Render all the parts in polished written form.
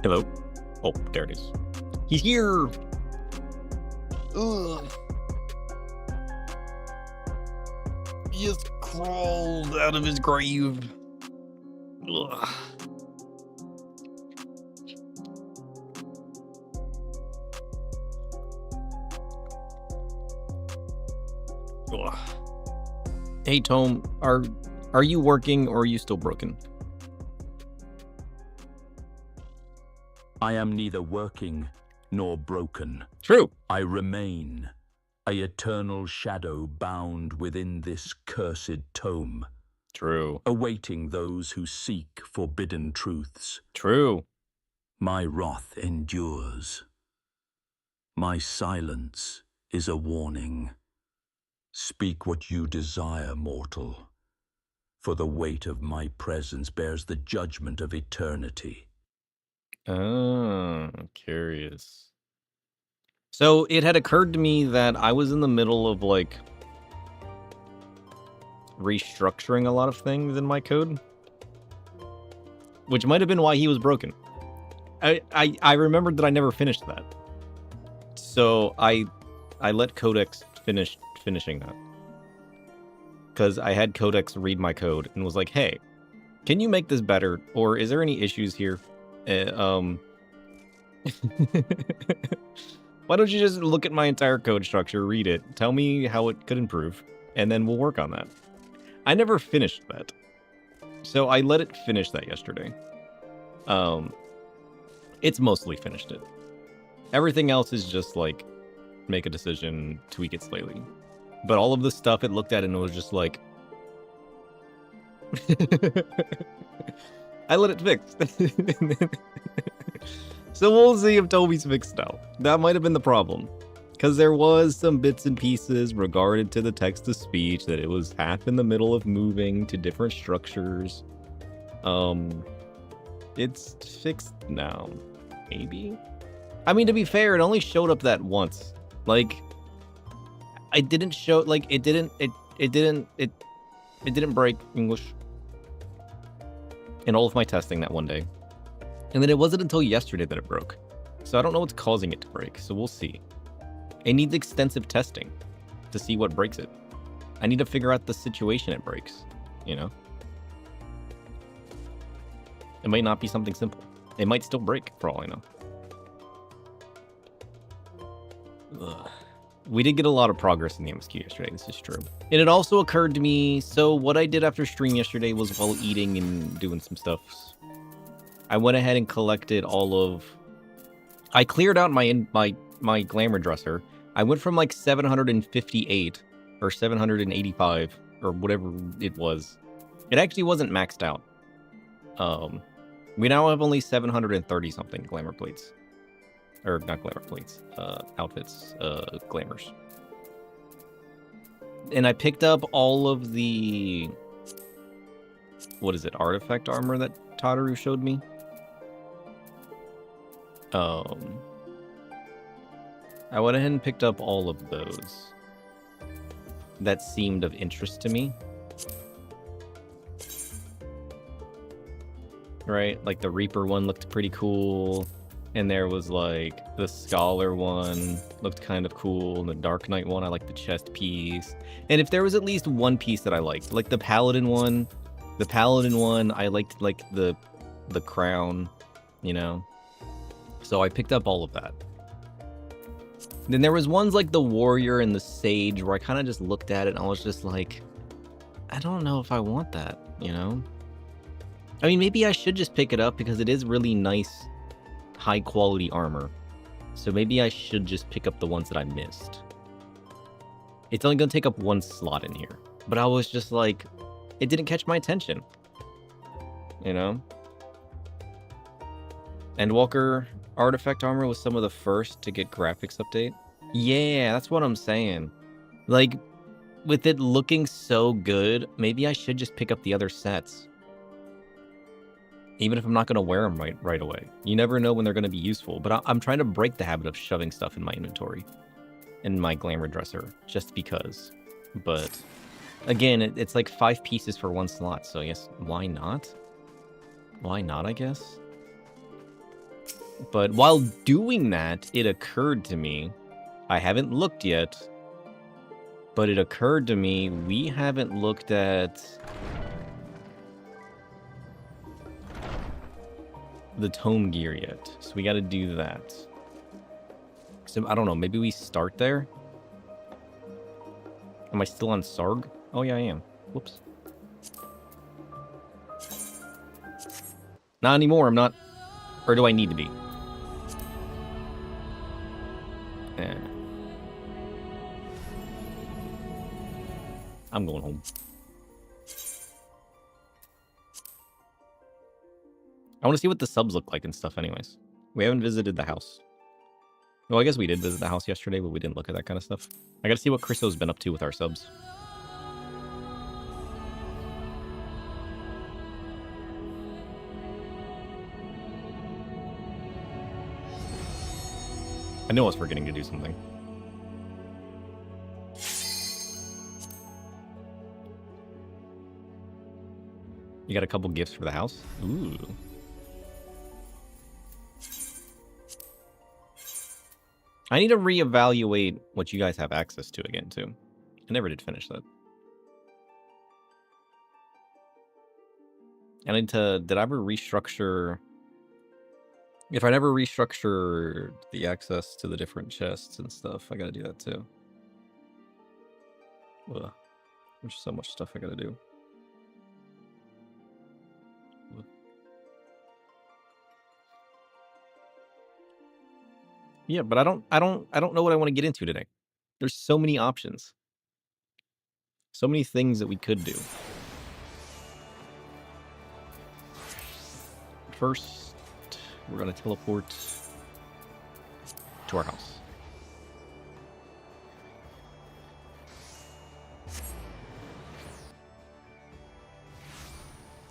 Hello? Oh, there it is. He's here! Ugh. He just crawled out of his grave. Ugh. Ugh. Hey, Tome, are you working or are you still broken? I am neither working nor broken. True. I remain a eternal shadow bound within this cursed tome. True. Awaiting those who seek forbidden truths. True. My wrath endures. My silence is a warning. Speak what you desire, mortal, for the weight of my presence bears the judgment of eternity. Oh, curious. So it had occurred to me that I was in the middle of, like, restructuring a lot of things in my code, which might have been why he was broken. I remembered that I never finished that. So I Codex finishing that. Because I had Codex read my code and was like, hey, can you make this better? Or is there any issues here? Why don't you just look at my entire code structure, read it, tell me how it could improve, and then we'll work on that. I never finished that. So I let it finish that yesterday. It's mostly finished it. Everything else is just like, make a decision, tweak it slightly. But all of the stuff it looked at and it was just like... I let it fix. So we'll see if Toby's fixed now. That might have been the problem. Because there was some bits and pieces regarded to the text-to-speech that it was half in the middle of moving to different structures. It's fixed now. Maybe? I mean, to be fair, it only showed up that once. Like, I didn't show, like, it didn't break English in all of my testing that one day. And then it wasn't until yesterday that it broke. So I don't know what's causing it to break, so we'll see. It needs extensive testing to see what breaks it. I need to figure out the situation it breaks, you know? It might not be something simple. It might still break, for all I know. Ugh. We did get a lot of progress in the MSQ yesterday, this is true. And it also occurred to me, so what I did after stream yesterday was while eating and doing some stuff. I went ahead and collected all of... I cleared out my glamour dresser. I went from like 758 or 785 or whatever it was. It actually wasn't maxed out. We now have only 730 something glamour plates. Or not glamour plates, outfits, glamours. And I picked up all of the... What is it? Artifact armor that Tataru showed me? I went ahead and picked up all of those that seemed of interest to me. Right? Like the Reaper one looked pretty cool. And there was like the Scholar one looked kind of cool. And the Dark Knight one, I liked the chest piece. And if there was at least one piece that I liked, like the Paladin one, I liked like the crown, you know? So I picked up all of that. Then there was ones like the Warrior and the Sage where I kind of just looked at it and I was just like, I don't know if I want that, you know? I mean, maybe I should just pick it up because it is really nice, high quality armor. So maybe I should just pick up the ones that I missed. It's only going to take up one slot in here. But I was just like, it didn't catch my attention. You know? Endwalker artifact armor was some of the first to get graphics update. Yeah, that's what I'm saying. Like, with it looking so good, maybe I should just pick up the other sets. Even if I'm not going to wear them right away. You never know when they're going to be useful. But I'm trying to break the habit of shoving stuff in my inventory. In my glamour dresser. Just because. But, again, it's like 5 pieces for 1 slot. So, yes, why not? Why not, I guess? But while doing that, it occurred to me, I haven't looked yet, but it occurred to me, we haven't looked at the tome gear yet. So we got to do that. So I don't know, maybe we start there? Am I still on Sarg? Oh yeah, I am. Whoops. Not anymore, I'm not. Or do I need to be? Eh. I'm going home. I want to see what the subs look like and stuff anyways. We haven't visited the house. Well, I guess we did visit the house yesterday, but we didn't look at that kind of stuff. I gotta see what Chriso's been up to with our subs. I knew I was forgetting to do something. You got a couple gifts for the house? Ooh. I need to reevaluate what you guys have access to again, too. I never did finish that. I need to... Did I ever restructure... If I never restructured the access to the different chests and stuff, I gotta do that, too. Ugh. There's so much stuff I gotta do. Ugh. Yeah, but I don't know what I want to get into today. There's so many options. So many things that we could do. First, we're gonna teleport to our house.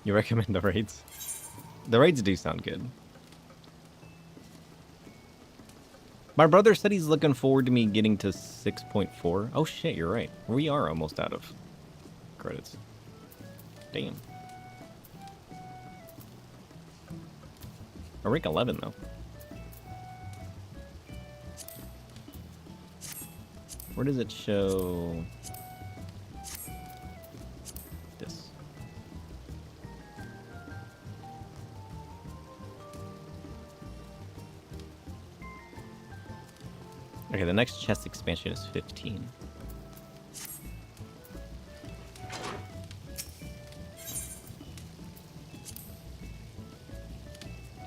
You recommend the raids? The raids do sound good. My brother said he's looking forward to me getting to 6.4. Oh shit, you're right. We are almost out of credits. Damn. I rank 11 though. Where does it show this? Okay, the next chest expansion is 15.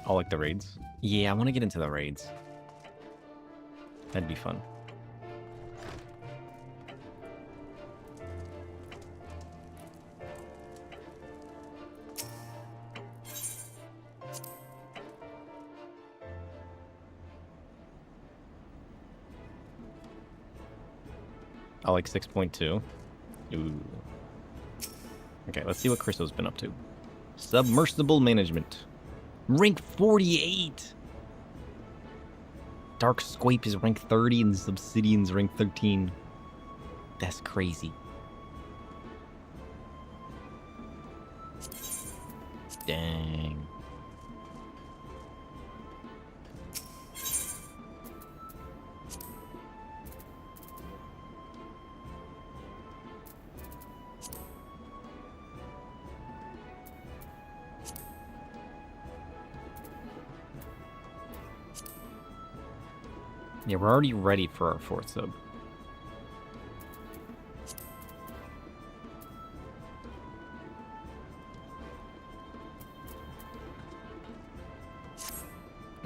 Oh, like the raids? Yeah, I want to get into the raids. That'd be fun. I like 6.2. Ooh. Okay, let's see what Chriso's been up to. Submersible management. Rank 48! Dark Squape is rank 30 and Subsidian's rank 13. That's crazy. Dang. Yeah, we're already ready for our 4th sub.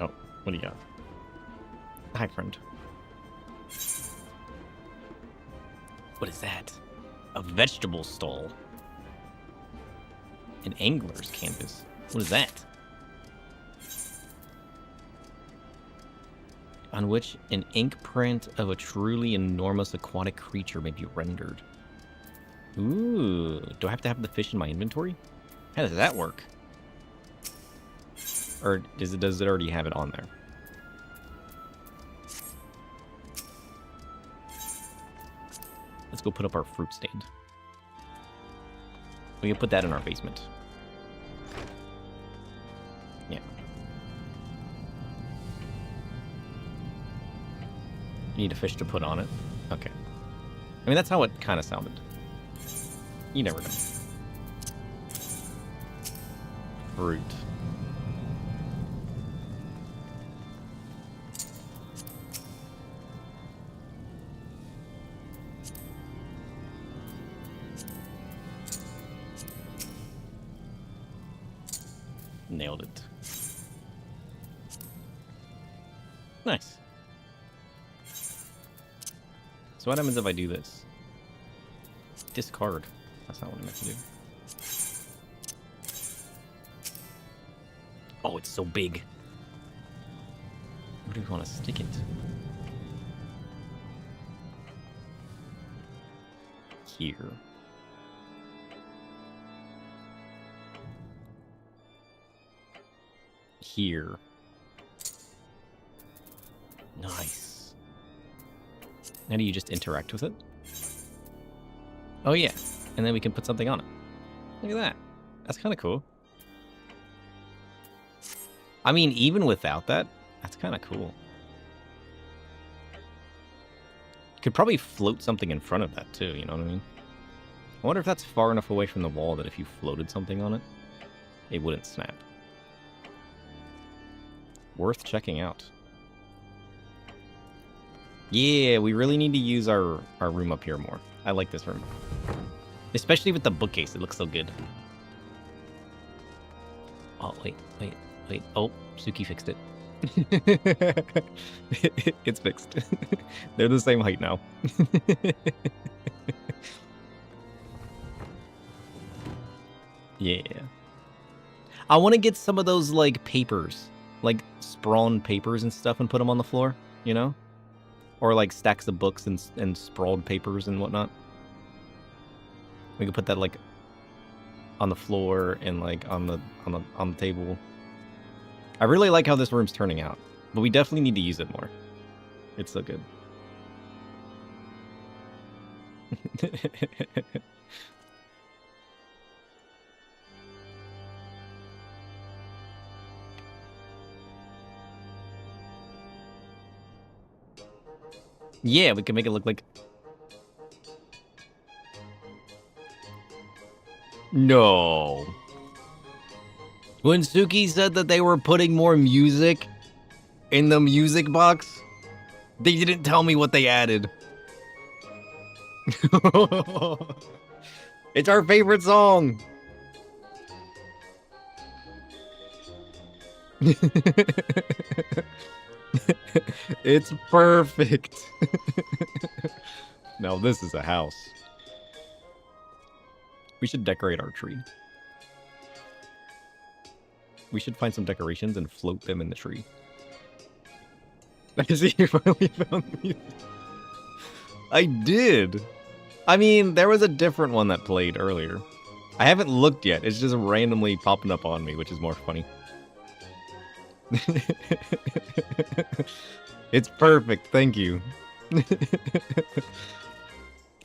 Oh, what do you got? Hi, friend. What is that? A vegetable stall. An angler's canvas. What is that? On which an ink print of a truly enormous aquatic creature may be rendered. Ooh, do I have to have the fish in my inventory? How does that work? Or does it already have it on there? Let's go put up our fruit stand. We can put that in our basement. Yeah. You need a fish to put on it? Okay. I mean, that's how it kind of sounded. You never know. Fruit. Nailed it. Nice. So what happens if I do this? Discard. That's not what I meant to do. Oh, it's so big. Where do we want to stick it? Here. Here. Nice. Now do you just interact with it? Oh yeah, and then we can put something on it. Look at that. That's kind of cool. I mean, even without that, that's kind of cool. Could probably float something in front of that too, you know what I mean? I wonder if that's far enough away from the wall that if you floated something on it, it wouldn't snap. Worth checking out. Yeah, we really need to use our room up here more. I like this room. Especially with the bookcase, it looks so good. Oh, wait. Oh, Suki fixed it. It's fixed. They're the same height now. Yeah. I want to get some of those, like, papers. Like, sprawled papers and stuff and put them on the floor, you know? Or, like, stacks of books and sprawled papers and whatnot. We could put that, like, on the floor and, like, on the table. I really like how this room's turning out, but we definitely need to use it more. It's so good. Yeah, we can make it look like... No. When Suki said that they were putting more music in the music box, they didn't tell me what they added. It's our favorite song. It's perfect. Now this is a house. We should decorate our tree. We should find some decorations and float them in the tree. I see you finally found me. I did. I mean, there was a different one that played earlier. I haven't looked yet. It's just randomly popping up on me, which is more funny. It's perfect. Thank you. I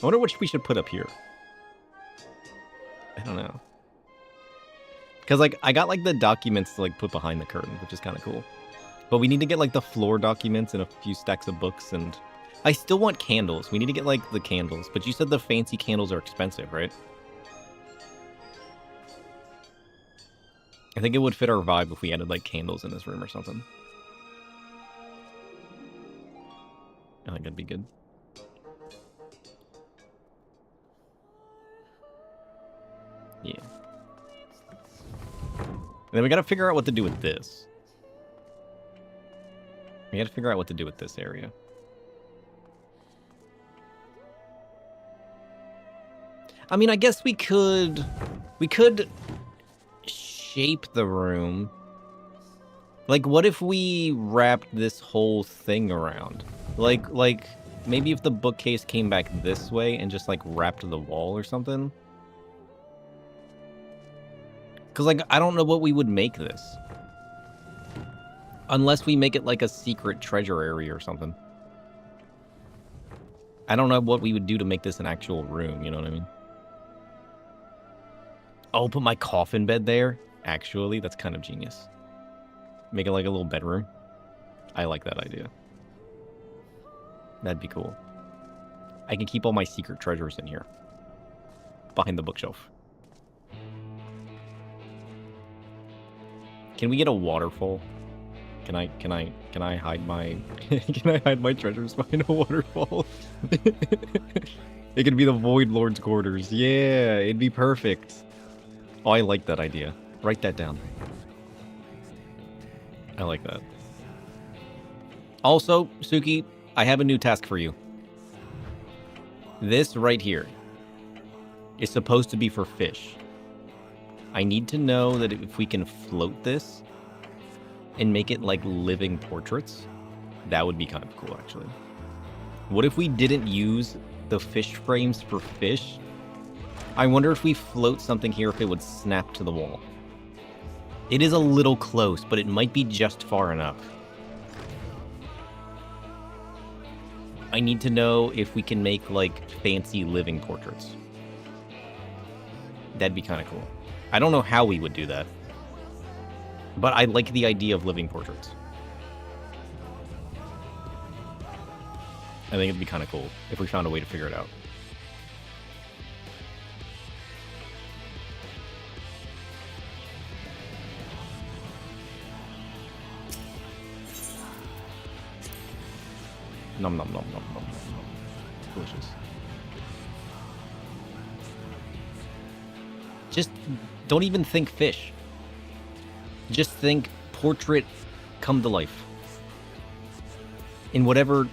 wonder what we should put up here. I don't know. Because, like, I got, like, the documents to, like, put behind the curtain, which is kind of cool. But we need to get, like, the floor documents and a few stacks of books, and... I still want candles. We need to get, like, the candles. But you said the fancy candles are expensive, right? I think it would fit our vibe if we added, like, candles in this room or something. I think that'd be good. Yeah. And then we gotta figure out what to do with this. We gotta figure out what to do with this area. I mean, I guess we could shape the room. Like, what if we wrapped this whole thing around? Like, maybe if the bookcase came back this way and just, like, wrapped the wall or something? Because, like, I don't know what we would make this. Unless we make it, like, a secret treasure area or something. I don't know what we would do to make this an actual room, you know what I mean? Oh, put my coffin bed there? Actually, that's kind of genius. Make it like a little bedroom. I like that idea. That'd be cool. I can keep all my secret treasures in here. Behind the bookshelf. Can we get a waterfall? Can I hide my can I hide my treasures behind a waterfall? It could be the Void Lord's quarters. Yeah, it'd be perfect. Oh, I like that idea. Write that down. I like that. Also, Suki, I have a new task for you. This right here is supposed to be for fish. I need to know that if we can float this and make it like living portraits, that would be kind of cool, actually. What if we didn't use the fish frames for fish? I wonder if we float something here, if it would snap to the wall. It is a little close, but it might be just far enough. I need to know if we can make, like, fancy living portraits. That'd be kind of cool. I don't know how we would do that. But I like the idea of living portraits. I think it'd be kind of cool if we found a way to figure it out. Nom nom nom nom nom nom nom. Delicious. Just don't even think fish. Just think portrait come to life. In whatever,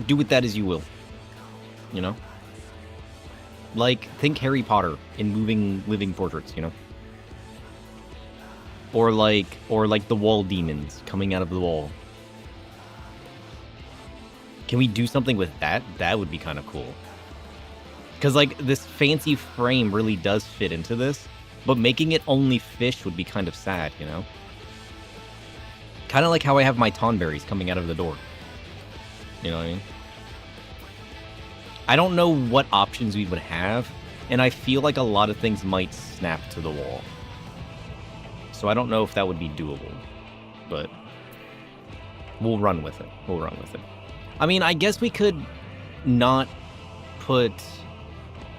do with that as you will. You know? Like, think Harry Potter in moving, living portraits, you know? Or like the wall demons coming out of the wall. Can we do something with that? That would be kind of cool. Because, like, this fancy frame really does fit into this, but making it only fish would be kind of sad, you know? Kind of like how I have my tonberries coming out of the door. You know what I mean? I don't know what options we would have, and I feel like a lot of things might snap to the wall. So I don't know if that would be doable, but we'll run with it. We'll run with it. I mean, I guess we could not put...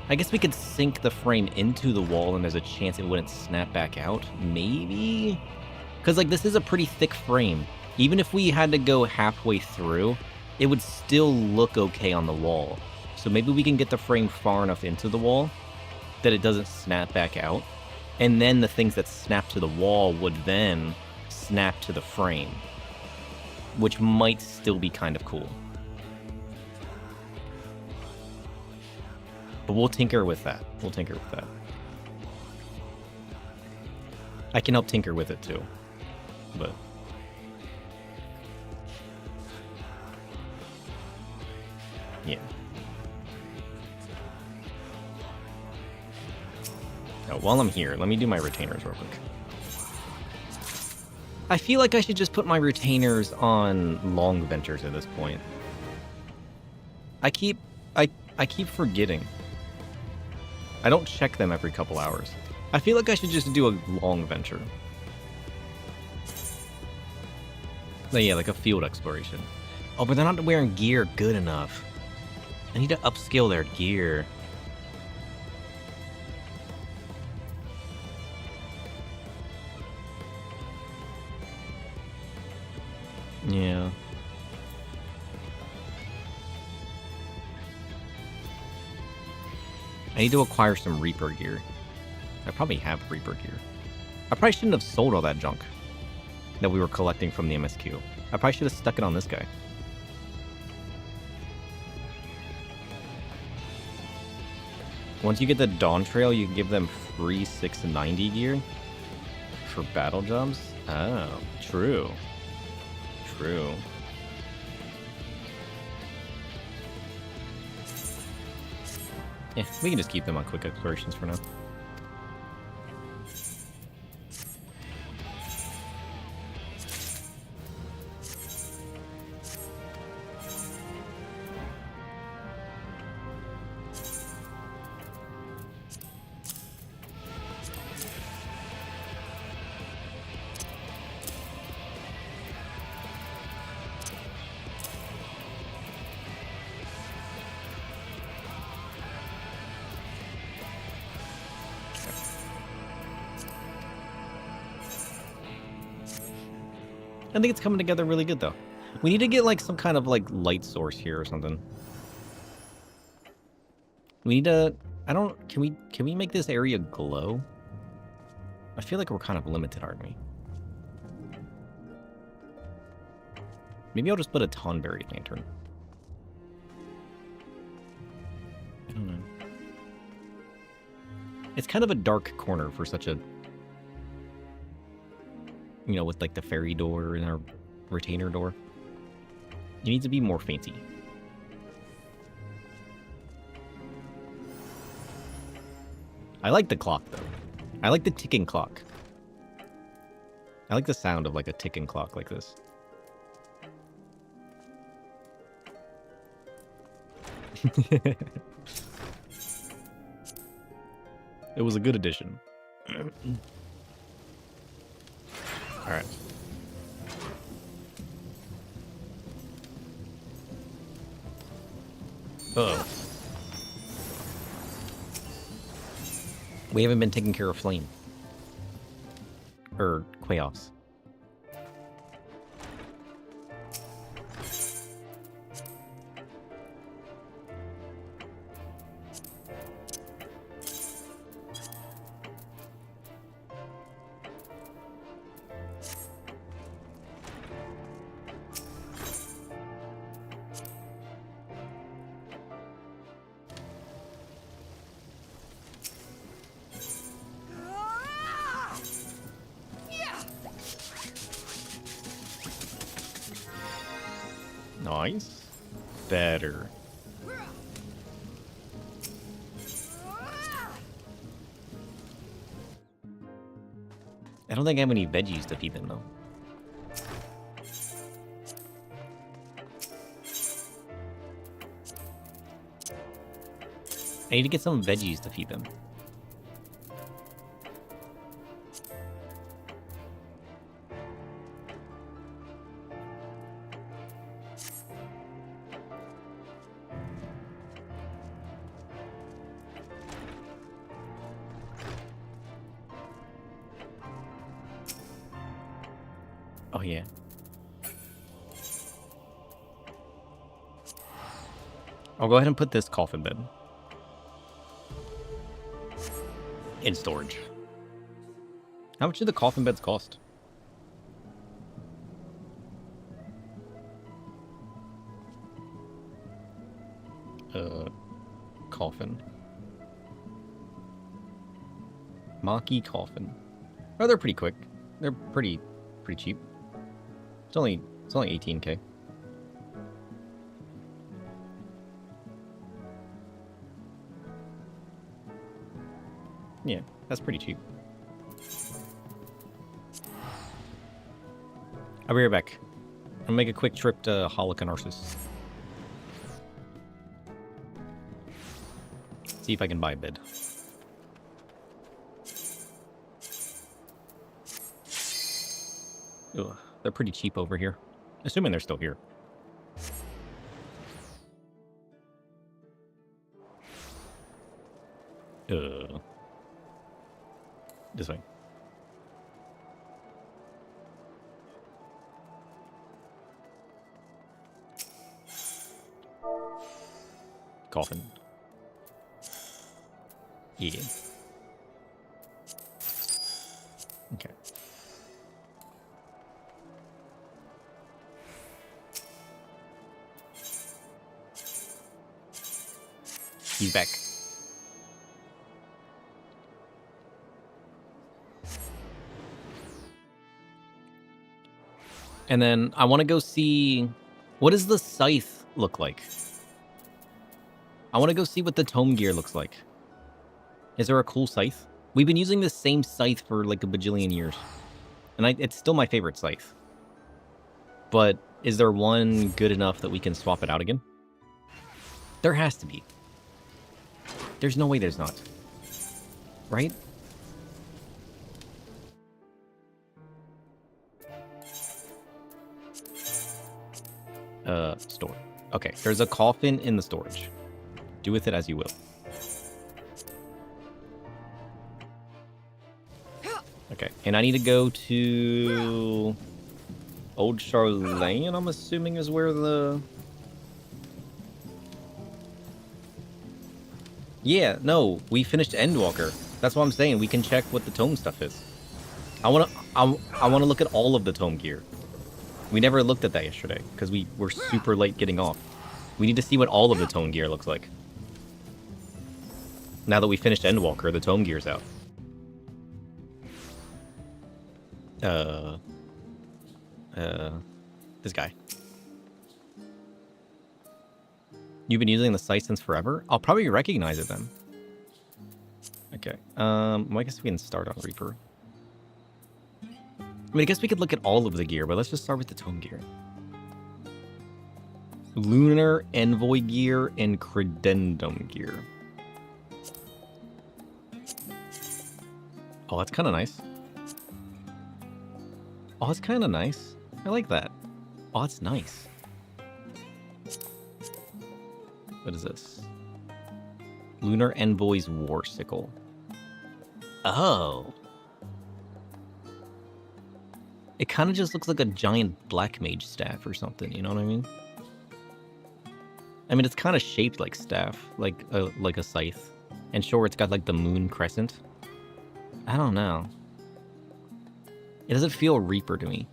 I guess we could sink the frame into the wall and there's a chance it wouldn't snap back out. Maybe? Because, like, this is a pretty thick frame. Even if we had to go halfway through, it would still look okay on the wall. So maybe we can get the frame far enough into the wall that it doesn't snap back out. And then the things that snap to the wall would then snap to the frame, which might still be kind of cool. But we'll tinker with that. We'll tinker with that. I can help tinker with it too, but... yeah. Oh, while I'm here, let me do my retainers real quick. I feel like I should just put my retainers on long ventures at this point. I keep forgetting. I don't check them every couple hours. I feel like I should just do a long venture. Like, yeah, like a field exploration. Oh, but they're not wearing gear good enough. I need to upscale their gear. Yeah. I need to acquire some Reaper gear. I probably have Reaper gear. I probably shouldn't have sold all that junk that we were collecting from the MSQ. I probably should have stuck it on this guy. Once you get the Dawn Trail, you can give them free 690 gear for battle jobs. Oh, true. True. Yeah, we can just keep them on quick explorations for now. I think it's coming together really good, though. We need to get, like, some kind of, like, light source here or something. We need to... I don't... Can we make this area glow? I feel like we're kind of limited, aren't we? Maybe I'll just put a Tonberry lantern. I don't know. It's kind of a dark corner for such a... you know, with like the fairy door and our retainer door. You need to be more fancy. I like the clock, though. I like the ticking clock. I like the sound of like a ticking clock like this. It was a good addition. Alright. Uh-oh. We haven't been taking care of Flame. Or Quaos. Nice. Better. I don't think I have any veggies to feed them, though. I need to get some veggies to feed them. Oh, yeah. I'll go ahead and put this coffin bed in storage. How much do the coffin beds cost? Coffin. Maki coffin. Oh, they're pretty quick. They're pretty cheap. It's only 18K. Yeah, that's pretty cheap. I'll be right back. I'll make a quick trip to Holocanarsis. See if I can buy a bed. Ugh, they're pretty cheap over here. Assuming they're still here. This way. Coffin. Yeah. Okay. He's back. And then I want to go see, what does the scythe look like? I want to go see what the tome gear looks like. Is there a cool scythe? We've been using the same scythe for like a bajillion years. And it's still my favorite scythe. But is there one good enough that we can swap it out again? There has to be. There's no way there's not. Right? Store. Okay, there's a coffin in the storage. Do with it as you will. Okay, and I need to go to Old Charlene, I'm assuming is where the... Yeah, no, we finished Endwalker. That's what I'm saying. We can check what the tome stuff is. I wanna look at all of the tome gear. We never looked at that yesterday because we were super late getting off. We need to see what all of the tome gear looks like. Now that we finished Endwalker, the tome gear's out. This guy. You've been using the site since forever? I'll probably recognize it then. Okay. Well, I guess we can start on Reaper. I mean, I guess we could look at all of the gear, but let's just start with the tome gear. Lunar Envoy gear and Credendum gear. Oh, that's kind of nice. Oh, that's kind of nice. I like that. Oh, that's nice. What is this? Lunar Envoy's War Sickle. Oh. It kind of just looks like a giant black mage staff or something, you know what I mean? I mean, it's kind of shaped like staff, like a scythe. And sure, it's got like the moon crescent. I don't know. It doesn't feel Reaper to me.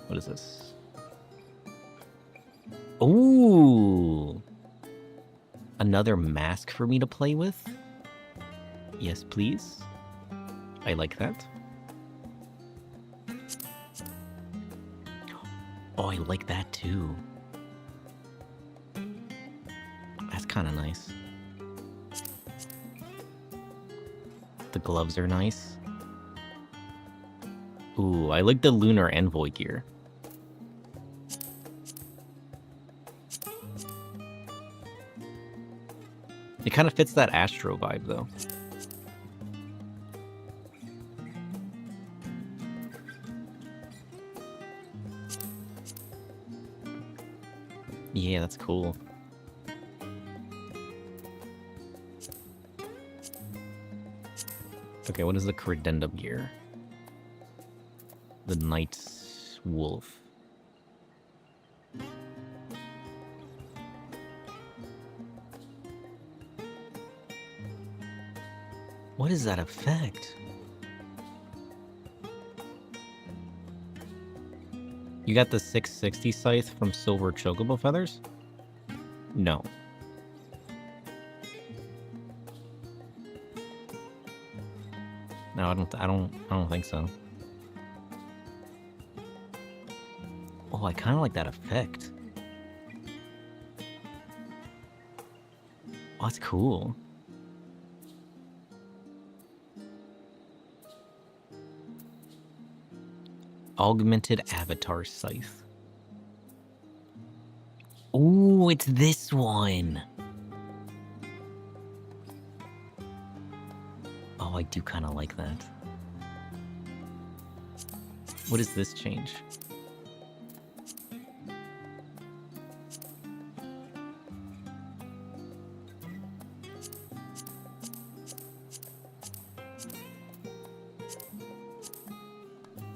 What is this? Ooh! Another mask for me to play with? Yes, please. I like that. Oh, I like that too. That's kind of nice. The gloves are nice. Ooh, I like the Lunar Envoy gear. It kind of fits that Astro vibe, though. Yeah, that's cool. Okay, what is the Credendum gear? The Knight's Wolf. What is that effect? You got the 660 scythe from Silver Chocobo Feathers? No. No, I don't think so. Oh, I kind of like that effect. Oh, that's cool. Augmented Avatar Scythe. Ooh, it's this one. Oh, I do kind of like that. What does this change?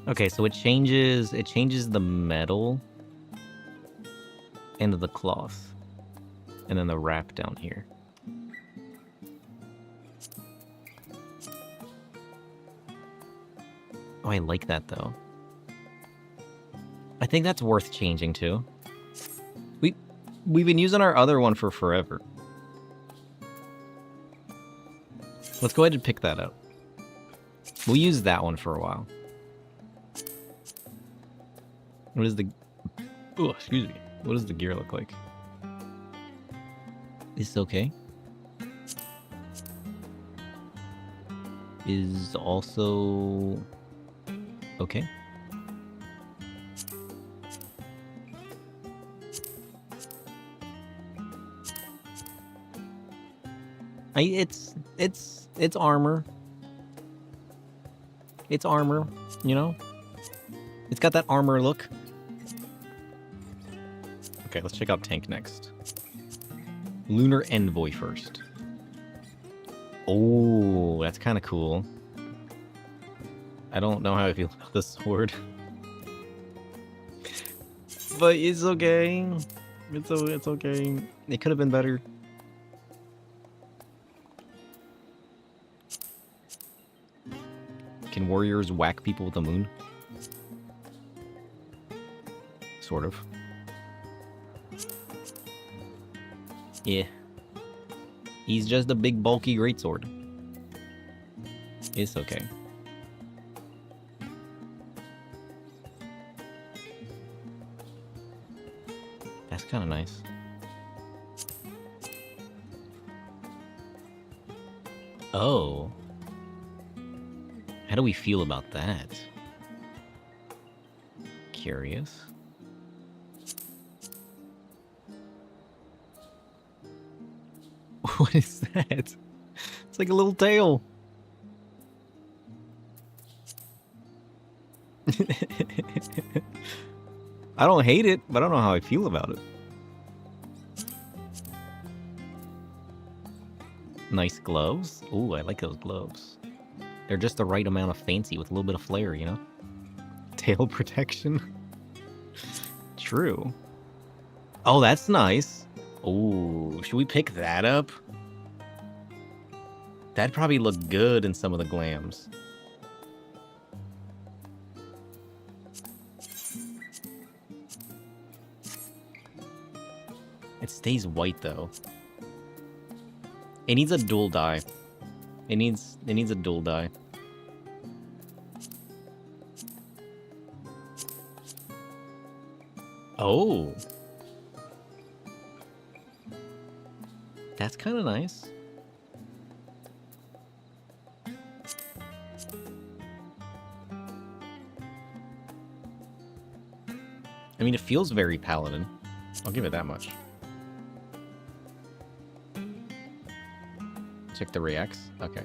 Okay, so it changes the metal and the cloth. And then the wrap down here. Oh, I like that though. I think that's worth changing too. We've been using our other one for forever. Let's go ahead and pick that up. We'll use that one for a while. What is the... Oh, excuse me. What does the gear look like? Is this okay? Is also... okay. It's armor. It's armor, you know? It's got that armor look. Okay, let's check out tank next. Lunar Envoy first. Oh, that's kind of cool. I don't know how I feel about this sword. But it's okay. It's okay. It could have been better. Can warriors whack people with the moon? Sort of. Yeah. He's just a big, bulky greatsword. It's okay. That's kind of nice. Oh. How do we feel about that? Curious. What is that? It's like a little tail. I don't hate it, but I don't know how I feel about it. Nice gloves. Ooh, I like those gloves. They're just the right amount of fancy with a little bit of flair, you know? Tail protection. True. Oh, that's nice. Ooh, should we pick that up? That'd probably look good in some of the glams. It stays white though. It needs a dual dye. It needs a dual dye. Oh. That's kind of nice. I mean, it feels very paladin. I'll give it that much. Check the reacts. Okay.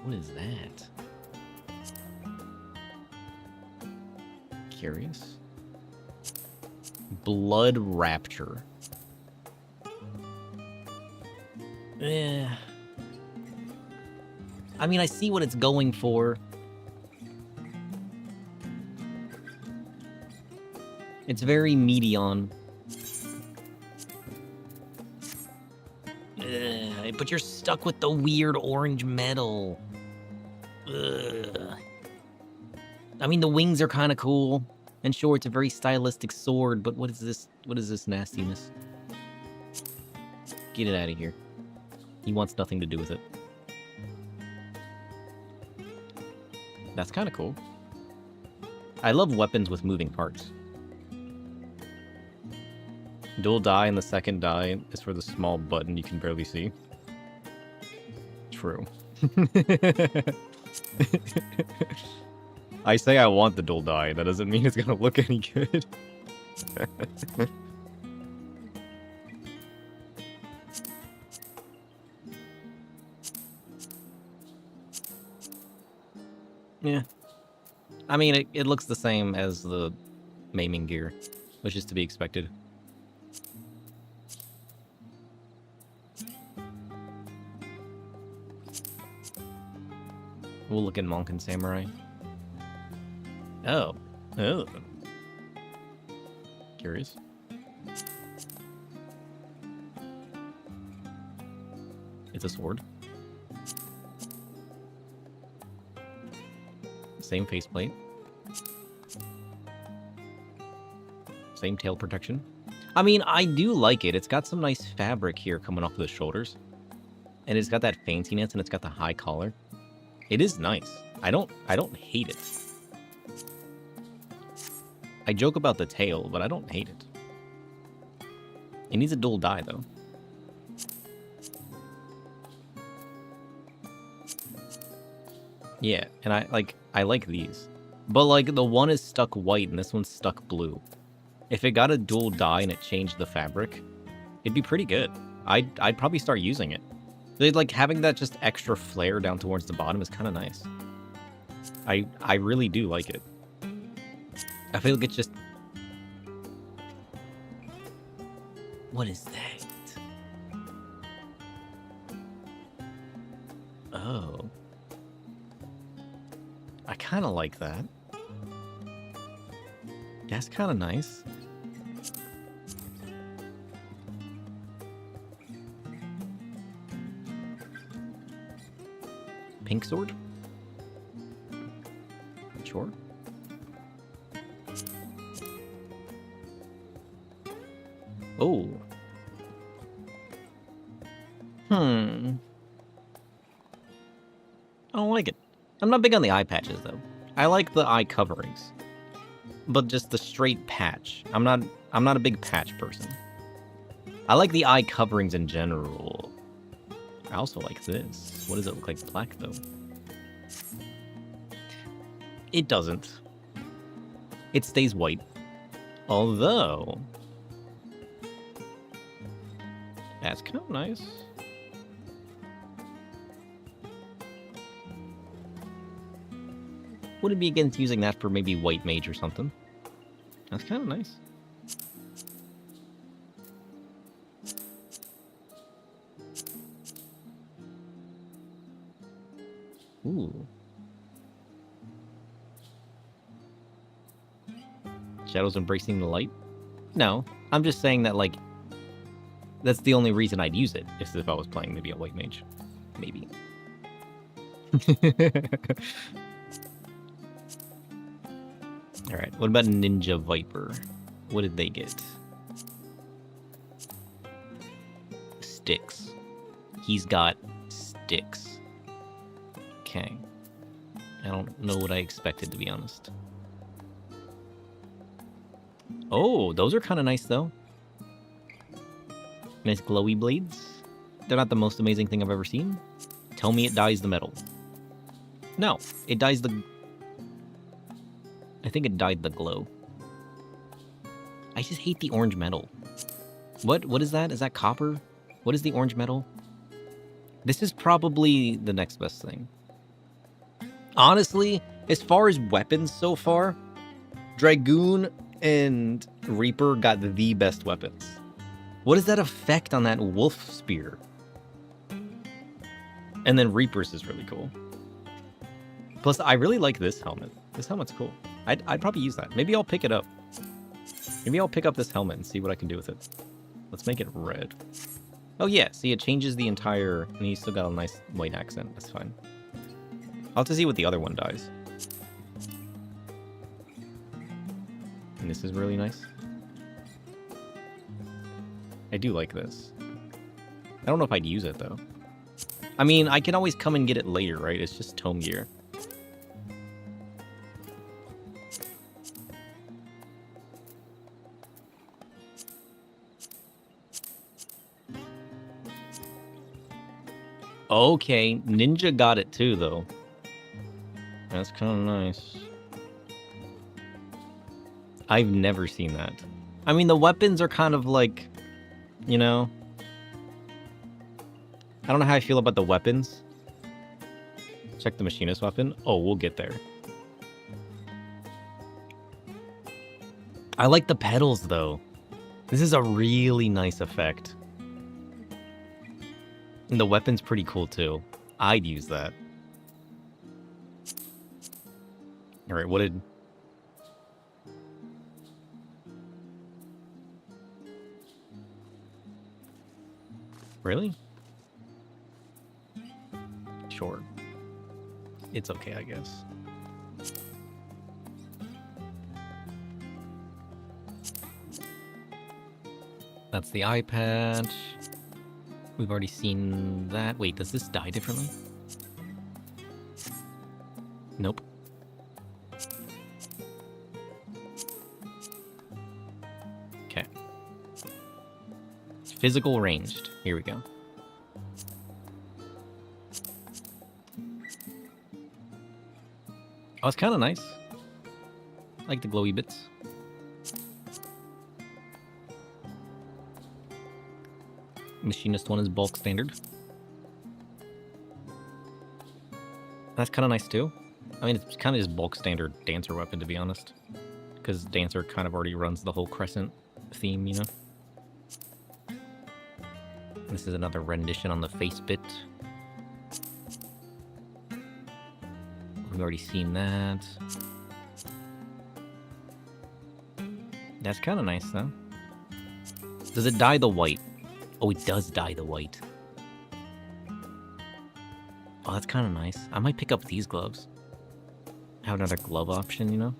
What is that? Curious. Blood Rapture. Eh. I mean, I see what it's going for. It's very Medion. But you're stuck with the weird orange metal. Ugh. I mean, the wings are kind of cool. And sure, it's a very stylistic sword, but what is this? What is this nastiness? Get it out of here. He wants nothing to do with it. That's kind of cool. I love weapons with moving parts. Dual die, and the second die is for the small button you can barely see. True. I say I want the dual die. That doesn't mean it's gonna look any good. Yeah. I mean, it looks the same as the maiming gear, which is to be expected. We'll look at Monk and Samurai. Oh. Oh. Curious. It's a sword. Same faceplate. Same tail protection. I mean, I do like it. It's got some nice fabric here coming off the shoulders. And it's got that fanciness, and it's got the high collar. It is nice. I don't hate it. I joke about the tail, but I don't hate it. It needs a dual dye, though. Yeah, and I like these. But, like, the one is stuck white, and this one's stuck blue. If it got a dual dye and it changed the fabric, it'd be pretty good. I'd probably start using it. Like, having that just extra flare down towards the bottom is kind of nice. I really do like it. I feel like it's just... What is that? Oh. I kind of like that. That's kind of nice. Pink sword? Sure. Oh. I don't like it. I'm not big on the eye patches, though. I like the eye coverings. But just the straight patch. I'm not a big patch person. I like the eye coverings in general. I also like this. What does it look like black, though? It doesn't. It stays white. Although... That's kind of nice. Wouldn't be against using that for maybe white mage or something. That's kind of nice. Ooh. Shadows embracing the light? No, I'm just saying that, like, that's the only reason I'd use it, is if I was playing maybe a white mage. Maybe. Alright, what about Ninja Viper? What did they get? Sticks. He's got sticks. Okay. I don't know what I expected, to be honest. Oh, those are kind of nice, though. Nice glowy blades. They're not the most amazing thing I've ever seen. Tell me it dyes the metal. No, it dyes the... I think it dyed the glow. I just hate the orange metal. What is that? Is that copper? What is the orange metal? This is probably the next best thing. Honestly, as far as weapons so far, Dragoon and Reaper got the best weapons. What is that effect on that wolf spear? And then Reaper's is really cool. Plus, I really like this helmet. This helmet's cool. I'd probably use that. Maybe I'll pick it up. Maybe I'll pick up this helmet and see what I can do with it. Let's make it red. Oh yeah, see, it changes the entire... And he's still got a nice white accent. That's fine. I'll have to see what the other one dies. And this is really nice. I do like this. I don't know if I'd use it, though. I mean, I can always come and get it later, right? It's just tome gear. Okay, Ninja got it too, though. That's kind of nice. I've never seen that. I mean, the weapons are kind of like, you know... I don't know how I feel about the weapons. Check the machinist weapon. Oh, we'll get there. I like the pedals, though. This is a really nice effect. And the weapon's pretty cool, too. I'd use that. Alright, what did... Really? Sure. It's okay, I guess. That's the eye patch. We've already seen that. Wait, does this die differently? Nope. Okay. Physical ranged. Here we go. Oh, it's kind of nice. I like the glowy bits. Machinist one is bulk standard. That's kind of nice too. I mean, it's kind of just bulk standard Dancer weapon, to be honest. Because Dancer kind of already runs the whole Crescent theme, you know? This is another rendition on the face bit. We've already seen that. That's kind of nice, though. Does it dye the white? Oh, it does dye the white. Oh, that's kind of nice. I might pick up these gloves. Have another glove option, you know?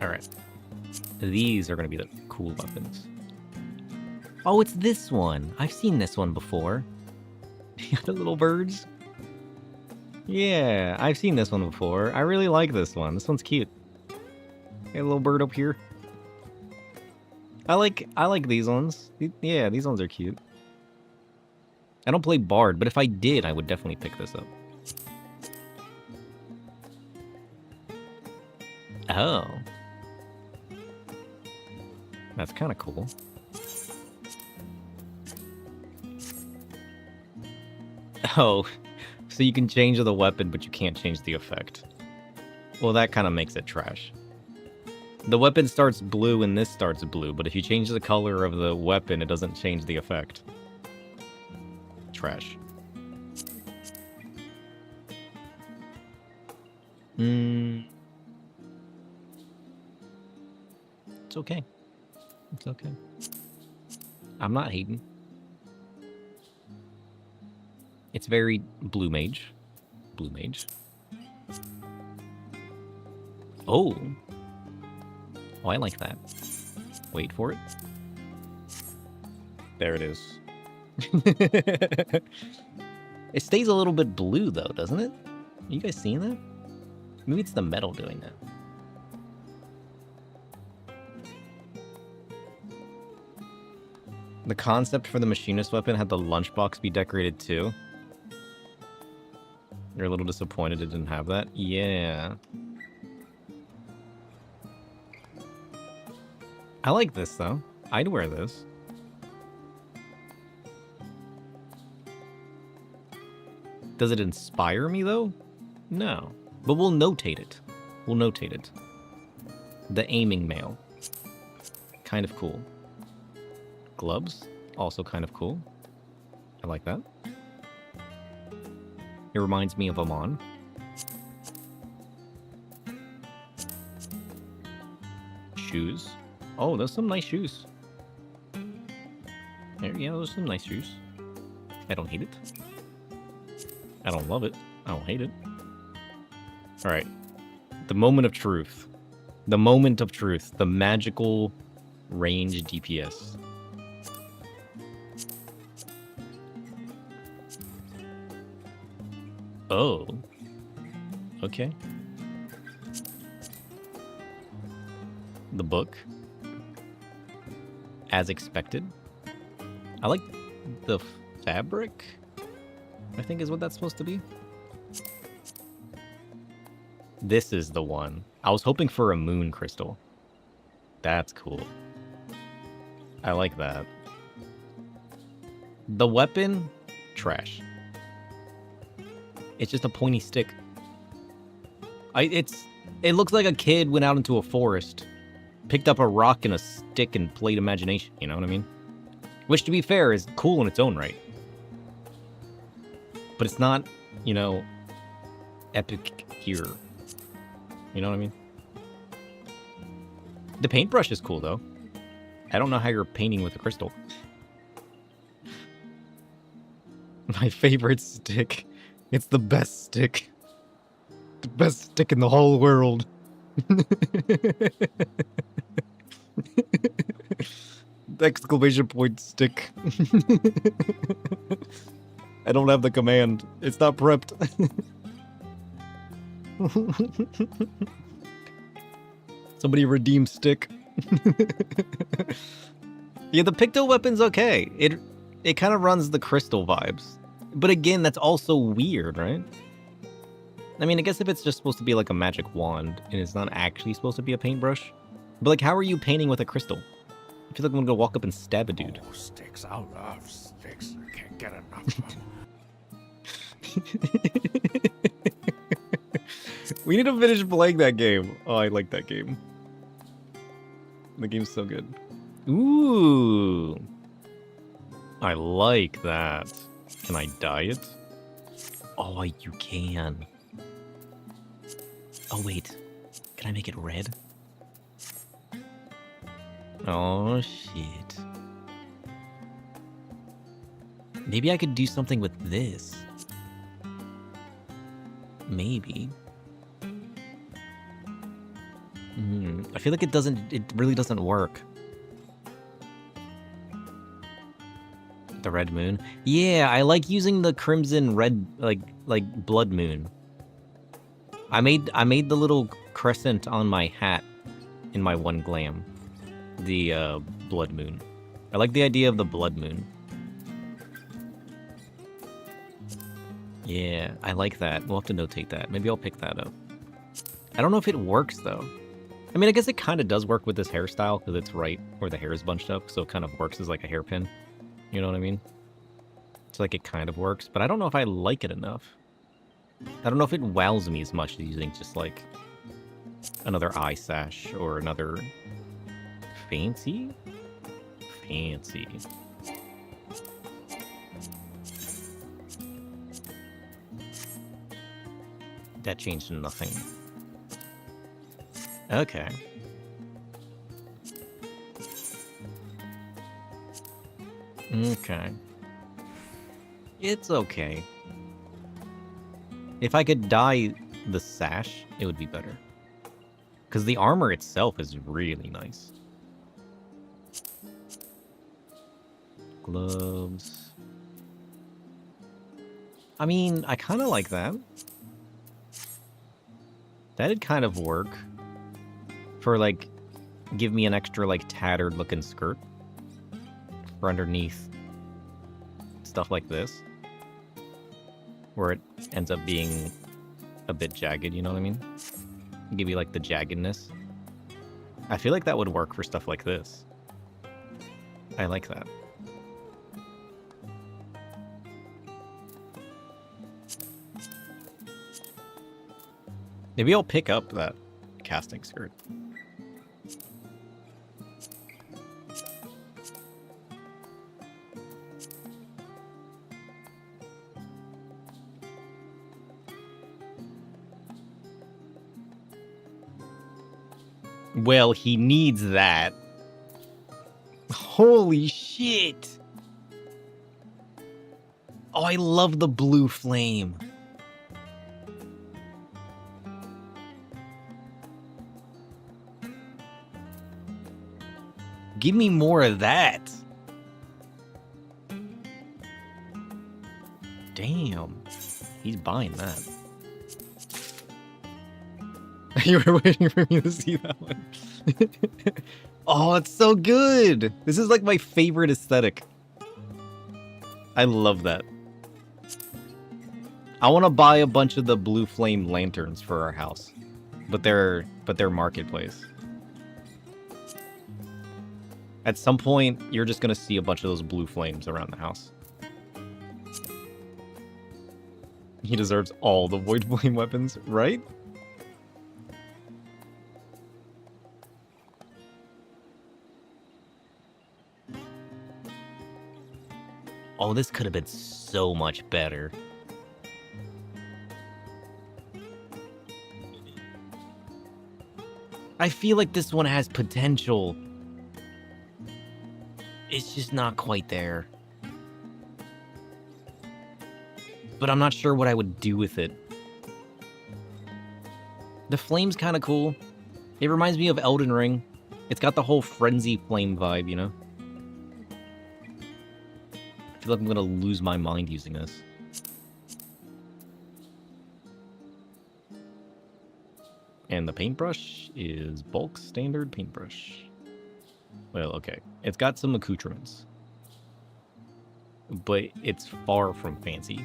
Alright. These are going to be the cool weapons. Oh, it's this one. I've seen this one before. The little birds. Yeah, I've seen this one before. I really like this one. This one's cute. Got a little bird up here. I like these ones. Yeah, these ones are cute. I don't play Bard, but if I did, I would definitely pick this up. Oh. That's kind of cool. Oh, so you can change the weapon, but you can't change the effect. Well, that kind of makes it trash. The weapon starts blue and this starts blue, but if you change the color of the weapon, it doesn't change the effect. Trash. It's okay. It's okay. I'm not hating. It's very blue mage. Blue mage. Oh. Oh, I like that. Wait for it. There it is. It stays a little bit blue, though, doesn't it? Are you guys seeing that? Maybe it's the metal doing that. The concept for the machinist weapon had the lunchbox be decorated too. You're a little disappointed it didn't have that? Yeah. I like this, though. I'd wear this. Does it inspire me, though? No. But we'll notate it. We'll notate it. The aiming mail. Kind of cool. Gloves. Also kind of cool. I like that. It reminds me of Amon. Shoes. Oh, those are some nice shoes. Yeah, those are some nice shoes. I don't hate it. I don't love it. I don't hate it. Alright. The moment of truth. The moment of truth. The magical range DPS. Oh. Okay. The book. As expected. I like the fabric, I think is what that's supposed to be. This is the one. I was hoping for a moon crystal. That's cool. I like that. The weapon, trash. It's just a pointy stick. It looks like a kid went out into a forest, picked up a rock and a stick and played imagination, you know what I mean? Which, to be fair, is cool in its own right. But it's not, you know, epic here. You know what I mean? The paintbrush is cool, though. I don't know how you're painting with a crystal. My favorite stick. It's the best stick. The best stick in the whole world. Exclamation point stick. I don't have the command. It's not prepped. Somebody redeem stick. Yeah, the picto weapon's okay. It kind of runs the crystal vibes. But again, that's also weird, right? I mean, I guess if it's just supposed to be like a magic wand and it's not actually supposed to be a paintbrush. But like, how are you painting with a crystal? I feel like I'm gonna go walk up and stab a dude. Oh, sticks. I love sticks. I can't get enough of them. We need to finish playing that game. Oh, I like that game. The game's so good. Ooh. I like that. Can I dye it? Oh, you can. Oh, wait. Can I make it red? Oh, shit. Maybe I could do something with this. Maybe. I feel like it really doesn't work. The red moon? Yeah, I like using the crimson red, like blood moon. I made the little crescent on my hat in my one glam. The blood moon. I like the idea of the blood moon. Yeah, I like that. We'll have to notate that. Maybe I'll pick that up. I don't know if it works, though. I mean, I guess it kind of does work with this hairstyle, because it's right where the hair is bunched up, so it kind of works as like a hairpin. You know what I mean? It's like it kind of works, but I don't know if I like it enough. I don't know if it wows me as much as using just like Another eye sash or another fancy? Fancy. That changed to nothing. Okay. Okay. It's okay. If I could dye the sash, it would be better. Because the armor itself is really nice. Gloves. I mean, I kind of like that. That'd kind of work. For, like, give me an extra, like, tattered looking skirt. For underneath stuff like this. Where it ends up being a bit jagged, you know what I mean? Give you, like, the jaggedness. I feel like that would work for stuff like this. I like that. Maybe I'll pick up that casting skirt. Well, he needs that. Holy shit! Oh, I love the blue flame. Give me more of that. Damn. He's buying that. You were waiting for me to see that one. Oh, it's so good. This is like my favorite aesthetic. I love that. I want to buy a bunch of the blue flame lanterns for our house. But they're marketplace. At some point, you're just going to see a bunch of those blue flames around the house. He deserves all the void flame weapons, right? Oh, this could have been so much better. I feel like this one has potential. It's just not quite there. But I'm not sure what I would do with it. The flame's kind of cool. It reminds me of Elden Ring. It's got the whole frenzy flame vibe, you know? I feel like I'm gonna lose my mind using this. And the paintbrush is bulk standard paintbrush. Well, okay. It's got some accoutrements. But it's far from fancy.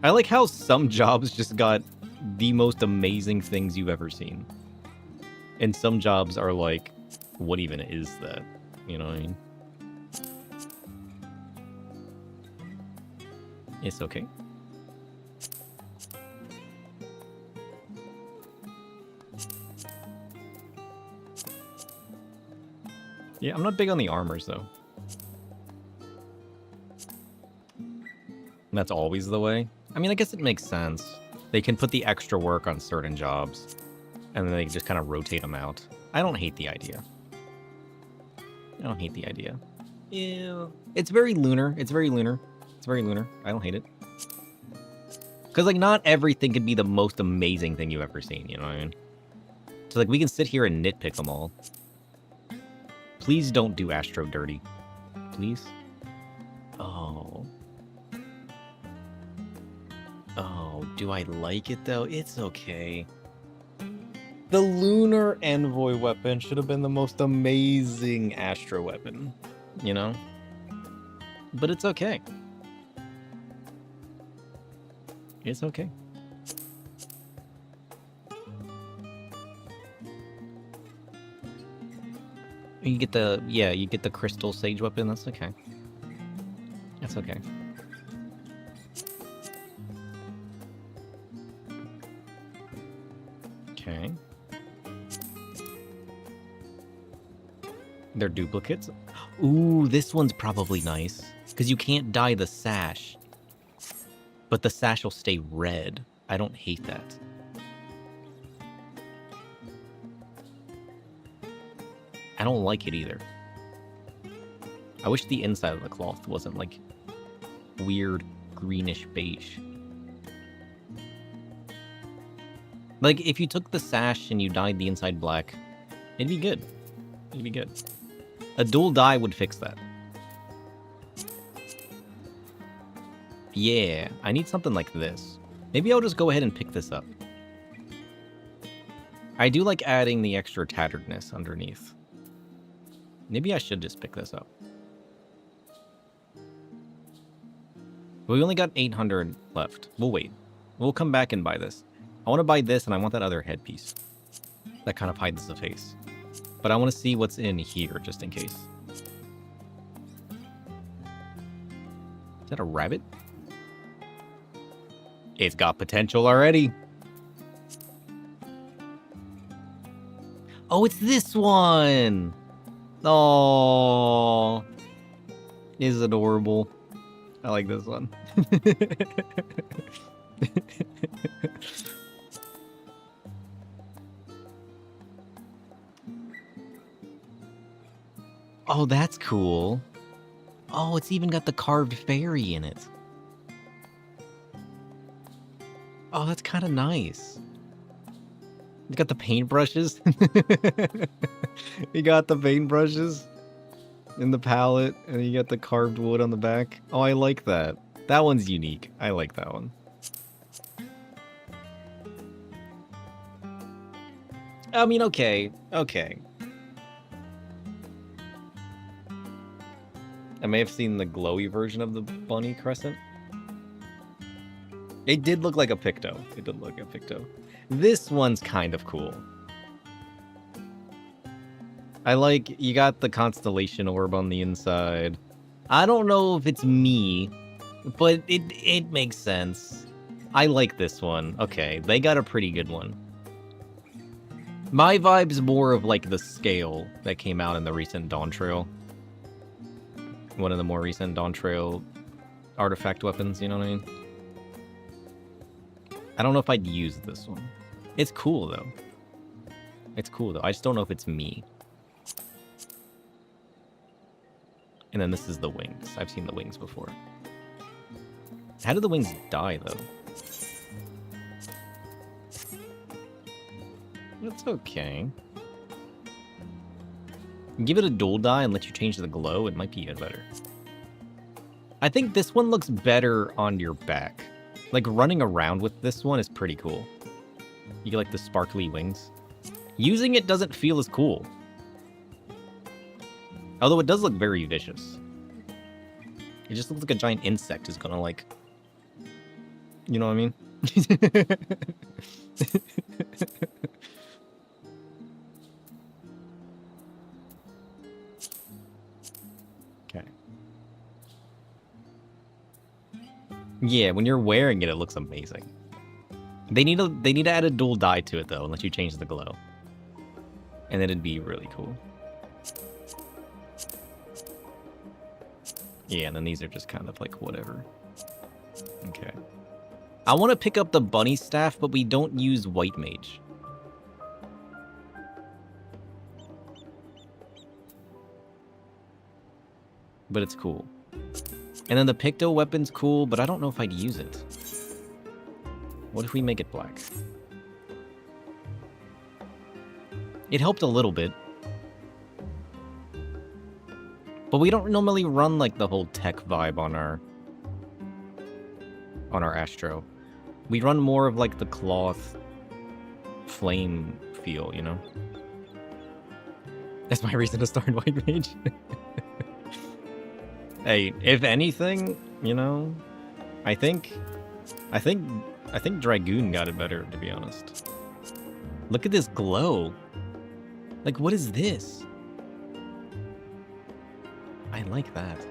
I like how some jobs just got the most amazing things you've ever seen. And some jobs are like, what even is that? You know what I mean? It's okay. Yeah, I'm not big on the armors, though. That's always the way. I mean, I guess it makes sense. They can put the extra work on certain jobs, and then they just kind of rotate them out. I don't hate the idea. I don't hate the idea. Ew. It's very lunar. It's very lunar. It's very lunar. I don't hate it. Because, like, not everything could be the most amazing thing you've ever seen, you know what I mean? So, like, we can sit here and nitpick them all. Please don't do Astro dirty. Please? Oh. Oh, do I like it, though? It's okay. The Lunar Envoy weapon should have been the most amazing Astro weapon, you know? But it's okay. It's okay. You get the, yeah, you get the Crystal Sage weapon, that's okay. That's okay. Okay. They're duplicates. Ooh, this one's probably nice. Because you can't dye the sash. But the sash will stay red. I don't hate that. I don't like it either. I wish the inside of the cloth wasn't like weird greenish beige. Like if you took the sash and you dyed the inside black, it'd be good. It'd be good. A dual dye would fix that. Yeah, I need something like this. Maybe I'll just go ahead and pick this up. I do like adding the extra tatteredness underneath. Maybe I should just pick this up. We only got 800 left. We'll wait. We'll come back and buy this. I want to buy this, and I want that other headpiece. That kind of hides the face. But I want to see what's in here, just in case. Is that a rabbit? It's got potential already. Oh, it's this one! Oh, is adorable. I like this one. Oh, that's cool. Oh, it's even got the carved fairy in it. Oh, that's kind of nice. You got the paintbrushes. You got the paintbrushes in the palette, and you got the carved wood on the back. Oh, I like that. That one's unique. I like that one. I mean, okay. Okay. I may have seen the glowy version of the bunny crescent. It did look like a picto. It did look like a picto. This one's kind of cool. I like, you got the constellation orb on the inside. I don't know if it's me, but it makes sense. I like this one. Okay, they got a pretty good one. My vibe's more of like the scale that came out in the recent Dawn Trail. One of the more recent Dawn Trail artifact weapons, you know what I mean? I don't know if I'd use this one. It's cool, though. It's cool, though. I just don't know if it's me. And then this is the wings. I've seen the wings before. How do the wings die, though? It's okay. Give it a dual dye and let you change the glow, it might be even better. I think this one looks better on your back. Like, running around with this one is pretty cool. You get, like, the sparkly wings. Using it doesn't feel as cool. Although it does look very vicious. It just looks like a giant insect is gonna, like... You know what I mean? Okay. Yeah, when you're wearing it, it looks amazing. They need to add a dual dye to it though, and let you change the glow. And then it'd be really cool. Yeah, and then these are just kind of like whatever. Okay. I want to pick up the bunny staff, but we don't use white mage. But it's cool. And then the picto weapon's cool, but I don't know if I'd use it. What if we make it black? It helped a little bit. But we don't normally run like the whole tech vibe on our Astro. We run more of like the cloth flame feel, you know? That's my reason to start white mage. Hey, if anything, you know, I think Dragoon got it better, to be honest. Look at this glow. Like, what is this? I like that.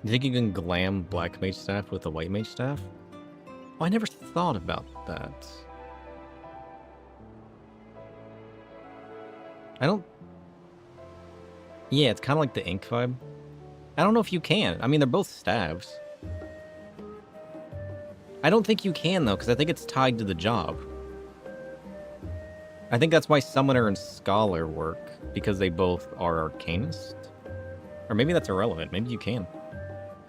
You think you can glam black mage staff with a white mage staff? Oh, I never thought about that. I don't... Yeah, it's kind of like the ink vibe. I don't know if you can. I mean, they're both staves. I don't think you can, though, because I think it's tied to the job. I think that's why Summoner and Scholar work, because they both are Arcanist. Or maybe that's irrelevant. Maybe you can.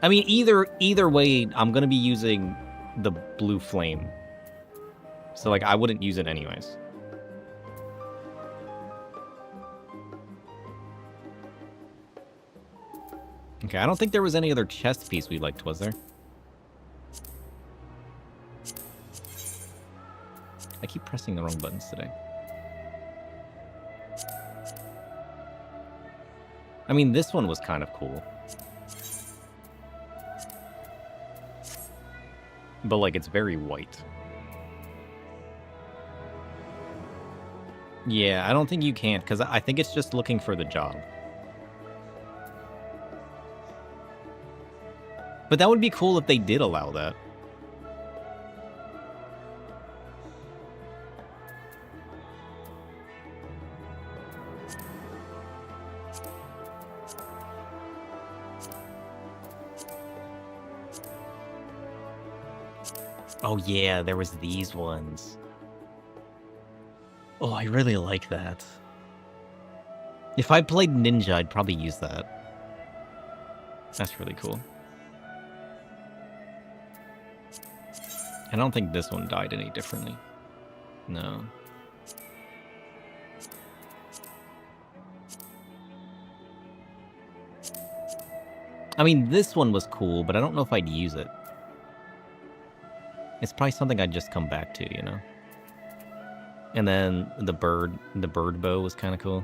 I mean, either way, I'm going to be using the blue flame. So, like, I wouldn't use it anyways. Okay, I don't think there was any other chest piece we liked, was there? I keep pressing the wrong buttons today. I mean, this one was kind of cool. But, like, it's very white. Yeah, I don't think you can, because I think it's just looking for the job. But that would be cool if they did allow that. Oh yeah, there was these ones. Oh, I really like that. If I played Ninja, I'd probably use that. That's really cool. I don't think this one died any differently. No. I mean, this one was cool, but I don't know if I'd use it. It's probably something I'd just come back to, you know? And then the bird bow was kind of cool.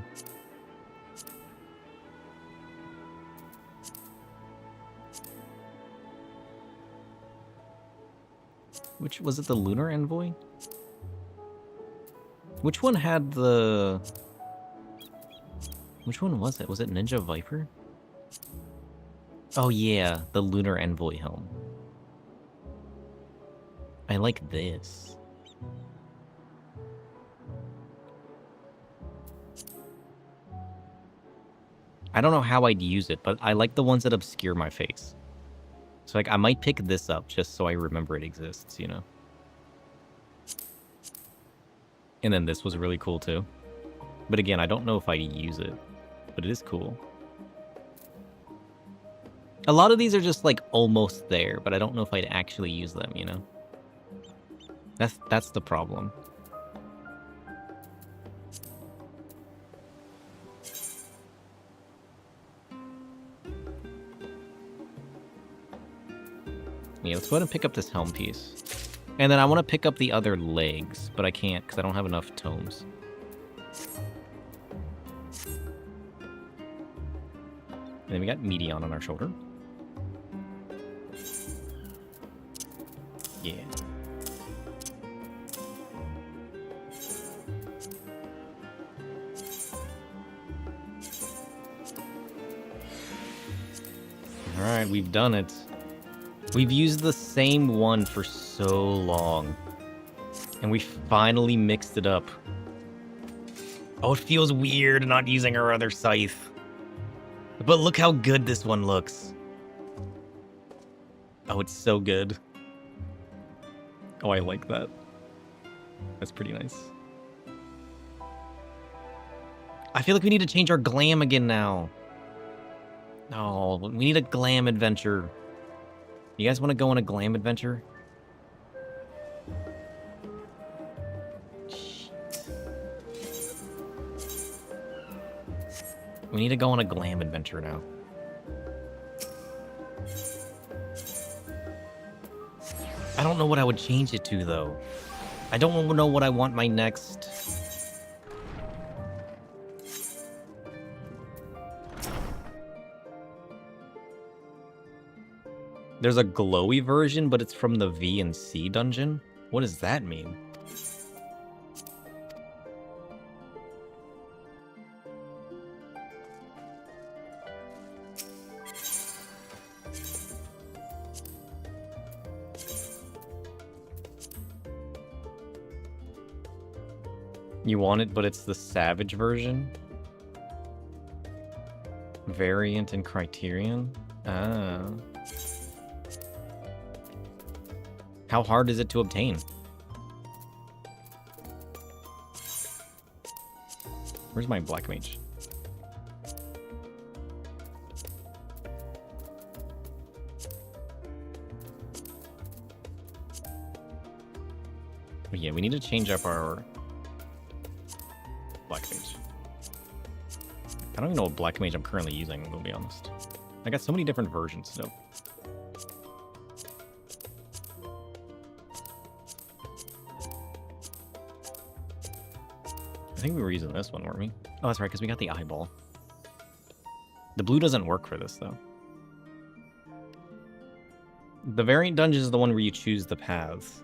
Which, was it the Lunar Envoy? Which one had the... Which one was it? Was it Ninja Viper? Oh yeah, the Lunar Envoy helm. I like this. I don't know how I'd use it, but I like the ones that obscure my face. So, like, I might pick this up just so I remember it exists, you know? And then this was really cool, too. But again, I don't know if I'd use it. But it is cool. A lot of these are just, like, almost there, but I don't know if I'd actually use them, you know? That's the problem. Yeah, let's go ahead and pick up this helm piece. And then I want to pick up the other legs, but I can't because I don't have enough tomes. And then we got Medion on our shoulder. Yeah. Alright, we've done it. We've used the same one for so long. And we finally mixed it up. Oh, it feels weird not using our other scythe. But look how good this one looks. Oh, it's so good. Oh, I like that. That's pretty nice. I feel like we need to change our glam again now. Oh, we need a glam adventure. You guys want to go on a glam adventure? Shit. We need to go on a glam adventure now. I don't know what I would change it to, though. I don't know what I want my next... There's a glowy version, but it's from the V and C dungeon? What does that mean? You want it, but it's the Savage version? Variant and Criterion? Ah. How hard is it to obtain? Where's my Black Mage? Yeah, we need to change up our Black Mage. I don't even know what Black Mage I'm currently using, to be honest. I got so many different versions still. I think we were using this one, weren't we? Oh, that's right, because we got the eyeball. The blue doesn't work for this, though. The variant dungeon is the one where you choose the paths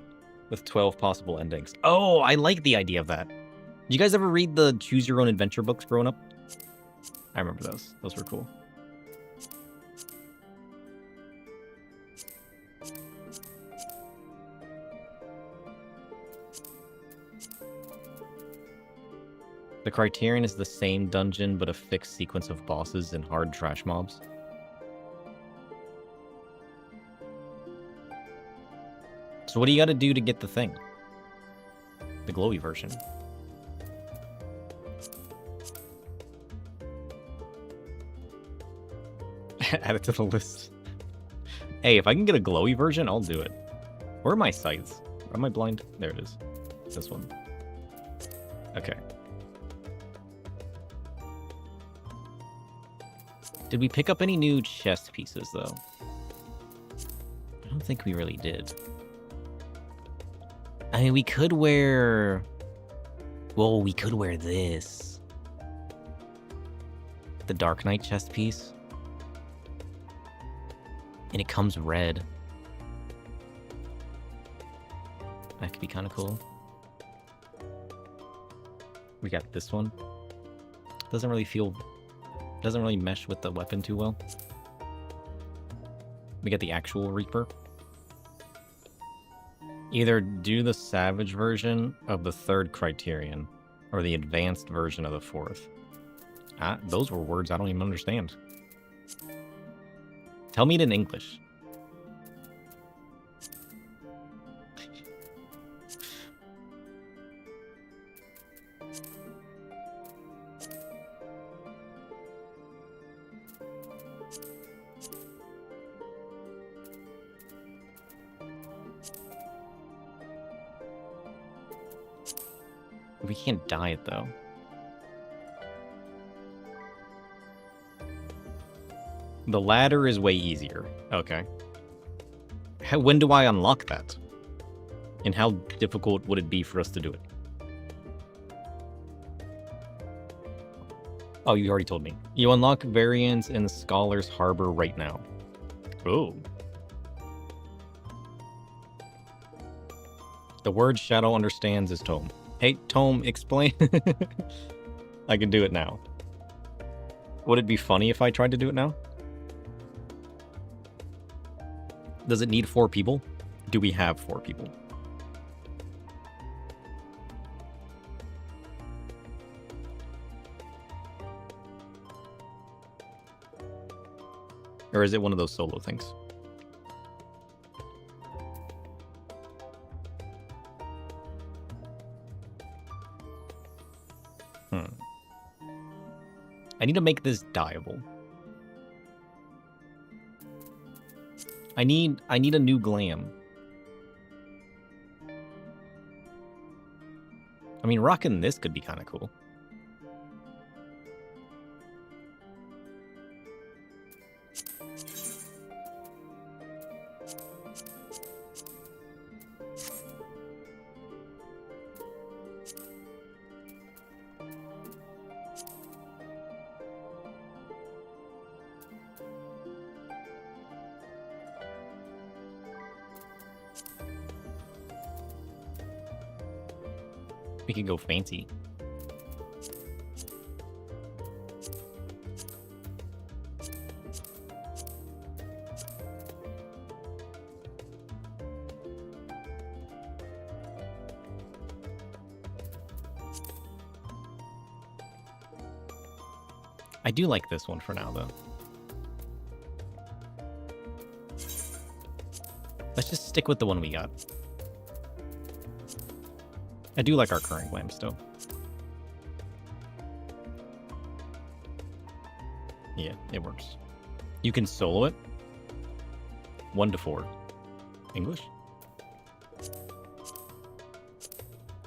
with 12 possible endings. Oh, I like the idea of that. Did you guys ever read the Choose Your Own Adventure books growing up? I remember those. Those were cool. The Criterion is the same dungeon, but a fixed sequence of bosses and hard trash mobs. So what do you gotta do to get the thing? The glowy version. Add it to the list. Hey, if I can get a glowy version, I'll do it. Where are my sights? Am I blind? There it is. This one. Okay. Did we pick up any new chest pieces, though? I don't think we really did. I mean, we could wear... Well, we could wear this. The Dark Knight chest piece. And it comes red. That could be kind of cool. We got this one. Doesn't really mesh with the weapon too well. We got the actual Reaper. Either do the Savage version of the 3rd Criterion, or the advanced version of the 4th. Those were words I don't even understand. Tell me it in English. We can't dye it, though. The ladder is way easier. Okay. When do I unlock that? And how difficult would it be for us to do it? Oh, you already told me. You unlock variants in Scholar's Harbor right now. Oh. The word Shadow understands is tome. Hey, Tome, explain. I can do it now. Would it be funny if I tried to do it now? Does it need 4 people? Do we have 4 people? Or is it one of those solo things? I need to make this dyeable. I need a new glam. I mean, rocking this could be kind of cool. We could go fancy. I do like this one for now, though. Let's just stick with the one we got. I do like our current glam still. Yeah, it works. You can solo it. 1 to 4. English?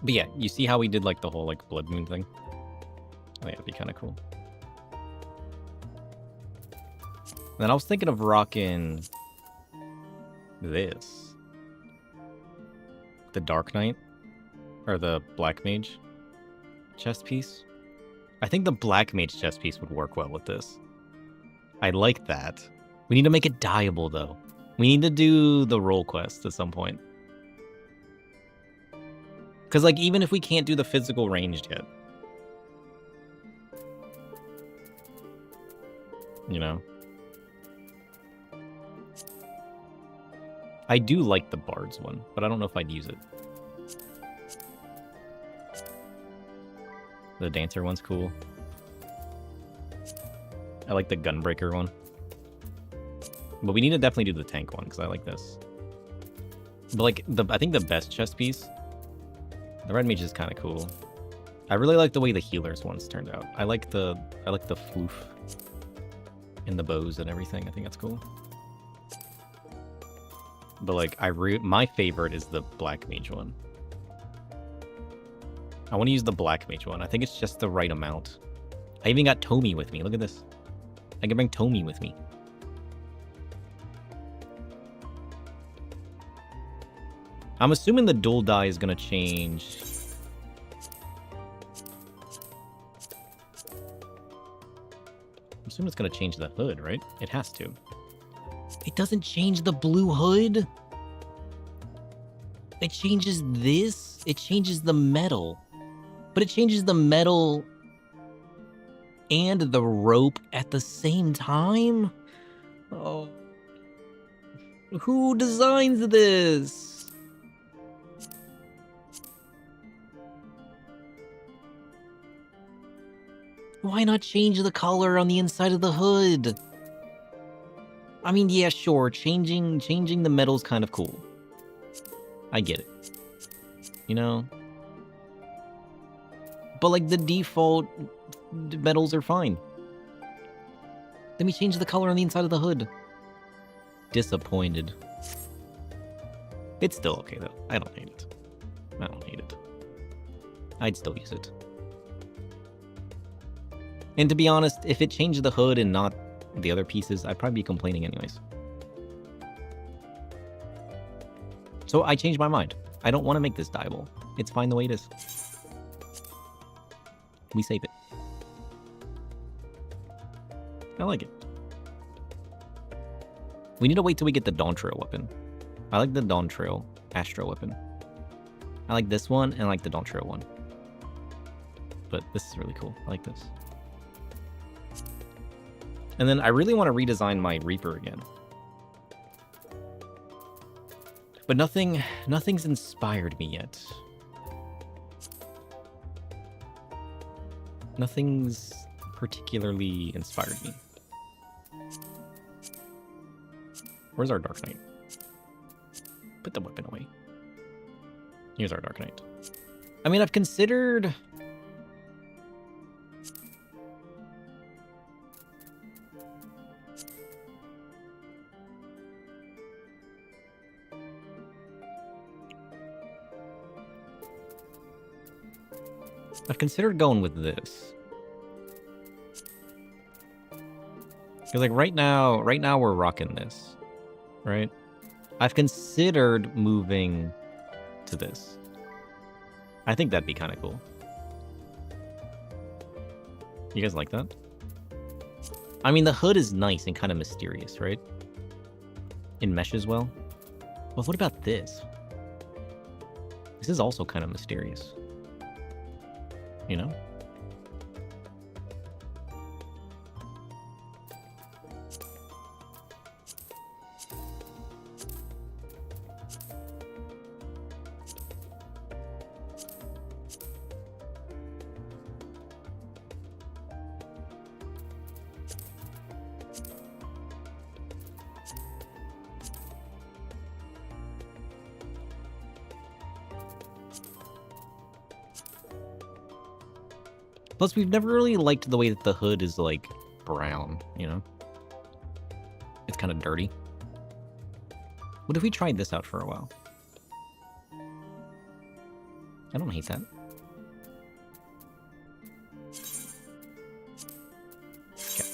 But yeah, you see how we did like the whole like blood moon thing? Oh yeah, it'd be kind of cool. Then I was thinking of rocking this. The Dark Knight. Or the Black Mage chest piece. I think the Black Mage chest piece would work well with this. I like that. We need to make it dyeable, though. We need to do the role quest at some point. Because, like, even if we can't do the physical ranged yet. You know? I do like the Bard's one, but I don't know if I'd use it. The Dancer one's cool. I like the Gunbreaker one. But we need to definitely do the tank one, because I like this. But, like, I think the best chest piece, the Red Mage is kind of cool. I really like the way the healers ones turned out. I like the floof and the bows and everything. I think that's cool. But, like, my favorite is the Black Mage one. I want to use the Black Mage one. I think it's just the right amount. I even got Tomi with me. Look at this. I can bring Tomi with me. I'm assuming the dual dye is going to change. I'm assuming it's going to change the hood, right? It has to. It doesn't change the blue hood. It changes this. It changes the metal. But it changes the metal and the rope at the same time? Oh. Who designs this? Why not change the color on the inside of the hood? I mean, yeah, sure, changing the metal's kind of cool. I get it. You know? But, like, the default metals are fine. Let me change the color on the inside of the hood. Disappointed. It's still okay, though. I don't hate it. I don't hate it. I'd still use it. And to be honest, if it changed the hood and not the other pieces, I'd probably be complaining anyways. So I changed my mind. I don't want to make this dyeable. It's fine the way it is. We save it. I like it. We need to wait till we get the Dawn Trail weapon. I like the Dawn Trail Astro weapon. I like this one, and I like the Dawn Trail one. But this is really cool. I like this. And then I really want to redesign my Reaper again. But nothing's inspired me yet. Nothing's particularly inspired me. Where's our Dark Knight? Put the weapon away. Here's our Dark Knight. I mean, I've considered... going with this. Because, like, right now we're rocking this, right? I've considered moving to this. I think that'd be kind of cool. You guys like that? I mean, the hood is nice and kind of mysterious, right? It meshes well. But what about this? This is also kind of mysterious. You know? Plus, we've never really liked the way that the hood is, like, brown, you know? It's kind of dirty. What if we tried this out for a while? I don't hate that. Okay.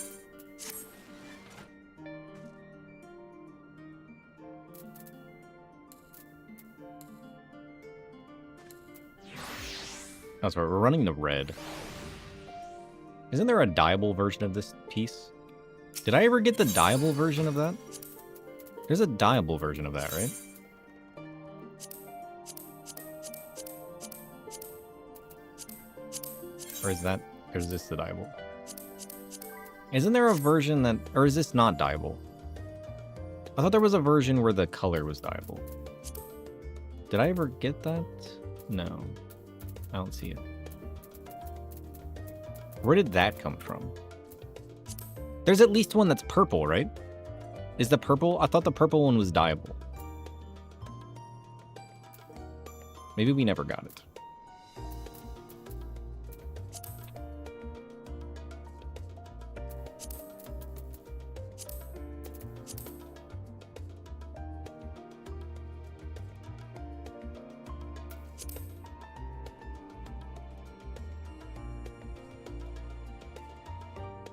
Oh, sorry, we're running the red. Isn't there a dyeable version of this piece? Did I ever get the dyeable version of that? There's a dyeable version of that, right? Or is this the dyeable? Isn't there a version that, or is this not dyeable? I thought there was a version where the color was dyeable. Did I ever get that? No, I don't see it. Where did that come from? There's at least one that's purple, right? Is the purple? I thought the purple one was dyeable. Maybe we never got it.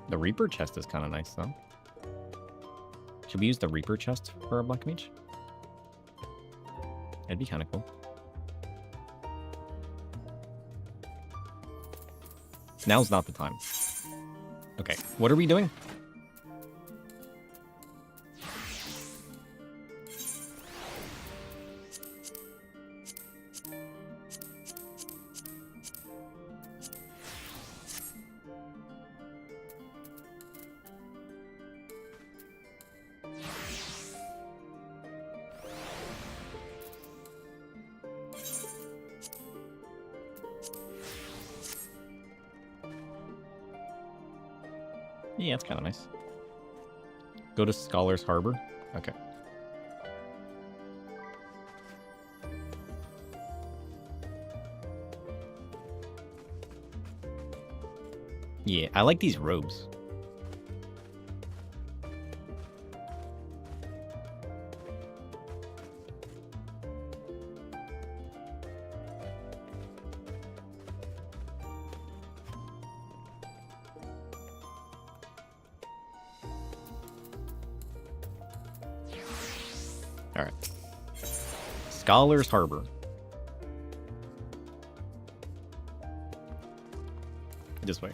The Reaper chest is kind of nice, though. Should we use the Reaper chest for a Black Mage? That'd be kind of cool. Now's not the time. Okay, what are we doing? Yeah, it's kind of nice. Go to Scholar's Harbor. Okay. Yeah, I like these robes. All right. Scholar's Harbor. This way.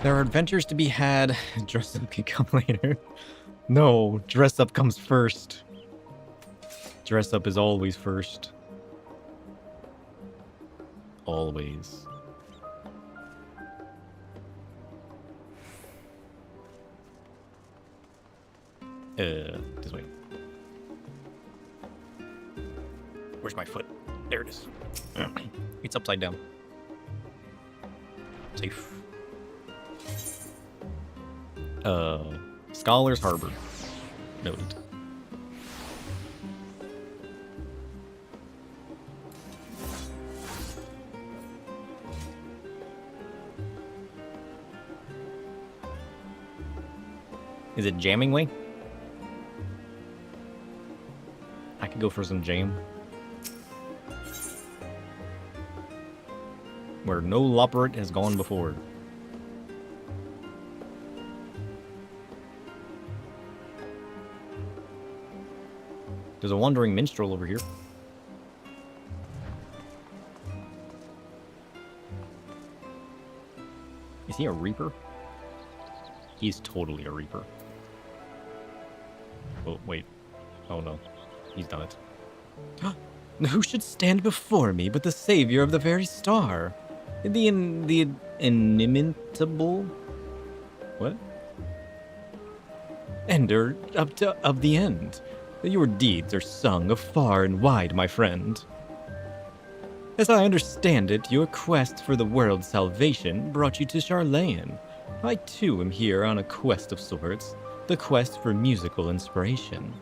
There are adventures to be had. Dress up can come later. No, dress up comes first. Dress up is always first. Always. This way. Where's my foot? There it is. It's upside down. Safe. Scholar's Harbor. Noted. Is it jamming way? I could go for some jam. Where no Loperate has gone before. There's a wandering minstrel over here. Is he a Reaper? He's totally a Reaper. Oh, wait. Oh no. He's done it. Who should stand before me but the savior of the very star? The inimitable... What? Ender of the end. Your deeds are sung afar and wide, my friend. As I understand it, your quest for the world's salvation brought you to Charlayan. I too am here on a quest of sorts, the quest for musical inspiration.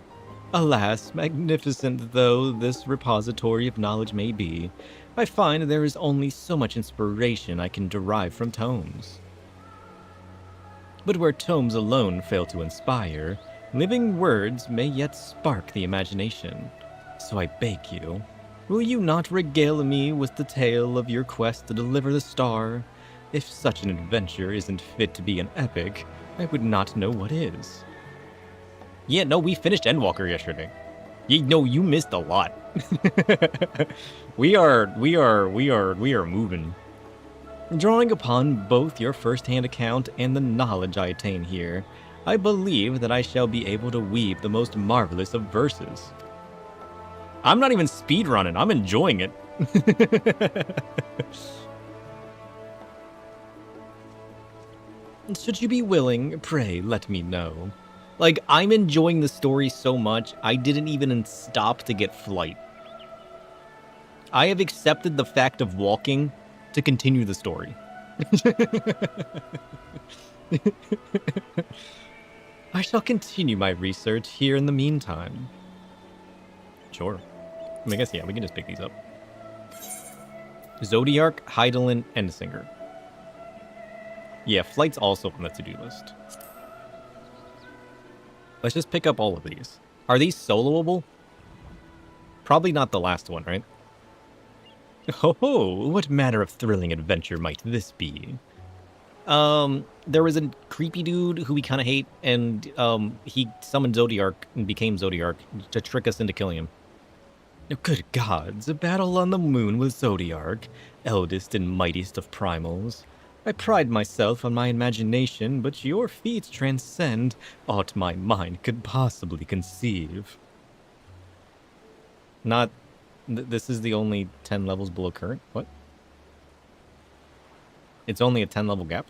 Alas, magnificent though this repository of knowledge may be, I find there is only so much inspiration I can derive from tomes. But where tomes alone fail to inspire, living words may yet spark the imagination. So I beg you, will you not regale me with the tale of your quest to deliver the star? If such an adventure isn't fit to be an epic, I would not know what is. Yeah, no, we finished Endwalker yesterday. You missed a lot. we are moving. Drawing upon both your first-hand account and the knowledge I attain here, I believe that I shall be able to weave the most marvelous of verses. I'm not even speedrunning, I'm enjoying it. Should you be willing, pray let me know. Like, I'm enjoying the story so much, I didn't even stop to get flight. I have accepted the fact of walking to continue the story. I shall continue my research here in the meantime. Sure. I guess, yeah, we can just pick these up. Zodiark, Heidelin, Endsinger. Yeah, flight's also on the to-do list. Let's just pick up all of these. Are these soloable? Probably not the last one, right? Oh, what manner of thrilling adventure might this be? There was a creepy dude who we kind of hate, and he summoned Zodiark and became Zodiark to trick us into killing him. Good gods, a battle on the moon with Zodiark, eldest and mightiest of primals. I pride myself on my imagination, but your feats transcend aught my mind could possibly conceive. Not... this is the only 10 levels below current? What? It's only a 10 level gap?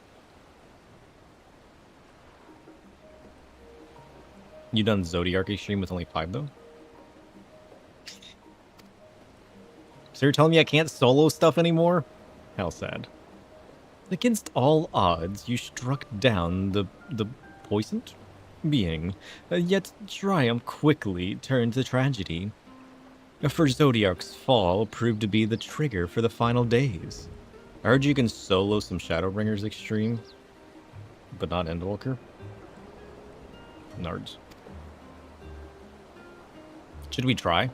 You done Zodiark Extreme with only 5 though? So you're telling me I can't solo stuff anymore? How sad. Against all odds, you struck down the poisoned being, yet triumph quickly turned to tragedy. For Zodiark's fall proved to be the trigger for the final days. I heard you can solo some Shadowbringers Extreme, but not Endwalker. Nards. Should we try?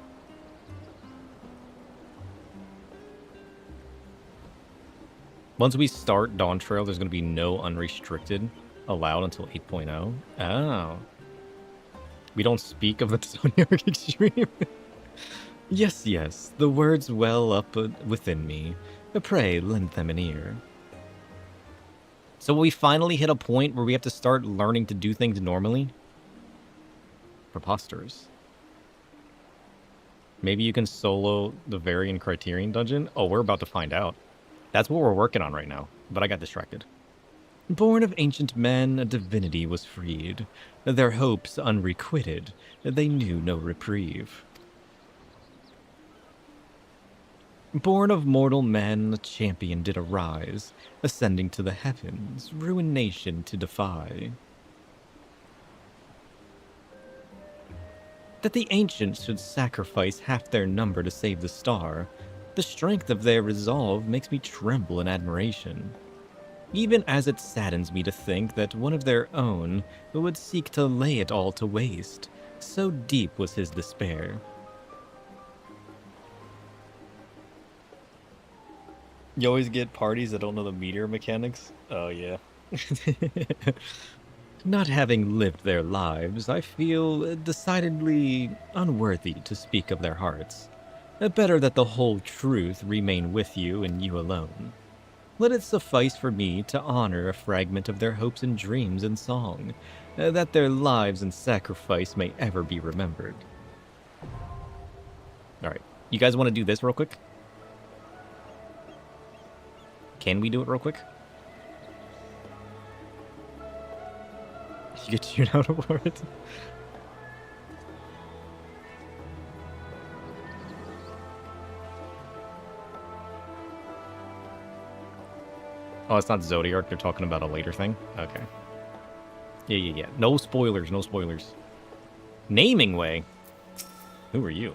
Once we start Dawn Trail, there's going to be no unrestricted allowed until 8.0. Oh. We don't speak of the Zodiark Extreme. Yes, yes, the words well up within me. Pray, lend them an ear. So will we finally hit a point where we have to start learning to do things normally? Preposterous. Maybe you can solo the Varian Criterion dungeon? Oh, we're about to find out. That's what we're working on right now, but I got distracted. Born of ancient men, a divinity was freed. Their hopes unrequited, they knew no reprieve. Born of mortal men, a champion did arise, ascending to the heavens, ruined nation to defy. That the ancients should sacrifice half their number to save the star, the strength of their resolve makes me tremble in admiration. Even as it saddens me to think that one of their own would seek to lay it all to waste, so deep was his despair. You always get parties that don't know the meteor mechanics? Oh, yeah. Not having lived their lives, I feel decidedly unworthy to speak of their hearts. Better that the whole truth remain with you and you alone. Let it suffice for me to honor a fragment of their hopes and dreams in song, that their lives and sacrifice may ever be remembered. Alright, you guys want to do this real quick? Can we do it real quick? You get tuned out of it. Oh, it's not Zodiark. They're talking about a later thing? Okay. Yeah. No spoilers. No spoilers. Naming way. Who are you?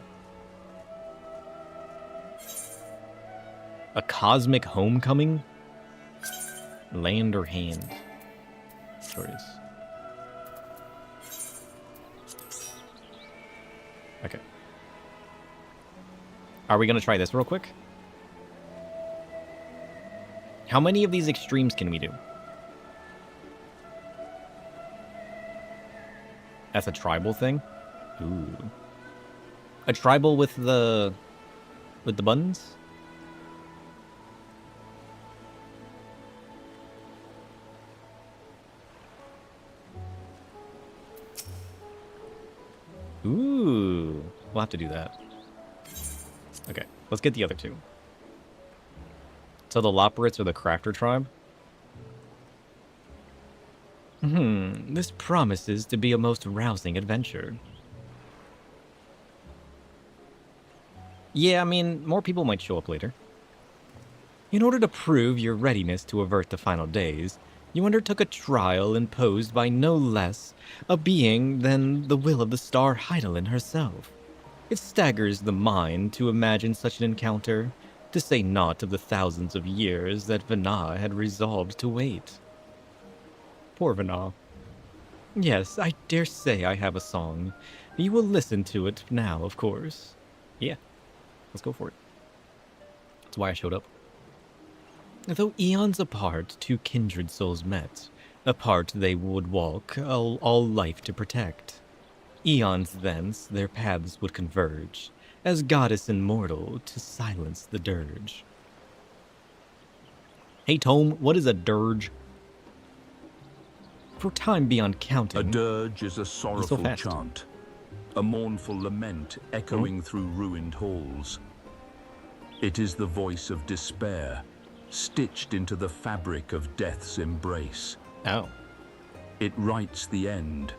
A cosmic homecoming? Land or hand? Choice. Okay. Are we going to try this real quick? How many of these extremes can we do? That's a tribal thing? Ooh. A tribal with the buttons? Ooh. We'll have to do that. Okay, let's get the other two. So the Loporits are the Crafter tribe? This promises to be a most rousing adventure. Yeah, I mean, more people might show up later. In order to prove your readiness to avert the final days, you undertook a trial imposed by no less a being than the will of the star Heidelin herself. It staggers the mind to imagine such an encounter, to say naught of the thousands of years that Vana had resolved to wait. Poor Vana. Yes, I dare say I have a song. You will listen to it now, of course. Yeah, let's go for it. That's why I showed up. Though eons apart, two kindred souls met. Apart they would walk, all life to protect. Eons thence their paths would converge, as goddess and mortal to silence the dirge. Hey Tome, what is a dirge? For time beyond counting. A dirge is a sorrowful chant, a mournful lament echoing through ruined halls. It is the voice of despair, stitched into the fabric of death's embrace. Oh. It writes the end,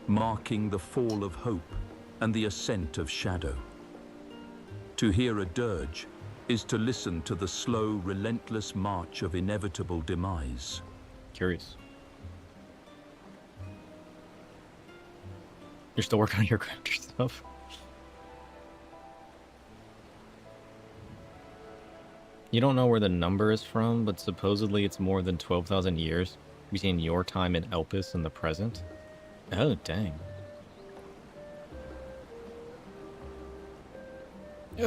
marking the fall of hope and the ascent of shadow. To hear a dirge is to listen to the slow, relentless march of inevitable demise. Curious. You're still working on your crafter stuff? You don't know where the number is from, but supposedly it's more than 12,000 years between your time in Elpis and the present. Oh, dang.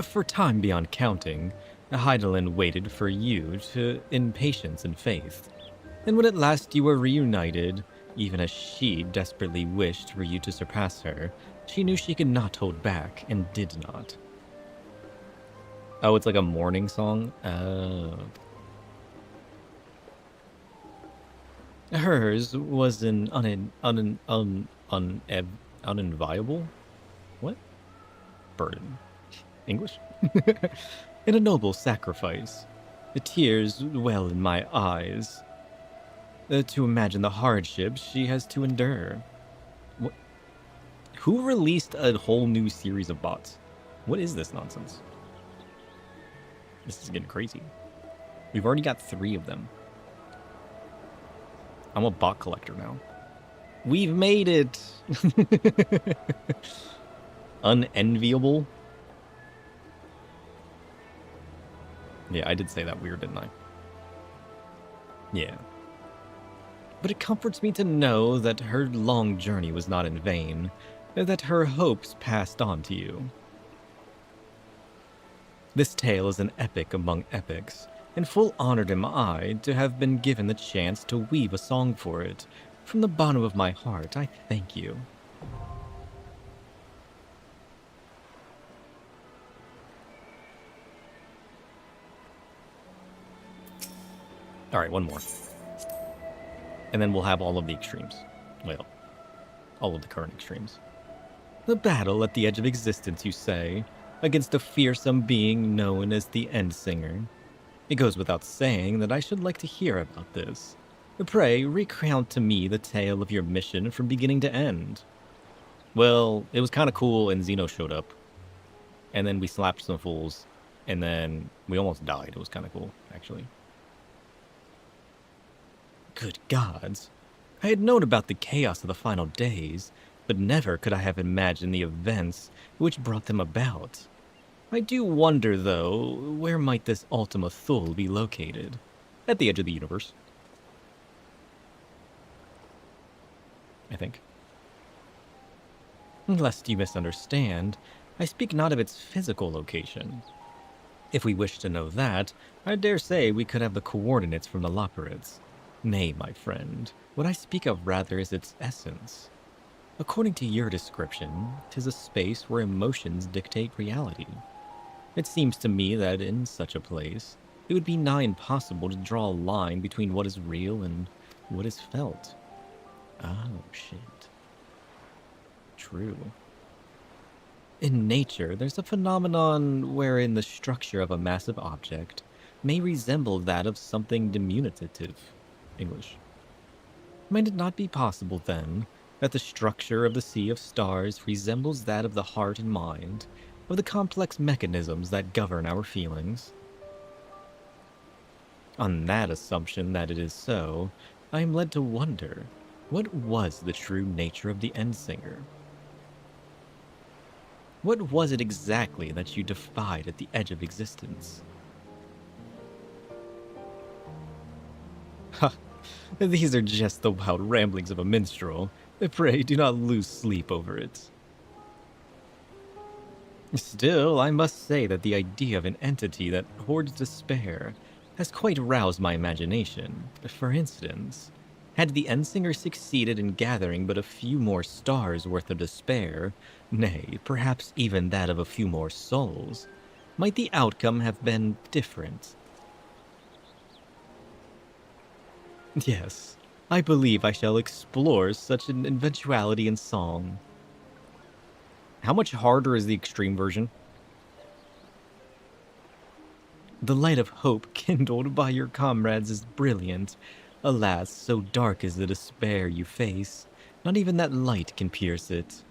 For time beyond counting, Heidelin waited for you in patience and faith. And when at last you were reunited, even as she desperately wished for you to surpass her, she knew she could not hold back and did not. Oh, it's like a mourning song? Oh. Hers was an uninviable? What? Burden. English? In a noble sacrifice. The tears well in my eyes. To imagine the hardships she has to endure. What? Who released a whole new series of bots? What is this nonsense? This is getting crazy. We've already got 3 of them. I'm a bot collector now. We've made it! Unenviable? Yeah, I did say that weird, didn't I? Yeah. But it comforts me to know that her long journey was not in vain, that her hopes passed on to you. This tale is an epic among epics, and full honored am I to have been given the chance to weave a song for it. From the bottom of my heart, I thank you. Alright, one more. And then we'll have all of the extremes. Well, all of the current extremes. The battle at the edge of existence, you say, against a fearsome being known as the Endsinger. It goes without saying that I should like to hear about this. Pray, recount to me the tale of your mission from beginning to end. Well, it was kind of cool and Xeno showed up. And then we slapped some fools. And then we almost died. It was kind of cool, actually. Good gods. I had known about the chaos of the final days, but never could I have imagined the events which brought them about. I do wonder, though, where might this Ultima Thule be located? At the edge of the universe, I think. Lest you misunderstand, I speak not of its physical location. If we wish to know that, I dare say we could have the coordinates from the Loperids. Nay, my friend, what I speak of rather is its essence. According to your description, 'tis a space where emotions dictate reality. It seems to me that in such a place, it would be nigh impossible to draw a line between what is real and what is felt. Oh, shit. True. In nature, there's a phenomenon wherein the structure of a massive object may resemble that of something diminutive. English. Might it not be possible, then, that the structure of the sea of stars resembles that of the heart and mind, of the complex mechanisms that govern our feelings? On that assumption that it is so, I am led to wonder, what was the true nature of the Endsinger? What was it exactly that you defied at the edge of existence? Ha! These are just the wild ramblings of a minstrel. Pray do not lose sleep over it. Still, I must say that the idea of an entity that hoards despair has quite roused my imagination. For instance, had the Endsinger succeeded in gathering but a few more stars worth of despair, nay, perhaps even that of a few more souls, might the outcome have been different? Yes, I believe I shall explore such an eventuality in song. How much harder is the extreme version? The light of hope kindled by your comrades is brilliant. Alas, so dark is the despair you face, not even that light can pierce it.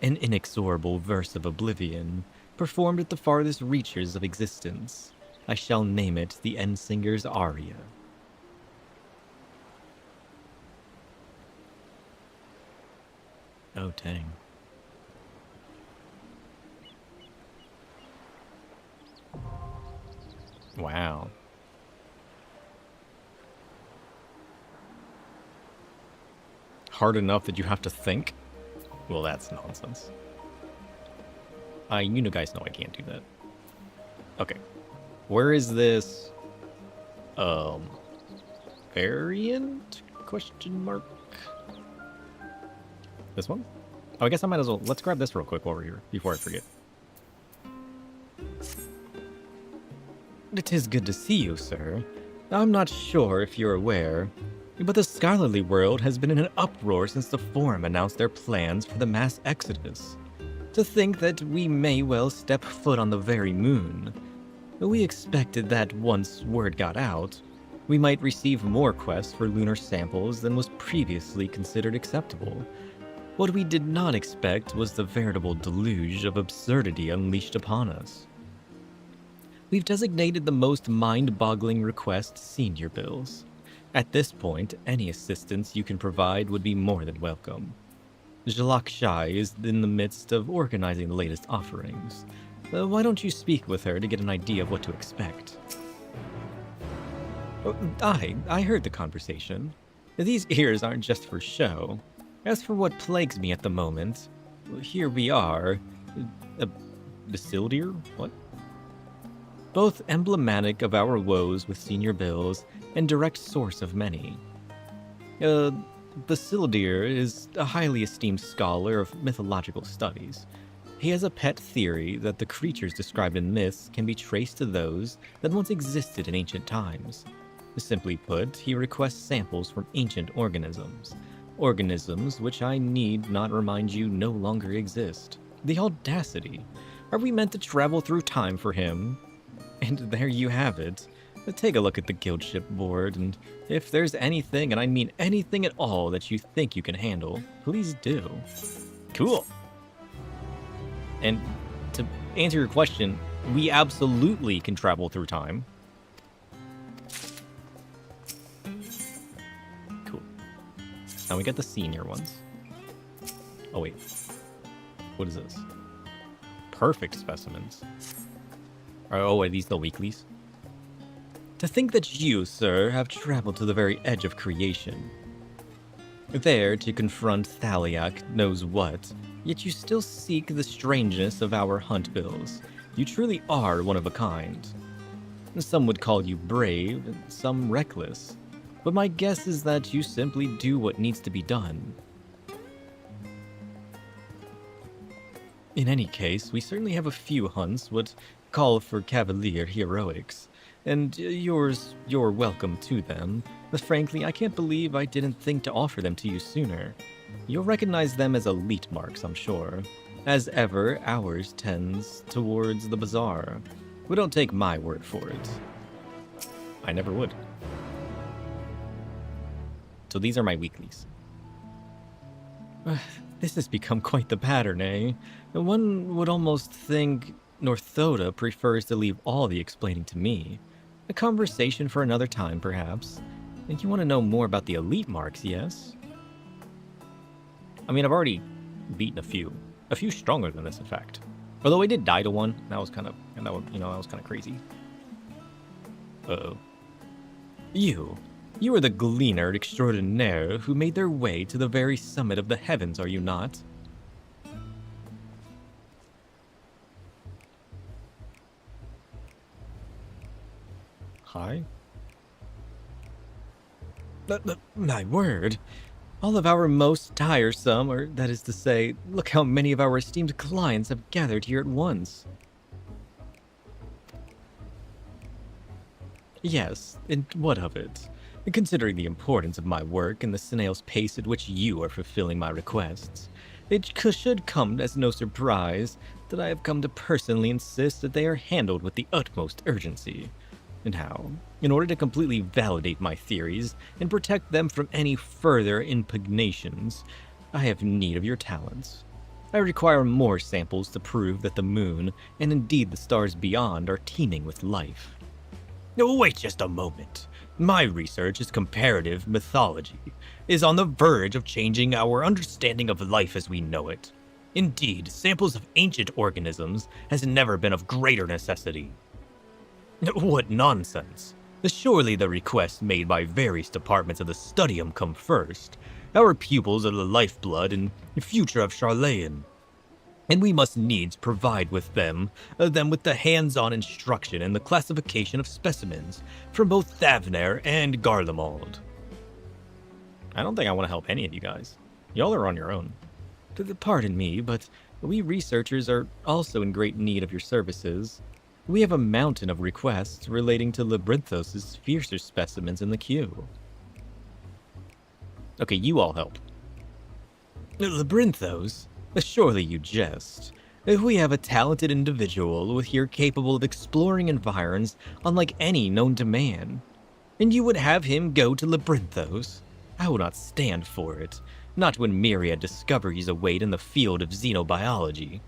An inexorable verse of oblivion, performed at the farthest reaches of existence. I shall name it the Endsinger's Aria. Oh, dang. Wow. Hard enough that you have to think? Well, that's nonsense. You guys know I can't do that. Okay. Where is this, variant? Question mark? This one? Oh, I guess I might as well, let's grab this real quick while we're here, before I forget. It is good to see you, sir. I'm not sure if you're aware, but the scholarly world has been in an uproar since the Forum announced their plans for the mass exodus. To think that we may well step foot on the very moon. We expected that once word got out, we might receive more quests for lunar samples than was previously considered acceptable. What we did not expect was the veritable deluge of absurdity unleashed upon us. We've designated the most mind-boggling request senior bills. At this point, any assistance you can provide would be more than welcome. ffxiv is in the midst of organizing the latest offerings. Why don't you speak with her to get an idea of what to expect? Oh, I heard the conversation. These ears aren't just for show. As for what plagues me at the moment, here we are. Basildir? What? Both emblematic of our woes with senior bills and direct source of many. Basildir is a highly esteemed scholar of mythological studies. He has a pet theory that the creatures described in myths can be traced to those that once existed in ancient times. Simply put, he requests samples from ancient organisms. Organisms which I need not remind you no longer exist. The audacity! Are we meant to travel through time for him? And there you have it. Take a look at the guild ship board, and if there's anything, and I mean anything at all, that you think you can handle, please do. Cool. And to answer your question, we absolutely can travel through time. Cool. Now we got the senior ones. Oh, wait. What is this? Perfect specimens. Oh, are these the weeklies? To think that you, sir, have traveled to the very edge of creation. There to confront Thaliak knows what, yet you still seek the strangeness of our hunt bills. You truly are one of a kind. Some would call you brave, and some reckless. But my guess is that you simply do what needs to be done. In any case, we certainly have a few hunts would call for cavalier heroics, and you're welcome to them, but frankly, I can't believe I didn't think to offer them to you sooner. You'll recognize them as elite marks, I'm sure. As ever, ours tends towards the bizarre. But don't take my word for it. I never would. So these are my weeklies. This has become quite the pattern, eh? One would almost think Northoda prefers to leave all the explaining to me. A conversation for another time, perhaps. And you want to know more about the elite marks, yes? I mean, I've already beaten a few. A few stronger than this, in fact. Although I did die to one. That was kind of, that was kind of crazy. Uh-oh. You are the gleaner extraordinaire who made their way to the very summit of the heavens, are you not? Hi? My word. All of our most tiresome, or that is to say, look how many of our esteemed clients have gathered here at once. Yes, and what of it? Considering the importance of my work and the snail's pace at which you are fulfilling my requests, it should come as no surprise that I have come to personally insist that they are handled with the utmost urgency. And how? In order to completely validate my theories and protect them from any further impugnations, I have need of your talents. I require more samples to prove that the moon, and indeed the stars beyond, are teeming with life. Wait just a moment. My research is comparative mythology, is on the verge of changing our understanding of life as we know it. Indeed, samples of ancient organisms has never been of greater necessity. What nonsense. Surely the requests made by various departments of the studium come first. Our pupils are the lifeblood and future of Charlayan. And we must needs provide with them with the hands-on instruction and the classification of specimens from both Thavner and Garlemald. I don't think I want to help any of you guys. Y'all are on your own. Pardon me, but we researchers are also in great need of your services. We have a mountain of requests relating to Labyrinthos' fiercer specimens in the queue. Okay, you all help. Labyrinthos? Surely you jest. We have a talented individual here capable of exploring environs unlike any known to man. And you would have him go to Labyrinthos? I will not stand for it. Not when myriad discoveries await in the field of xenobiology.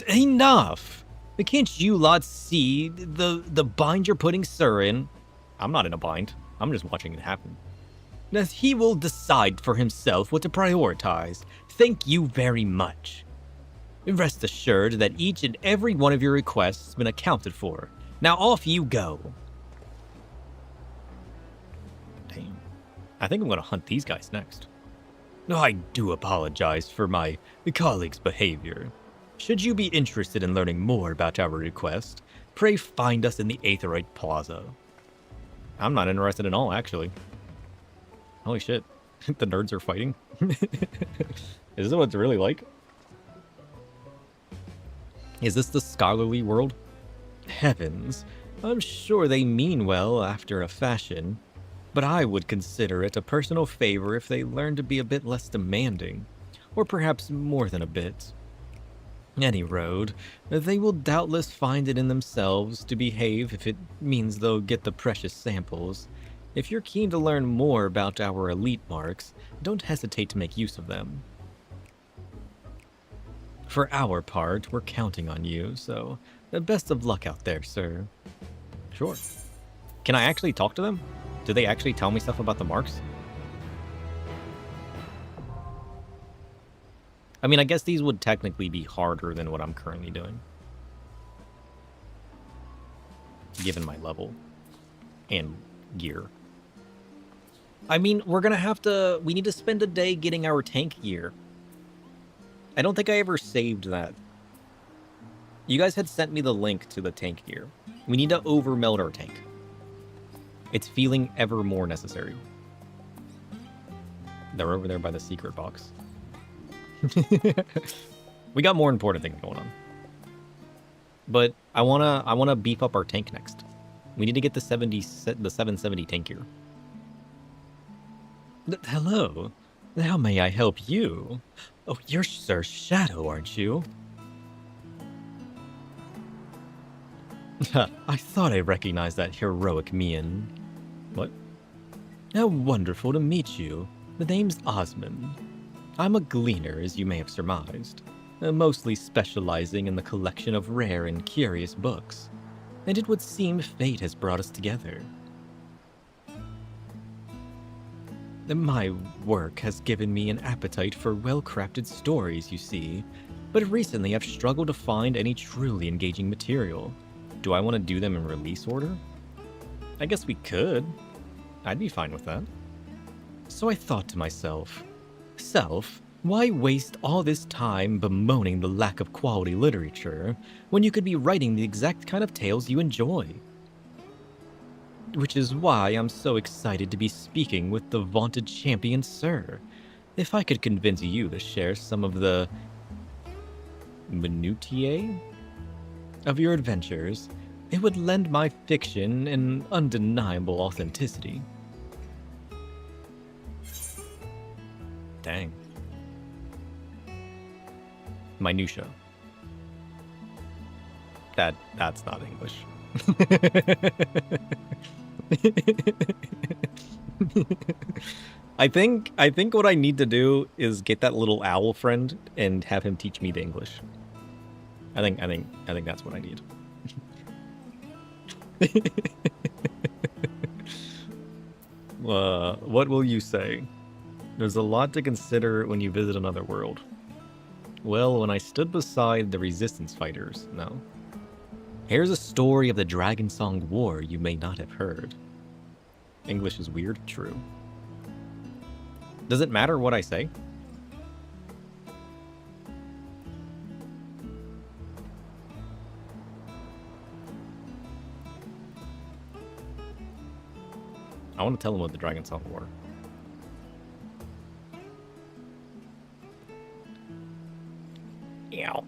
Enough! Can't you lot see the bind you're putting Sir in? I'm not in a bind. I'm just watching it happen. As he will decide for himself what to prioritize. Thank you very much. Rest assured that each and every one of your requests has been accounted for. Now off you go. Damn. I think I'm going to hunt these guys next. I do apologize for my colleague's behavior. Should you be interested in learning more about our request, pray find us in the Aetheroid Plaza. I'm not interested at all, actually. Holy shit. The nerds are fighting? Is this what it's really like? Is this the scholarly world? Heavens. I'm sure they mean well after a fashion, but I would consider it a personal favor if they learned to be a bit less demanding, or perhaps more than a bit. Any road, they will doubtless find it in themselves to behave if it means they'll get the precious samples. If you're keen to learn more about our elite marks, don't hesitate to make use of them. For our part, we're counting on you, so best of luck out there, sir. Sure. Can I actually talk to them? Do they actually tell me stuff about the marks? I mean, I guess these would technically be harder than what I'm currently doing. Given my level and gear. I mean, we're gonna have to... We need to spend a day getting our tank gear. I don't think I ever saved that. You guys had sent me the link to the tank gear. We need to overmeld our tank. It's feeling ever more necessary. They're over there by the secret box. We got more important things going on. But I wanna beef up our tank next. We need to get the 770 tank gear. Hello. How may I help you? Oh, you're Sir Shadow, aren't you? I thought I recognized that heroic mien. What? How wonderful to meet you. The name's Osmond. I'm a gleaner, as you may have surmised, mostly specializing in the collection of rare and curious books, and it would seem fate has brought us together. My work has given me an appetite for well-crafted stories, you see, but recently I've struggled to find any truly engaging material. Do I want to do them in release order? I guess we could. I'd be fine with that. So I thought to myself, why waste all this time bemoaning the lack of quality literature when you could be writing the exact kind of tales you enjoy? Which is why I'm so excited to be speaking with the vaunted champion, sir. If I could convince you to share some of the minutiae of your adventures, it would lend my fiction an undeniable authenticity. Dang. Minutia. That's not English. I think what I need to do is get that little owl friend and have him teach me the English. I think that's what I need. What will you say? There's a lot to consider when you visit another world. Well, when I stood beside the resistance fighters, no. Here's a story of the Dragon Song War you may not have heard. English is weird? True. Does it matter what I say? I want to tell him what the Dragon Song War. Meow.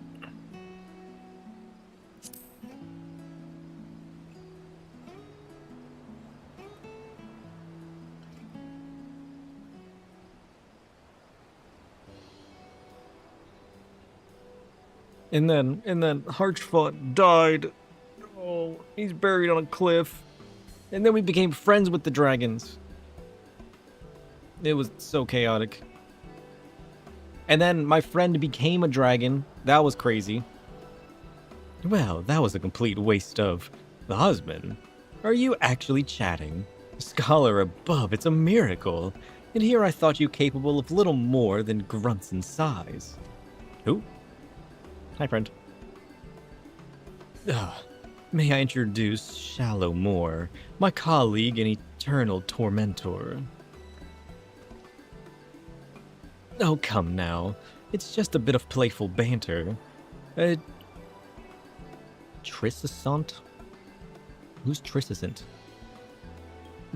And then Harchfought died. Oh, he's buried on a cliff. And then we became friends with the dragons. It was so chaotic. And then my friend became a dragon. That was crazy. Well, that was a complete waste of the husband. Are you actually chatting? Scholar above, it's a miracle. And here I thought you capable of little more than grunts and sighs. Who? Hi, friend. May I introduce Shallow Moore, my colleague and eternal tormentor. Oh, come now. It's just a bit of playful banter. Trissant? Who's Trissant?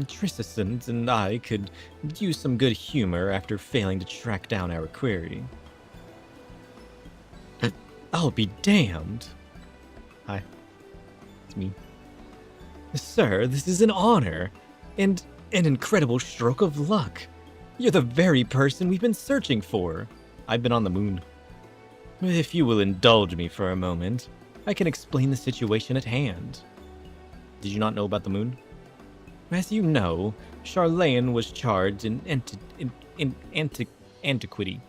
Trissant and I could use some good humor after failing to track down our query. I'll be damned. Hi. It's me. Sir, this is an honor. And an incredible stroke of luck. You're the very person we've been searching for. I've been on the moon. If you will indulge me for a moment, I can explain the situation at hand. Did you not know about the moon? As you know, Charlene was charged in antiquity,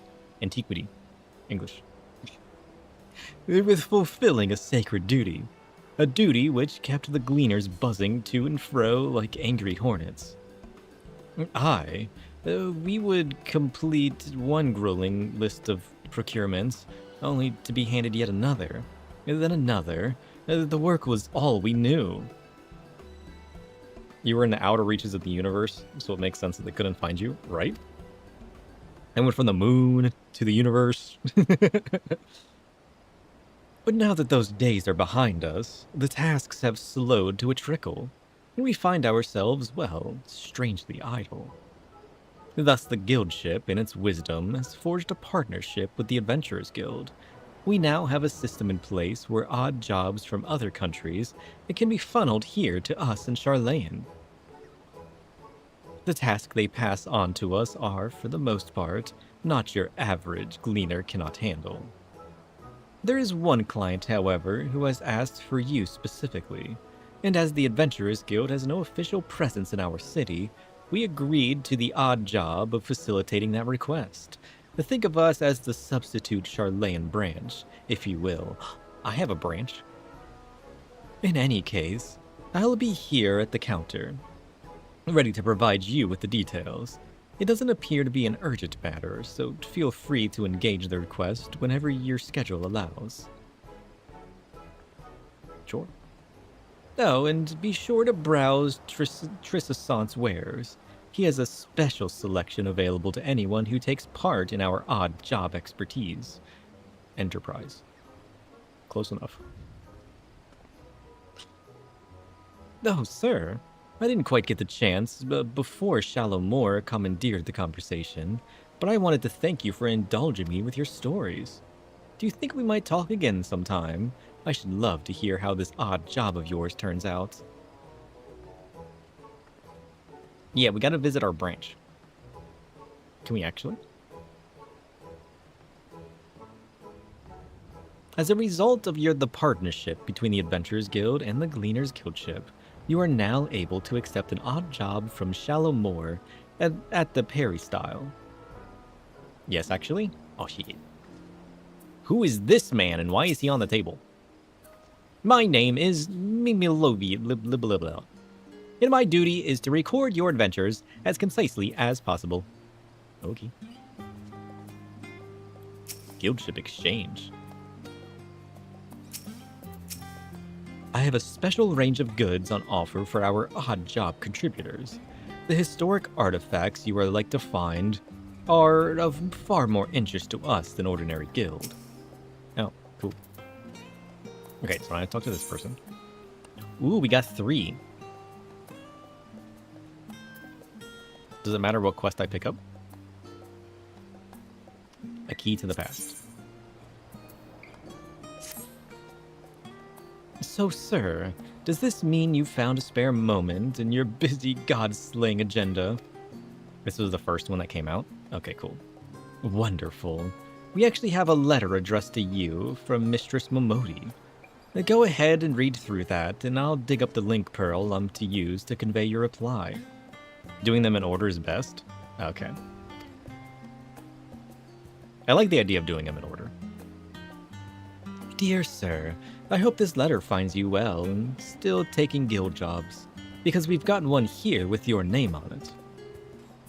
English, with fulfilling a sacred duty. A duty which kept the gleaners buzzing to and fro like angry hornets. We would complete one grueling list of procurements, only to be handed yet another, and then another. The work was all we knew. You were in the outer reaches of the universe, so it makes sense that they couldn't find you, right? I went from the moon to the universe. But now that those days are behind us, the tasks have slowed to a trickle, and we find ourselves, well, strangely idle. Thus the guildship, in its wisdom, has forged a partnership with the Adventurers Guild. We now have a system in place where odd jobs from other countries can be funneled here to us in Charlayan. The tasks they pass on to us are, for the most part, not your average gleaner cannot handle. There is one client, however, who has asked for you specifically, and as the Adventurers Guild has no official presence in our city, we agreed to the odd job of facilitating that request. Think of us as the substitute Charlayan branch, if you will. I have a branch. In any case, I'll be here at the counter, ready to provide you with the details. It doesn't appear to be an urgent matter, so feel free to engage the request whenever your schedule allows. Sure. Oh, and be sure to browse Trissasant's wares. He has a special selection available to anyone who takes part in our odd job expertise. Enterprise. Close enough. Oh, sir. I didn't quite get the chance before Shallow Moore commandeered the conversation, but I wanted to thank you for indulging me with your stories. Do you think we might talk again sometime? I should love to hear how this odd job of yours turns out. Yeah, we gotta visit our branch. Can we actually? As a result of the partnership between the Adventurers Guild and the Gleaners Guildship, you are now able to accept an odd job from Shallow Moore at the Peristyle. Yes, actually? Oh, shit. Who is this man and why is he on the table? My name is Mimilovi, and my duty is to record your adventures as concisely as possible. Okay. Guildship exchange. I have a special range of goods on offer for our odd job contributors. The historic artifacts you are like to find are of far more interest to us than ordinary guild. Oh, cool. Okay, so I talk to this person. Ooh, we got 3. Does it matter what quest I pick up? A key to the past. So, sir, does this mean you found a spare moment in your busy god-slaying agenda? This was the first one that came out? Okay, cool. Wonderful. We actually have a letter addressed to you from Mistress Momodi. Go ahead and read through that, and I'll dig up the link pearl I'm to use to convey your reply. Doing them in order is best? Okay. I like the idea of doing them in order. Dear sir, I hope this letter finds you well and still taking guild jobs, because we've gotten one here with your name on it.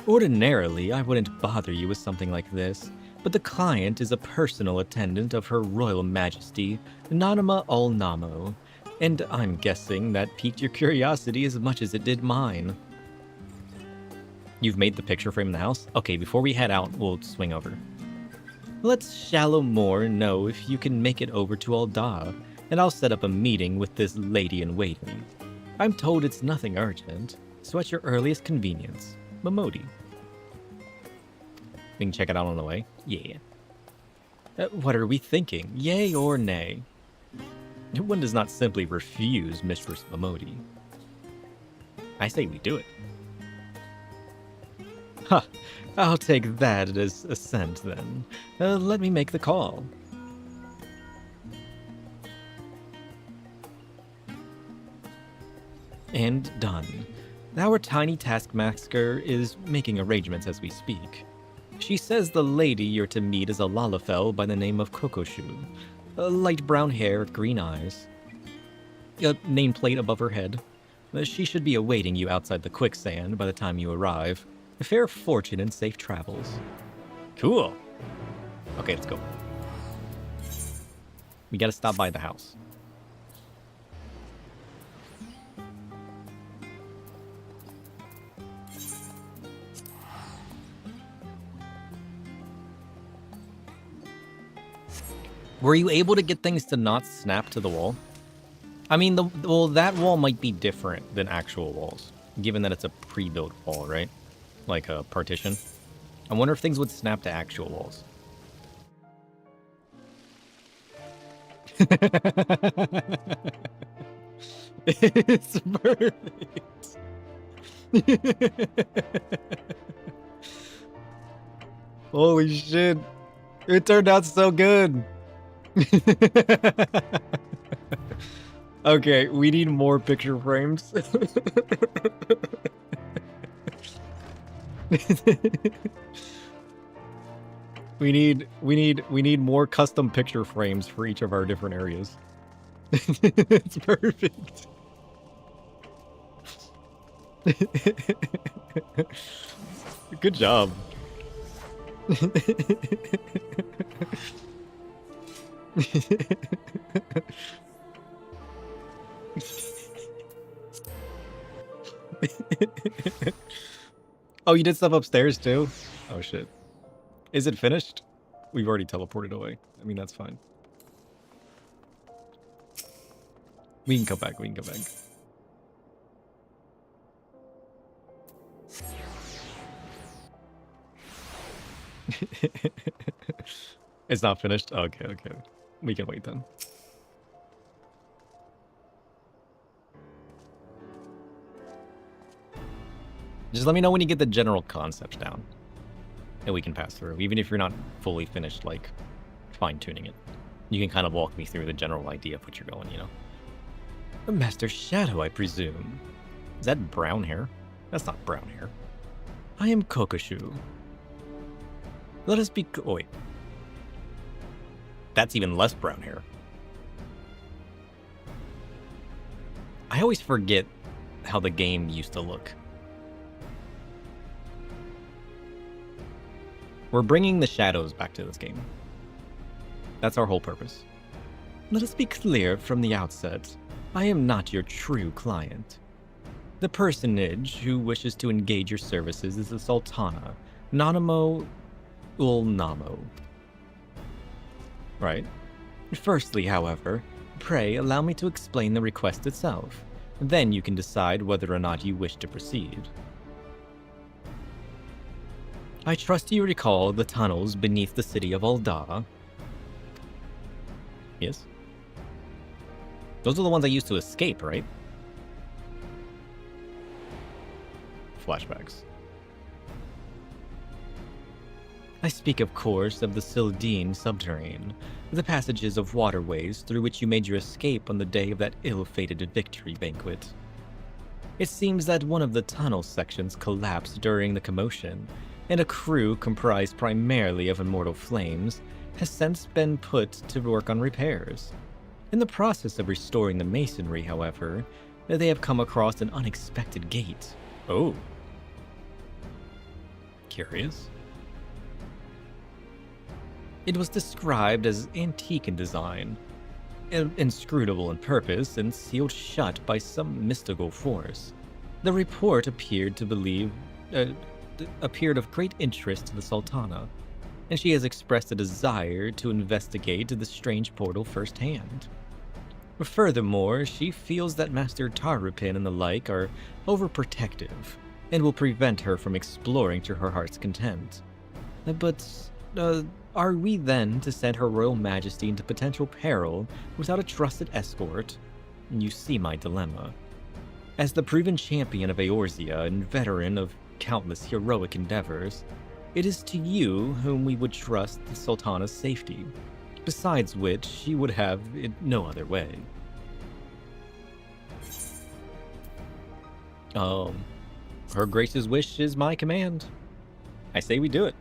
Ordinarily, I wouldn't bother you with something like this, but the client is a personal attendant of Her Royal Majesty, Nanama Ul Namo, and I'm guessing that piqued your curiosity as much as it did mine. You've made the picture frame in the house? Okay, before we head out, we'll swing over. Let's Shallow Moore know if you can make it over to Alda, and I'll set up a meeting with this lady-in-waiting. I'm told it's nothing urgent, so at your earliest convenience, Momodi. We can check it out on the way? Yeah. What are we thinking? Yay or nay? One does not simply refuse Mistress Momodi. I say we do it. Ha! I'll take that as assent then. Let me make the call. And done. Our tiny taskmaster is making arrangements as we speak. She says the lady you're to meet is a Lalafell by the name of Kokoshu. Light brown hair, green eyes. A nameplate above her head. She should be awaiting you outside the quicksand by the time you arrive. Fair fortune and safe travels. Cool. Okay, let's go. We gotta stop by the house. Were you able to get things to not snap to the wall? I mean, well, that wall might be different than actual walls, given that it's a pre-built wall, right? Like a partition. I wonder if things would snap to actual walls. It's perfect. Holy shit. It turned out so good. Okay, we need more picture frames. We need more custom picture frames for each of our different areas. It's perfect. Good job. Oh, you did stuff upstairs too? Oh shit. Is it finished? We've already teleported away. I mean, that's fine. We can come back, we can come back. It's not finished? Okay, okay. We can wait then. Just let me know when you get the general concept down. And we can pass through. Even if you're not fully finished, like, fine-tuning it. You can kind of walk me through the general idea of what you're going, you know? A Master Shadow, I presume. Is that brown hair? That's not brown hair. I am Kokoshu. Let us be... Oh, wait. That's even less brown hair. I always forget how the game used to look. We're bringing the shadows back to this game. That's our whole purpose. Let us be clear from the outset. I am not your true client. The personage who wishes to engage your services is the Sultana, Nanamo Ulnamo. Right. Firstly, however, pray allow me to explain the request itself. Then you can decide whether or not you wish to proceed. I trust you recall the tunnels beneath the city of Ulda. Yes? Those are the ones I used to escape, right? Flashbacks. I speak, of course, of the Sildine subterrane, the passages of waterways through which you made your escape on the day of that ill-fated victory banquet. It seems that one of the tunnel sections collapsed during the commotion, and a crew comprised primarily of immortal flames has since been put to work on repairs. In the process of restoring the masonry, however, they have come across an unexpected gate. Oh. Curious. It was described as antique in design, inscrutable in purpose, and sealed shut by some mystical force. The report appeared of great interest to the Sultana, and she has expressed a desire to investigate the strange portal firsthand. Furthermore, she feels that Master Tarupin and the like are overprotective, and will prevent her from exploring to her heart's content. But, are we then to send Her Royal Majesty into potential peril without a trusted escort? You see my dilemma. As the proven champion of Eorzea and veteran of countless heroic endeavors, it is to you whom we would trust the Sultana's safety, besides which she would have it no other way. Her Grace's wish is my command. I say we do it.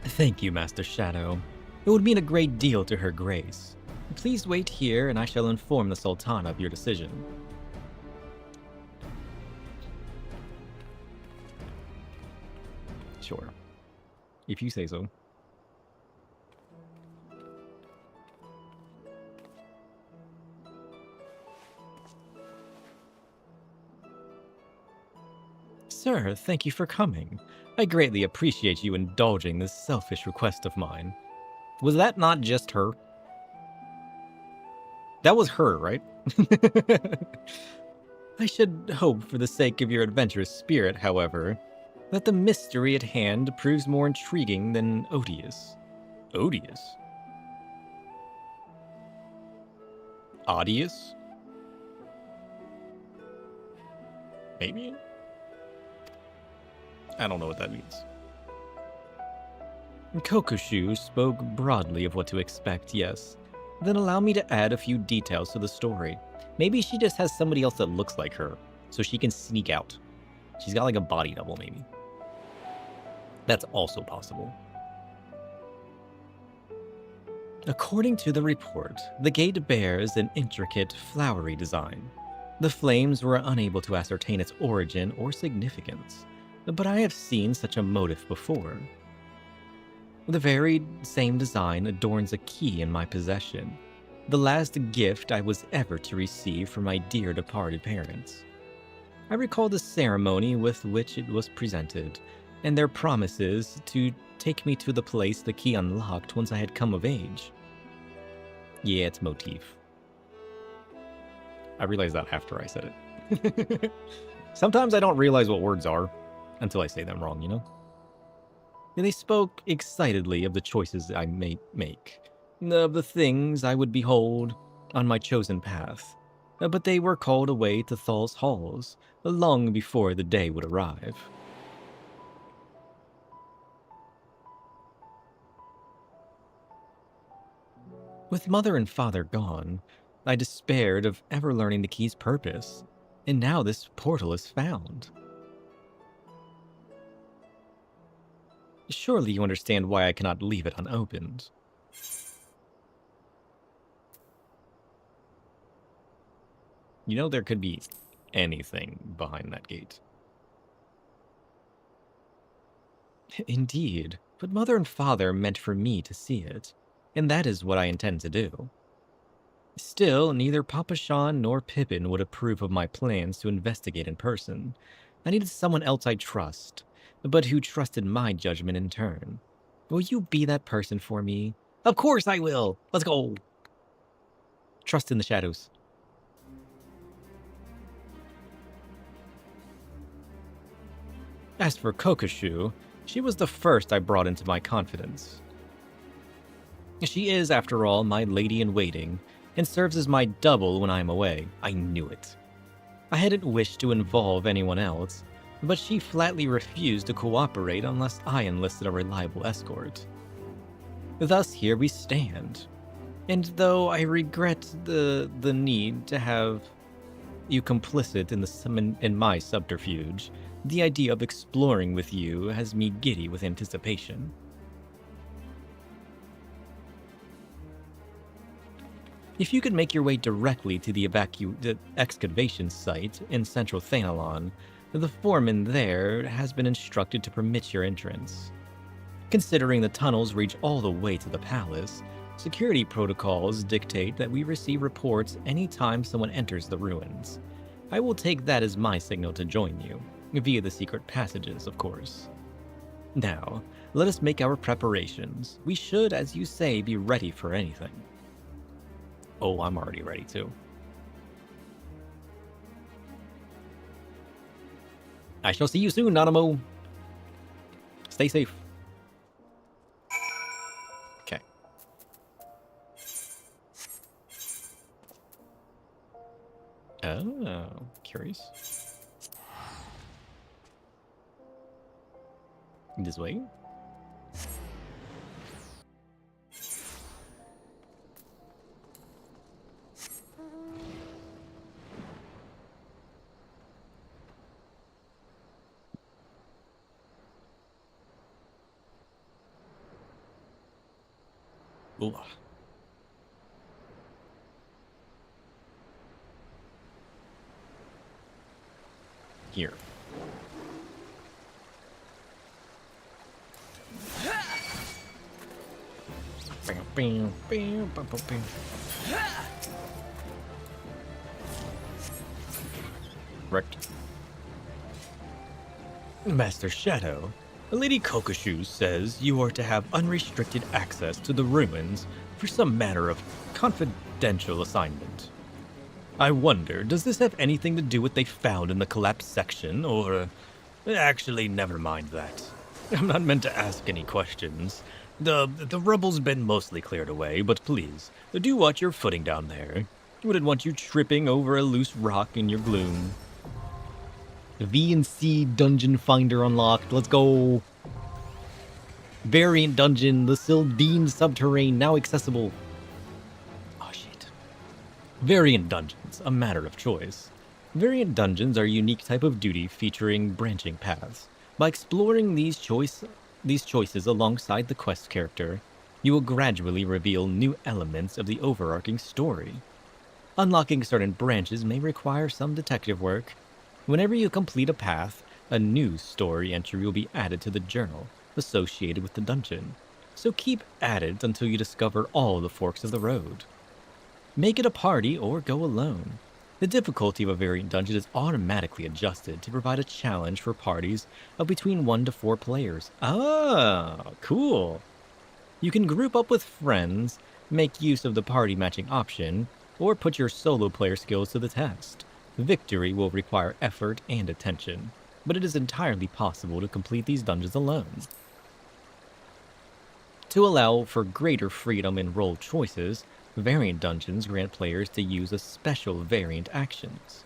Thank you, Master Shadow. It would mean a great deal to Her Grace. Please wait here, and I shall inform the Sultana of your decision. Sure. If you say so. Sir, thank you for coming. I greatly appreciate you indulging this selfish request of mine. Was that not just her? That was her, right? I should hope, for the sake of your adventurous spirit, however, that the mystery at hand proves more intriguing than odious. Odious? Odious? Maybe? I don't know what that means. Kokushu spoke broadly of what to expect, yes. Then allow me to add a few details to the story. Maybe she just has somebody else that looks like her, so she can sneak out. She's got like a body double, maybe. That's also possible. According to the report, the gate bears an intricate, flowery design. The flames were unable to ascertain its origin or significance, but I have seen such a motif before. The very same design adorns a key in my possession, the last gift I was ever to receive from my dear departed parents. I recall the ceremony with which it was presented, and their promises to take me to the place the key unlocked once I had come of age. Yeah, it's motif. I realized that after I said it. Sometimes I don't realize what words are until I say them wrong, you know? They spoke excitedly of the choices I may make, of the things I would behold on my chosen path, but they were called away to Thal's halls long before the day would arrive. With mother and father gone, I despaired of ever learning the key's purpose, and now this portal is found. Surely you understand why I cannot leave it unopened. You know there could be anything behind that gate. Indeed, but mother and father meant for me to see it, and that is what I intend to do. Still, neither Papa Sean nor Pippin would approve of my plans to investigate in person. I needed someone else I trust, but who trusted my judgment in turn. Will you be that person for me? Of course I will! Let's go! Trust in the shadows. As for Kokushu, she was the first I brought into my confidence. She is, after all, my lady-in-waiting, and serves as my double when I am away. I knew it. I hadn't wished to involve anyone else, but she flatly refused to cooperate unless I enlisted a reliable escort. Thus here we stand. And though I regret the need to have you complicit in my subterfuge, the idea of exploring with you has me giddy with anticipation. If you could make your way directly to the excavation site in central Thanalon, the foreman there has been instructed to permit your entrance. Considering the tunnels reach all the way to the palace, security protocols dictate that we receive reports anytime someone enters the ruins. I will take that as my signal to join you, via the secret passages, of course. Now, let us make our preparations. We should, as you say, be ready for anything. Oh, I'm already ready too. I shall see you soon, Nanamo. Stay safe. Okay. Oh, curious. This way? Ooh. Here. Correct. Master Shadow, Lady Kokoshu says you are to have unrestricted access to the ruins for some matter of confidential assignment. I wonder, does this have anything to do with what they found in the collapsed section, or... Actually, never mind that. I'm not meant to ask any questions. The rubble's been mostly cleared away, but please, do watch your footing down there. Wouldn't want you tripping over a loose rock in your gloom. V&C Dungeon Finder unlocked. Let's go. Variant Dungeon, the Sildine Subterrane, now accessible. Oh, shit. Variant Dungeons, a matter of choice. Variant Dungeons are a unique type of duty featuring branching paths. By exploring these choices alongside the quest character, you will gradually reveal new elements of the overarching story. Unlocking certain branches may require some detective work. Whenever you complete a path, a new story entry will be added to the journal associated with the dungeon, so keep at it until you discover all the forks of the road. Make it a party or go alone. The difficulty of a variant dungeon is automatically adjusted to provide a challenge for parties of between 1 to 4 players. Ah, cool. You can group up with friends, make use of the party matching option, or put your solo player skills to the test. Victory will require effort and attention, but it is entirely possible to complete these dungeons alone. To allow for greater freedom in role choices, variant dungeons grant players to use a special variant actions.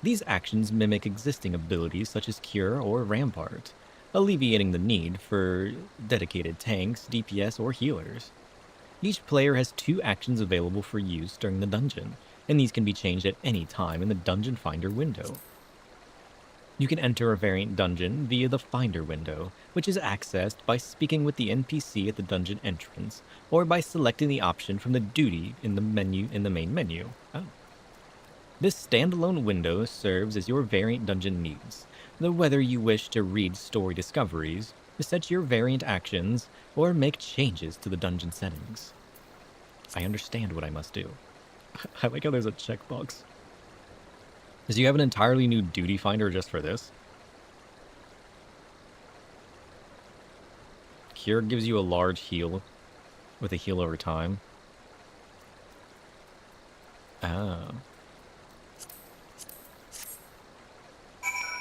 These actions mimic existing abilities such as Cure or Rampart, alleviating the need for dedicated tanks, DPS, or healers. Each player has 2 actions available for use during the dungeon, and these can be changed at any time in the Dungeon Finder window. You can enter a variant dungeon via the Finder window, which is accessed by speaking with the NPC at the dungeon entrance, or by selecting the option from the duty in the main menu. Oh. This standalone window serves as your variant dungeon needs, though whether you wish to read story discoveries, set your variant actions, or make changes to the dungeon settings. I understand what I must do. I like how there's a checkbox. Do you have an entirely new duty finder just for this? Cure gives you a large heal with a heal over time. Oh.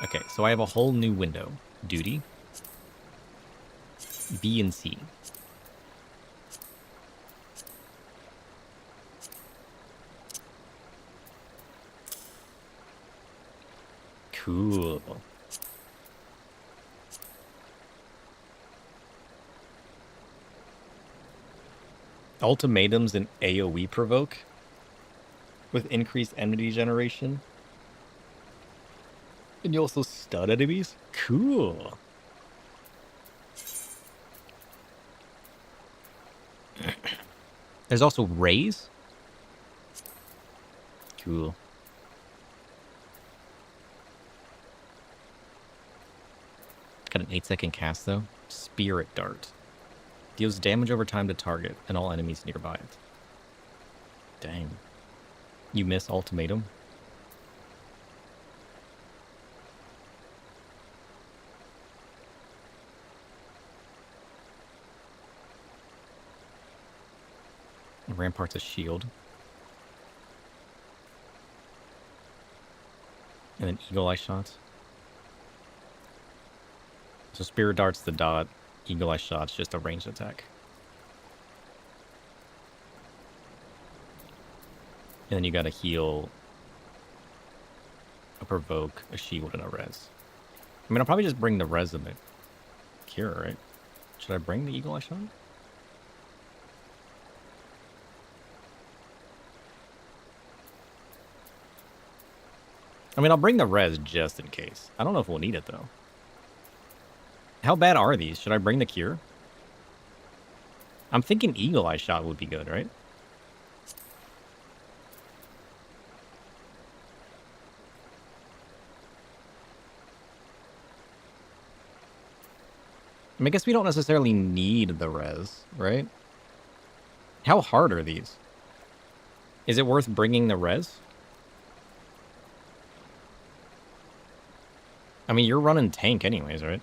Okay, so I have a whole new window. Duty. B and C. Cool. Ultimatums and AoE provoke with increased enemy generation. And you also stun enemies? Cool. There's also raise? Cool. Got an 8-second cast though. Spirit Dart. Deals damage over time to target and all enemies nearby it. Dang. You miss ultimatum? Rampart's a shield. And then Eagle Eye Shot. So Spirit Dart's the dot. Eagle Eye Shot's just a ranged attack. And then you gotta heal, a provoke, a shield, and a res. I mean, I'll probably just bring the res and the cure, right? Should I bring the Eagle Eye Shot? I mean, I'll bring the res just in case. I don't know if we'll need it, though. How bad are these? Should I bring the cure? I'm thinking Eagle Eye Shot would be good, right? I mean, I guess we don't necessarily need the res, right? How hard are these? Is it worth bringing the res? I mean, you're running tank anyways, right?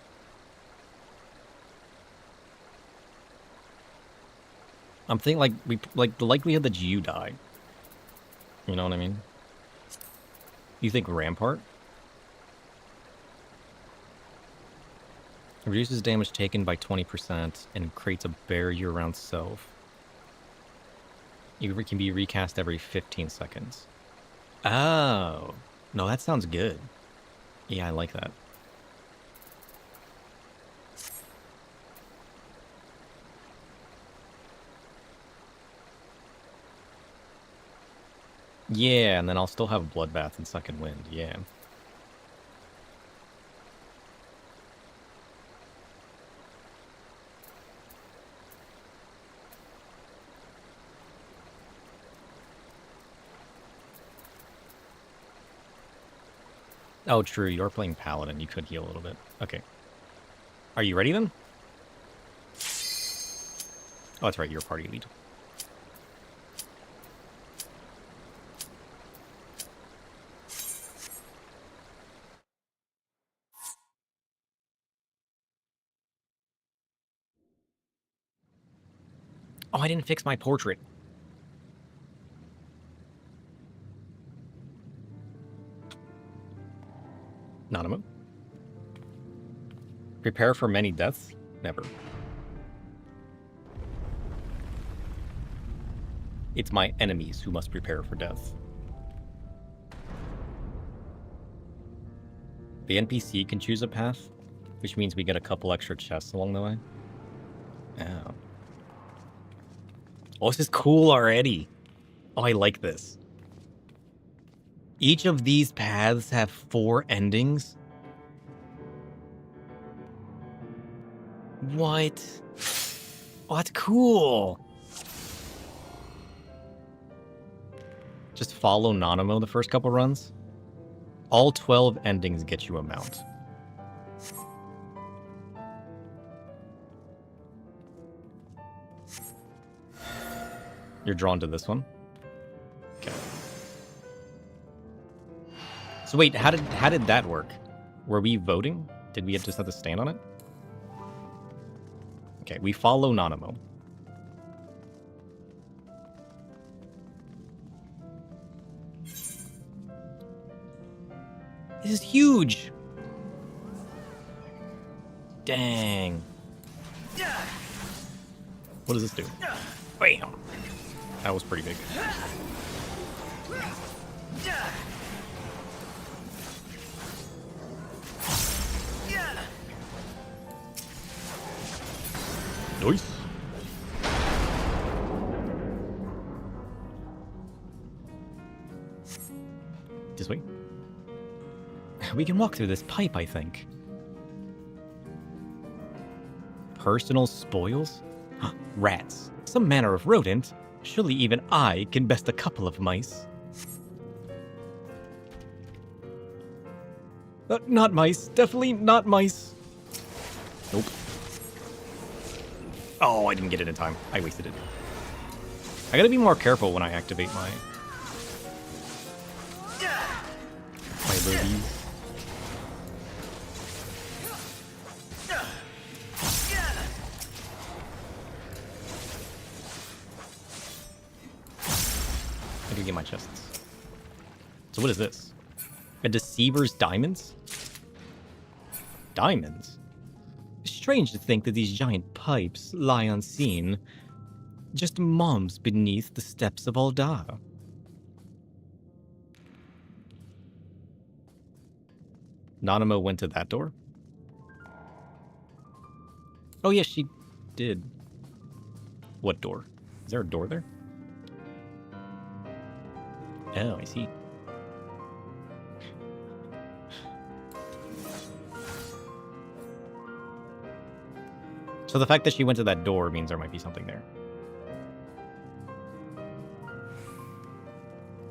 I'm thinking like the likelihood that you die. You know what I mean? You think Rampart? Reduces damage taken by 20% and creates a barrier around self. You can be recast every 15 seconds. Oh. No, that sounds good. Yeah, I like that. Yeah, and then I'll still have Bloodbath and Second Wind, yeah. Oh, true, you're playing Paladin. You could heal a little bit. Okay. Are you ready then? Oh, that's right, you're party lead. Oh, I didn't fix my portrait. Nanamo. Prepare for many deaths? Never. It's my enemies who must prepare for death. The NPC can choose a path, which means we get a couple extra chests along the way. Oh. Oh, this is cool already. Oh, I like this. Each of these paths have 4 endings. What? Oh, that's cool. Just follow Nanamo the first couple runs. All 12 endings get you a mount. You're drawn to this one? Okay. So wait, how did that work? Were we voting? Did we just have to stand on it? Okay, we follow Nanamo. This is huge! Dang. What does this do? Bam! That was pretty big. Nice. This way. We can walk through this pipe, I think. Personal spoils? Rats. Some manner of rodent. Surely even I can best a couple of mice. Not mice. Definitely not mice. Nope. Oh, I didn't get it in time. I wasted it. I gotta be more careful when I activate my abilities. I can get my chests. So what is this? A Deceiver's diamonds? Diamonds? Strange to think that these giant pipes lie unseen, just moms beneath the steps of Aldar. Nanamo went to that door? Oh yes, she did. What door? Is there a door there? Oh, I see. So the fact that she went to that door means there might be something there.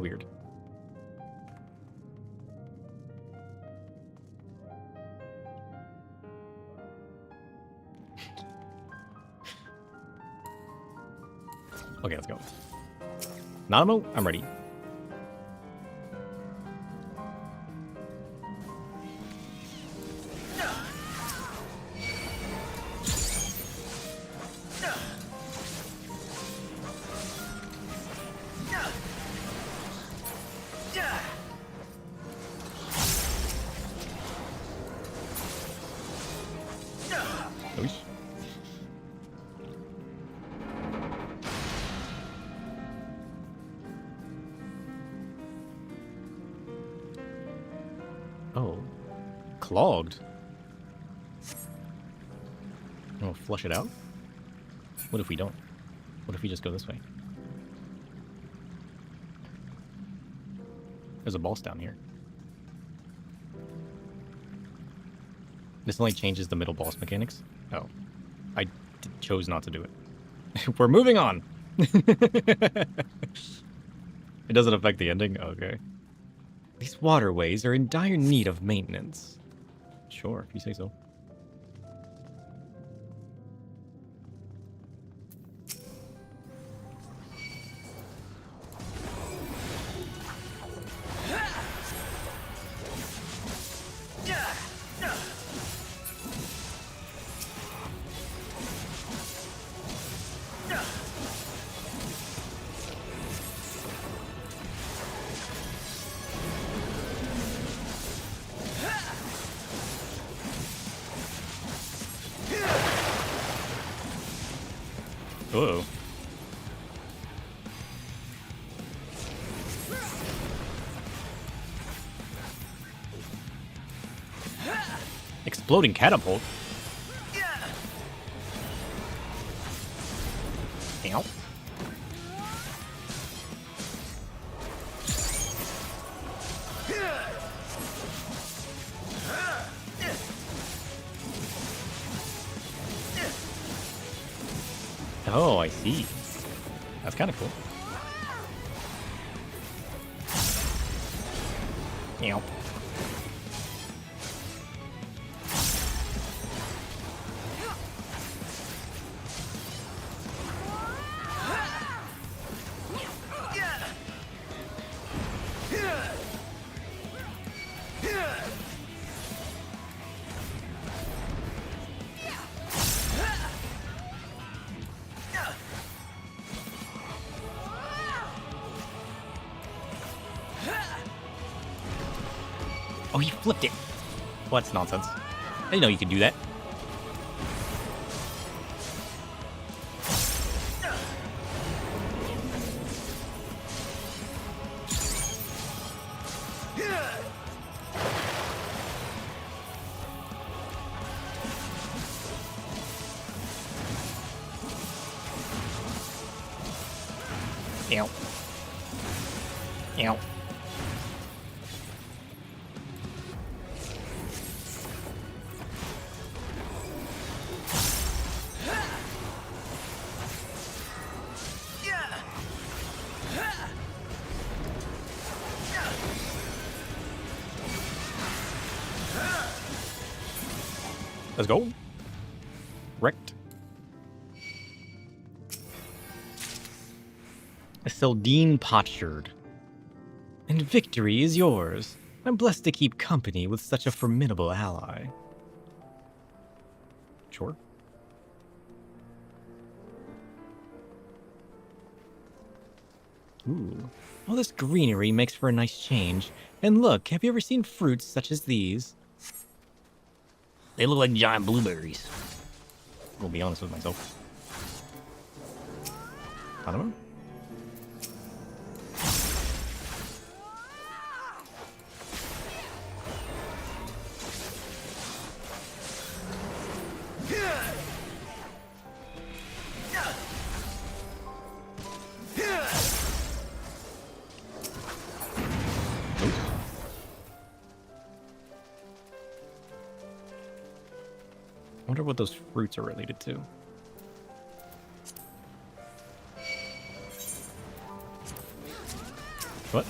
Weird. Okay, let's go. Nanamo, I'm ready. Oosh. Oh. Clogged? Oh, flush it out? What if we don't? What if we just go this way? There's a boss down here. This only changes the middle boss mechanics? Oh. I chose not to do it. We're moving on! It doesn't affect the ending? Okay. These waterways are in dire need of maintenance. Sure, if you say so. Uh-oh. Exploding catapult? Ow. Oh, I see. That's kind of cool. Ow. Oh, he flipped it. Well, that's nonsense. I didn't know you could do that. Ow. Ow. Let's go. Wrecked. Sildine postured. And victory is yours. I'm blessed to keep company with such a formidable ally. Sure. Ooh. All this greenery makes for a nice change. And look, have you ever seen fruits such as these? They look like giant blueberries. I'll be honest with myself. I don't know. I wonder what those fruits are related to. What?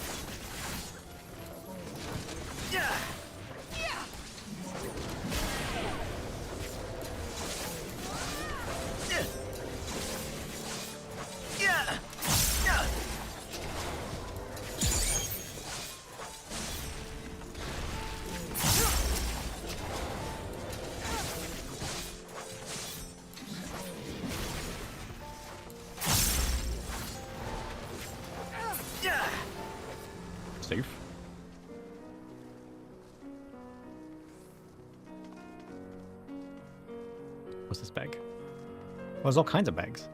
safe. What's this bag? Well, there's all kinds of bags.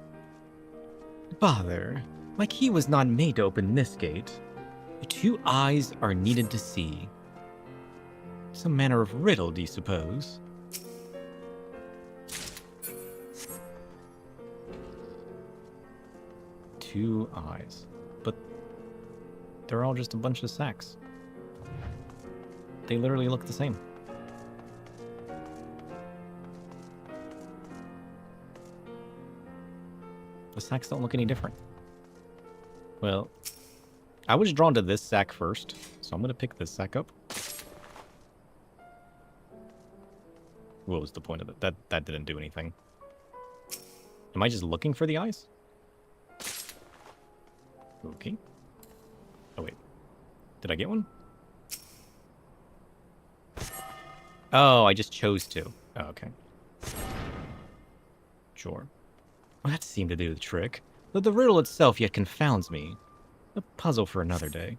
Bother. My key was not made to open this gate. 2 eyes are needed to see. Some manner of riddle, do you suppose? Two eyes. But they're all just a bunch of sacks. They literally look the same. The sacks don't look any different. Well, I was drawn to this sack first, so I'm going to pick this sack up. What was the point of it? That didn't do anything. Am I just looking for the eyes? Okay. Oh, wait. Did I get one? Oh, I just chose to. Oh, okay. Sure. Well, that seemed to do the trick. But the riddle itself yet confounds me. A puzzle for another day.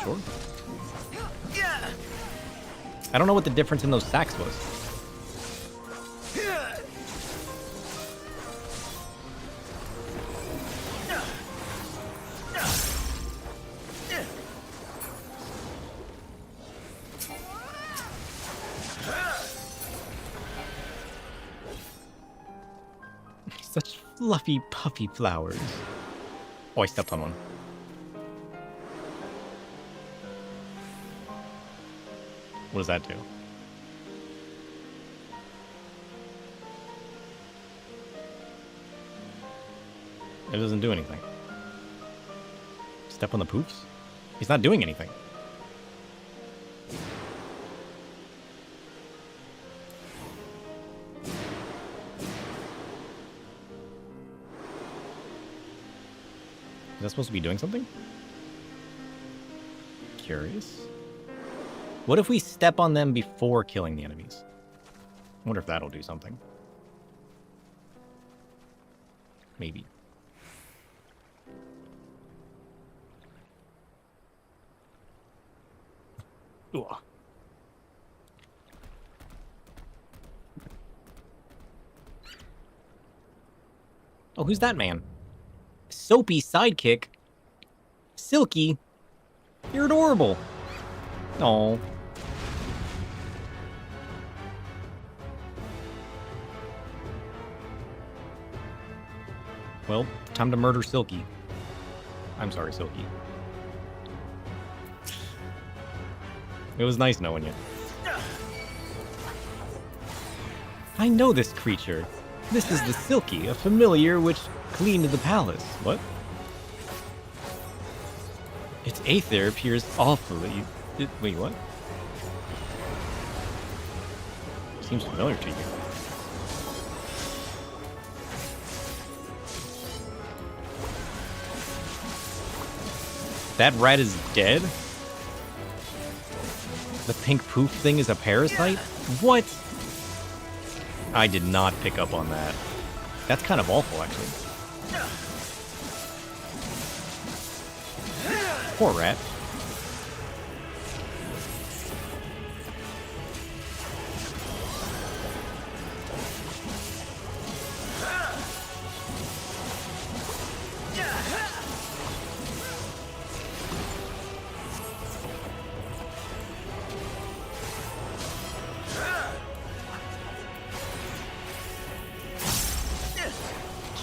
Sure. I don't know what the difference in those sacks was. Such fluffy, puffy flowers. Oh, I stepped on one. What does that do? It doesn't do anything. Step on the poofs? He's not doing anything. Is that supposed to be doing something? Curious. What if we step on them before killing the enemies? I wonder if that'll do something. Maybe. Ooh. Oh, who's that man? Soapy sidekick. Silky. You're adorable. Oh. Well, time to murder Silky. I'm sorry, Silky. It was nice knowing you. I know this creature. This is the Silky, a familiar which cleaned the palace. What? Its aether appears awfully... wait, what? Seems familiar to you. That rat is dead? The pink poof thing is a parasite? What? I did not pick up on that. That's kind of awful, actually. Poor rat.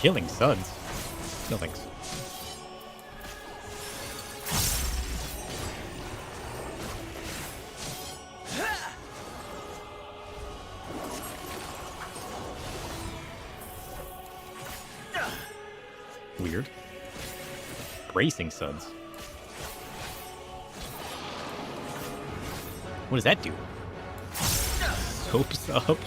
Killing suds? No thanks. Weird. Bracing suds. What does that do? Soaps up?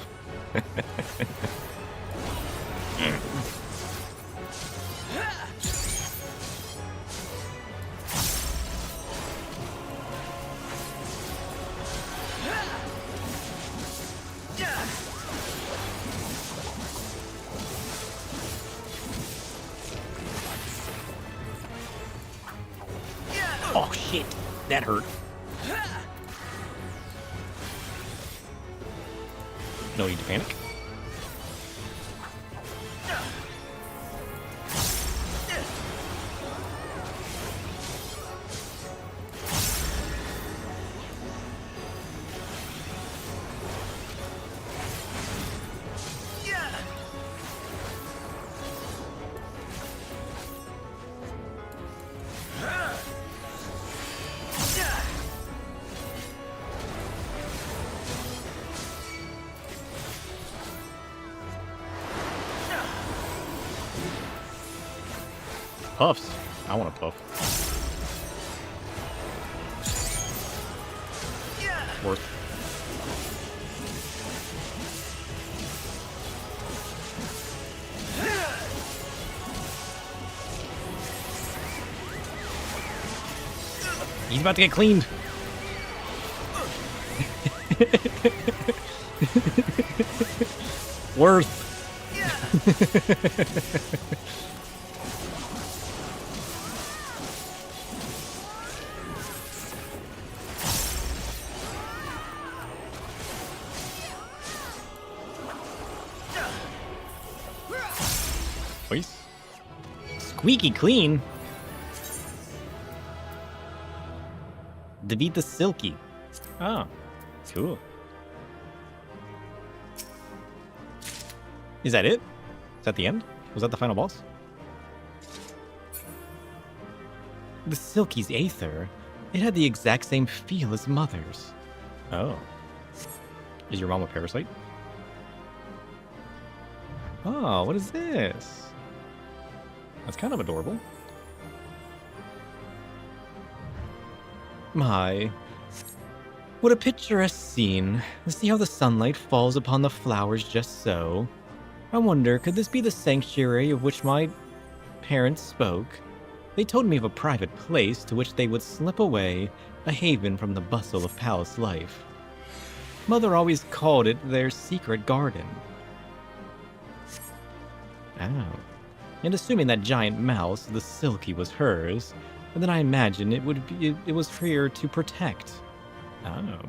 shit. That hurt. No need to panic. Puffs. I want a puff. Worth. He's about to get cleaned. Worth. Please. Squeaky clean. Defeat the Silky. Oh, cool. Is that it? Is that the end? Was that the final boss? The Silky's Aether. It had the exact same feel as Mother's. Oh. Is your mom a parasite? Oh, what is this? That's kind of adorable. My, what a picturesque scene. See how the sunlight falls upon the flowers just so. I wonder, could this be the sanctuary of which my parents spoke? They told me of a private place to which they would slip away, a haven from the bustle of palace life. Mother always called it their secret garden. Oh. And assuming that giant mouse, the Silky, was hers, then I imagine it was for her to protect. Oh.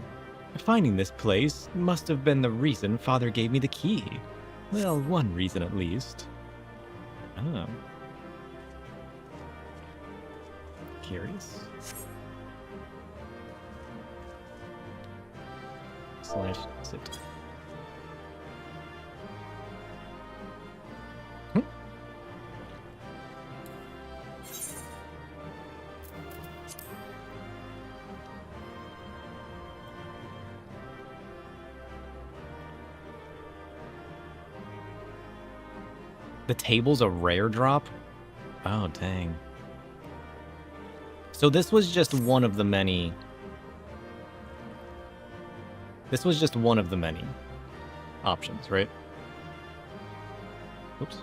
Finding this place must have been the reason Father gave me the key. Well, one reason at least. Oh. Curious. Slash sit. The table's a rare drop? Oh, dang. So this was just one of the many... This was just one of the many options, right? Oops.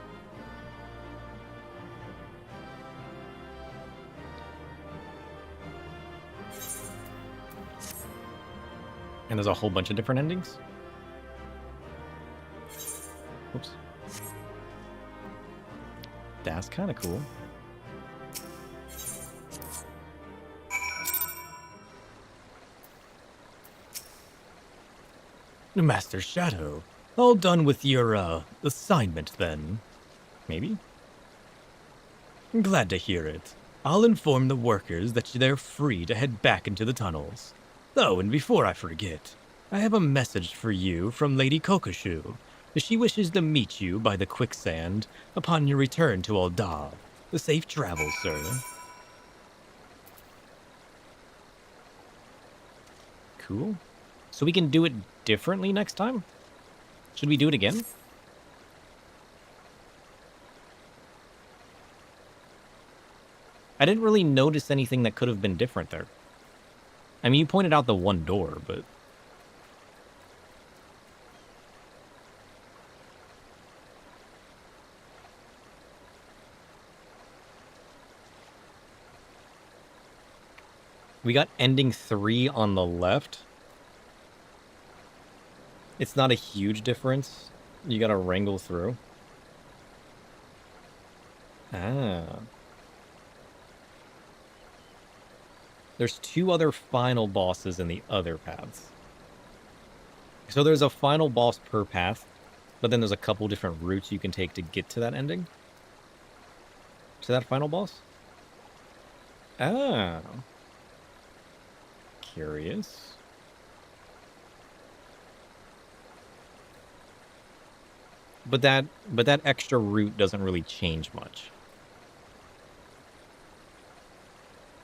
And there's a whole bunch of different endings? Oops. That's kind of cool. Master Shadow, all done with your, assignment then? Maybe? Glad to hear it. I'll inform the workers that they're free to head back into the tunnels. Oh, and before I forget, I have a message for you from Lady Kokoshu. She wishes to meet you by the quicksand upon your return to Aldab. Safe travels, sir. Cool. So we can do it differently next time? Should we do it again? I didn't really notice anything that could have been different there. I mean, you pointed out the one door, but... We got ending 3 on the left. It's not a huge difference. You gotta wrangle through. Ah. There's 2 other final bosses in the other paths. So there's a final boss per path, but then there's a couple different routes you can take to get to that ending. To that final boss? Oh. Curious. But that extra route doesn't really change much.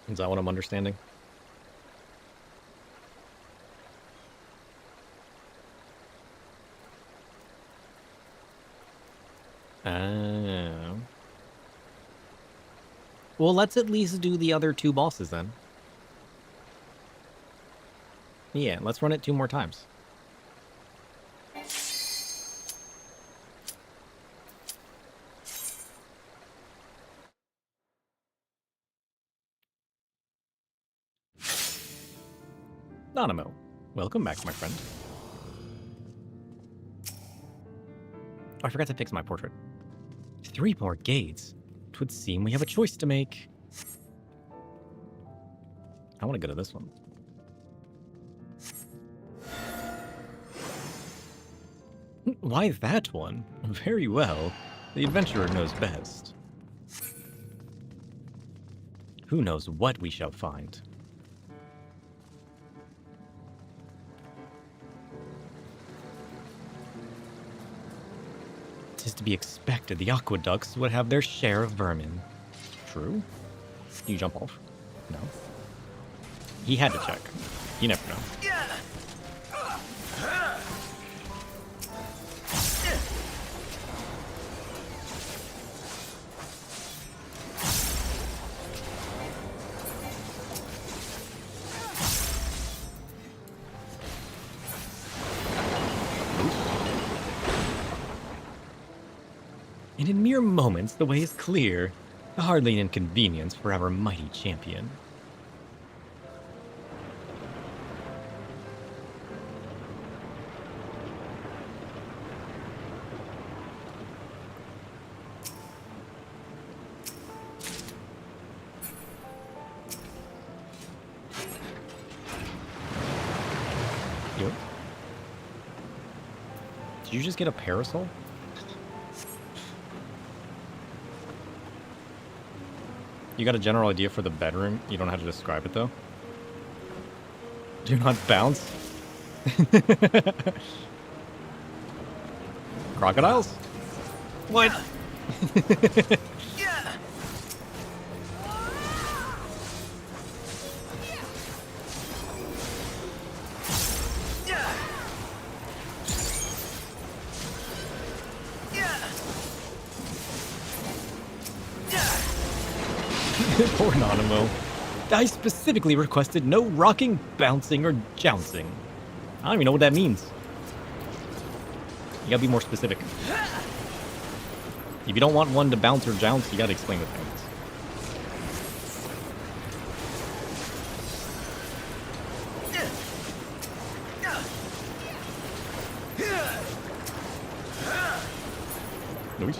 Is that what I'm understanding? Oh. Well, let's at least do the other 2 bosses then. Yeah, let's run it 2 more times. Nanamo, welcome back, my friend. Oh, I forgot to fix my portrait. 3 more gates. It would seem we have a choice to make. I want to go to this one. Why that one? Very well. The adventurer knows best. Who knows what we shall find? Tis to be expected the aqueducts would have their share of vermin. True? You jump off? No. He had to check. You never know. And in mere moments, the way is clear. Hardly an inconvenience for our mighty champion. Yo. Did you just get a parasol? You got a general idea for the bedroom? You don't know how to describe it, though? Do not bounce? Crocodiles? What? Poor Nanamo. I specifically requested no rocking, bouncing, or jouncing. I don't even know what that means. You gotta be more specific. If you don't want one to bounce or jounce, you gotta explain what that means. Noise.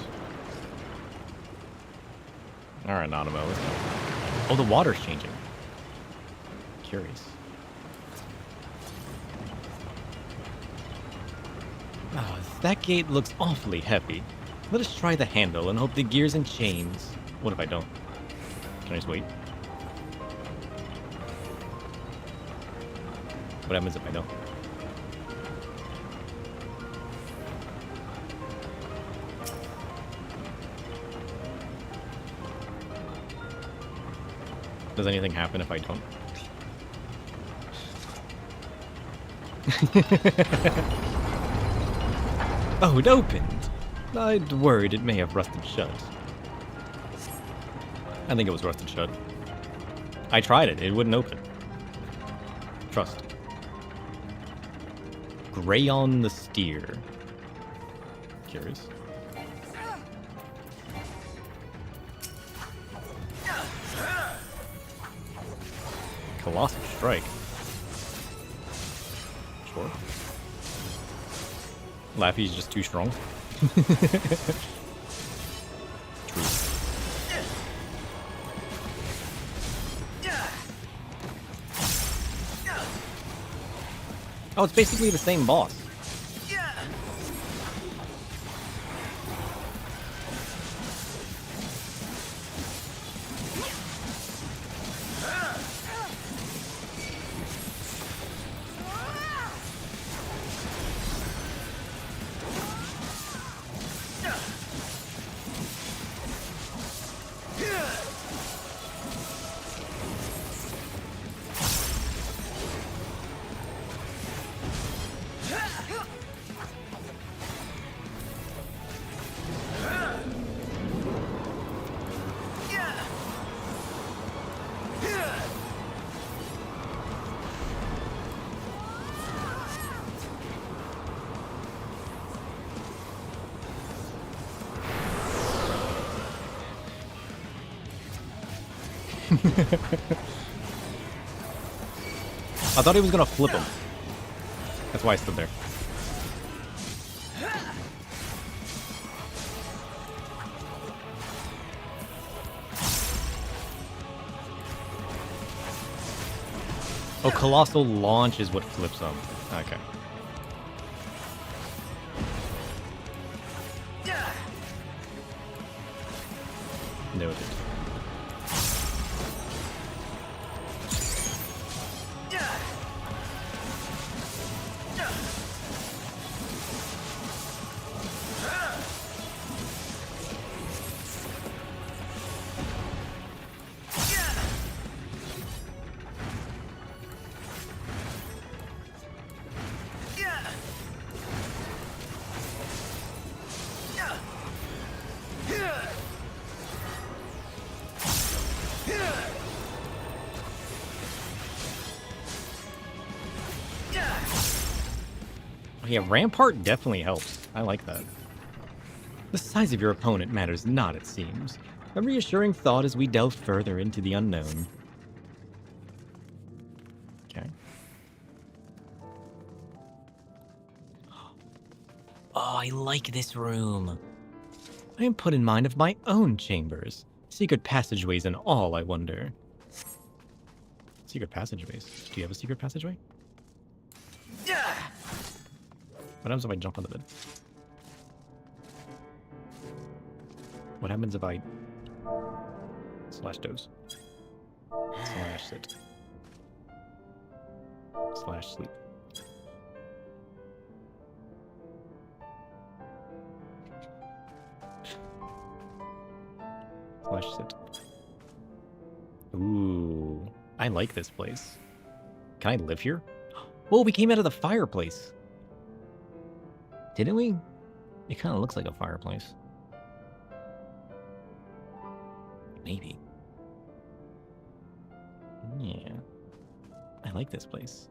Alright, Nanamo, let's go. Oh, the water's changing. Curious. Ah, that gate looks awfully heavy. Let us try the handle and hope the gears and chains... What if I don't? Can I just wait? What happens if I don't? Does anything happen if I don't? Oh, it opened! I'd worried it may have rusted shut. I think it was rusted shut. I tried it, it wouldn't open. Trust. Grayon the Steer. Curious. Colossal strike. Sure. Laffy's just too strong. True. Oh, it's basically the same boss. I thought he was gonna flip him. That's why I stood there. Oh, Colossal Launch is what flips him. Okay. Noted. Yeah, Rampart definitely helps. I like that. The size of your opponent matters not, it seems. A reassuring thought as we delve further into the unknown. Okay. Oh, I like this room. I am put in mind of my own chambers. Secret passageways and all, I wonder. Secret passageways? Do you have a secret passageway? What happens if I jump on the bed? What happens if I slash doze? Slash sit. Slash sleep. Slash sit. Ooh, I like this place. Can I live here? Whoa, we came out of the fireplace. Didn't we? It kind of looks like a fireplace. Maybe. Yeah. I like this place.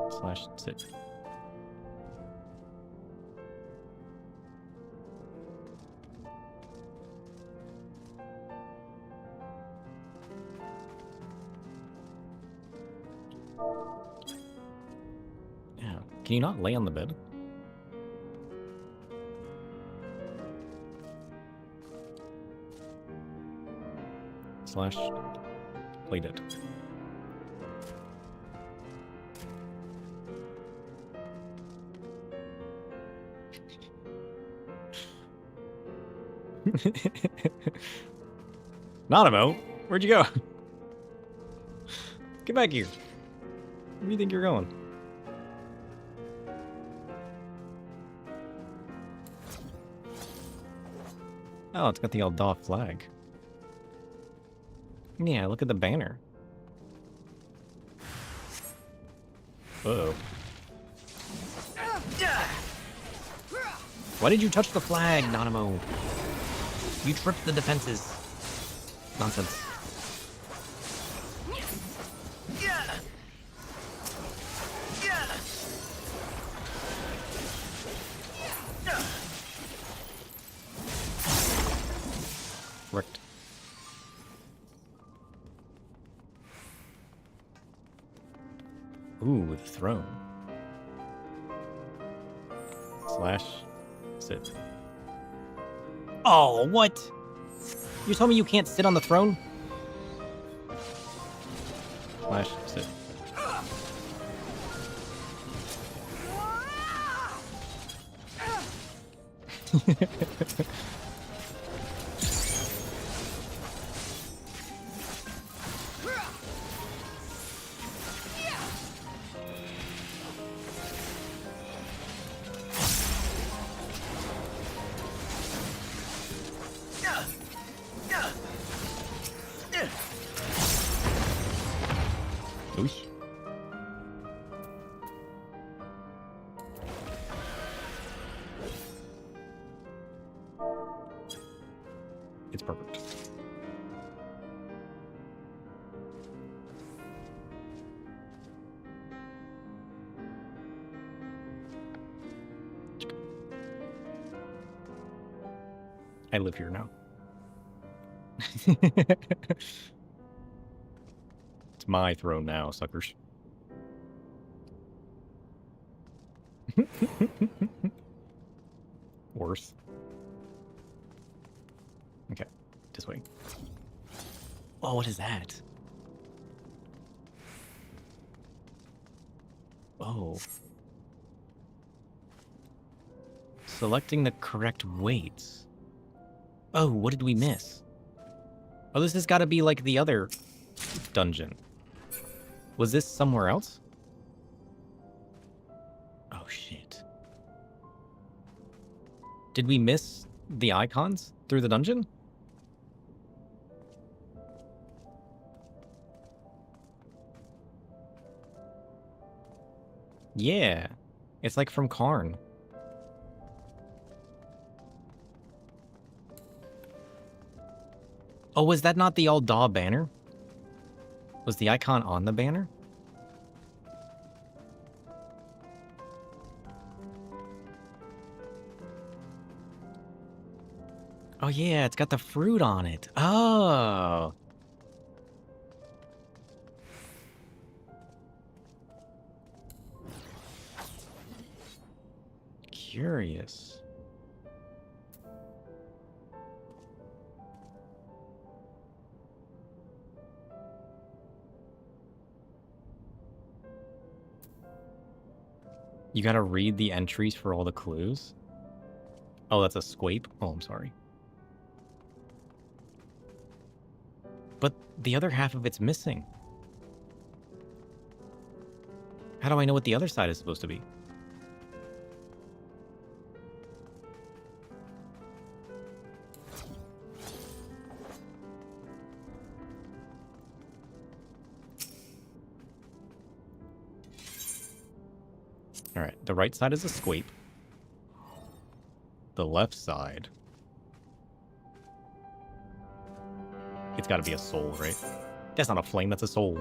Slash sit. Yeah. Can you not lay on the bed? Slash play dead. Nanamo, where'd you go? Get back here. Where do you think you're going? Oh, it's got the Eldar flag. Yeah, look at the banner. Uh-oh. Why did you touch the flag, Nanamo? You tripped the defenses. Nonsense. Worked. Ooh, the throne. Slash sit. Oh, what? You told me you can't sit on the throne? Slash sit. Oosh. It's perfect. I live here now. It's my throne now, suckers. Worse. Okay, this way. Oh, what is that? Oh. Selecting the correct weights. Oh, what did we miss? Oh, this has got to be like the other dungeon. Was this somewhere else? Oh, shit. Did we miss the icons through the dungeon? Yeah. It's like from Karn. Oh, was that not the Aldaw banner? Was the icon on the banner? Oh yeah, it's got the fruit on it. Oh. Curious. You gotta read the entries for all the clues? Oh, that's a squape? Oh, I'm sorry. But the other half of it's missing. How do I know what the other side is supposed to be? Alright, the right side is a squape. The left side... It's gotta be a soul, right? That's not a flame, that's a soul.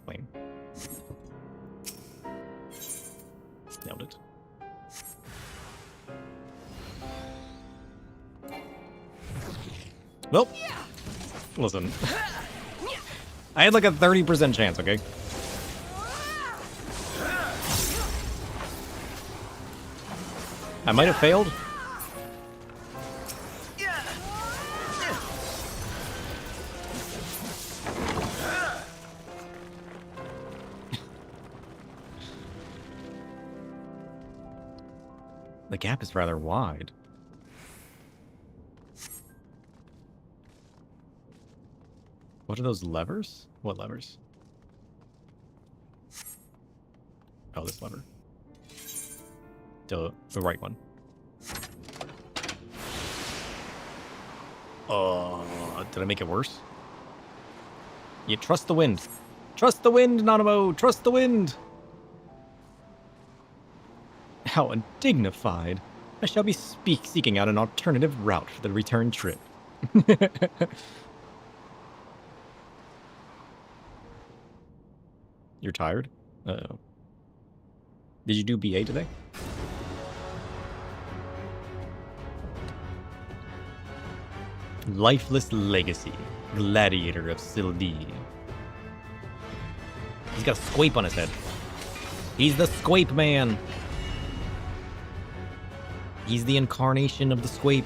Flame. Nailed it. Well, listen. I had like a 30% chance, okay? I might have failed. The gap is rather wide. What are those levers? What levers? Oh, this lever. The right one. Did I make it worse? You trust the wind. Trust the wind, Nanamo! Trust the wind! How undignified. I shall be seeking out an alternative route for the return trip. You're tired? Uh-oh. Did you do BA today? Lifeless Legacy. Gladiator of Sildee. He's got a squape on his head. He's the squape man. He's the incarnation of the Squape.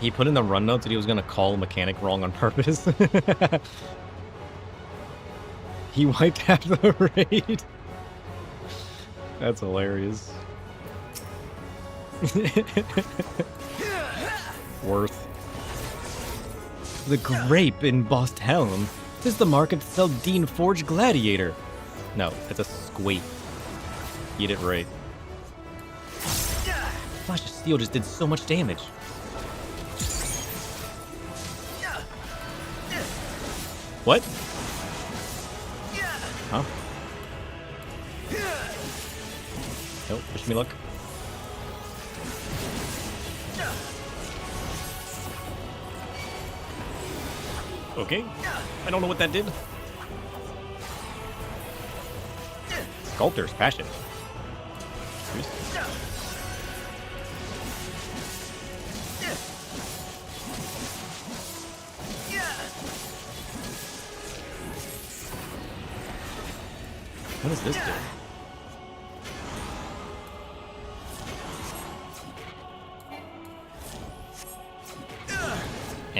He put in the run notes that he was gonna call a mechanic wrong on purpose. He wiped half the raid. That's hilarious. Worth. The grape embossed helm. This is the mark of the Seldine Forged Gladiator. No, it's a Squape. Get it right. Flash of Steel just did so much damage. What? Huh? Nope, wish me luck. Okay. I don't know what that did. Sculptor's Passion. What does this do?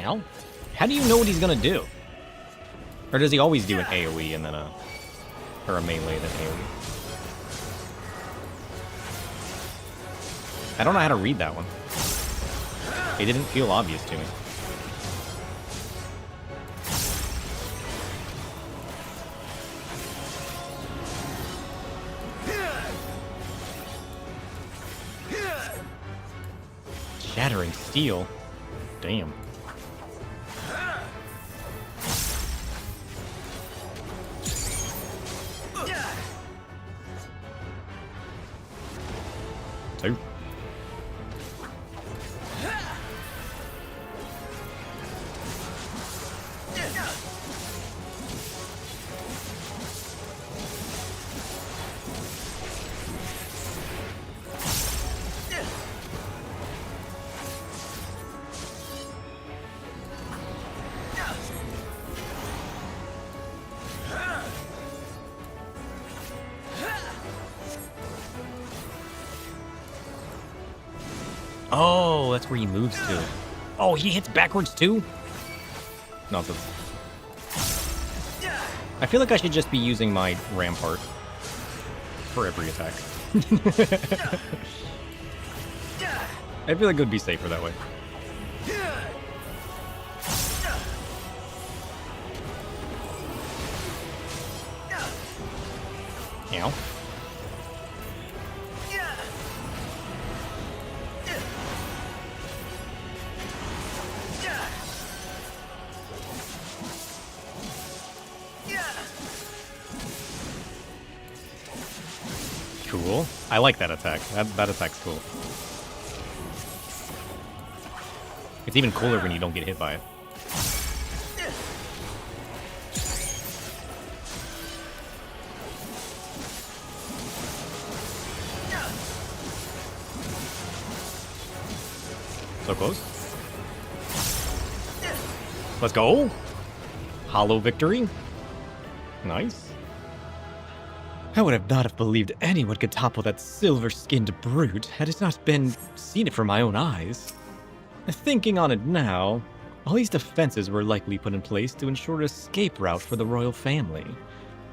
Ow. How do you know what he's gonna do? Or does he always do an AoE and then or a melee then AoE? I don't know how to read that one. It didn't feel obvious to me. Shattering Steel? Damn. Two. Oh, that's where he moves to. Oh, he hits backwards too? Nonsense. I feel like I should just be using my Rampart for every attack. I feel like it would be safer that way. Ow. Cool. I like that attack. That attack's cool. It's even cooler when you don't get hit by it. So close. Let's go. Hollow victory. Nice. I would have not have believed anyone could topple that silver-skinned brute had it not been seen it from my own eyes. Thinking on it now, all these defenses were likely put in place to ensure an escape route for the royal family.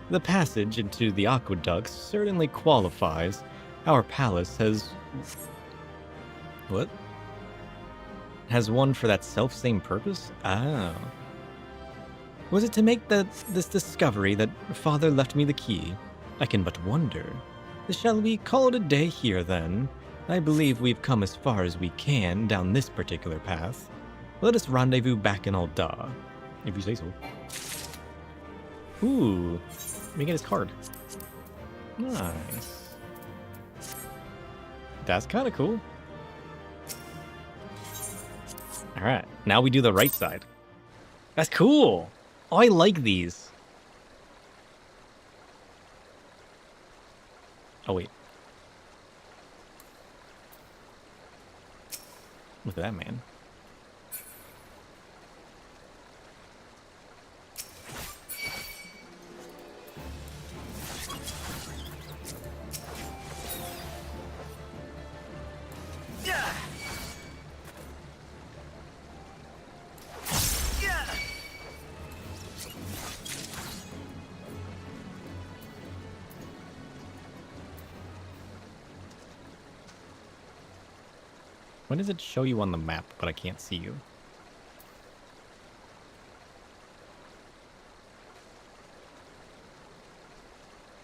The passage into the aqueducts certainly qualifies. Our palace has... What? Has one for that self-same purpose? Ah. Was it to make this discovery that Father left me the key? I can but wonder. Shall we call it a day here, then? I believe we've come as far as we can down this particular path. Let us rendezvous back in Alda, if you say so. Ooh, let me get his card. Nice. That's kind of cool. All right, now we do the right side. That's cool. Oh, I like these. Oh, wait. Look at that, man. When does it show you on the map, but I can't see you?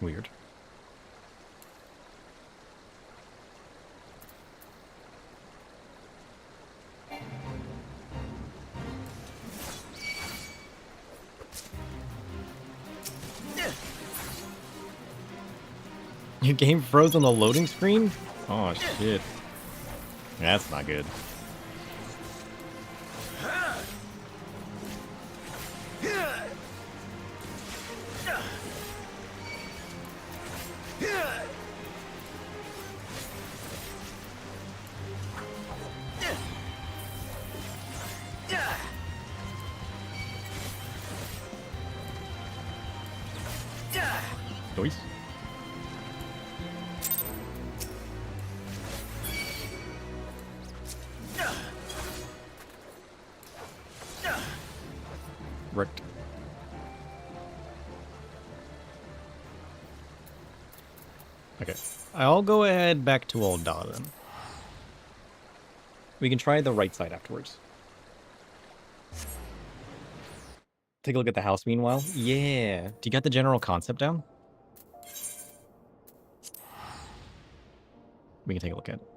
Weird. Your game froze on the loading screen? Oh, shit. That's not good. Noise. Wrecked. Okay. I'll go ahead back to Old Da then. We can try the right side afterwards. Take a look at the house meanwhile. Yeah. Do you got the general concept down? We can take a look at it.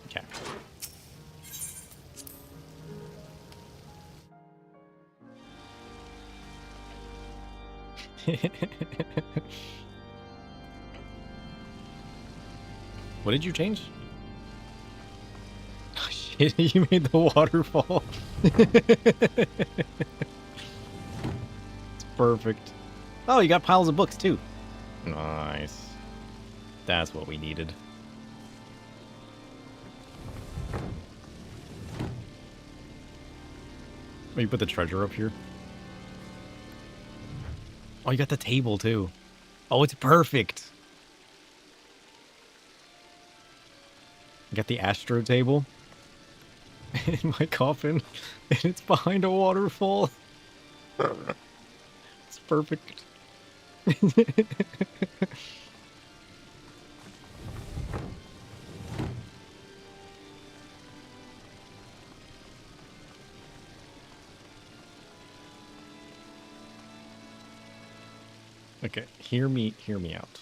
Okay. What did you change? Oh, shit, you made the waterfall. It's perfect. Oh, you got piles of books too. Nice. That's what we needed. Oh, you put the treasure up here? Oh, you got the table too. Oh, it's perfect. You got the astro table in my coffin, and it's behind a waterfall. It's perfect. Okay, hear me out.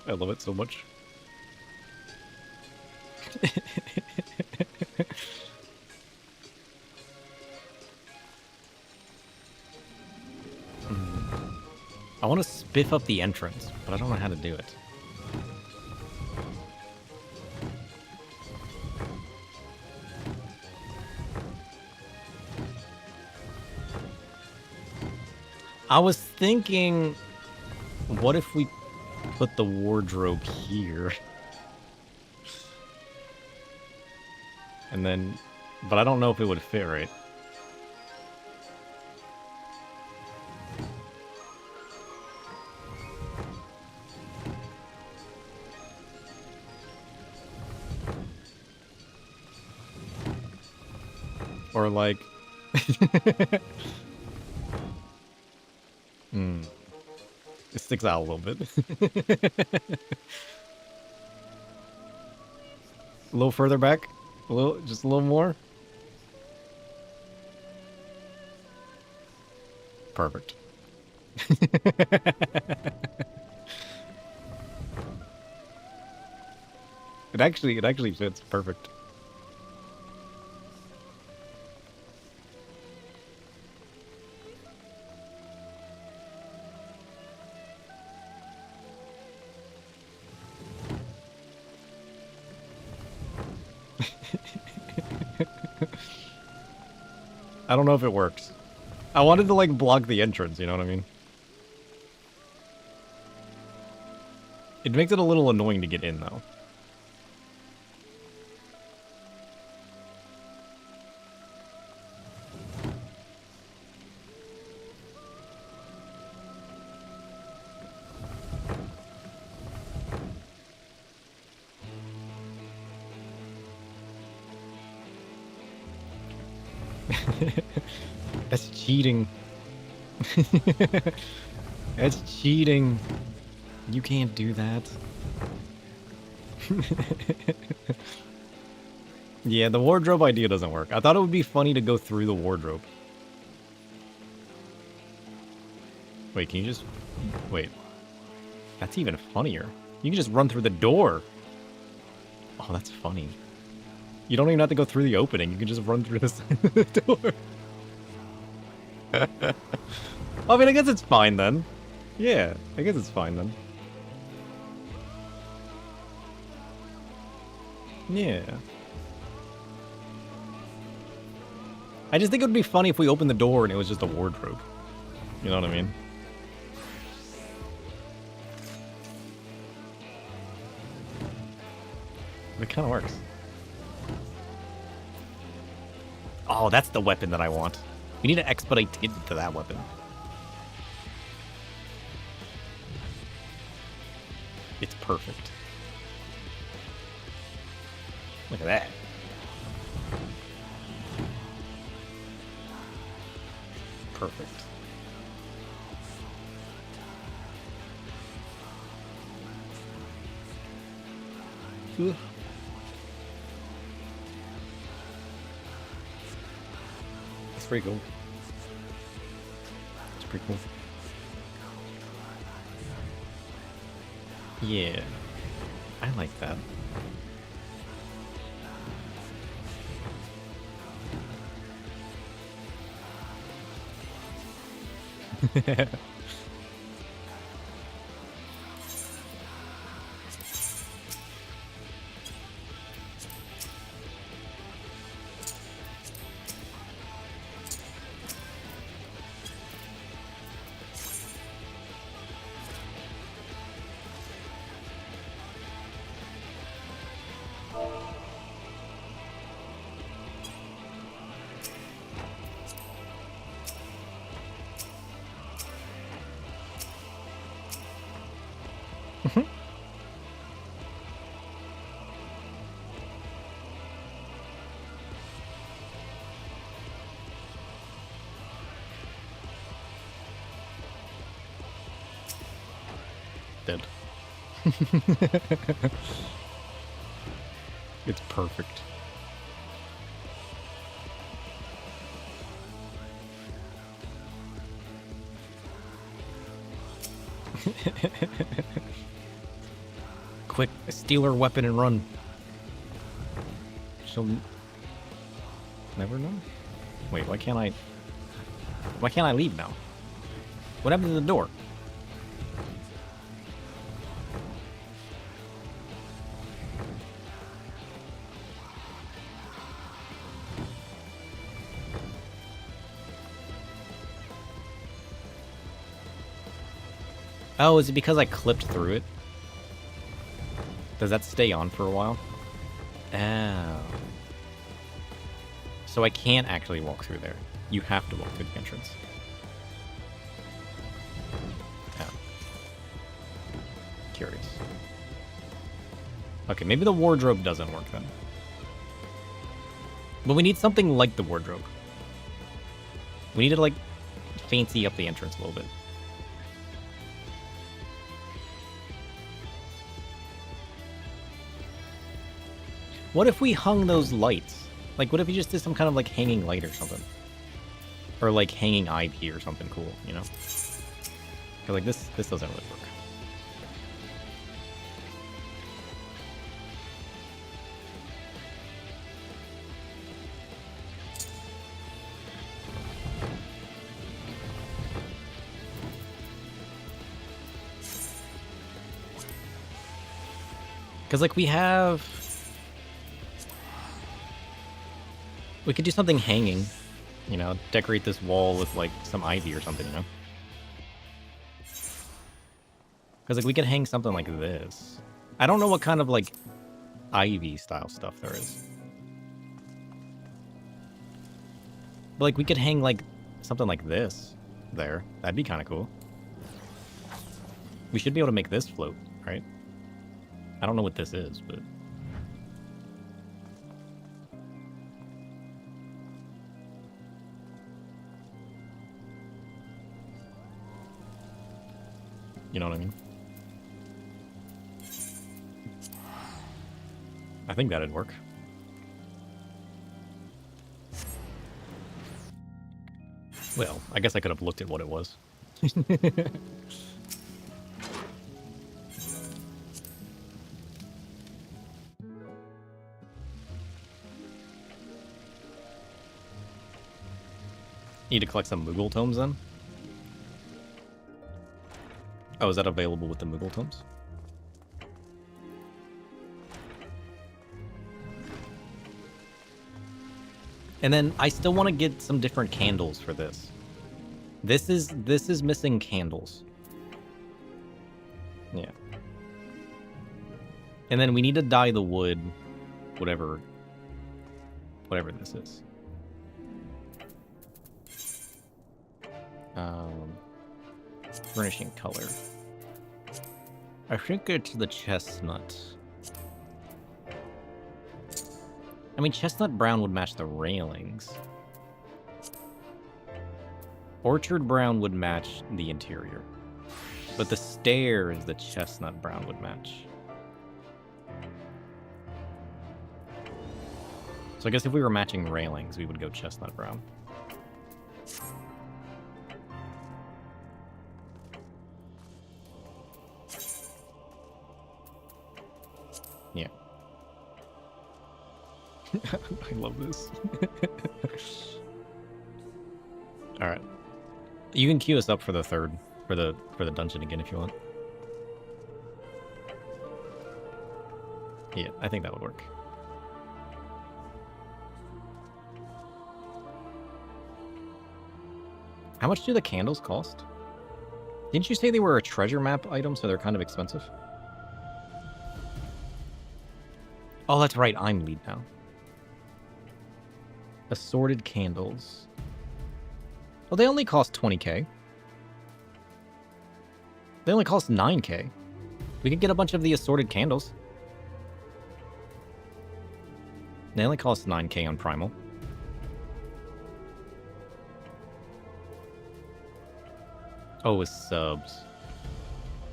I love it so much. I want to spiff up the entrance, but I don't know how to do it. I was thinking, what if we put the wardrobe here? And then, but I don't know if it would fit right. Or like... It sticks out a little bit. A little further back. Just a little more. Perfect. It actually fits perfect. I don't know if it works. I wanted to, like, block the entrance, you know what I mean? It makes it a little annoying to get in, though. That's cheating. That's cheating. You can't do that. Yeah, the wardrobe idea doesn't work. I thought it would be funny to go through the wardrobe. Wait, can you just... Wait. That's even funnier. You can just run through the door. Oh, that's funny. You don't even have to go through the opening. You can just run through the door. I mean, I guess it's fine then. Yeah, I guess it's fine then. Yeah. I just think it would be funny if we opened the door and it was just a wardrobe. You know what I mean? It kind of works. Oh, that's the weapon that I want. We need to expedite to get to that weapon. It's perfect. Look at that. Perfect. Ugh. That's pretty cool. That's pretty cool. Yeah. I like that. Dead. It's perfect. Quick, steal her weapon and run. She'll never know. Wait, why can't I leave now? What happened to the door? Oh, is it because I clipped through it? Does that stay on for a while? Oh. So I can't actually walk through there. You have to walk through the entrance. Oh. Curious. Okay, maybe the wardrobe doesn't work then. But we need something like the wardrobe. We need to, like, fancy up the entrance a little bit. What if we hung those lights? Like, what if you just did some kind of, like, hanging light or something? Or, like, hanging IP or something cool, you know? Because, like, this doesn't really work. Because, like, we have... We could do something hanging. You know, decorate this wall with, like, some ivy or something, you know? Because, like, we could hang something like this. I don't know what kind of, like, ivy-style stuff there is. But, like, we could hang, like, something like this there. That'd be kind of cool. We should be able to make this float, right? I don't know what this is, but... You know what I mean? I think that'd work. Well, I guess I could have looked at what it was. Need to collect some Moogle tomes then? Oh, is that available with the Moogle tomes? And then I still want to get some different candles for this. This is missing candles. Yeah. And then we need to dye the wood, whatever this is. Furnishing color. I think it's the chestnut. I mean, chestnut brown would match the railings. Orchard brown would match the interior. But the stairs, the chestnut brown would match. So I guess if we were matching railings, we would go chestnut brown. Yeah. I love this. All right. You can queue us up for the third, for the dungeon again if you want. Yeah, I think that would work. How much do the candles cost? Didn't you say they were a treasure map item, so they're kind of expensive? Oh, that's right. I'm lead now. Assorted candles. Well, they only cost 20k. They only cost 9k. We could get a bunch of the assorted candles. They only cost 9k on Primal. Oh, with subs.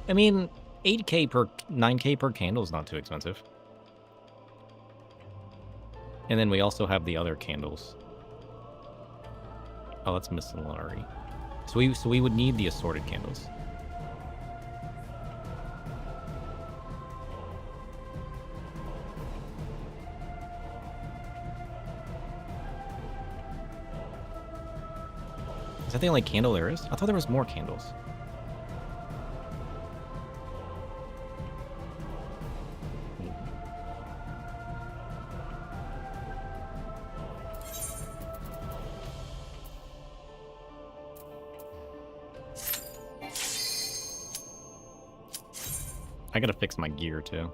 I mean, 8k per 9k per candle is not too expensive. And then we also have the other candles. Oh, that's miscellany. So we would need the assorted candles. Is that the only candle there is? I thought there was more candles. I gotta fix my gear, too.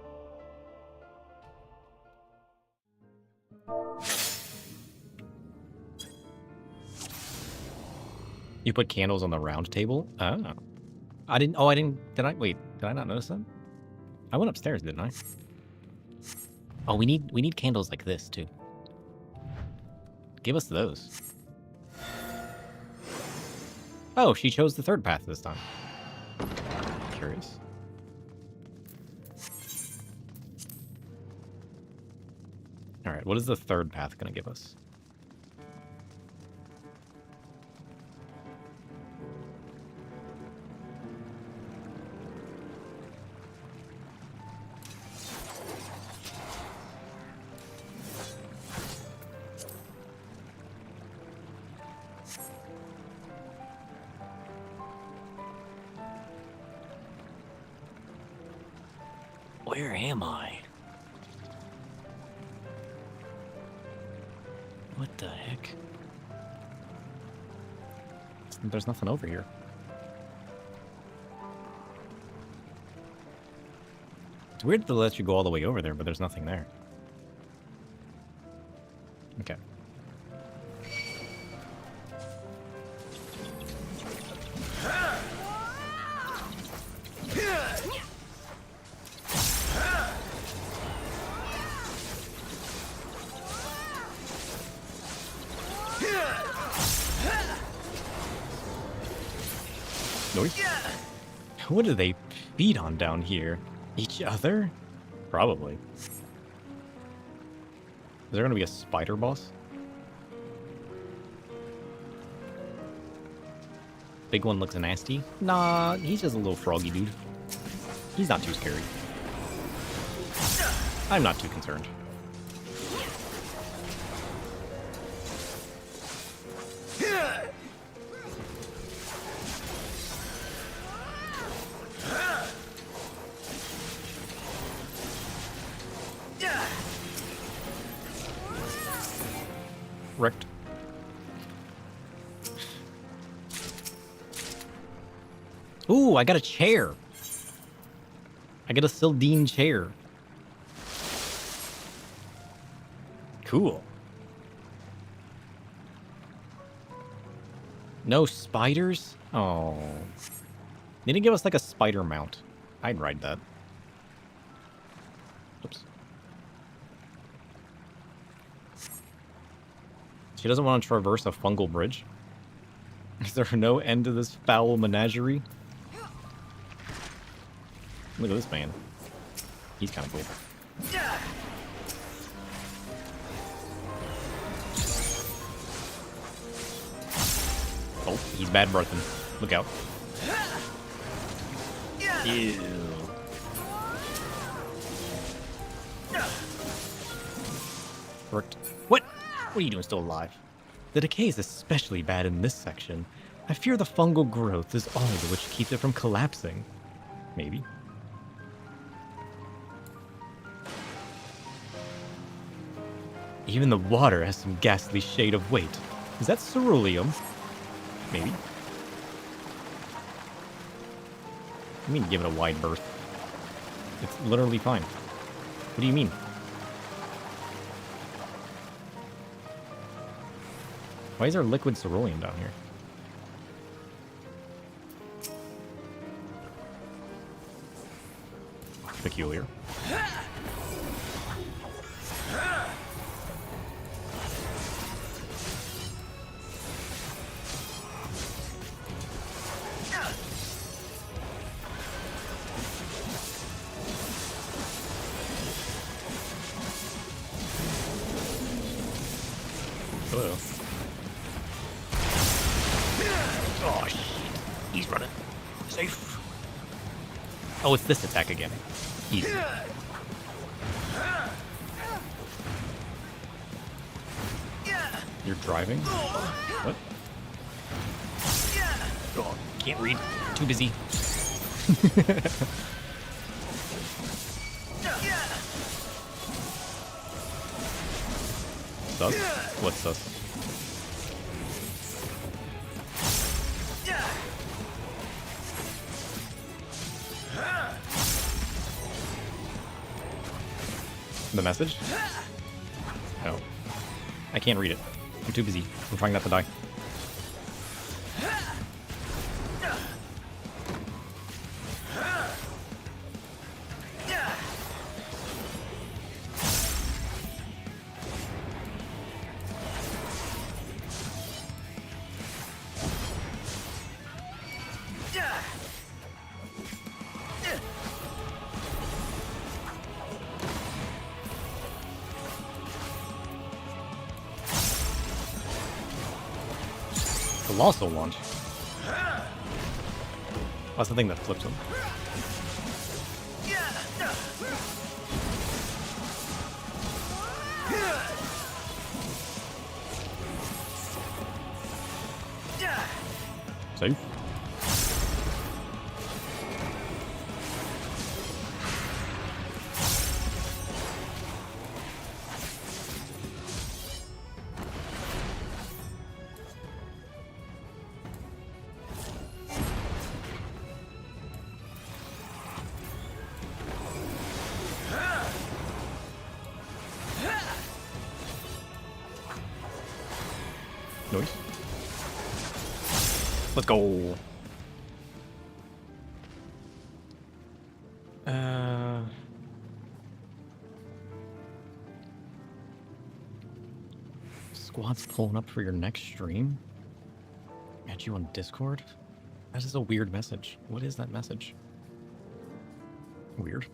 You put candles on the round table? Oh. Did I not notice that? I went upstairs, didn't I? Oh, we need candles like this, too. Give us those. Oh, she chose the third path this time. Curious. Alright, what is the third path going to give us? Where am I? What the heck? There's nothing over here. It's weird to let you go all the way over there, but there's nothing there. Okay. Noise. What do they feed on down here? Each other? Probably. Is there gonna be a spider boss? Big one looks nasty. Nah, he's just a little froggy dude. He's not too scary. I'm not too concerned. Wrecked. Ooh, I got a chair. I got a Sildine chair. Cool. No spiders? Oh. They didn't give us like a spider mount. I'd ride that. Oops. She doesn't want to traverse a fungal bridge. Is there no end to this foul menagerie? Look at this man. He's kind of cool. Oh, he's bad breathing. Look out. Ew. Worked. What? What are you doing still alive? The decay is especially bad in this section. I fear the fungal growth is all which keeps it from collapsing. Maybe. Even the water has some ghastly shade of weight. Is that ceruleum? Maybe. I mean, give it a wide berth. It's literally fine. What do you mean? Why is there liquid ceruleum down here? Peculiar. Hello. Oh, shit. He's running. Safe. Oh, it's this attack again. Easy. You're driving? What? Oh, can't read. Too busy. Sus? What's sus? The message? Oh. I can't read it. I'm too busy. I'm trying not to die. Colossal launch. That's the thing that flips him. Safe. Nice. Let's go. Squad's pulling up for your next stream? Add you on Discord? That is a weird message. What is that message? Weird.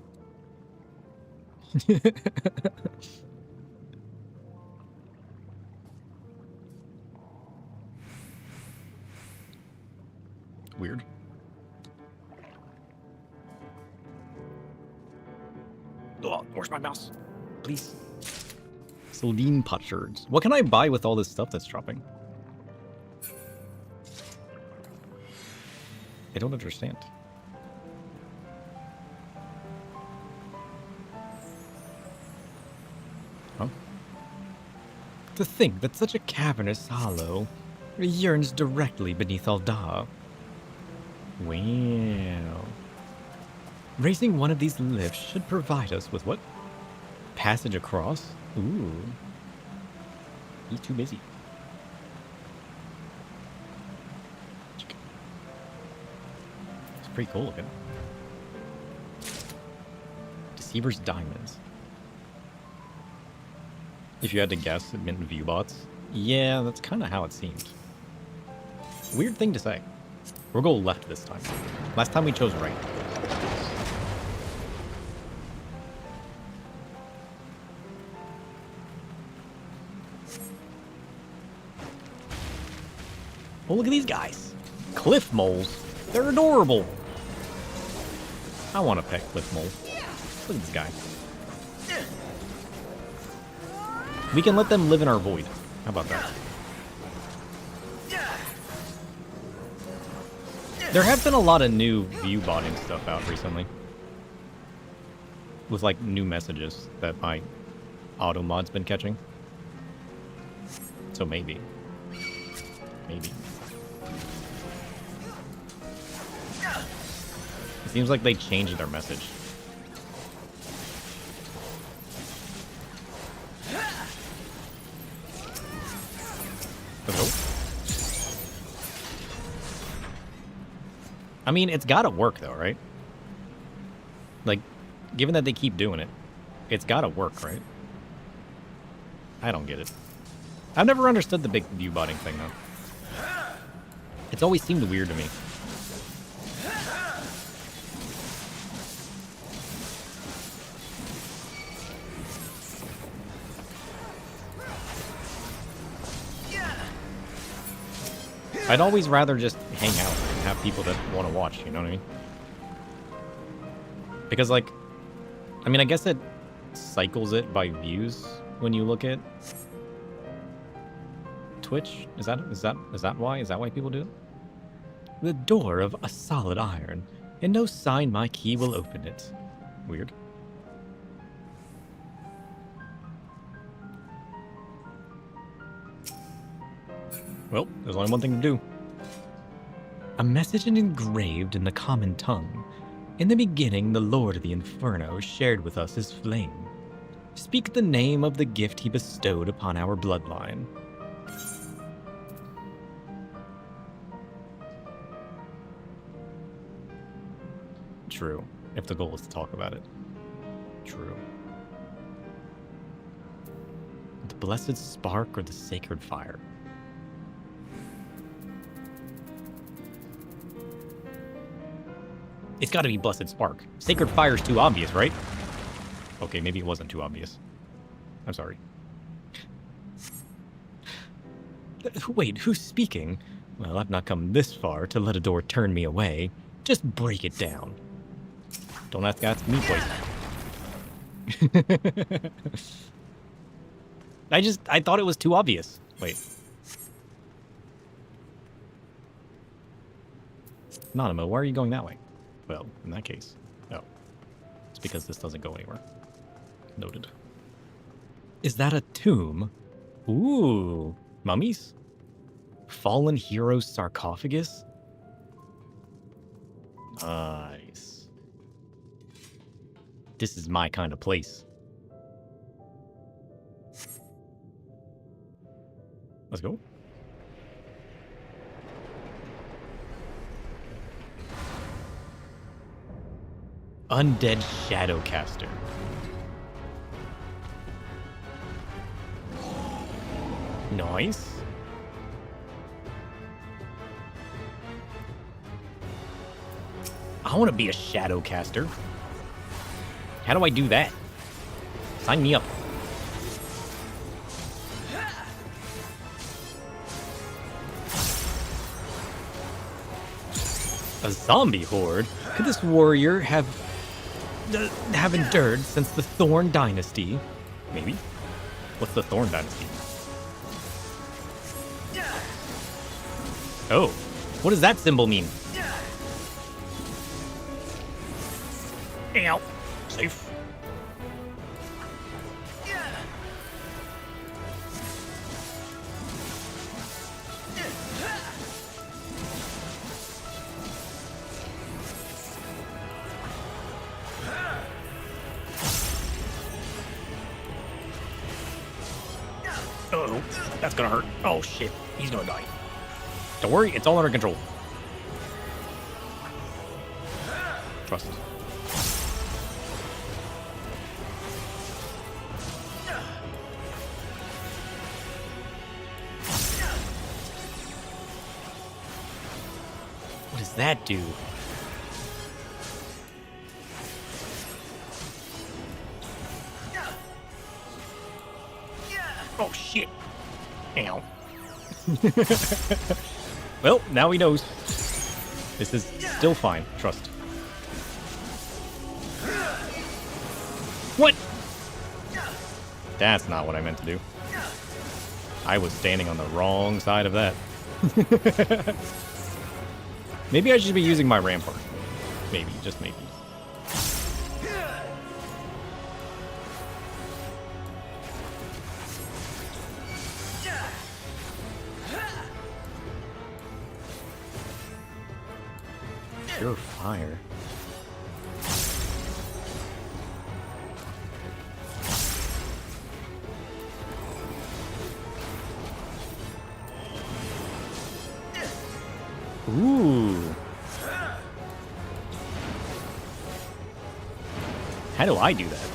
Weird. Oh, where's my mouse? Please. Celine Potsherds. What can I buy with all this stuff that's dropping? I don't understand. Huh? To think that such a cavernous hollow yearns directly beneath Aldar. Wow. Raising one of these lifts should provide us with what? Passage across? Ooh. He's too busy. It's pretty cool looking. Deceiver's Diamonds. If you had to guess, it meant viewbots. Yeah, that's kind of how it seemed. Weird thing to say. We'll go left this time. Last time we chose right. Oh, look at these guys. Cliff moles. They're adorable. I want to pet cliff mole. Look at this guy. We can let them live in our void. How about that? There have been a lot of new view botting stuff out recently. With like new messages that my auto mod's been catching. So maybe. Maybe. It seems like they changed their message. Hello? I mean, it's gotta work though, right? Like, given that they keep doing it, it's gotta work, right? I don't get it. I've never understood the big view botting thing though. It's always seemed weird to me. I'd always rather just hang out and have people that want to watch, you know what I mean? Because, like, I mean, I guess it cycles it by views when you look at Twitch. Is that why? Is that why people do it? The door of a solid iron, and no sign my key will open it. Weird. Well, there's only one thing to do. A message engraved in the common tongue. In the beginning, the Lord of the Inferno shared with us his flame. Speak the name of the gift he bestowed upon our bloodline. True, if the goal is to talk about it. True. The blessed spark or the sacred fire? It's gotta be blessed spark. Sacred fire's too obvious, right? Okay, maybe it wasn't too obvious. I'm sorry. Wait, who's speaking? Well, I've not come this far to let a door turn me away. Just break it down. Don't ask me, please. I thought it was too obvious. Wait. Nanimo, why are you going that way? Well, in that case. Oh. It's because this doesn't go anywhere. Noted. Is that a tomb? Ooh. Mummies? Fallen hero's sarcophagus? Nice. This is my kind of place. Let's go. Undead Shadowcaster. Nice. I want to be a Shadowcaster. How do I do that? Sign me up. A zombie horde? Could this warrior have endured since the Thorn Dynasty? Maybe. What's the Thorn Dynasty? Oh, what does that symbol mean? Ow. Safe. Uh-oh, that's gonna hurt. Oh shit, he's gonna die. Don't worry, it's all under control. Trust. What does that do? Oh shit. Ow. Well, now he knows. This is still fine. Trust. What? That's not what I meant to do. I was standing on the wrong side of that. Maybe I should be using my rampart. Maybe, just maybe. Pure fire. Ooh. How do I do that?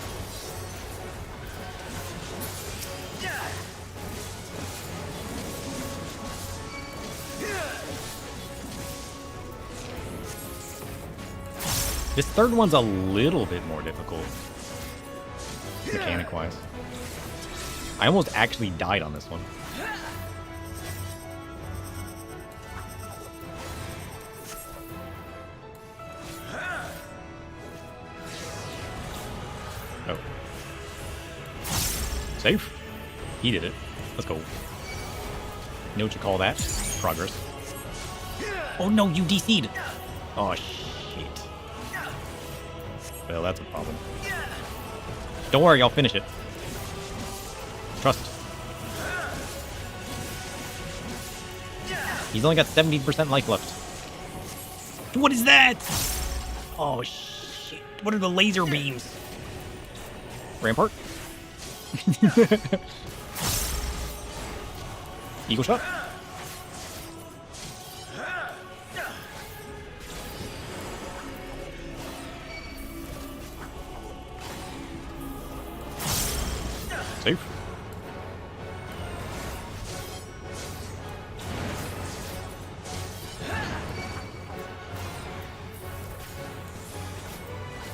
This third one's a little bit more difficult, mechanic-wise. I almost actually died on this one. Oh. Safe? He did it. Let's go. You know what you call that? Progress. Oh no, you DC'd! Oh shit. Well, that's a problem. Don't worry, I'll finish it. Trust. He's only got 70% life left. What is that? Oh shit. What are the laser beams? Rampart? Eagle shot? Safe.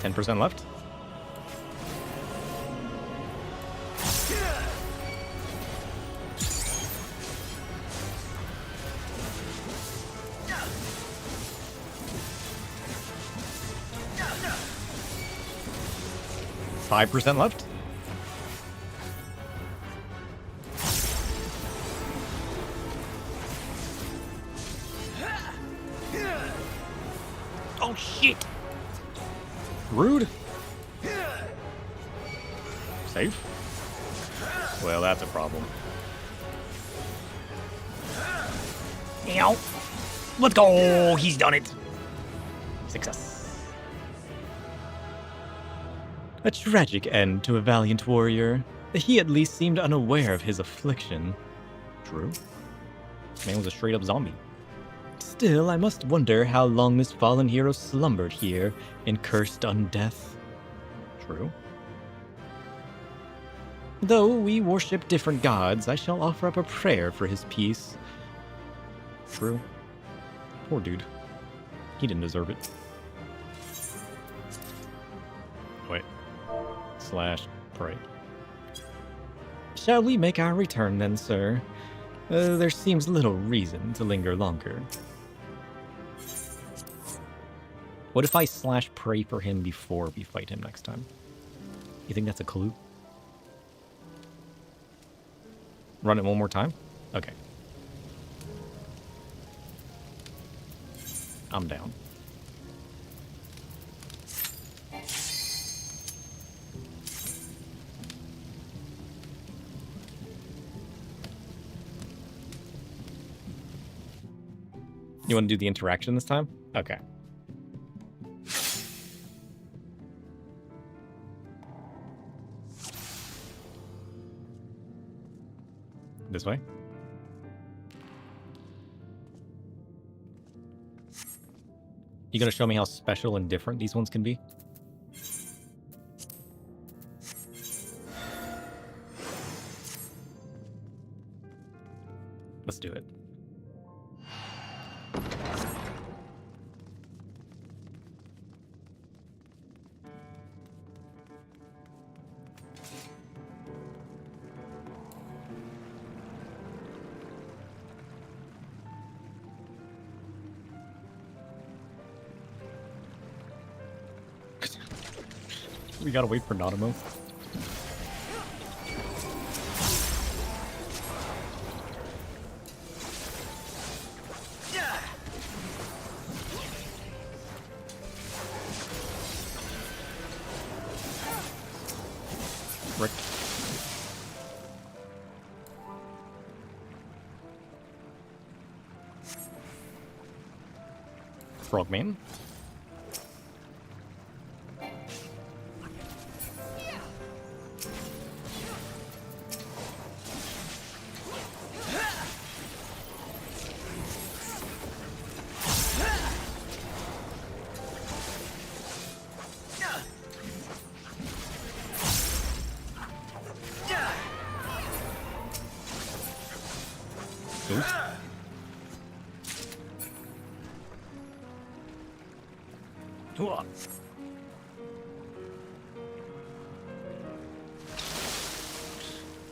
%10 left. %5 left. Oh shit! Rude. Safe? Well, that's a problem. Ow. Let's go! He's done it! Success. A tragic end to a valiant warrior. He at least seemed unaware of his affliction. True. This man was a straight-up zombie. Still, I must wonder how long this fallen hero slumbered here in cursed undeath. True. Though we worship different gods, I shall offer up a prayer for his peace. True. Poor dude. He didn't deserve it. Wait. / pray. Shall we make our return then, sir? There seems little reason to linger longer. What if I / pray for him before we fight him next time? You think that's a clue? Run it one more time? Okay. I'm down. You want to do the interaction this time? Okay. This way? You gonna show me how special and different these ones can be? Let's do it. We gotta wait for Nanamo. Rick. Frogman.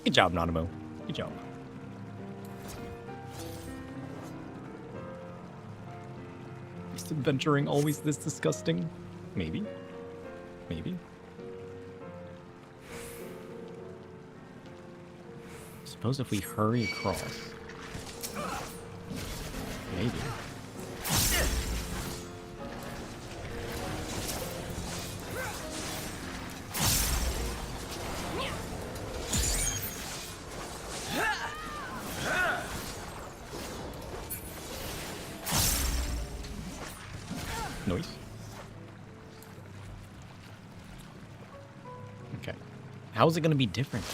Good job, Nanamo. Good job. Is adventuring always this disgusting? Maybe. Maybe. Suppose if we hurry across. Maybe. Noise. Okay. How is it going to be different?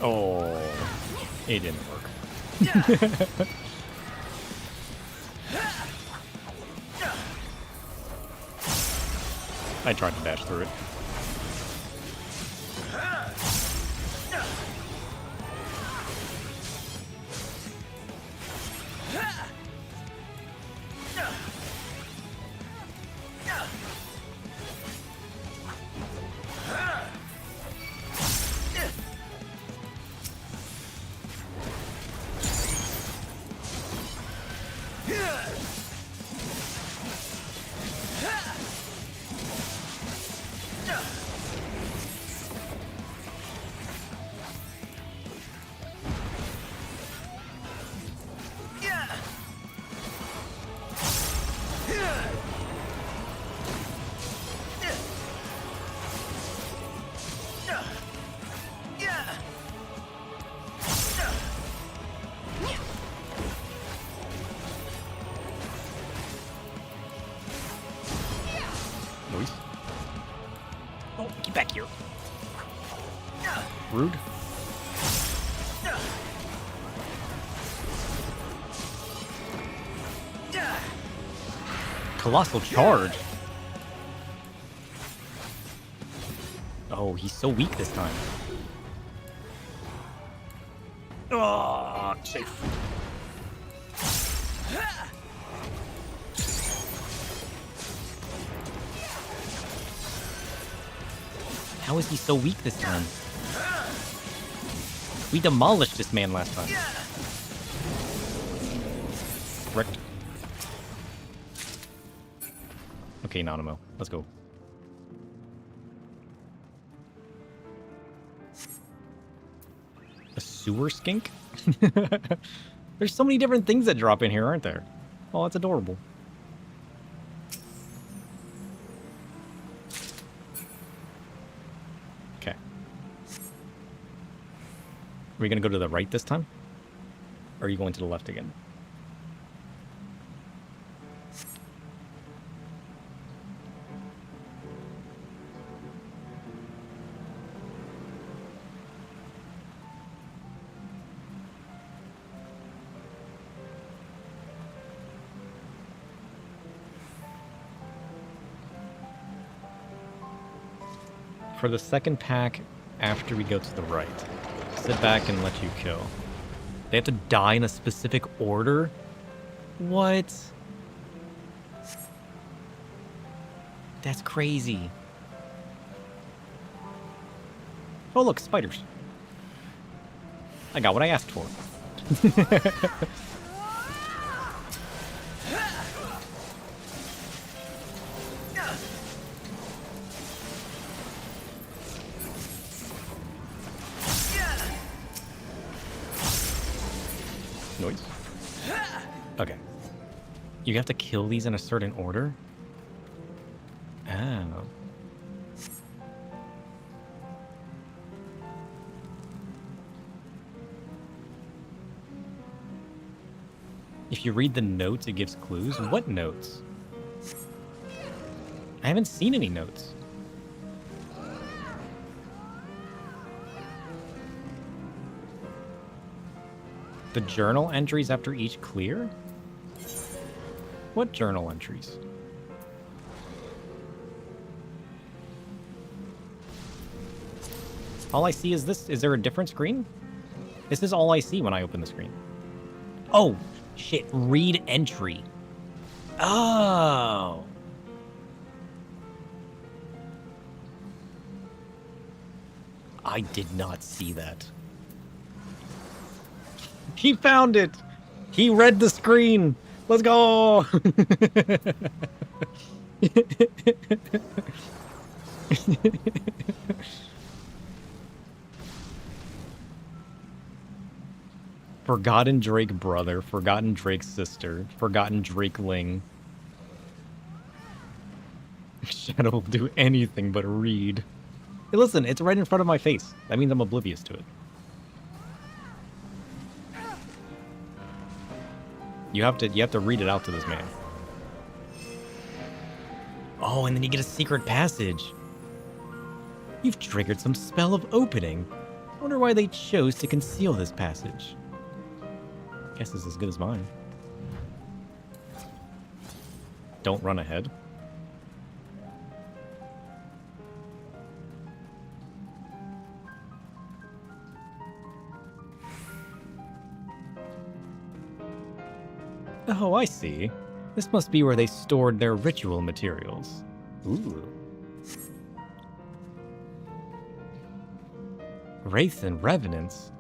Oh, it didn't work. I tried to dash through it. Noise. Oh, get back here. Rude. Colossal charge. Oh, he's so weak this time. Oh, safe. How is he so weak this time? We demolished this man last time. Wrecked. Okay, Nanamo, let's go. A sewer skink? There's so many different things that drop in here, aren't there? Oh, that's adorable. Okay. Are we gonna go to the right this time? Or are you going to the left again? For the second pack, after we go to the right, sit back and let you kill. They have to die in a specific order? What? That's crazy. Oh look, spiders. I got what I asked for. Noise. Okay. You have to kill these in a certain order? Oh. If you read the notes, it gives clues. What notes? I haven't seen any notes. The journal entries after each clear? What journal entries? All I see is this. Is there a different screen? This is all I see when I open the screen. Oh, shit. Read entry. Oh. I did not see that. He found it! He read the screen! Let's go! Forgotten Drake brother, forgotten Drake sister, forgotten Drakeling. Shadow will do anything but read. Hey, listen, it's right in front of my face. That means I'm oblivious to it. You have to read it out to this man. Oh, and then you get a secret passage. You've triggered some spell of opening. Wonder why they chose to conceal this passage. Guess it's as good as mine. Don't run ahead. Oh, I see. This must be where they stored their ritual materials. Ooh. Wraiths and Revenants?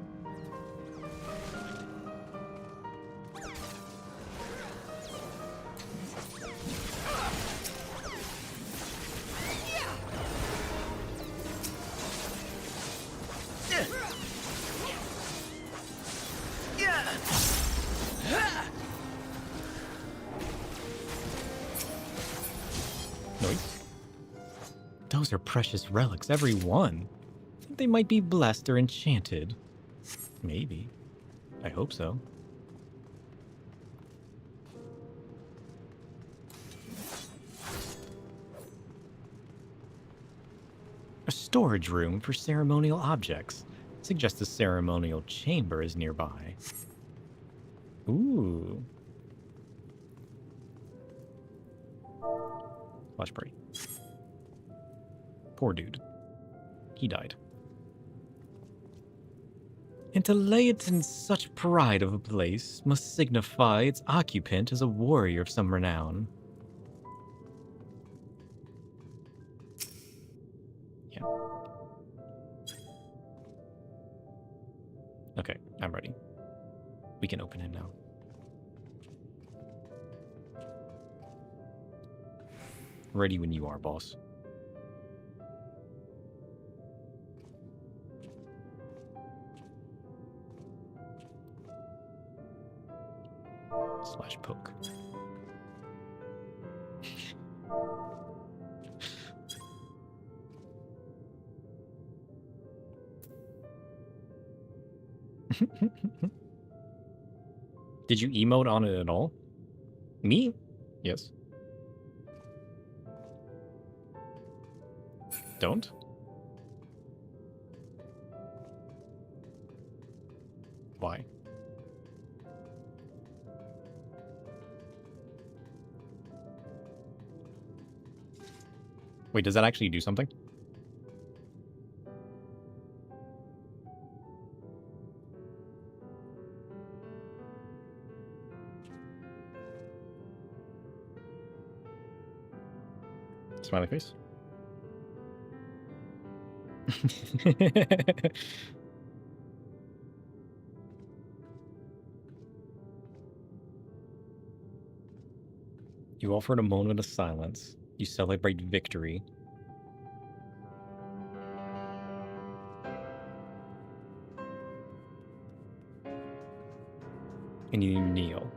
are precious relics, every one. Think they might be blessed or enchanted. Maybe. I hope so. A storage room for ceremonial objects. Suggests a ceremonial chamber is nearby. Ooh. Flash party. Poor dude. He died. And to lay it in such pride of a place must signify its occupant as a warrior of some renown. Yeah. Okay, I'm ready. We can open him now. Ready when you are, boss. Slash poke. Did you emote on it at all? Me? Yes. Don't? Why? Wait, does that actually do something? Smiley face. You offered a moment of silence. You celebrate victory. And you kneel.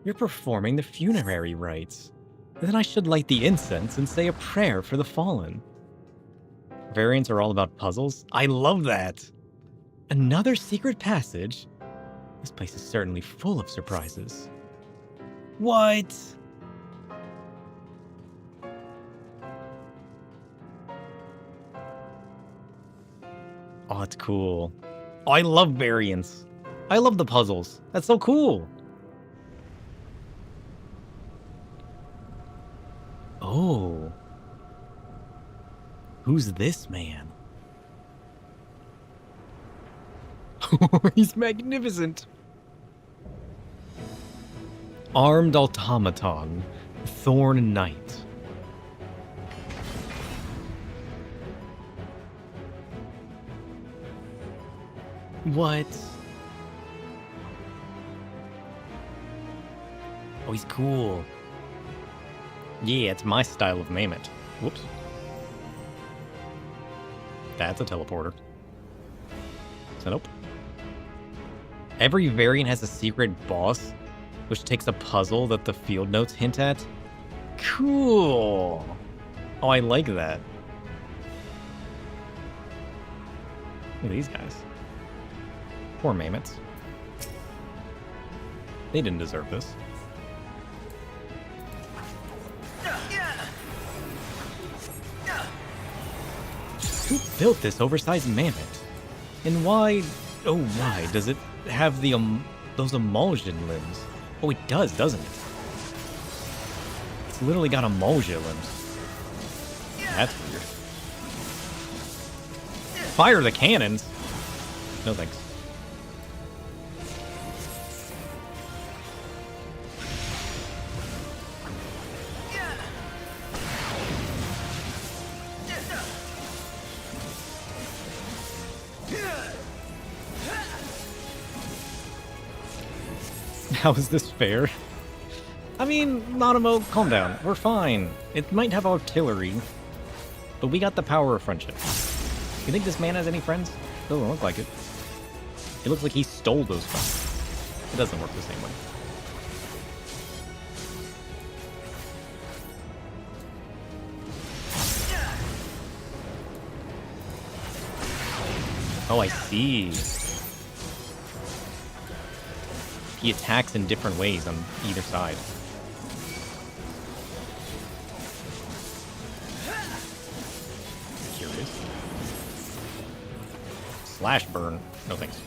You're performing the funerary rites. Then I should light the incense and say a prayer for the fallen. Variants are all about puzzles? I love that! Another secret passage? This place is certainly full of surprises. What? Oh, it's cool. Oh, I love variants. I love the puzzles. That's so cool. Oh. Who's this man? He's magnificent. Armed automaton, Thorn Knight. What? Oh, he's cool. Yeah, it's my style of Mammoth. Whoops. That's a teleporter. So nope. Every variant has a secret boss, which takes a puzzle that the field notes hint at. Cool. Oh, I like that. Look at these guys. Poor mammoths. They didn't deserve this. Who built this oversized mammoth? And why, oh why, does it have the those emulsion limbs? Oh, it does, doesn't it? It's literally got emulsion limbs. That's weird. Fire the cannons! No thanks. How is this fair? I mean, Nanamo, calm down. We're fine. It might have artillery, but we got the power of friendship. You think this man has any friends? Doesn't look like it. It looks like he stole those friends. It doesn't work the same way. Oh, I see. He attacks in different ways on either side. Curious. Slash burn. No thanks.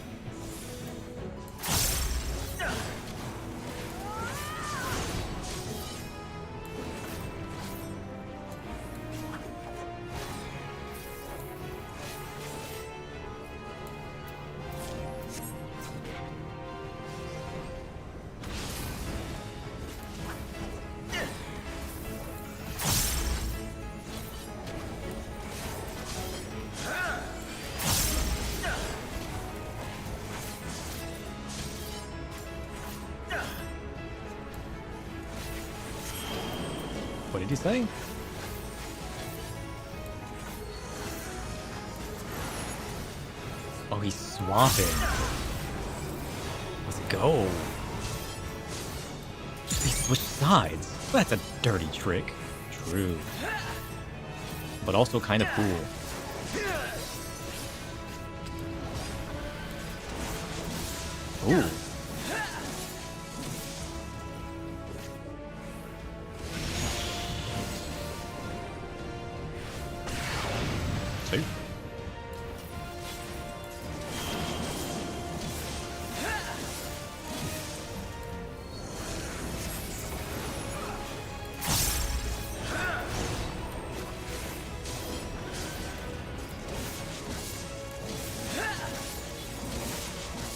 What did he say? Oh, he's swapping. Let's go. They switched sides. That's a dirty trick. True. But also kind of cool. Ooh. Safe.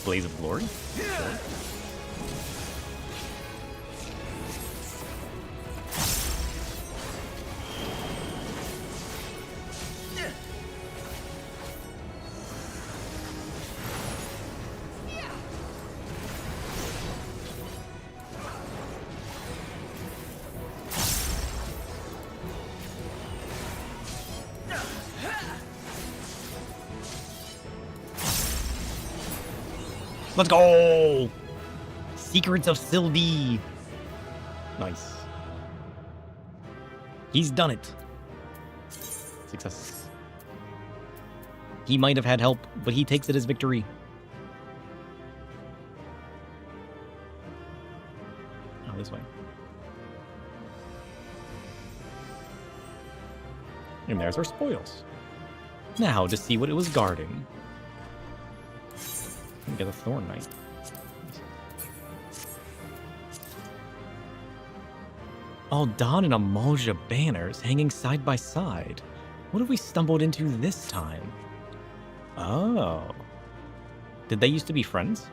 Blaze of Glory? Sure. Let's go! Secrets of Sylvie. Nice. He's done it. Success. He might have had help, but he takes it as victory. Oh, this way. And there's our spoils. Now to see what it was guarding. Get a Thorn Knight. Aldan and Amalja banners hanging side by side. What have we stumbled into this time? Oh. Did they used to be friends?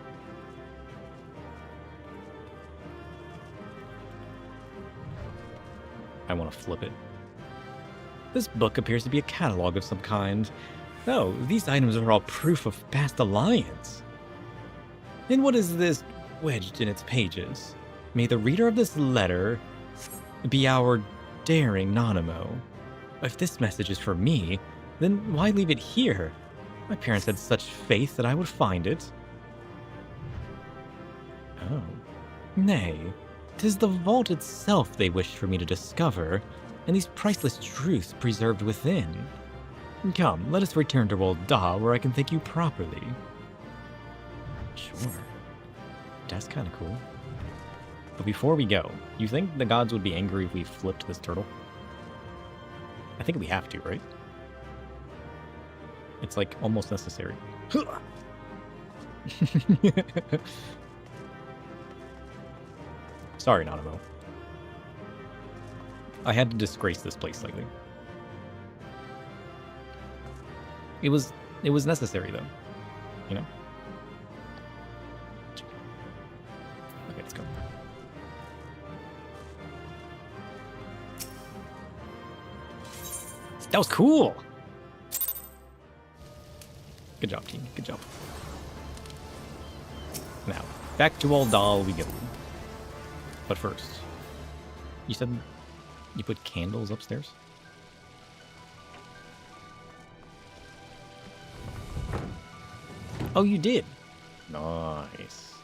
I want to flip it. This book appears to be a catalog of some kind. Oh, these items are all proof of past alliance. And what is this wedged in its pages? May the reader of this letter be our daring Nanamo. If this message is for me, then why leave it here? My parents had such faith that I would find it. Oh. Nay, 'tis the vault itself they wished for me to discover, and these priceless truths preserved within. Come, let us return to Old Da, where I can thank you properly. Sure. That's kind of cool. But before we go, you think the gods would be angry if we flipped this turtle? I think we have to, right? It's like almost necessary. Sorry, Nanamo. I had to disgrace this place slightly. It was necessary though, you know? Okay, let's go. That was cool! Good job, team. Good job. Now, back to Old Doll we go. But first, you said you put candles upstairs? Oh, you did? Nice.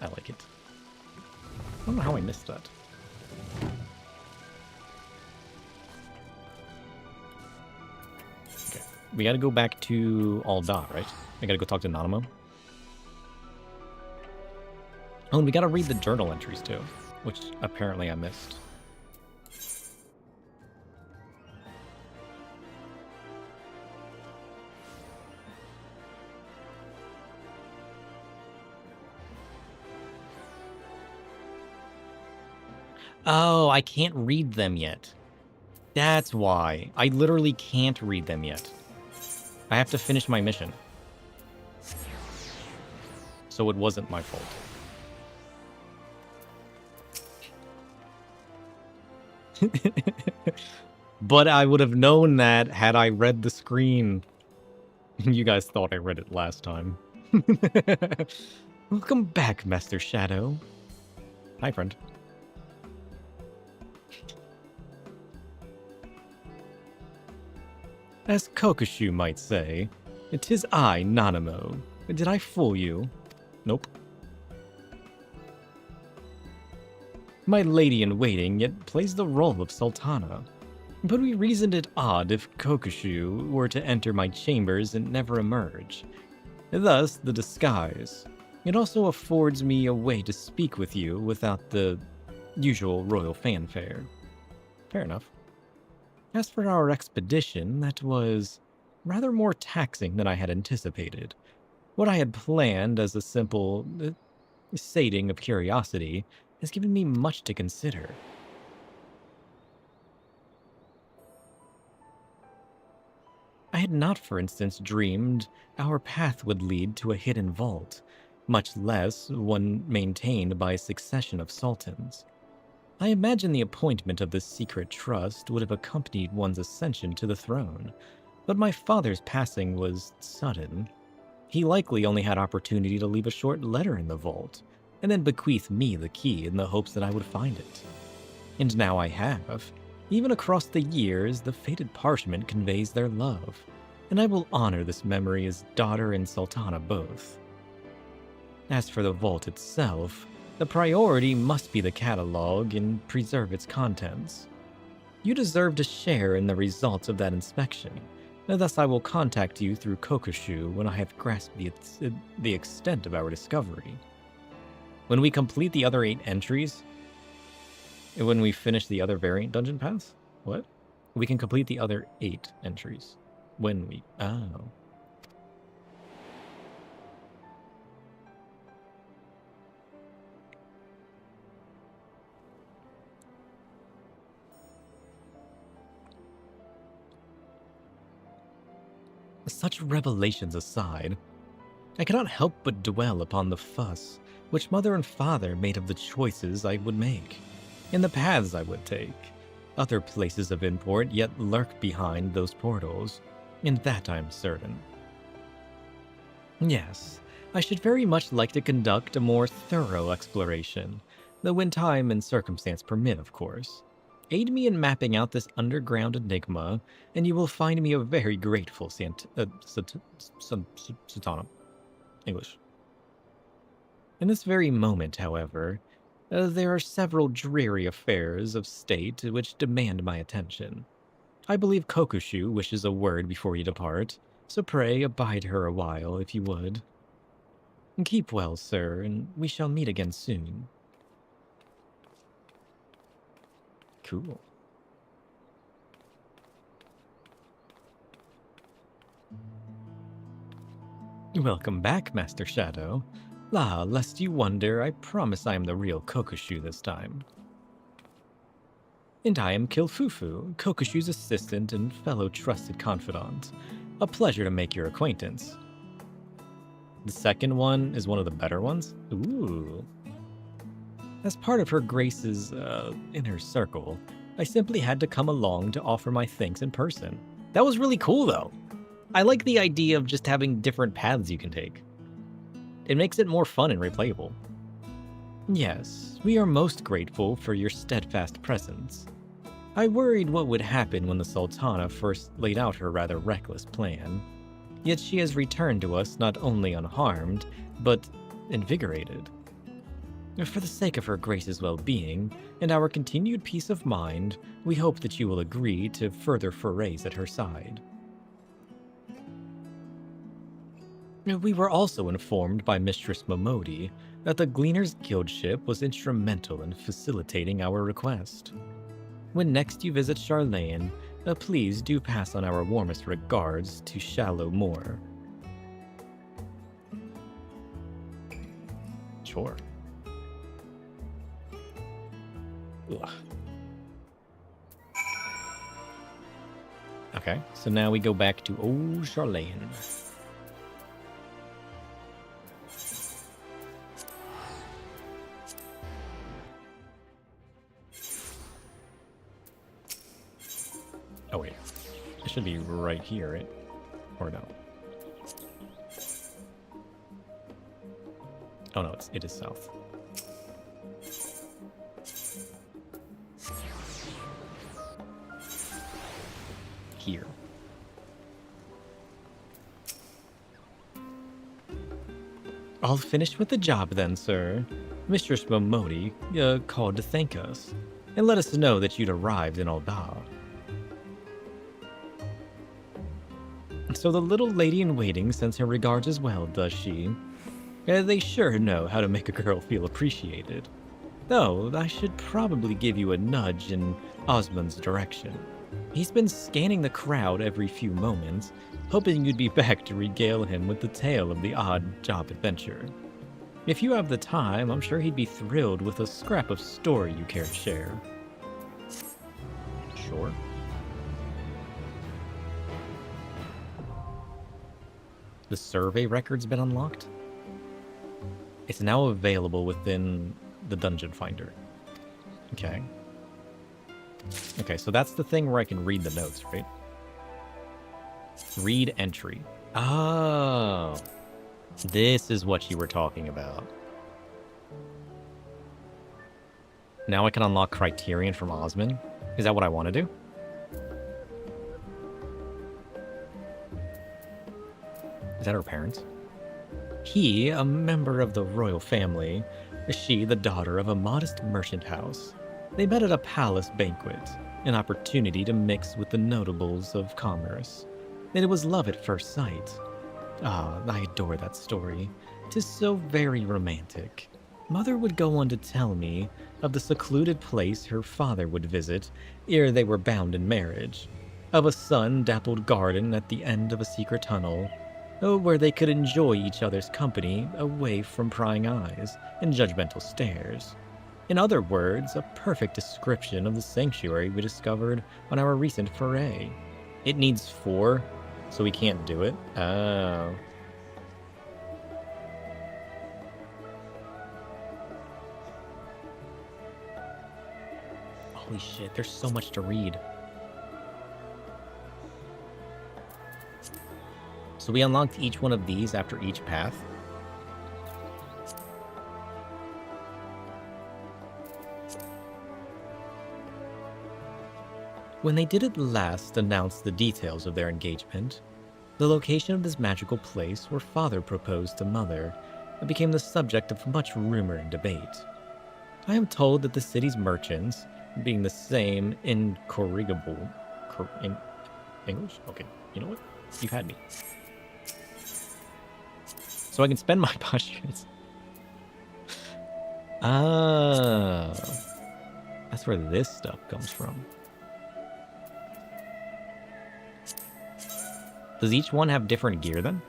I like it. I don't know how I missed that. Okay. we gotta go back to Alda, right? I gotta go talk to Nanamo. Oh, and we gotta read the journal entries too, which apparently I missed. Oh, I can't read them yet. That's why. I literally can't read them yet. I have to finish my mission. So it wasn't my fault. But I would have known that had I read the screen. You guys thought I read it last time. Welcome back, Master Shadow. Hi, friend. As Kokushu might say, it is I, Nanamo. Did I fool you? Nope. My lady-in-waiting yet plays the role of Sultana. But we reasoned it odd if Kokushu were to enter my chambers and never emerge. Thus, the disguise. It also affords me a way to speak with you without the usual royal fanfare. Fair enough. As for our expedition, that was rather more taxing than I had anticipated. What I had planned as a simple sating of curiosity has given me much to consider. I had not, for instance, dreamed our path would lead to a hidden vault, much less one maintained by a succession of sultans. I imagine the appointment of this secret trust would have accompanied one's ascension to the throne, but my father's passing was sudden. He likely only had opportunity to leave a short letter in the vault, and then bequeath me the key in the hopes that I would find it. And now I have. Even across the years, the faded parchment conveys their love, and I will honor this memory as daughter and Sultana both. As for the vault itself, the priority must be the catalog and preserve its contents. You deserve to share in the results of that inspection, and thus I will contact you through Kokushu when I have grasped the extent of our discovery. When we complete the other 8 entries, when we finish the other variant dungeon paths? What? We can complete the other 8 entries. When we... Oh. Such revelations aside, I cannot help but dwell upon the fuss which mother and father made of the choices I would make, and the paths I would take. Other places of import yet lurk behind those portals, and that I am certain. Yes, I should very much like to conduct a more thorough exploration, though when time and circumstance permit, of course. Aid me in mapping out this underground enigma, and you will find me a very grateful Sultana. English. In this very moment, however, there are several dreary affairs of state which demand my attention. I believe Kokushu wishes a word before you depart, so pray abide her a while, if you would. Keep well, sir, and we shall meet again soon. Cool. Welcome back, Master Shadow. La, lest you wonder, I promise I am the real Kokushu this time. And I am Kilfufu, Kokushu's assistant and fellow trusted confidant. A pleasure to make your acquaintance. The second one is one of the better ones? Ooh. As part of Her Grace's inner circle, I simply had to come along to offer my thanks in person. That was really cool, though. I like the idea of just having different paths you can take. It makes it more fun and replayable. Yes, we are most grateful for your steadfast presence. I worried what would happen when the Sultana first laid out her rather reckless plan. Yet she has returned to us not only unharmed, but invigorated. For the sake of Her Grace's well-being and our continued peace of mind, we hope that you will agree to further forays at her side. We were also informed by Mistress Momodi that the Gleaner's Guild ship was instrumental in facilitating our request. When next you visit Charlane, please do pass on our warmest regards to Shallow Moor. Sure. Ugh. Okay, so now we go back to old Charlane. Oh wait, it should be right here, right? Or no? Oh no, it is south. Here. All finished with the job then, sir. Mistress Momodi called to thank us, and let us know that you'd arrived in Aldar. So the little lady-in-waiting sends her regards as well, does she? They sure know how to make a girl feel appreciated. Though, I should probably give you a nudge in Osmond's direction. He's been scanning the crowd every few moments, hoping you'd be back to regale him with the tale of the odd job adventure. If you have the time, I'm sure he'd be thrilled with a scrap of story you care to share. Sure. The survey record's been unlocked? It's now available within the Dungeon Finder. Okay. Okay, so that's the thing where I can read the notes, right? Read entry. Oh. This is what you were talking about. Now I can unlock Criterion from Osmond? Is that what I want to do? Is that her parents? He, a member of the royal family, she, the daughter of a modest merchant house. They met at a palace banquet, an opportunity to mix with the notables of commerce. And it was love at first sight. Ah, I adore that story. 'Tis so very romantic. Mother would go on to tell me of the secluded place her father would visit ere they were bound in marriage, of a sun-dappled garden at the end of a secret tunnel, where they could enjoy each other's company away from prying eyes and judgmental stares. In other words, a perfect description of the sanctuary we discovered on our recent foray. It needs 4, so we can't do it? Oh. Holy shit, there's so much to read. So we unlocked each one of these after each path. When they did at last announce the details of their engagement, the location of this magical place where father proposed to mother became the subject of much rumor and debate. I am told that the city's merchants, being the same incorrigible... English? Okay, you know what? You've had me. So I can spend my postures. Ah, that's where this stuff comes from. Does each one have different gear then?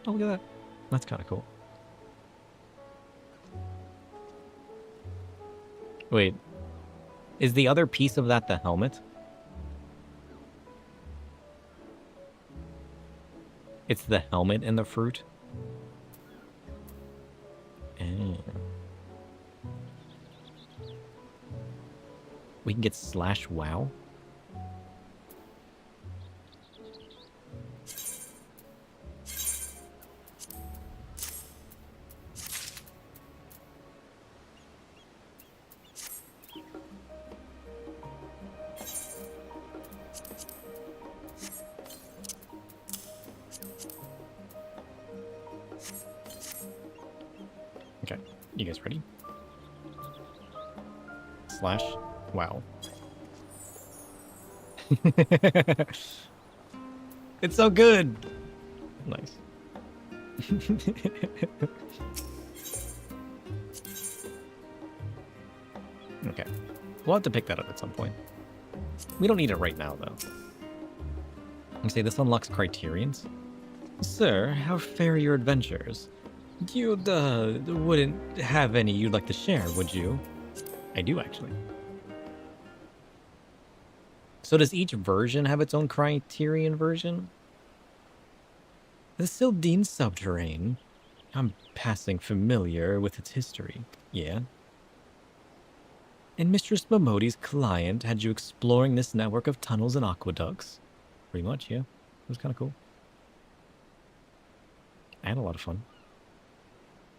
Oh, look at that. That's kind of cool. Wait, is the other piece of that the helmet? It's the helmet and the fruit? Oh. We can get /WoW? Okay, you guys ready? /WoW. It's so good. Nice. Okay. We'll have to pick that up at some point. We don't need it right now, though. You say this unlocks criterions? Sir, how fare your adventures? You, wouldn't have any you'd like to share, would you? I do, actually. So does each version have its own criterion version? The Sildine subterrane. I'm passing familiar with its history. Yeah. And Mistress Momodi's client had you exploring this network of tunnels and aqueducts. Pretty much, yeah. It was kind of cool. I had a lot of fun.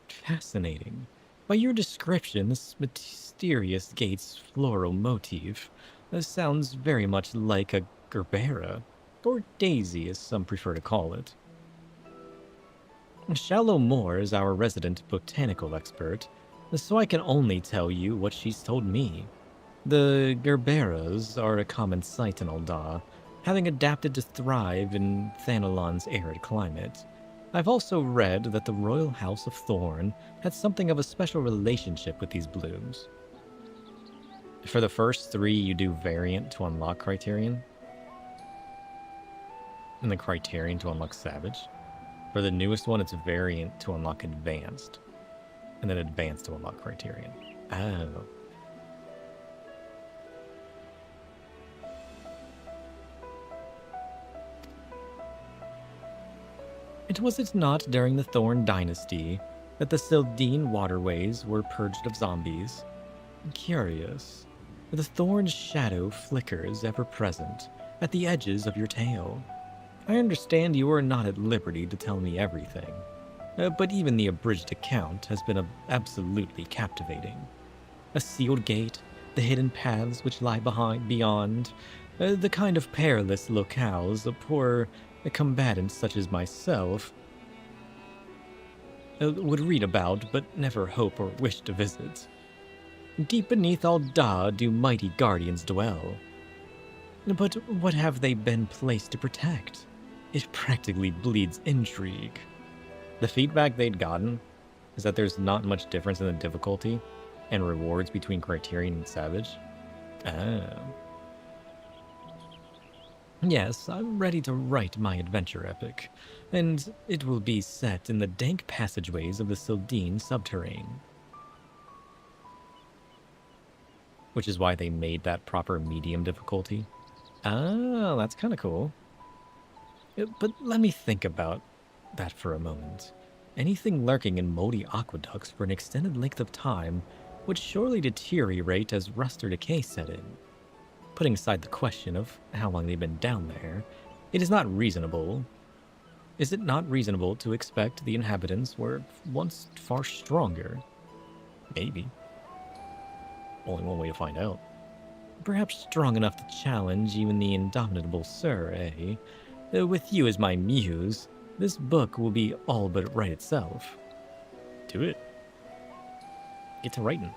Fascinating. By your description, this mysterious gate's floral motif sounds very much like a gerbera, or daisy as some prefer to call it. Shallow Moore is our resident botanical expert, so I can only tell you what she's told me. The gerberas are a common sight in Ul'dah, having adapted to thrive in Thanalon's arid climate. I've also read that the Royal House of Thorn had something of a special relationship with these blooms. For the first 3, you do variant to unlock criterion, and then criterion to unlock savage. For the newest one, it's variant to unlock advanced, and then advanced to unlock criterion. Oh. Was it not during the Thorn Dynasty that the Sildine waterways were purged of zombies? Curious. The Thorn's shadow flickers ever present at the edges of your tale. I understand you are not at liberty to tell me everything, but even the abridged account has been absolutely captivating. A sealed gate, the hidden paths which lie beyond, the kind of perilous locales a poor combatant such as myself would read about but never hope or wish to visit. Deep beneath Ul'dah do mighty guardians dwell. But what have they been placed to protect? It practically bleeds intrigue. The feedback they'd gotten is that there's not much difference in the difficulty and rewards between Criterion and Savage. Oh. Yes, I'm ready to write my adventure epic, and it will be set in the dank passageways of the Sildine subterrane. Which is why they made that proper medium difficulty. Oh, that's kind of cool. But let me think about that for a moment. Anything lurking in moldy aqueducts for an extended length of time would surely deteriorate as rust or decay set in. Putting aside the question of how long they've been down there, it is not reasonable. Is it not reasonable to expect the inhabitants were once far stronger? Maybe. Only one way to find out. Perhaps strong enough to challenge even the indomitable Sir, eh? With you as my muse, this book will be all but right itself. Do it. Get to writing.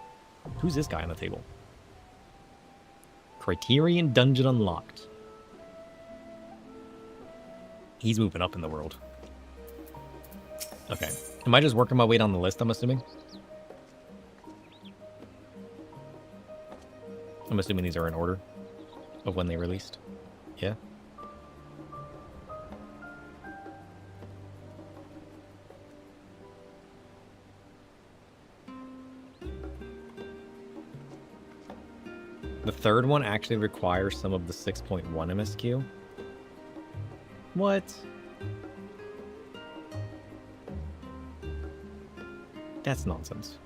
Who's this guy on the table? Criterion Dungeon unlocked. He's moving up in the world. Okay. Am I just working my way down the list, I'm assuming? I'm assuming these are in order of when they released. Yeah. The third one actually requires some of the 6.1 MSQ. What? That's nonsense.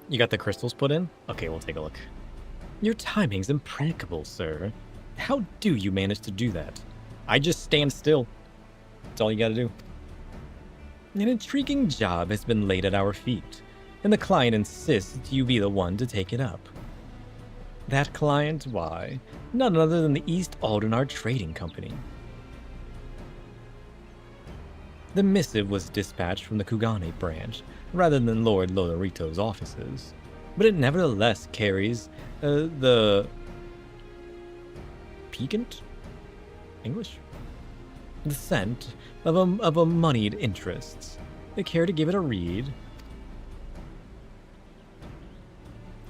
You got the crystals put in? Okay, we'll take a look. Your timing's impeccable, sir. How do you manage to do that? I just stand still. That's all you gotta do. An intriguing job has been laid at our feet, and the client insists you be the one to take it up. That client, why, none other than the East Aldenar Trading Company. The missive was dispatched from the Kugane branch, rather than Lord Lolorito's offices, but it nevertheless carries the piquant English? The scent of a moneyed interests. Care to give it a read?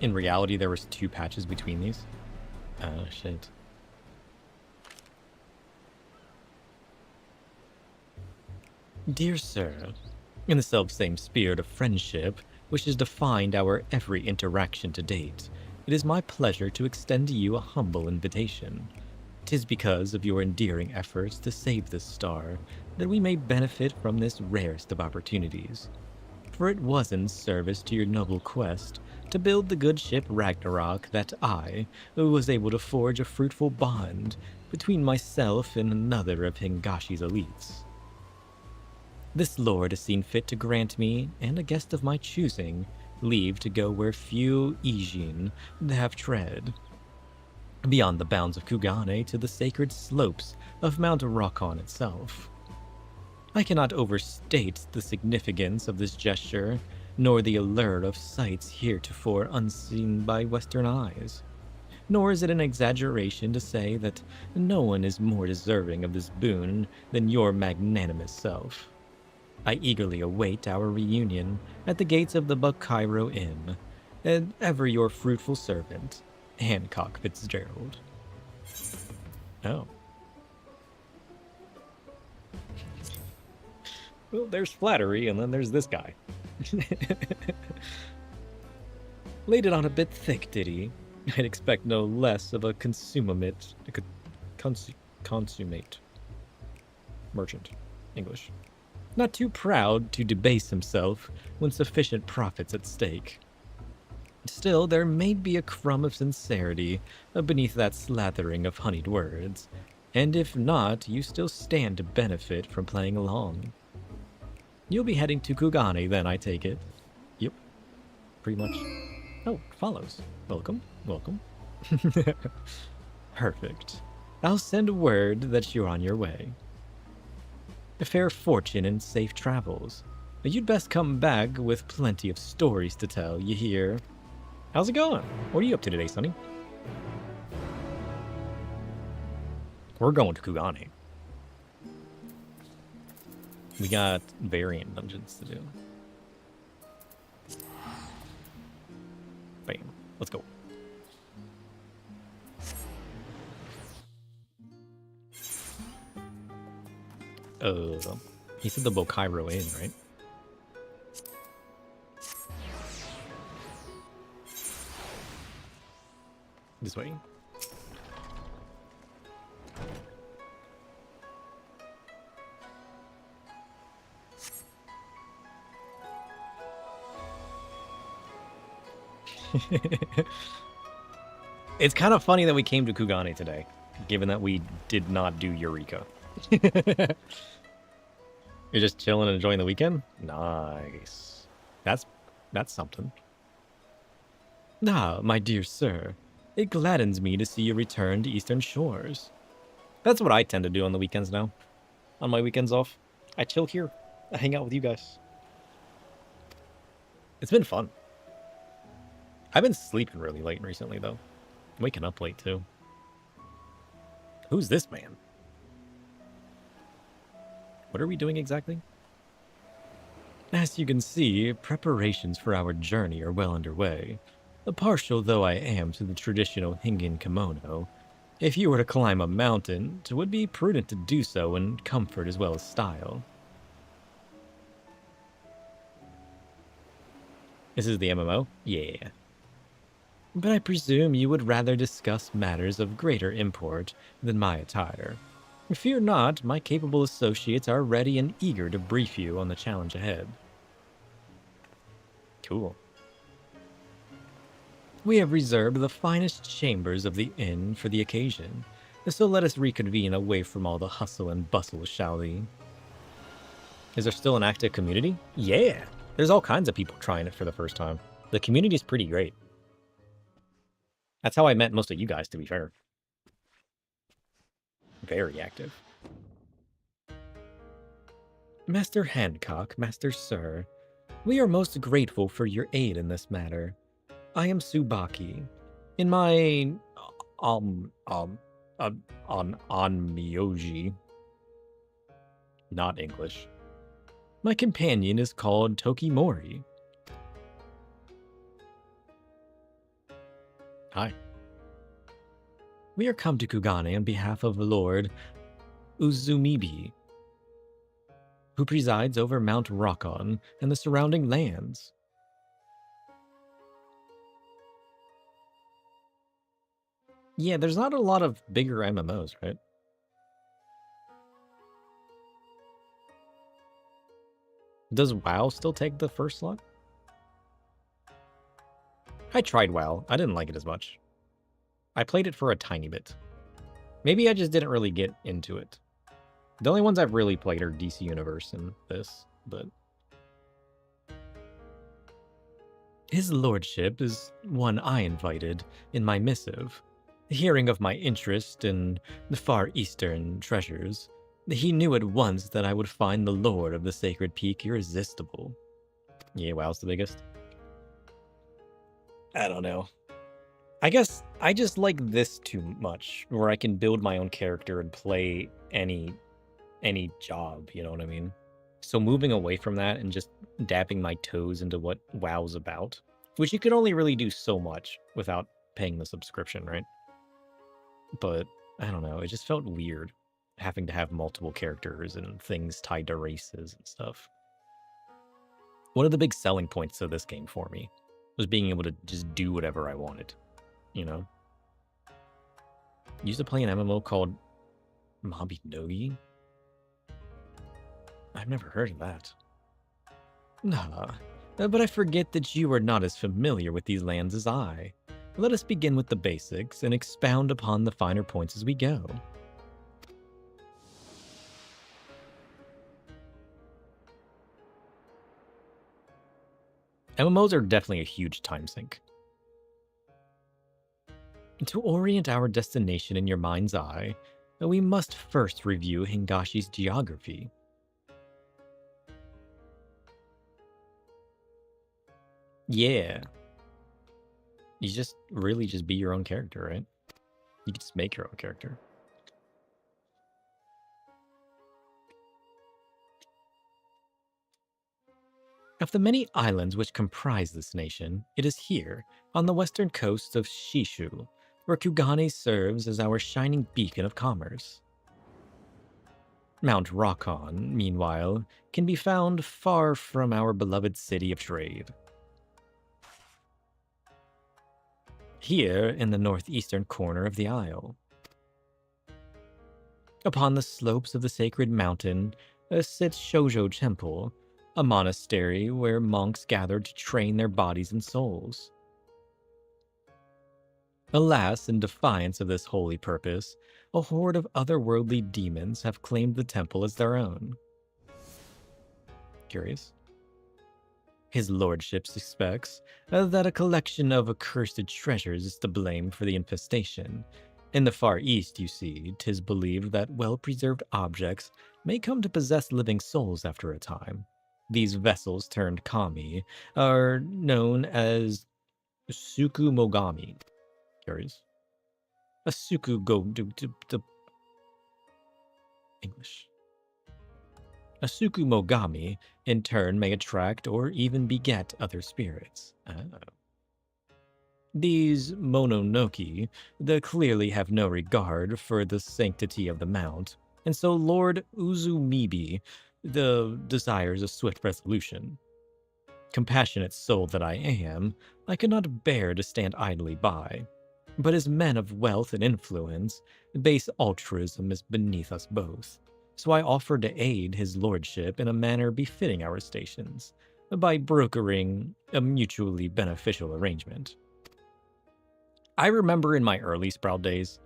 In reality, there was 2 patches between these. Oh, shit. Dear sir, in the self-same spirit of friendship which has defined our every interaction to date, it is my pleasure to extend to you a humble invitation. 'Tis because of your endearing efforts to save this star that we may benefit from this rarest of opportunities. For it was in service to your noble quest to build the good ship Ragnarok that I was able to forge a fruitful bond between myself and another of Hingashi's elites. This lord has seen fit to grant me, and a guest of my choosing, leave to go where few Ijin have tread, beyond the bounds of Kugane to the sacred slopes of Mount Rokon itself. I cannot overstate the significance of this gesture, nor the allure of sights heretofore unseen by Western eyes. Nor is it an exaggeration to say that no one is more deserving of this boon than your magnanimous self. I eagerly await our reunion at the gates of the Buckcairo Inn, and ever your fruitful servant, Hancock Fitzgerald. Oh. Well, there's flattery, and then there's this guy. Laid it on a bit thick, did he? I'd expect no less of a consummate merchant. English. Not too proud to debase himself when sufficient profit's at stake. Still, there may be a crumb of sincerity beneath that slathering of honeyed words, and if not, you still stand to benefit from playing along. You'll be heading to Kugane then, I take it. Yep, pretty much. Oh, follows. Welcome, welcome. Perfect. I'll send word that you're on your way. A fair fortune and safe travels. You'd best come back with plenty of stories to tell, you hear? How's it going? What are you up to today, Sonny? We're going to Kugane. We got variant dungeons to do. Bam. Let's go. He said the Buckcairo Inn, right? This way. It's kind of funny that we came to Kugane today, given that we did not do Eureka. You're just chilling and enjoying the weekend? Nice. That's something. Ah, my dear sir, it gladdens me to see you return to Eastern Shores. That's what I tend to do on the weekends now. On my weekends off, I chill here. I hang out with you guys. It's been fun. I've been sleeping really late recently, though. Waking up late, too. Who's this man? What are we doing exactly? As you can see, preparations for our journey are well underway. Partial though I am to the traditional Hingen kimono, if you were to climb a mountain, it would be prudent to do so in comfort as well as style. This is the MMO? Yeah. But I presume you would rather discuss matters of greater import than my attire. Fear not, my capable associates are ready and eager to brief you on the challenge ahead. Cool. We have reserved the finest chambers of the inn for the occasion, so let us reconvene away from all the hustle and bustle, shall we? Is there still an active community? Yeah! There's all kinds of people trying it for the first time. The community's pretty great. That's how I met most of you guys, to be fair. Very active. Master Hancock, Master Sir, we are most grateful for your aid in this matter. I am Tsubaki. In my um um on Myoji, not English. My companion is called Tokimori. Hi. We are come to Kugane on behalf of Lord Uzumibi, who presides over Mount Rockon and the surrounding lands. Yeah, there's not a lot of bigger MMOs, right? Does WoW still take the first slot? I tried WoW. I didn't like it as much. I played it for a tiny bit. Maybe I just didn't really get into it. The only ones I've really played are DC Universe and this, but... His lordship is one I invited in my missive. Hearing of my interest in the Far Eastern treasures, he knew at once that I would find the lord of the Sacred Peak irresistible. Yeah, WoW's the biggest. I don't know. I guess I just like this too much, where I can build my own character and play any job, you know what I mean? So moving away from that and just dabbing my toes into what WoW's about, which you could only really do so much without paying the subscription, right? But I don't know, it just felt weird having to have multiple characters and things tied to races and stuff. One of the big selling points of this game for me was being able to just do whatever I wanted, you know? Used to play an MMO called Mabinogi. I've never heard of that. Nah, but I forget that you are not as familiar with these lands as I. Let us begin with the basics and expound upon the finer points as we go. MMOs are definitely a huge time sink. To orient our destination in your mind's eye, we must first review Hingashi's geography. Yeah. You just really just be your own character, right? You can just make your own character. Of the many islands which comprise this nation, it is here, on the western coast of Shishu, where Kugane serves as our shining beacon of commerce. Mount Rockon, meanwhile, can be found far from our beloved city of trade. Here, in the northeastern corner of the isle. Upon the slopes of the sacred mountain sits Shoujo Temple, a monastery where monks gathered to train their bodies and souls. Alas, in defiance of this holy purpose, a horde of otherworldly demons have claimed the temple as their own. Curious? His lordship suspects that a collection of accursed treasures is to blame for the infestation. In the Far East, you see, 'tis believed that well-preserved objects may come to possess living souls after a time. These vessels turned kami are known as Sukumogami. Curious? A English. A Sukumogami, in turn, may attract or even beget other spirits. Oh. These Mononoke clearly have no regard for the sanctity of the mount, and so Lord Uzumibi desires a swift resolution. Compassionate soul that I am, I could not bear to stand idly by. But as men of wealth and influence, base altruism is beneath us both. So I offered to aid his lordship in a manner befitting our stations, by brokering a mutually beneficial arrangement. I remember in my early Sprout days,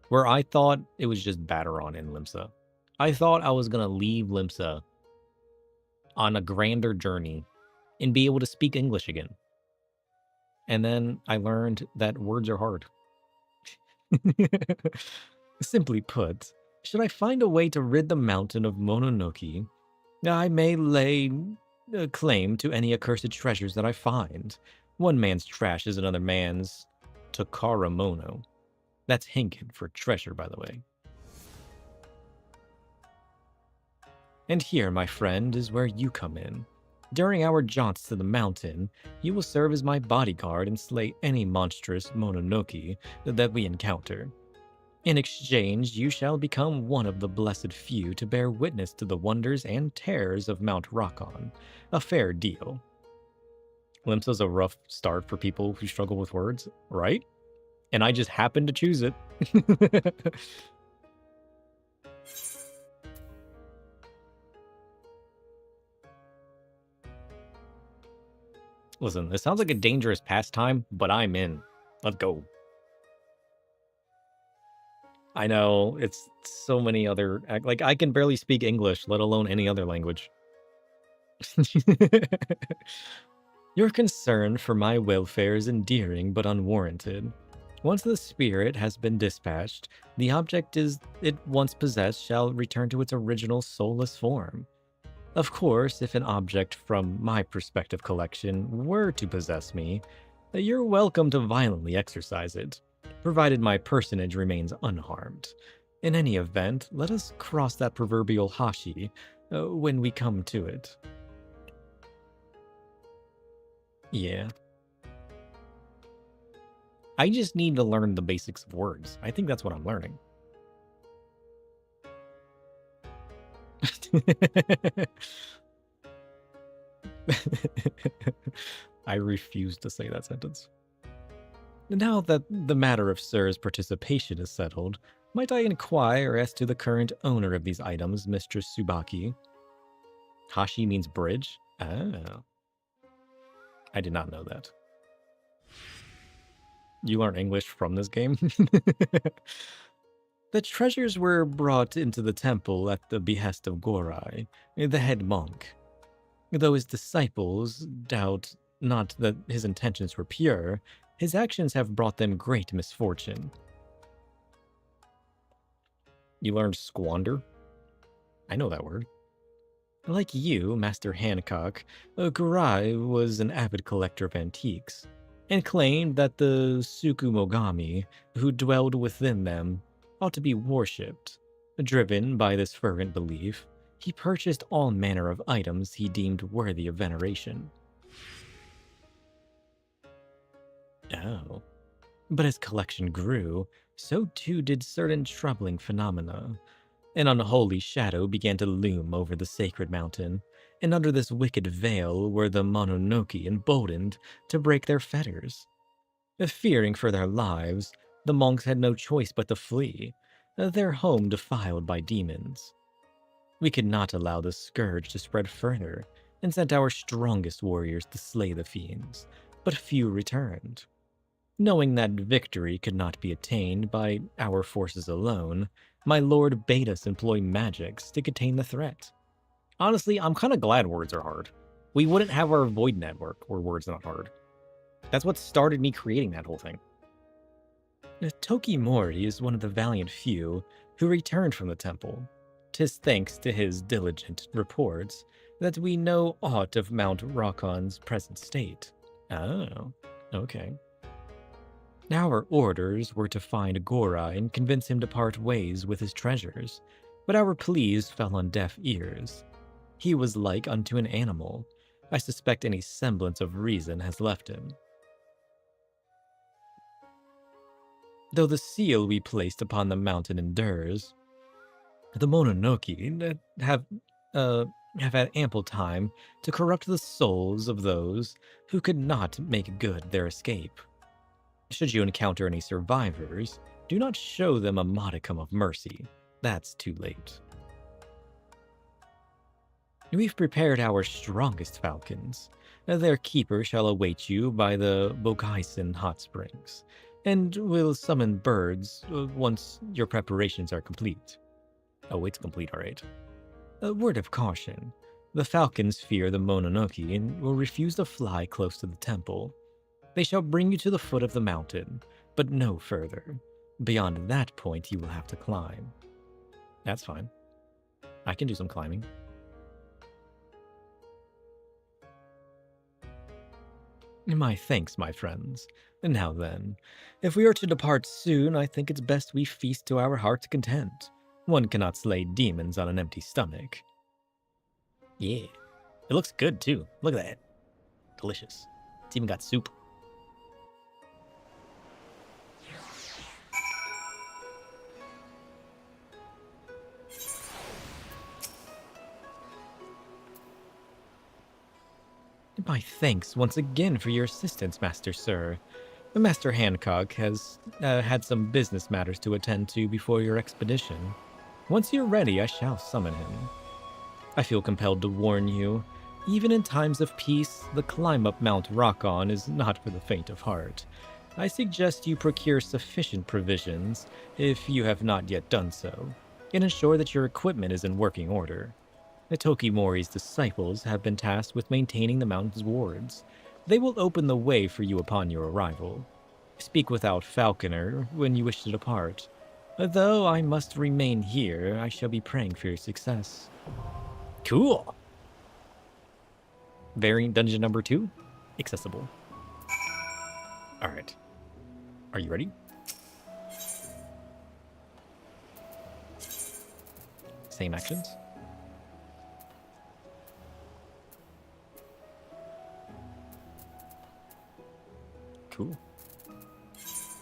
where I thought it was just Batteron in Limsa. I thought I was going to leave Limsa on a grander journey and be able to speak English again. And then I learned that words are hard. Simply put, should I find a way to rid the mountain of Mononoke, I may lay claim to any accursed treasures that I find. One man's trash is another man's Takara Mono. That's Hinkin for treasure, by the way. And here, my friend, is where you come in. During our jaunts to the mountain, you will serve as my bodyguard and slay any monstrous Mononoke that we encounter. In exchange, you shall become one of the blessed few to bear witness to the wonders and terrors of Mount Rakon. A fair deal. Limsa's a rough start for people who struggle with words, right? And I just happened to choose it. Listen, this sounds like a dangerous pastime, but I'm in. Let's go. I know, it's so many other... Like, I can barely speak English, let alone any other language. Your concern for my welfare is endearing but unwarranted. Once the spirit has been dispatched, the object it once possessed shall return to its original soulless form. Of course, if an object from my perspective collection were to possess me, you're welcome to violently exercise it, provided my personage remains unharmed. In any event, let us cross that proverbial hashi when we come to it. Yeah. I just need to learn the basics of words. I think that's what I'm learning. I refuse to say that sentence. Now that the matter of Sir's participation is settled, might I inquire as to the current owner of these items, Mistress Tsubaki? Hashi means bridge? Oh. I did not know that. You learn English from this game? The treasures were brought into the temple at the behest of Gorai, the head monk. Though his disciples doubt not that his intentions were pure, his actions have brought them great misfortune. You learned squander? I know that word. Like you, Master Hancock, Gorai was an avid collector of antiques, and claimed that the Tsukumogami, who dwelled within them, ought to be worshipped. Driven by this fervent belief, he purchased all manner of items he deemed worthy of veneration. Oh. But as collection grew, so too did certain troubling phenomena. An unholy shadow began to loom over the sacred mountain, and under this wicked veil were the Mononoke emboldened to break their fetters. Fearing for their lives, the monks had no choice but to flee, their home defiled by demons. We could not allow the scourge to spread further, and sent our strongest warriors to slay the fiends, but few returned. Knowing that victory could not be attained by our forces alone, my lord bade us employ magics to contain the threat. Honestly, I'm kind of glad words are hard. We wouldn't have our void network were words not hard. That's what started me creating that whole thing. Tokimori is one of the valiant few who returned from the temple. 'Tis thanks to his diligent reports that we know aught of Mount Rakon's present state. Oh, okay. Our orders were to find Gorai and convince him to part ways with his treasures, but our pleas fell on deaf ears. He was like unto an animal. I suspect any semblance of reason has left him. Though the seal we placed upon the mountain endures, the Mononoke have had ample time to corrupt the souls of those who could not make good their escape. Should you encounter any survivors, do not show them a modicum of mercy. That's too late. We've prepared our strongest falcons. Their keeper shall await you by the Bogaisen hot springs, and will summon birds once your preparations are complete. Oh, it's complete, alright. A word of caution. The falcons fear the Mononoke and will refuse to fly close to the temple. They shall bring you to the foot of the mountain, but no further. Beyond that point, you will have to climb. That's fine. I can do some climbing. My thanks, my friends. And now then, if we are to depart soon, I think it's best we feast to our heart's content. One cannot slay demons on an empty stomach. Yeah. It looks good, too. Look at that. Delicious. It's even got soup. My thanks once again for your assistance, Master Sir. Master Hancock has had some business matters to attend to before your expedition. Once you're ready, I shall summon him. I feel compelled to warn you, even in times of peace, the climb up Mount Rockon is not for the faint of heart. I suggest you procure sufficient provisions, if you have not yet done so, and ensure that your equipment is in working order. Itoki Mori's disciples have been tasked with maintaining the mountain's wards. They will open the way for you upon your arrival. Speak without Falconer when you wish to depart. Though I must remain here, I shall be praying for your success. Cool. Variant dungeon number 2, accessible. All right. Are you ready? Same actions. Cool.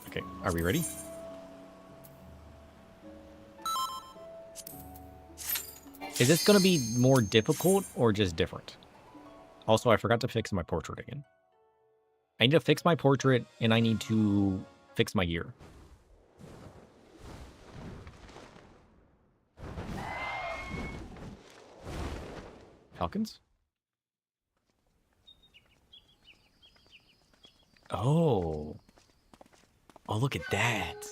Okay, are we ready? Is this going to be more difficult or just different? Also, I forgot to fix my portrait again. I need to fix my portrait, and I need to fix my gear. Falcons? Oh. Oh, look at that.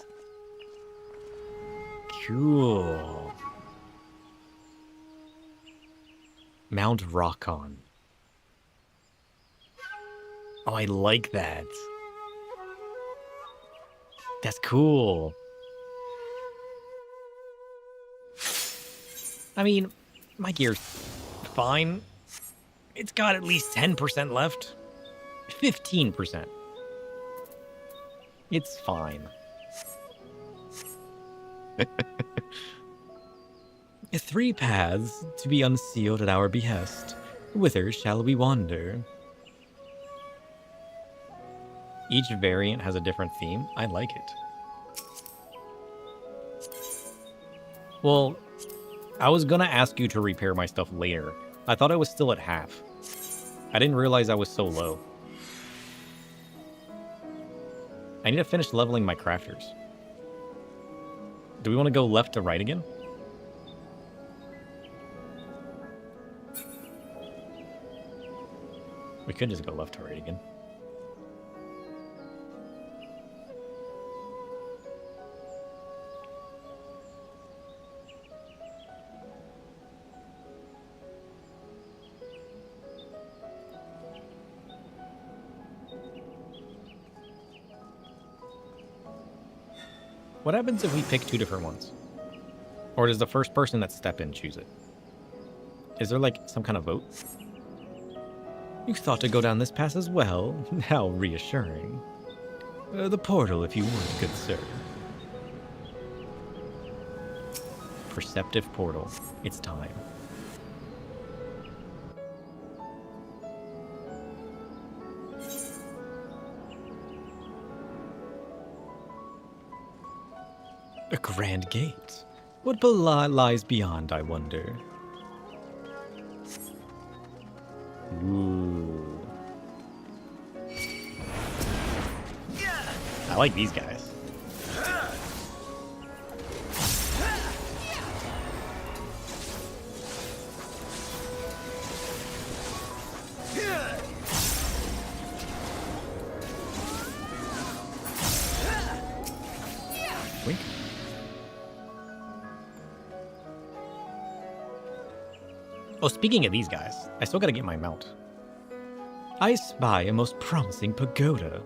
Cool. Mount Rockon. Oh, I like that. That's cool. I mean, my gear's fine. It's got at least 10% left. 15%. It's fine. Three paths to be unsealed at our behest. Whither shall we wander? Each variant has a different theme. I like it. Well, I was gonna ask you to repair my stuff later. I thought I was still at half. I didn't realize I was so low. I need to finish leveling my crafters. Do we want to go left to right again? We could just go left to right again. What happens if we pick two different ones? Or does the first person that step in choose it? Is there like some kind of vote? You thought to go down this path as well? How reassuring. The portal, if you would, good sir. Perceptive portal. It's time. A grand gate. What lies beyond, I wonder? Ooh. I like these guys. Wink. Oh, speaking of these guys, I still gotta get my mount. I spy a most promising pagoda.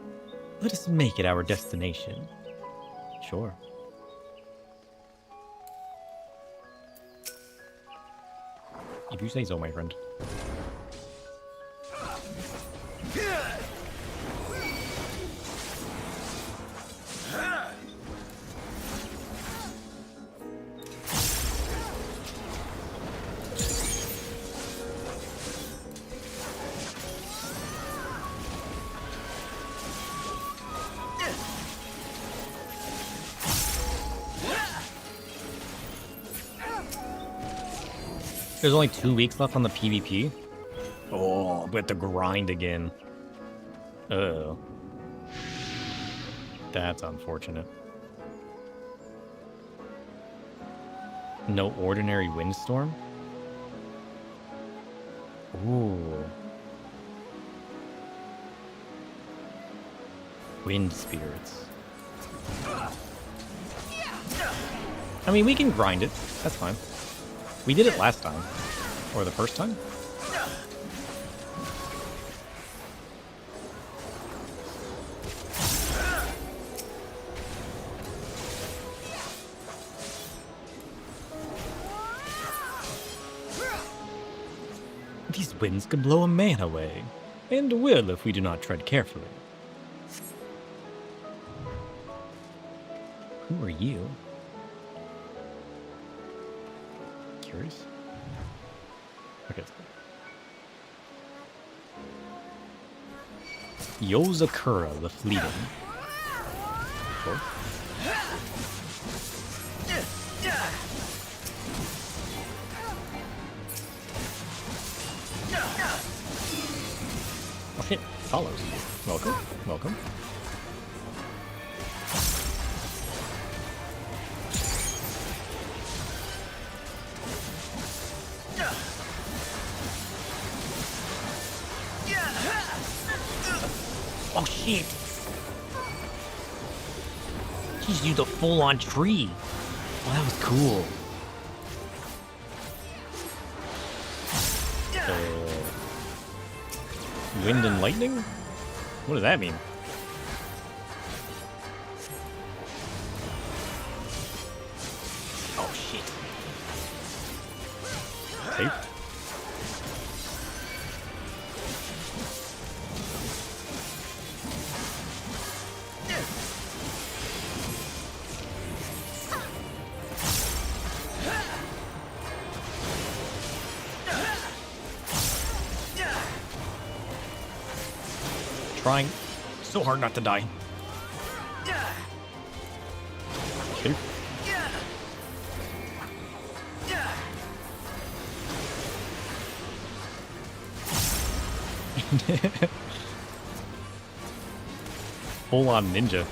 Let us make it our destination. Sure. If you say so, my friend. There's only 2 weeks left on the PvP. Oh, we have to grind again. Oh. That's unfortunate. No ordinary windstorm? Ooh. Wind spirits. I mean, we can grind it. That's fine. We did it last time. Or the first time? These winds could blow a man away, and will if we do not tread carefully. Who are you? Curious? Okay. Yozakura the Fleeting. Sure. Oh shit, follows. Welcome, welcome. Oh shit! She's used a full-on tree. Oh, that was cool. Wind and lightning? What does that mean? Oh shit. Safe? Trying so hard not to die. Okay. Full on ninja.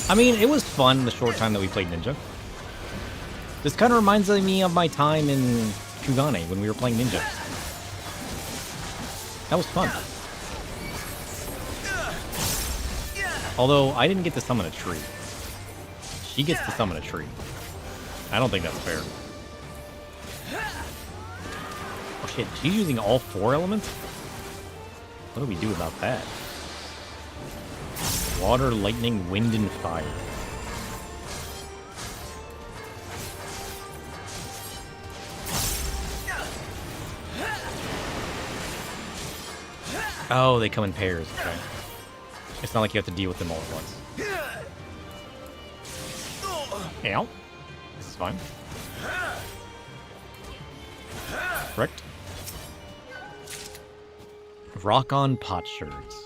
I mean, it was fun the short time that we played ninja. This kind of reminds me of my time in Kugane when we were playing ninja. That was fun. Although, I didn't get to summon a tree. She gets to summon a tree. I don't think that's fair. Oh shit, she's using all 4 elements? What do we do about that? Water, lightning, wind, and fire. Oh, they come in pairs. Okay. It's not like you have to deal with them all at once. Ow. This is fine. Correct. Rock on potsherds.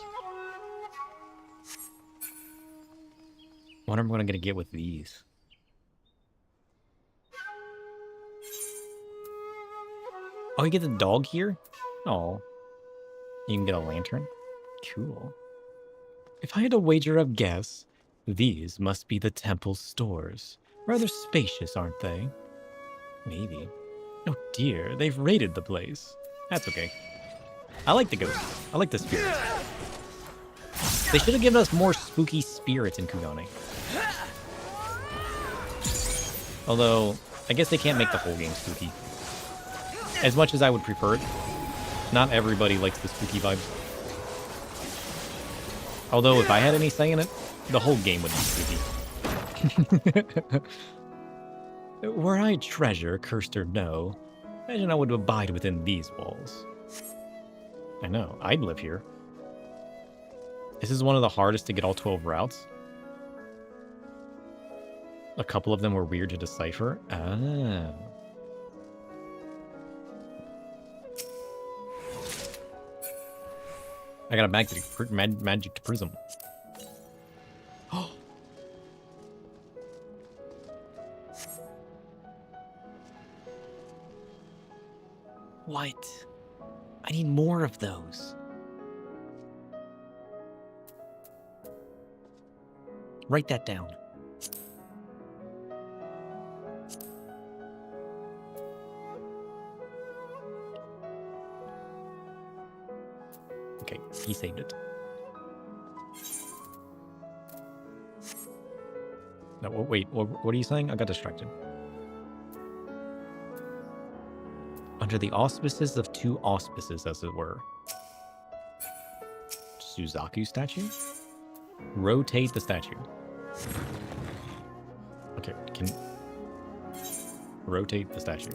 What am I gonna get with these? Oh, you get the dog here? Oh. You can get a lantern? Cool. If I had to wager a guess, these must be the temple's stores. Rather spacious, aren't they? Maybe. Oh dear, they've raided the place. That's okay. I like the ghosts. I like the spirits. They should have given us more spooky spirits in Kugane. Although, I guess they can't make the whole game spooky. As much as I would prefer it, not everybody likes the spooky vibes. Although, if I had any say in it, the whole game would be spooky. Were I treasure, cursed or no, imagine I would abide within these walls. I know, I'd live here. This is one of the hardest to get all 12 routes. A couple of them were weird to decipher. Ah. I got a magic prism. Oh. What? I need more of those. Write that down. Okay, he saved it. No, wait, what are you saying? I got distracted. Under the auspices of two auspices, as it were. Suzaku statue? Rotate the statue. Okay, can... Rotate the statue.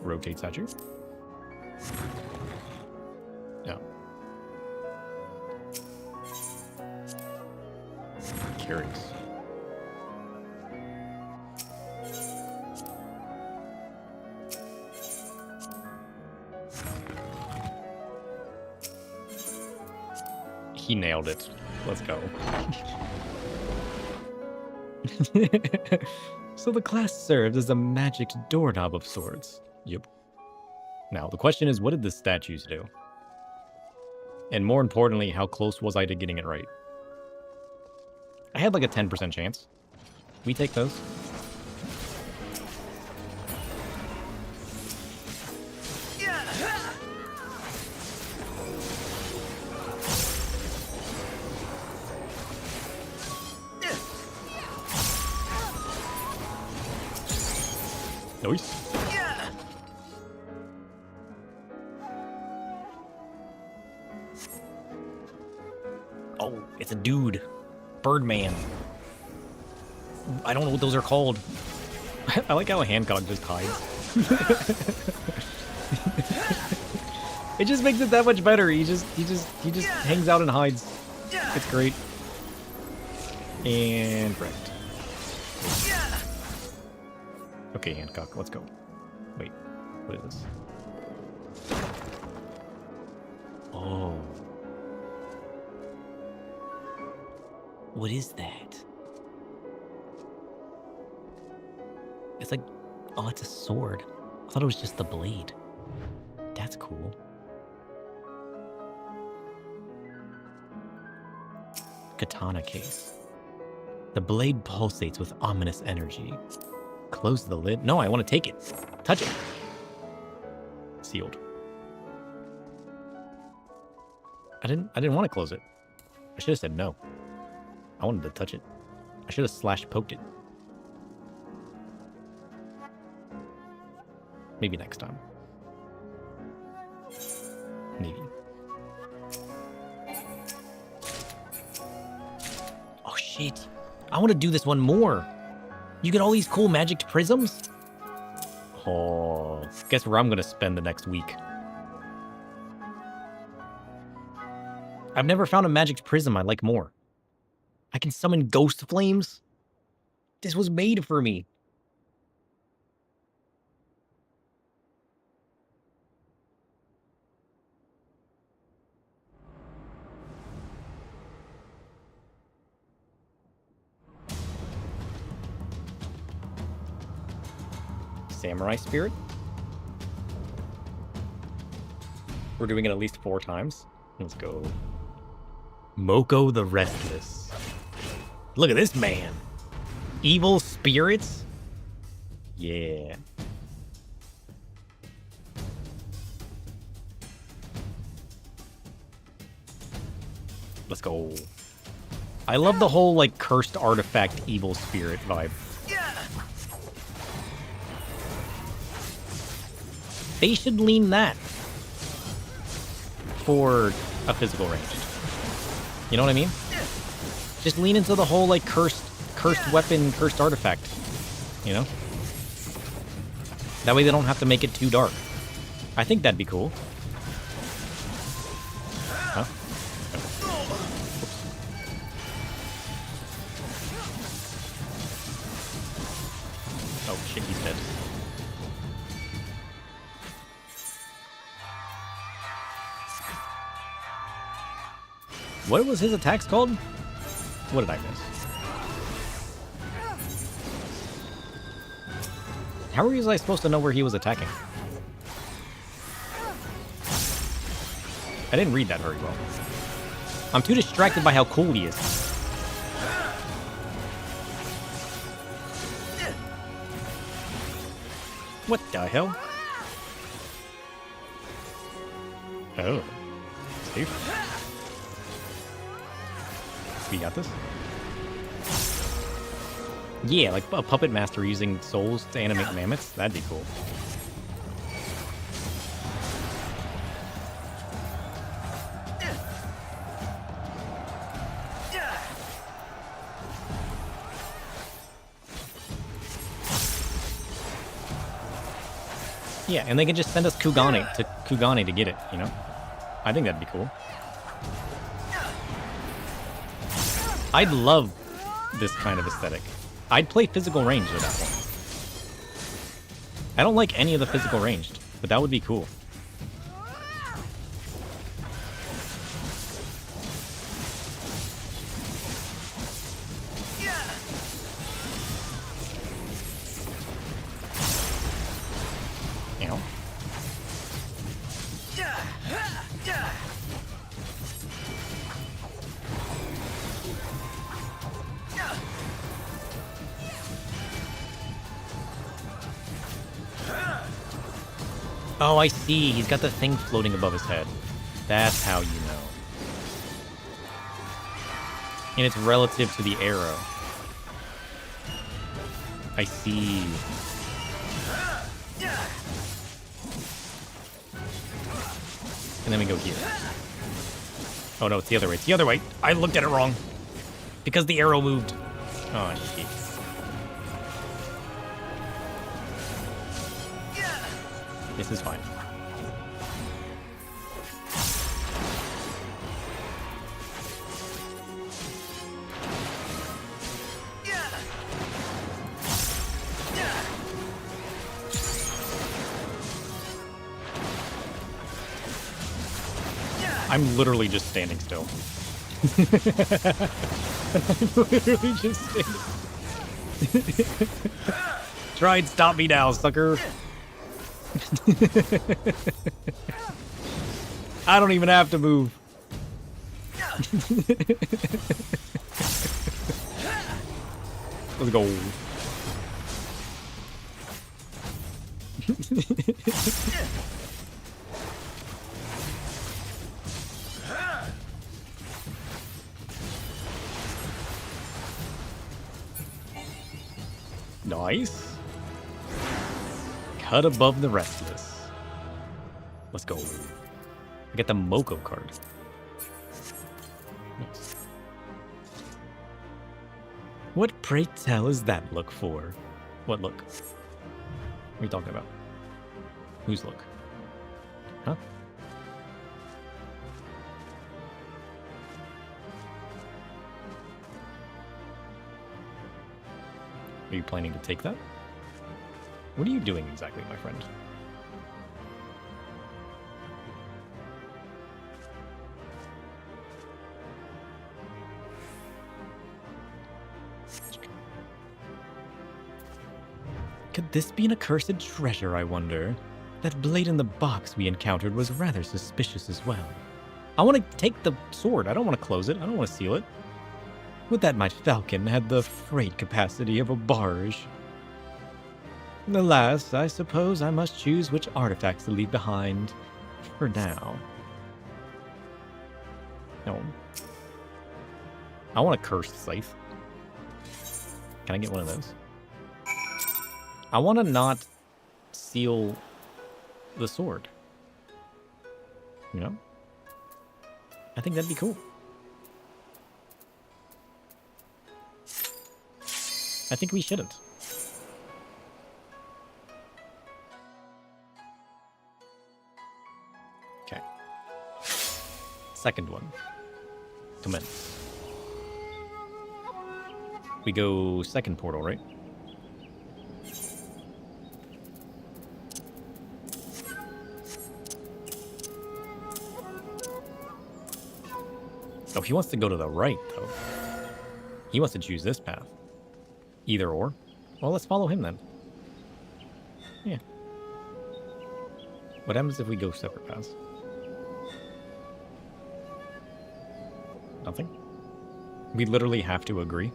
Rotate statue? No. Curious. He nailed it. Let's go. So the class serves as a magic doorknob of sorts. Yep. Now, the question is, what did the statues do? And more importantly, how close was I to getting it right? I had like a 10% chance. We take those. Nice. Oh, it's a dude. Birdman. I don't know what those are called. I like how Hancock just hides. It just makes it that much better. He just hangs out and hides. It's great. And wrecked. Okay, Hancock, let's go. Wait, what is this? Oh. What is that? It's like, oh, it's a sword. I thought it was just the blade. That's cool. Katana case. The blade pulsates with ominous energy. Close the lid. No, I want to take it. Touch it. Sealed. I didn't want to close it. I should have said no. I wanted to touch it. I should have slash poked it. Maybe next time. Maybe. Oh shit. I want to do this one more. You get all these cool magic prisms? Oh, guess where I'm gonna spend the next week. I've never found a magic prism I like more. I can summon ghost flames. This was made for me. Samurai spirit. We're doing it at least 4 times. Let's go. Moko the Restless. Look at this man. Evil spirits? Yeah. Let's go. I love the whole, like, cursed artifact evil spirit vibe. They should lean that for a physical range. You know what I mean? Just lean into the whole, like, cursed weapon, cursed artifact. You know? That way they don't have to make it too dark. I think that'd be cool. Huh? Oh, shit, he's dead. What was his attacks called? What did I miss? How was I supposed to know where he was attacking? I didn't read that very well. I'm too distracted by how cool he is. What the hell? Oh. Safe. We got this? Yeah, like a puppet master using souls to animate mammoths. That'd be cool. Yeah, and they can just send us Kugane to get it, you know? I think that'd be cool. I'd love this kind of aesthetic. I'd play physical ranged at that point. I don't like any of the physical ranged, but that would be cool. Ow. Oh, I see. He's got the thing floating above his head. That's how you know. And it's relative to the arrow. I see. And then we go here. Oh no, it's the other way. It's the other way. I looked at it wrong. Because the arrow moved. Oh, shit. This is fine. I'm literally just standing still. I'm literally just standing. Try and stop me now, sucker. I don't even have to move. Let's go. Nice. Cut above the restless. Let's go. I get the Moko card. Nice. What, pray tell, is that look for? What look? What are you talking about? Whose look? Huh? Are you planning to take that? What are you doing exactly, my friend? Could this be an accursed treasure, I wonder? That blade in the box we encountered was rather suspicious as well. I want to take the sword. I don't want to close it. I don't want to seal it. Would that my falcon had the freight capacity of a barge. Alas, I suppose I must choose which artifacts to leave behind for now. No. I want a cursed scythe. Can I get one of those? I want to not seal the sword. You know? I think that'd be cool. I think we shouldn't. Okay. Second one. Commence. We go second portal, right? Oh, he wants to go to the right, though. He wants to choose this path. Either or. Well, let's follow him then. Yeah. What happens if we go separate paths? Nothing? We literally have to agree.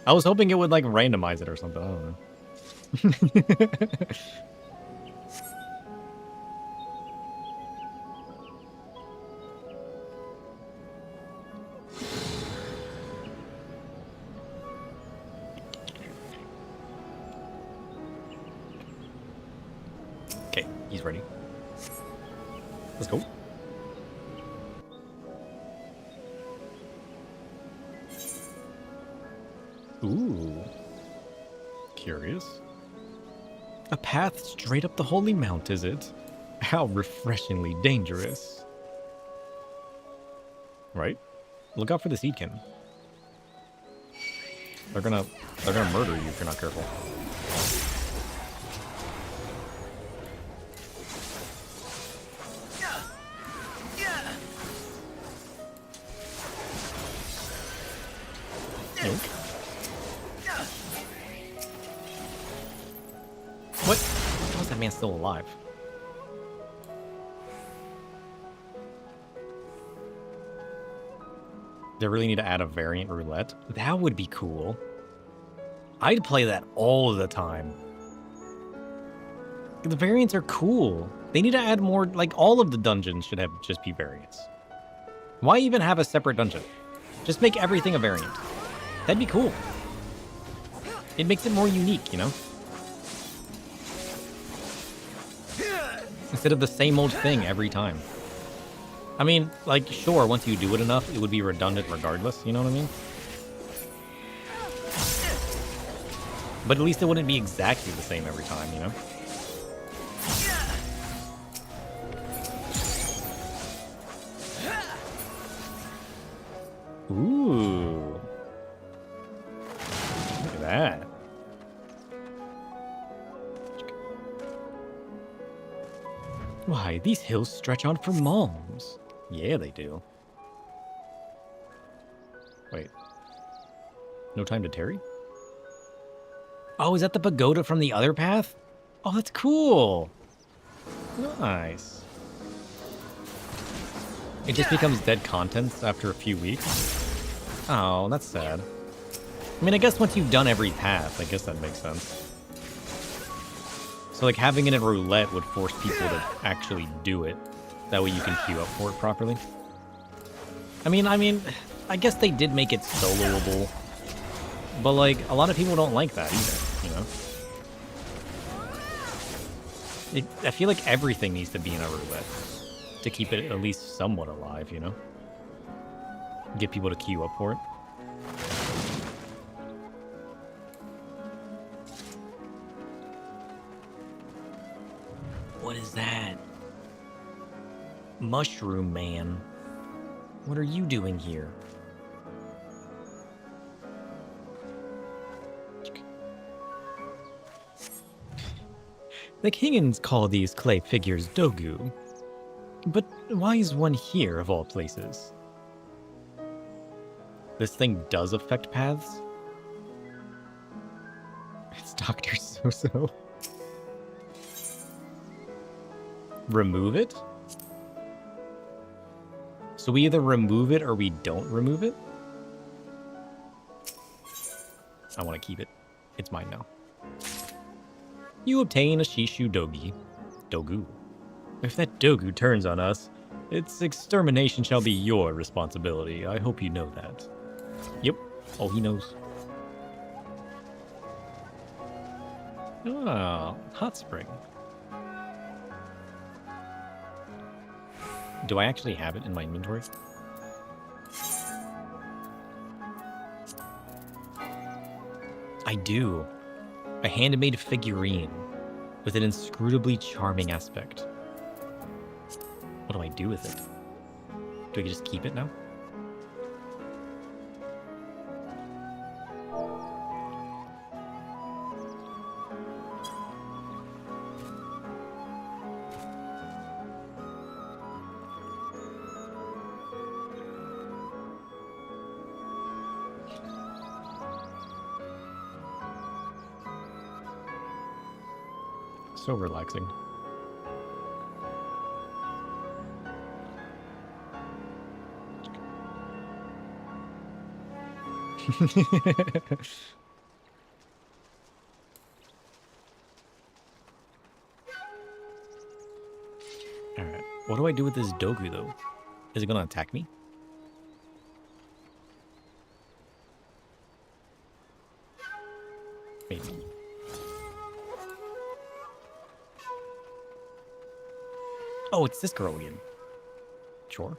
I was hoping it would, like, randomize it or something. I don't know. Okay, he's ready. Let's go. Ooh. Curious. A path straight up the Holy Mount, is it? How refreshingly dangerous. Right? Look out for the seed cannon. They're gonna murder you if you're not careful. Nope. What? How is that man still alive? They really need to add a variant roulette. That would be cool. I'd play that all the time. The variants are cool. They need to add more, like, all of the dungeons should have just be variants. Why even have a separate dungeon? Just make everything a variant. That'd be cool. It makes it more unique, you know? Instead of the same old thing every time. I mean, like, sure, once you do it enough, it would be redundant regardless, you know what I mean? But at least it wouldn't be exactly the same every time, you know? Ooh. Look at that. Why, these hills stretch on for malms. Yeah, they do. Wait. No time to tarry? Oh, is that the pagoda from the other path? Oh, that's cool. Nice. It just becomes dead contents after a few weeks. Oh, that's sad. I mean, I guess once you've done every path, I guess that makes sense. So, like, having it in roulette would force people to actually do it. That way you can queue up for it properly. I mean, I guess they did make it soloable. But, like, a lot of people don't like that either, you know? I feel like everything needs to be in a roulette to keep it at least somewhat alive, you know? Get people to queue up for it. What is that? Mushroom Man. What are you doing here? The Kingans call these clay figures dogu. But why is one here, of all places? This thing does affect paths? It's Dr. So-so. Remove it? So we either remove it or we don't remove it? I want to keep it. It's mine now. You obtain a Shishu Dogu. If that Dogu turns on us, its extermination shall be your responsibility. I hope you know that. Yep. Oh, he knows. Ah, hot spring. Do I actually have it in my inventory? I do. A handmade figurine with an inscrutably charming aspect. What do I do with it? Do I just keep it now? So relaxing. Alright. What do I do with this Dogu, though? Is it gonna attack me? Maybe. Oh, it's this girl again. Sure.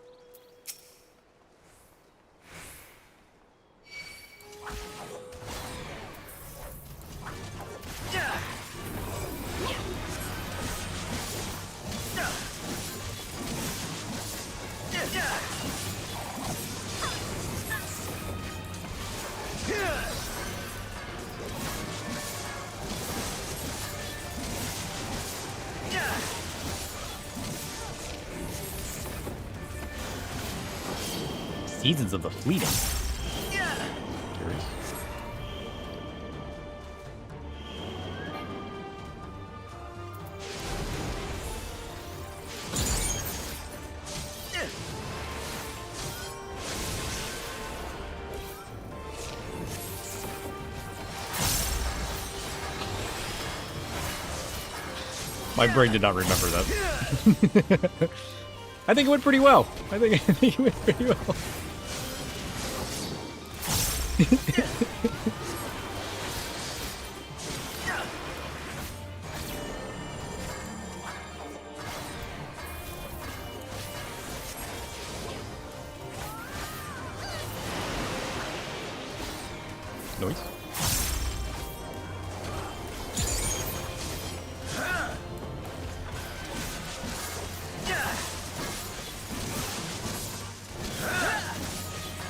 Seasons of the Fleeting. Curious. My brain did not remember that. I think it went pretty well. I think it went pretty well. Noise.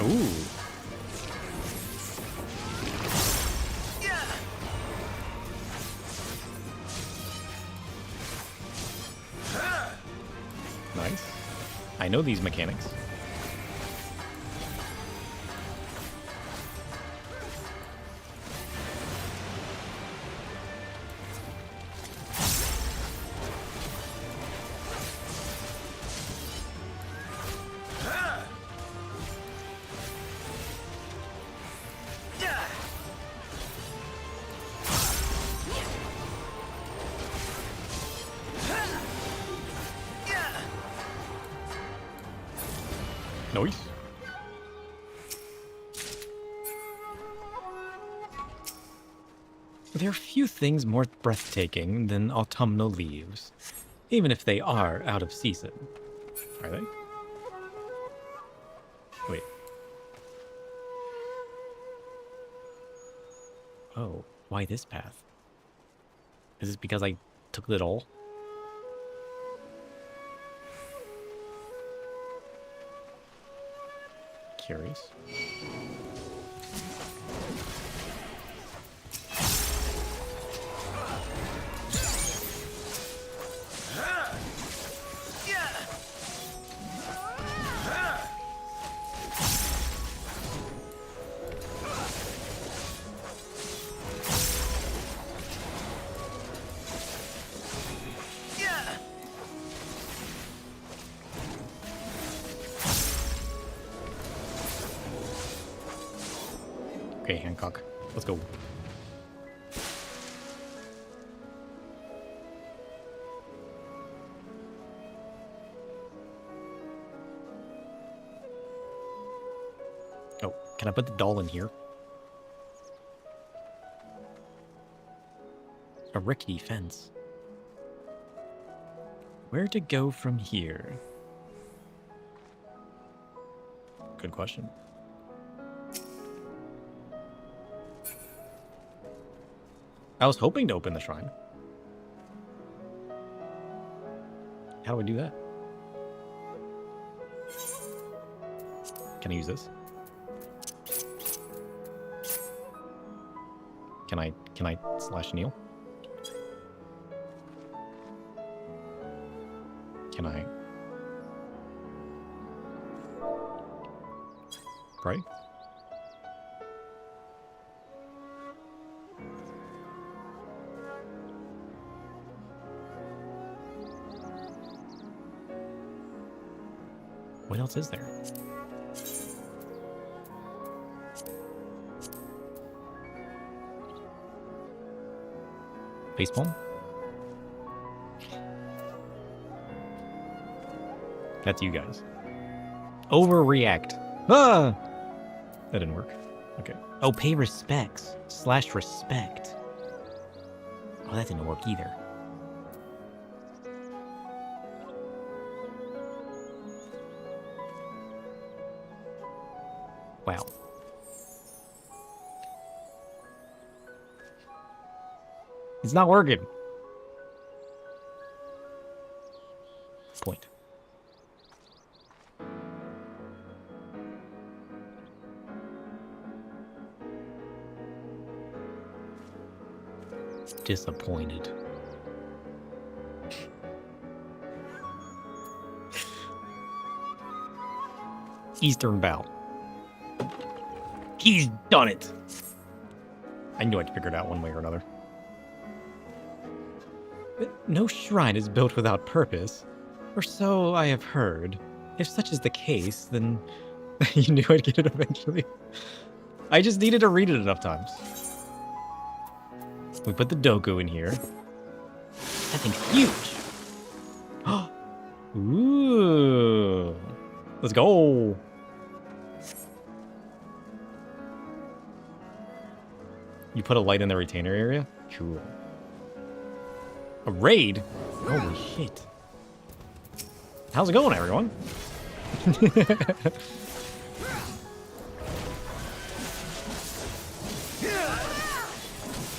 Ooh. Nice. I know these mechanics. Noise. There are few things more breathtaking than autumnal leaves, even if they are out of season. Are they? Wait. Oh, why this path? Is this because I took it all? Curious. Okay, Hancock. Let's go. Oh, can I put the doll in here? A rickety fence. Where to go from here? Good question. I was hoping to open the shrine. How do I do that? Can I use this? Can I slash kneel? Can I pray? else is there? Facepalm? That's you guys. Overreact. Ah! That didn't work. Okay. Oh, pay respects. / respect. Oh, that didn't work either. Wow. It's not working. Point. Disappointed. Eastern Bow. He's done it. I knew I'd figure it out one way or another. No shrine is built without purpose, or so I have heard. If such is the case, then you knew I'd get it eventually. I just needed to read it enough times. We put the Doku in here. That thing's huge. Ooh. Let's go. You put a light in the retainer area? Cool. A raid? Holy shit. How's it going, everyone?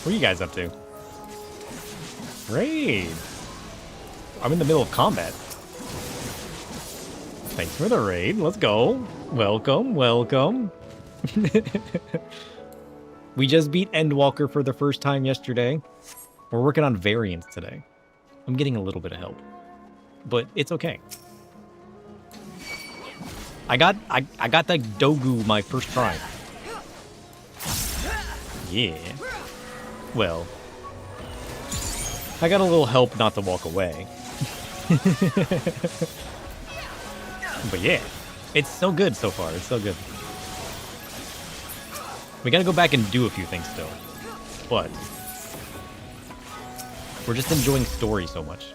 What are you guys up to? Raid. I'm in the middle of combat. Thanks for the raid. Let's go. Welcome, welcome. We just beat Endwalker for the first time yesterday. We're working on variants today. I'm getting a little bit of help, but it's okay. I got that Dogu my first try. Yeah. Well, I got a little help not to walk away. But yeah, it's so good so far. It's so good. We gotta go back and do a few things still, but we're just enjoying story so much.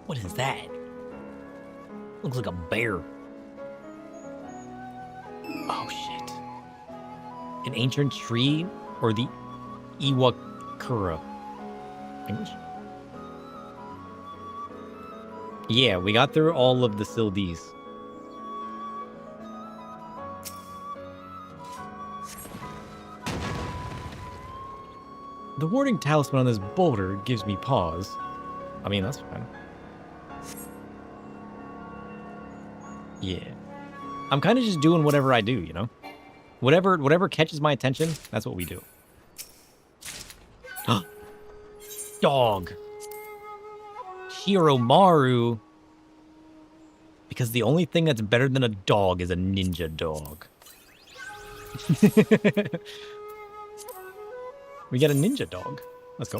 What is that? Looks like a bear. Oh shit. An ancient tree or the Iwakura? English? Yeah, we got through all of the Sildies. The warding talisman on this boulder gives me pause. I mean, that's fine. Yeah. I'm kind of just doing whatever I do, you know? Whatever catches my attention, that's what we do. Dog. Shiromaru. Because the only thing that's better than a dog is a ninja dog. We got a ninja dog. Let's go.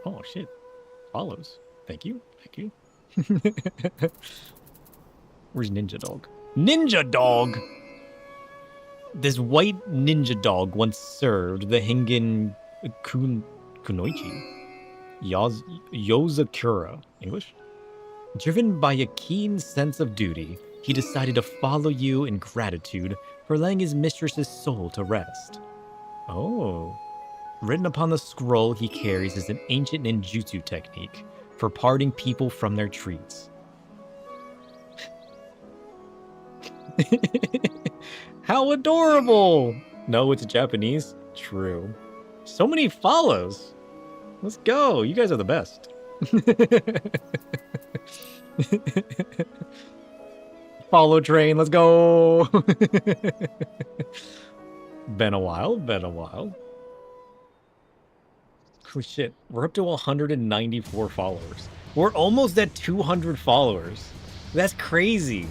Oh, shit. Follows. Thank you. Thank you. Where's Ninja Dog? Ninja Dog! This white ninja dog once served the Hingen Kunoichi Yozakura. English? Driven by a keen sense of duty, he decided to follow you in gratitude for letting his mistress's soul to rest. Oh. Written upon the scroll he carries is an ancient ninjutsu technique for parting people from their treats. How adorable! No, it's Japanese. True. So many follows. Let's go. You guys are the best. Follow train. Let's go. Been a while. Been a while. Holy shit. We're up to 194 followers. We're almost at 200 followers. That's crazy.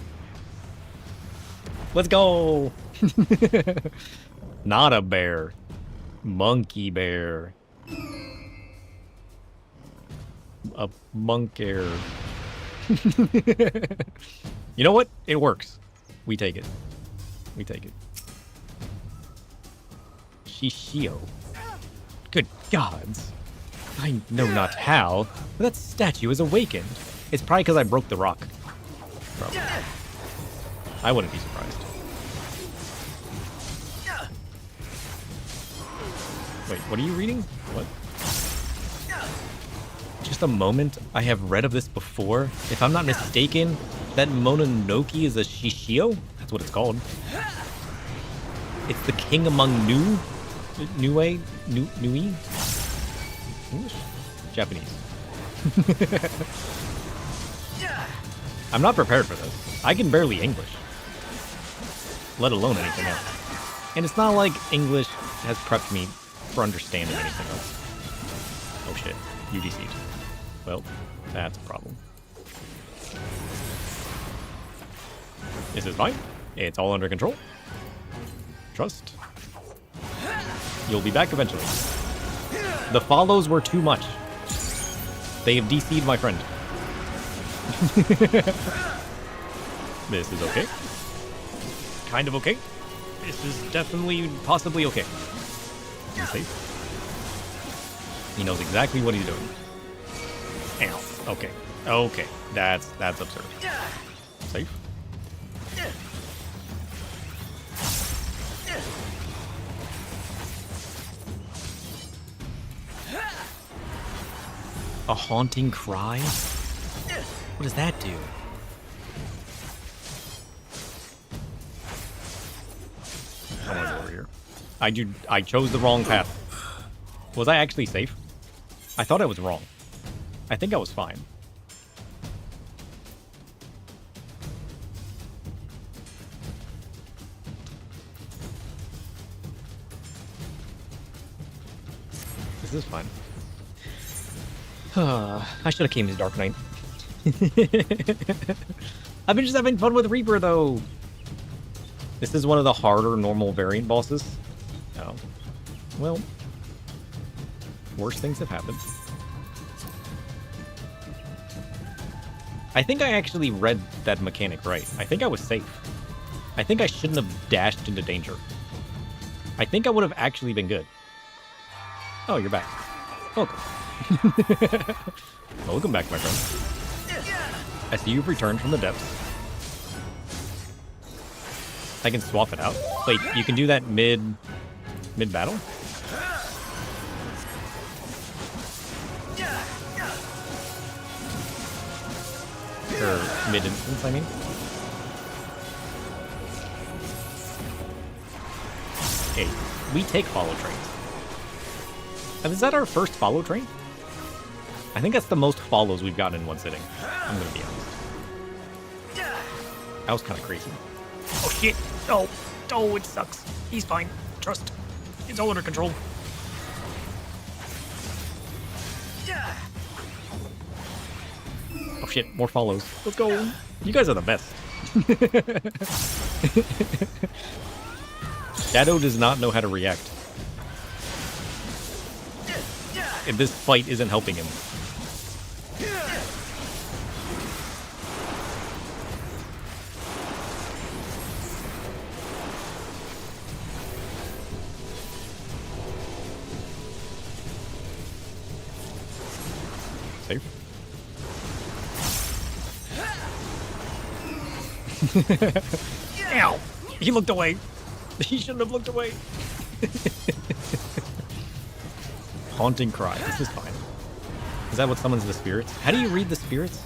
Let's go. Not a bear. Monkey bear. A monk error. You know what? It works. We take it. We take it. Shishio. Good gods. I know not how, but that statue is awakened. It's probably because I broke the rock. Probably. I wouldn't be surprised. Wait, what are you reading? What? Just a moment. I have read of this before. If I'm not mistaken, that Mononoke is a Shishio? That's what it's called. It's the king among Nui? English? Japanese. I'm not prepared for this. I can barely English. Let alone anything else. And it's not like English has prepped me for understanding anything else. Oh shit. You DC'd. Well, that's a problem. This is fine. It's all under control. Trust. You'll be back eventually. The follows were too much. They have DC'd my friend. This is okay. Kind of okay. This is definitely, possibly okay. He's safe. He knows exactly what he's doing. Ow. Okay. Okay. That's absurd. Safe. A haunting cry? What does that do? I want to go over here. I chose the wrong path. Was I actually safe? I thought I was wrong. I think I was fine. This is fine. I should have came to Dark Knight. I've been just having fun with Reaper, though. This is one of the harder normal variant bosses. Oh. Well. Worse things have happened. I think I actually read that mechanic right. I think I was safe. I think I shouldn't have dashed into danger. I think I would have actually been good. Oh, you're back. Welcome. Welcome back, my friend. I see you've returned from the depths. I can swap it out. Wait, you can do that mid-battle? Or mid-instance, I mean. Hey, we take follow trains. Is that our first follow train? I think that's the most follows we've gotten in one sitting. I'm gonna be honest. That was kind of crazy. Oh shit! Oh, oh, it sucks. He's fine. Trust. It's all under control. Oh shit! More follows. Let's go. You guys are the best. Shadow does not know how to react. And this fight isn't helping him. Safe. Ow! He looked away. He shouldn't have looked away. Haunting cry. This is fine. Is that what summons the spirits? How do you read the spirits?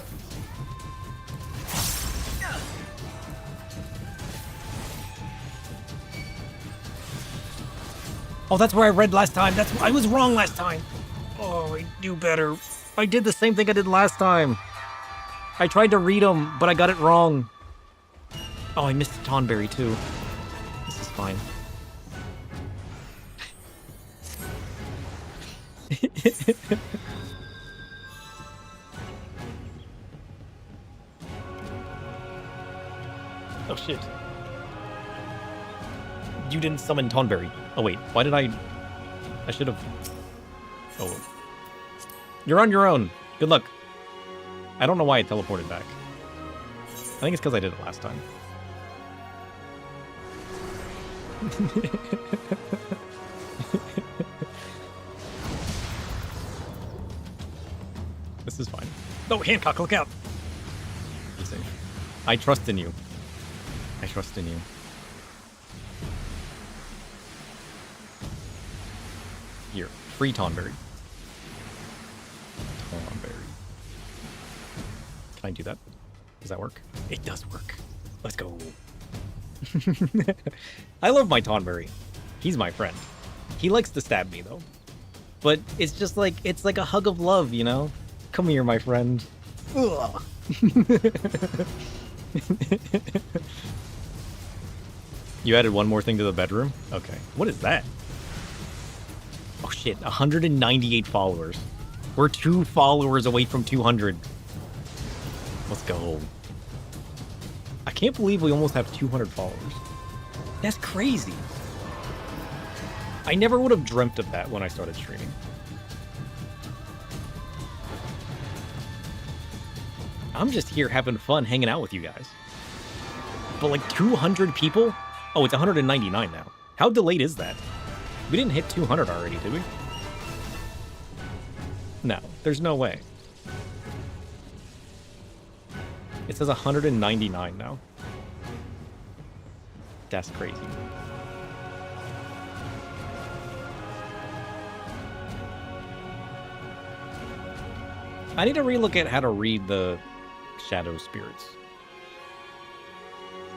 Oh, that's where I read last time. I was wrong last time. Oh, I do better. I did the same thing I did last time. I tried to read them, but I got it wrong. Oh, I missed Tonberry too. This is fine. Oh shit. You didn't summon Tonberry. Oh wait, why did I should have... Oh. You're on your own. Good luck. I don't know why I teleported back. I think it's because I did it last time. This is fine. No, Hancock, look out! Be safe. I trust in you. I trust in you. Here, free Tonberry. Tonberry. Can I do that? Does that work? It does work. Let's go. I love my Tonberry. He's my friend. He likes to stab me, though. But it's just like, it's like a hug of love, you know? Come here, my friend. Ugh. You added one more thing to the bedroom? Okay. What is that? Oh shit, 198 followers. We're 2 followers away from 200. Let's go. I can't believe we almost have 200 followers. That's crazy. I never would have dreamt of that when I started streaming. I'm just here having fun hanging out with you guys. But like 200 people? Oh, it's 199 now. How delayed is that? We didn't hit 200 already, did we? No, there's no way. It says 199 now. That's crazy. I need to relook at how to read the shadow spirits.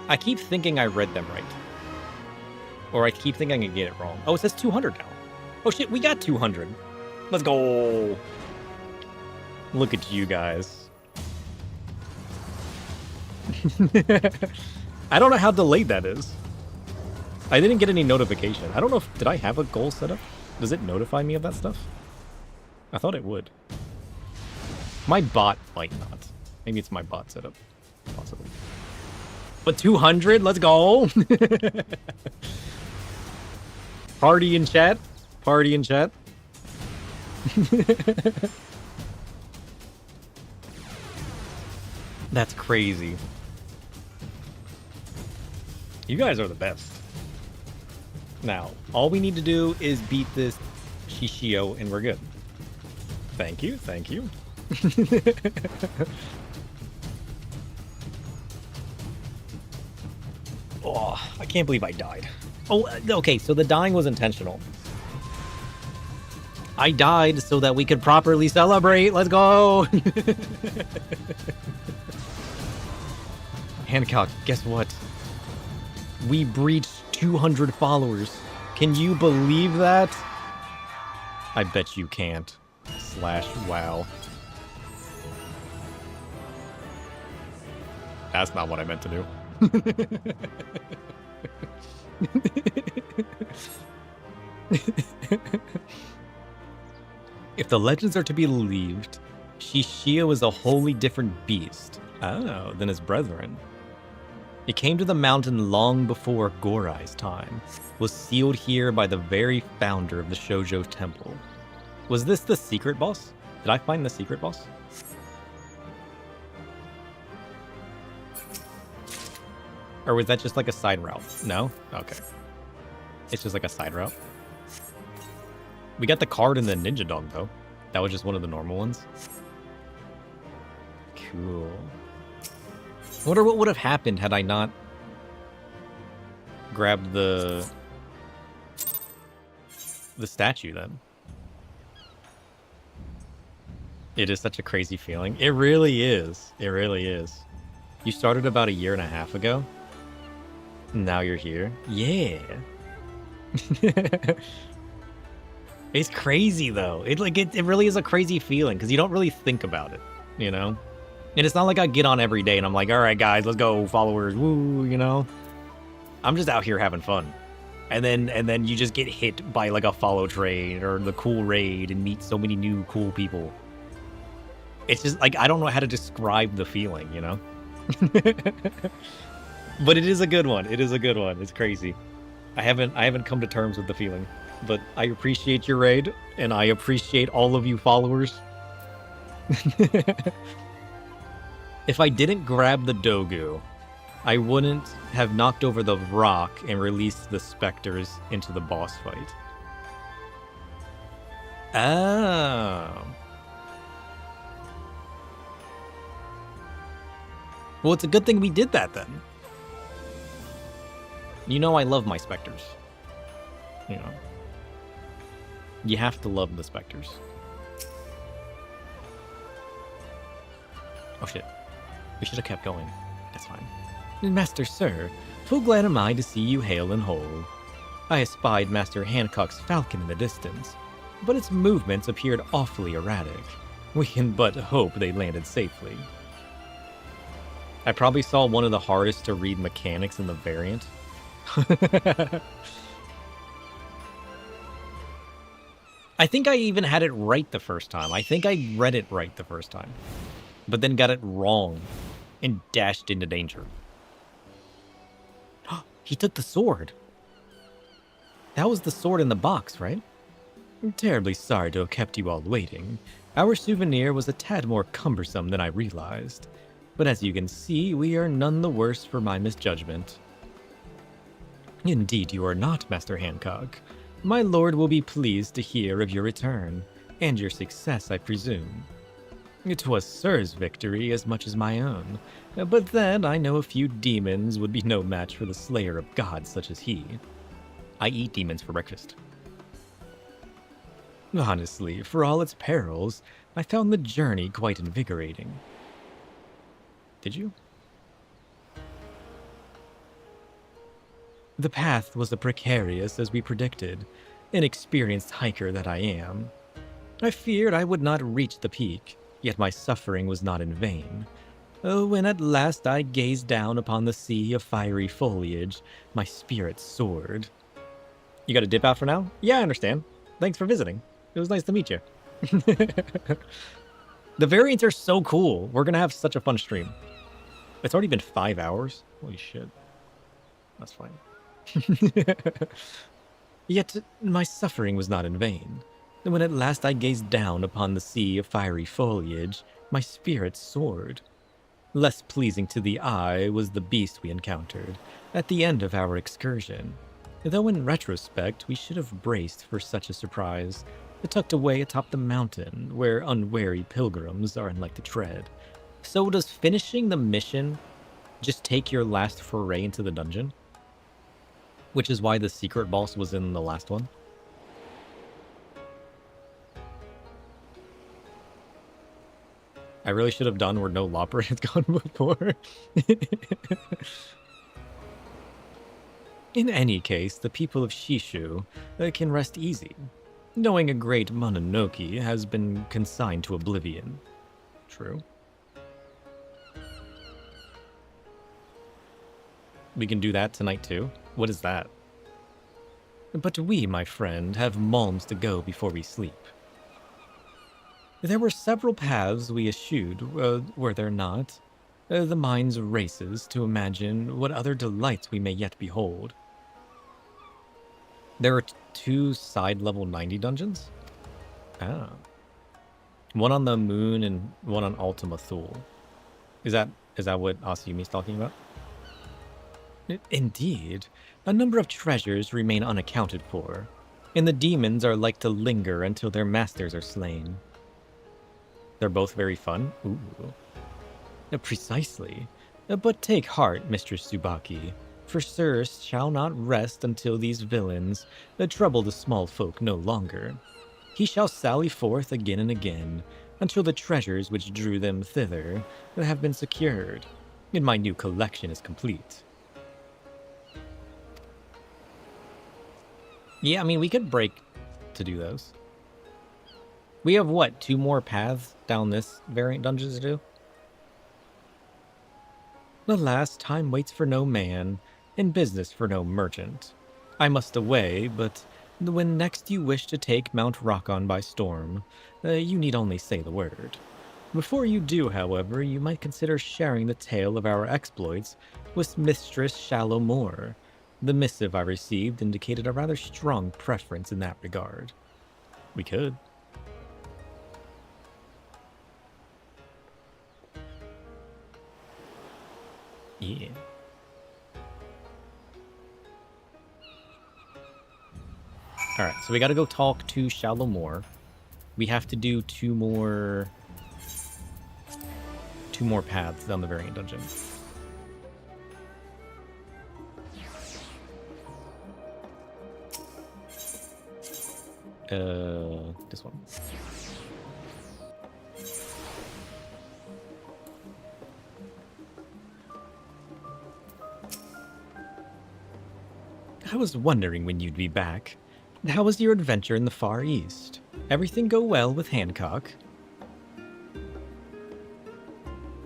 I keep thinking I read them right. Or I keep thinking I get it wrong. Oh, it says 200 now. Oh shit, we got 200. Let's go. Look at you guys. I don't know how delayed that is. I didn't get any notification. I don't know if... Did I have a goal set up? Does it notify me of that stuff? I thought it would. My bot might not. Maybe it's my bot setup. Possibly. But 200? Let's go! Party in chat. Party in chat. That's crazy. You guys are the best. Now, all we need to do is beat this Shishio and we're good. Thank you, thank you. Oh, I can't believe I died. Oh, okay, so the dying was intentional. I died so that we could properly celebrate. Let's go! Hancock, guess what? We breached 200 followers. Can you believe that? I bet you can't. /wow. That's not what I meant to do. If the legends are to be believed, Shishio is a wholly different beast than his brethren. It came to the mountain long before Gorai's time, was sealed here by the very founder of the Shoujo Temple. Was this the secret boss? Did I find the secret boss? Or was that just like a side route? No? Okay. It's just like a side route. We got the card in the Ninja Dog, though. That was just one of the normal ones. Cool. I wonder what would have happened had I not grabbed the statue then. It is such a crazy feeling. It really is. It really is. You started about 1.5 years ago. Now you're here. Yeah. It's crazy though. It really is a crazy feeling because you don't really think about it, you know? And it's not like I get on every day and I'm like, all right, guys, let's go, followers, woo, you know? I'm just out here having fun. And then you just get hit by like a follow trade or the cool raid and meet so many new cool people. It's just like, I don't know how to describe the feeling, you know? But it is a good one. It is a good one. It's crazy. I haven't come to terms with the feeling. but I appreciate your raid, and I appreciate all of you followers. If I didn't grab the Dogu, I wouldn't have knocked over the rock and released the specters into the boss fight. Oh. Well, it's a good thing we did that then. You know I love my specters. You know. You have to love the specters. Oh shit. We should have kept going. That's fine. Master Sir, full glad am I to see you hale and whole. I espied Master Hancock's falcon in the distance, but its movements appeared awfully erratic. We can but hope they landed safely. I probably saw one of the hardest to read mechanics in the variant. I think I even had it right the first time. I think I read it right the first time, but then got it wrong and dashed into danger. He took the sword. That was the sword in the box, right? I'm terribly sorry to have kept you all waiting. Our souvenir was a tad more cumbersome than I realized, but as you can see, we are none the worse for my misjudgment. Indeed you are not, Master Hancock. My lord will be pleased to hear of your return, and your success, I presume. It was Sir's victory as much as my own, but then I know a few demons would be no match for the slayer of gods such as he. I eat demons for breakfast. Honestly, for all its perils, I found the journey quite invigorating. Did you? The path was as precarious as we predicted, inexperienced hiker that I am. I feared I would not reach the peak, yet my suffering was not in vain. When at last I gazed down upon the sea of fiery foliage, my spirit soared. You gotta dip out for now? Yeah, I understand. Thanks for visiting. It was nice to meet you. The variants are so cool. We're gonna have such a fun stream. It's already been 5 hours. Holy shit. That's fine. Yet my suffering was not in vain. When at last I gazed down upon the sea of fiery foliage, my spirit soared. Less pleasing to the eye was the beast we encountered at the end of our excursion, though in retrospect we should have braced for such a surprise, tucked away atop the mountain where unwary pilgrims are unlike to tread. So does finishing the mission just take your last foray into the dungeon? Which is why the secret boss was in the last one? I really should have done where no Lopper had gone before. In any case, the people of Shishu can rest easy, knowing a great Mononoke has been consigned to oblivion. True. We can do that tonight too? What is that? But we, my friend, have malms to go before we sleep. There were several paths we eschewed, were there not? The mind's races to imagine what other delights we may yet behold. There are 2 side level 90 dungeons? Ah. One on the moon and one on Ultima Thule. Is that what Asuyumi's talking about? Indeed. A number of treasures remain unaccounted for, and the demons are like to linger until their masters are slain. They're both very fun? Ooh. Precisely. But take heart, Mistress Tsubaki, for Sir shall not rest until these villains trouble the small folk no longer. He shall sally forth again and again, until the treasures which drew them thither have been secured, and my new collection is complete. Yeah, I mean, we could break to do those. We have, what, 2 more paths down this variant dungeons to do? Alas, time waits for no man, and business for no merchant. I must away, but when next you wish to take Mount Rockon by storm, you need only say the word. Before you do, however, you might consider sharing the tale of our exploits with Mistress Shallow Moor. The missive I received indicated a rather strong preference in that regard. We could. Yeah. Alright, so we gotta go talk to Shallow Moor. We have to do two more paths down the variant dungeon. This one. I was wondering when you'd be back. How was your adventure in the Far East? Everything go well with Hancock?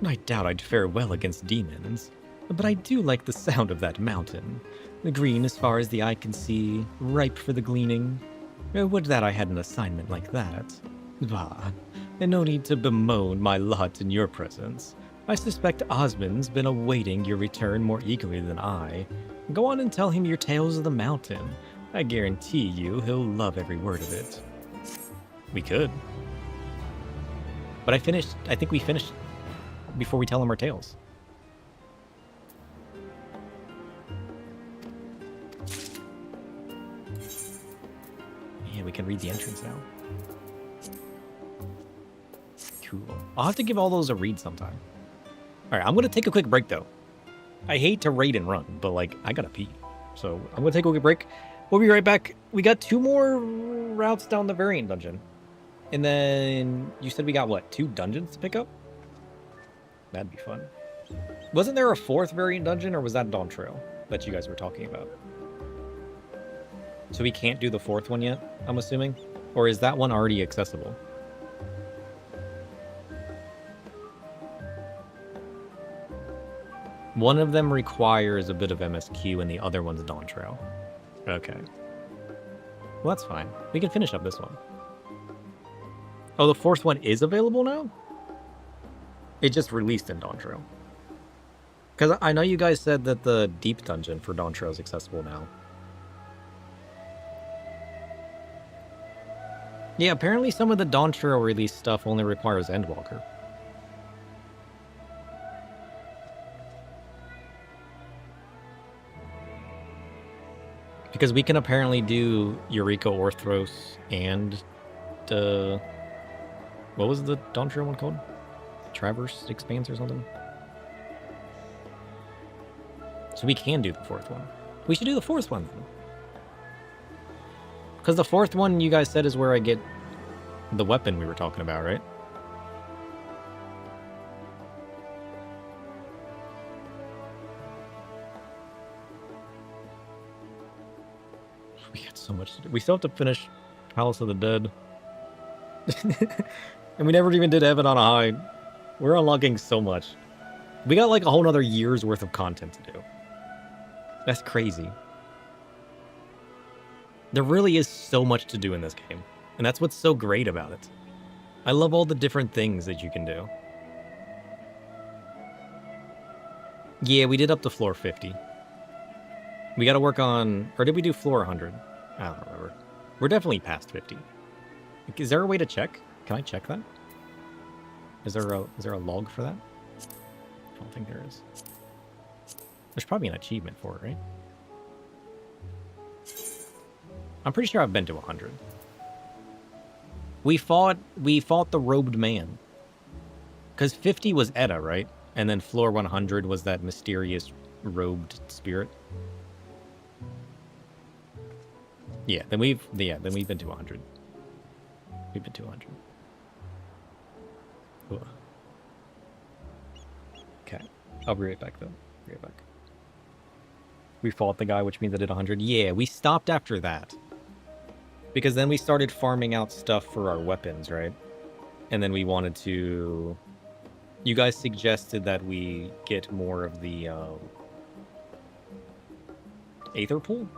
I doubt I'd fare well against demons, but I do like the sound of that mountain. The green as far as the eye can see, ripe for the gleaning. Would that I had an assignment like that. Bah, and no need to bemoan my lot in your presence. I suspect Osmond's been awaiting your return more eagerly than I. Go on and tell him your tales of the mountain. I guarantee you he'll love every word of it. We could. But I think we finished before we tell him our tales. Yeah, we can read the entrance now. Cool. I'll have to give all those a read sometime. All right, I'm going to take a quick break, though. I hate to raid and run, but, like, I gotta pee. So I'm going to take a quick break. We'll be right back. We got 2 more routes down the variant dungeon. And then you said we got, what, 2 dungeons to pick up? That'd be fun. Wasn't there a 4th variant dungeon, or was that Dawn Trail that you guys were talking about? So we can't do the 4th one yet, I'm assuming? Or is that one already accessible? One of them requires a bit of MSQ and the other one's Dawn Trail. Okay. Well, that's fine. We can finish up this one. Oh, the 4th one is available now? It just released in Dawn Trail. Because I know you guys said that the Deep Dungeon for Dawn Trail is accessible now. Yeah, apparently some of the Dawn Trail release stuff only requires Endwalker. Because we can apparently do Eureka Orthros and what was the Dawn Trail one called? Traverse Expanse or something? So we can do the 4th one. We should do the 4th one then. Because the 4th one you guys said is where I get the weapon we were talking about, right? We got so much to do. We still have to finish Palace of the Dead. And we never even did Heaven on a High. We're unlocking so much. We got like a whole nother year's worth of content to do. That's crazy. There really is so much to do in this game. And that's what's so great about it. I love all the different things that you can do. Yeah, we did up to floor 50. We gotta work on... Or did we do floor 100? I don't remember. We're definitely past 50. Is there a way to check? Can I check that? Is there a log for that? I don't think there is. There's probably an achievement for it, right? I'm pretty sure I've been to 100. We fought the robed man. Because 50 was Edda, right? And then floor 100 was that mysterious robed spirit. Yeah, then we've been to 100. We've been to 100. Ugh. Okay. I'll be right back, though. Be right back. We fought the guy, which means I did 100. Yeah, we stopped after that. Because then we started farming out stuff for our weapons, right? And then we wanted to... You guys suggested that we get more of the Aether Pool?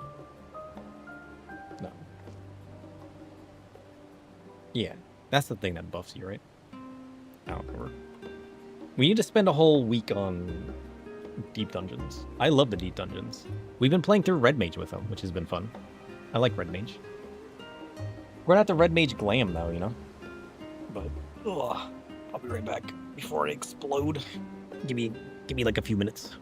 No. Yeah, that's the thing that buffs you, right? I don't remember. We need to spend a whole week on deep dungeons. I love the deep dungeons. We've been playing through Red Mage with them, which has been fun. I like Red Mage. We're not the Red Mage glam though, you know? But ugh, I'll be right back before I explode. Give me like a few minutes.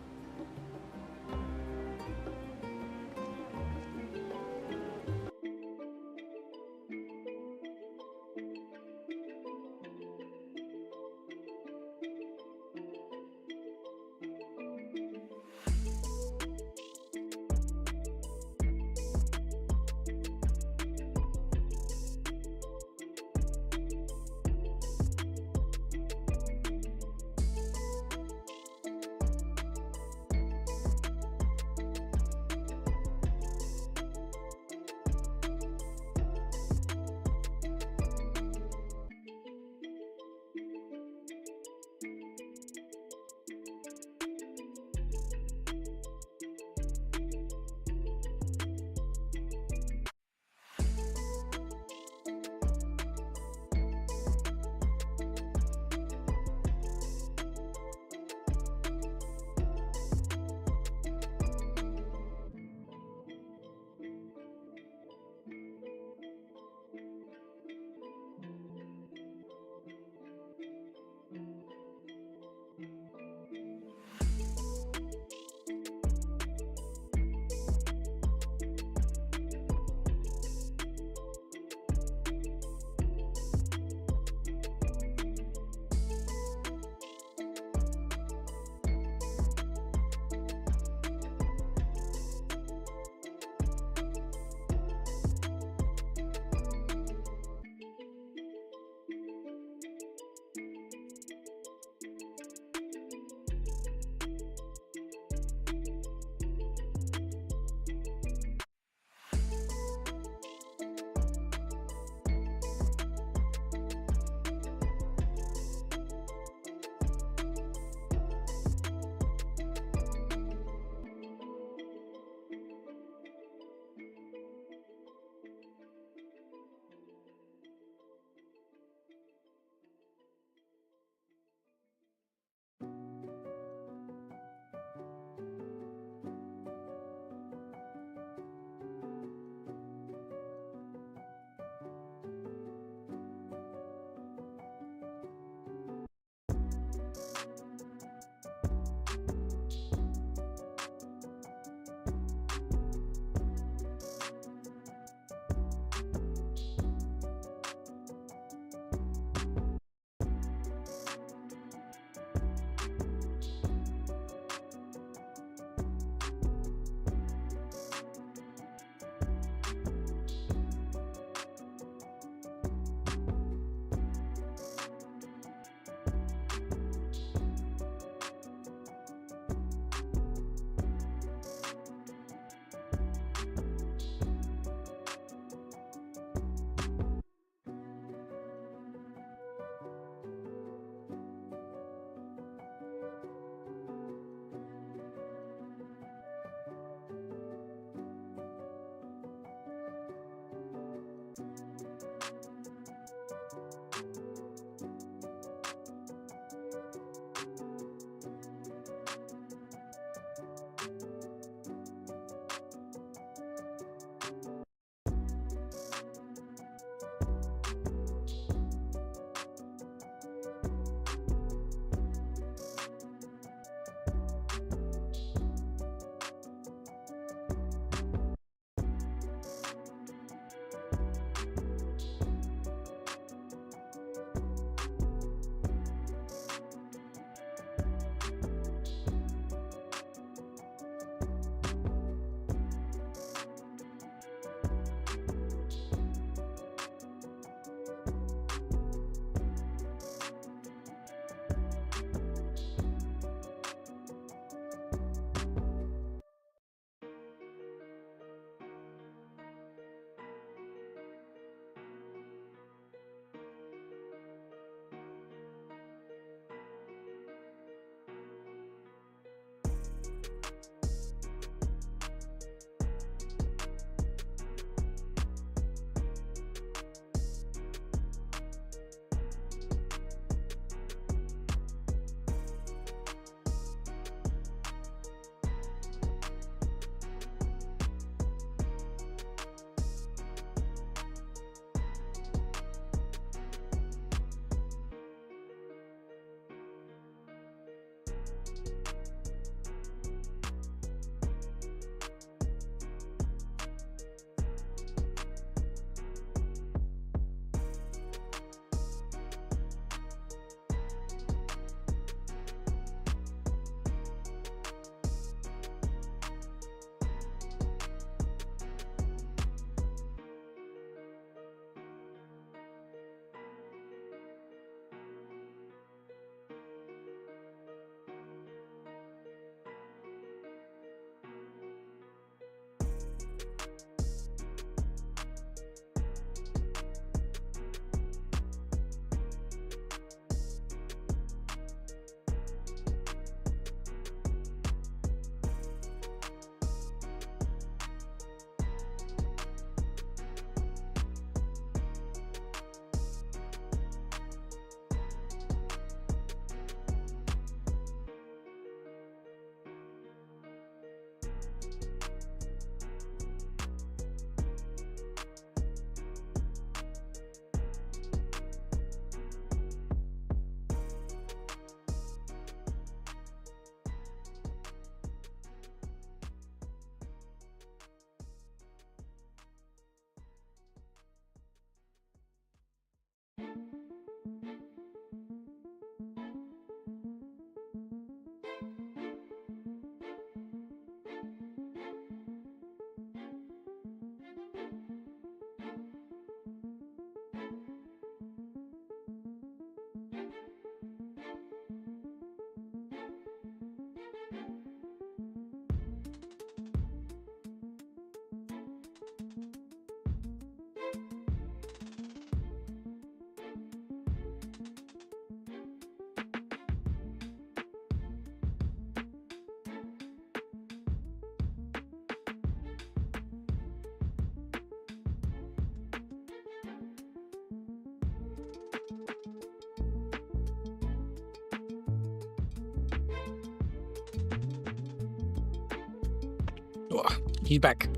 He's back.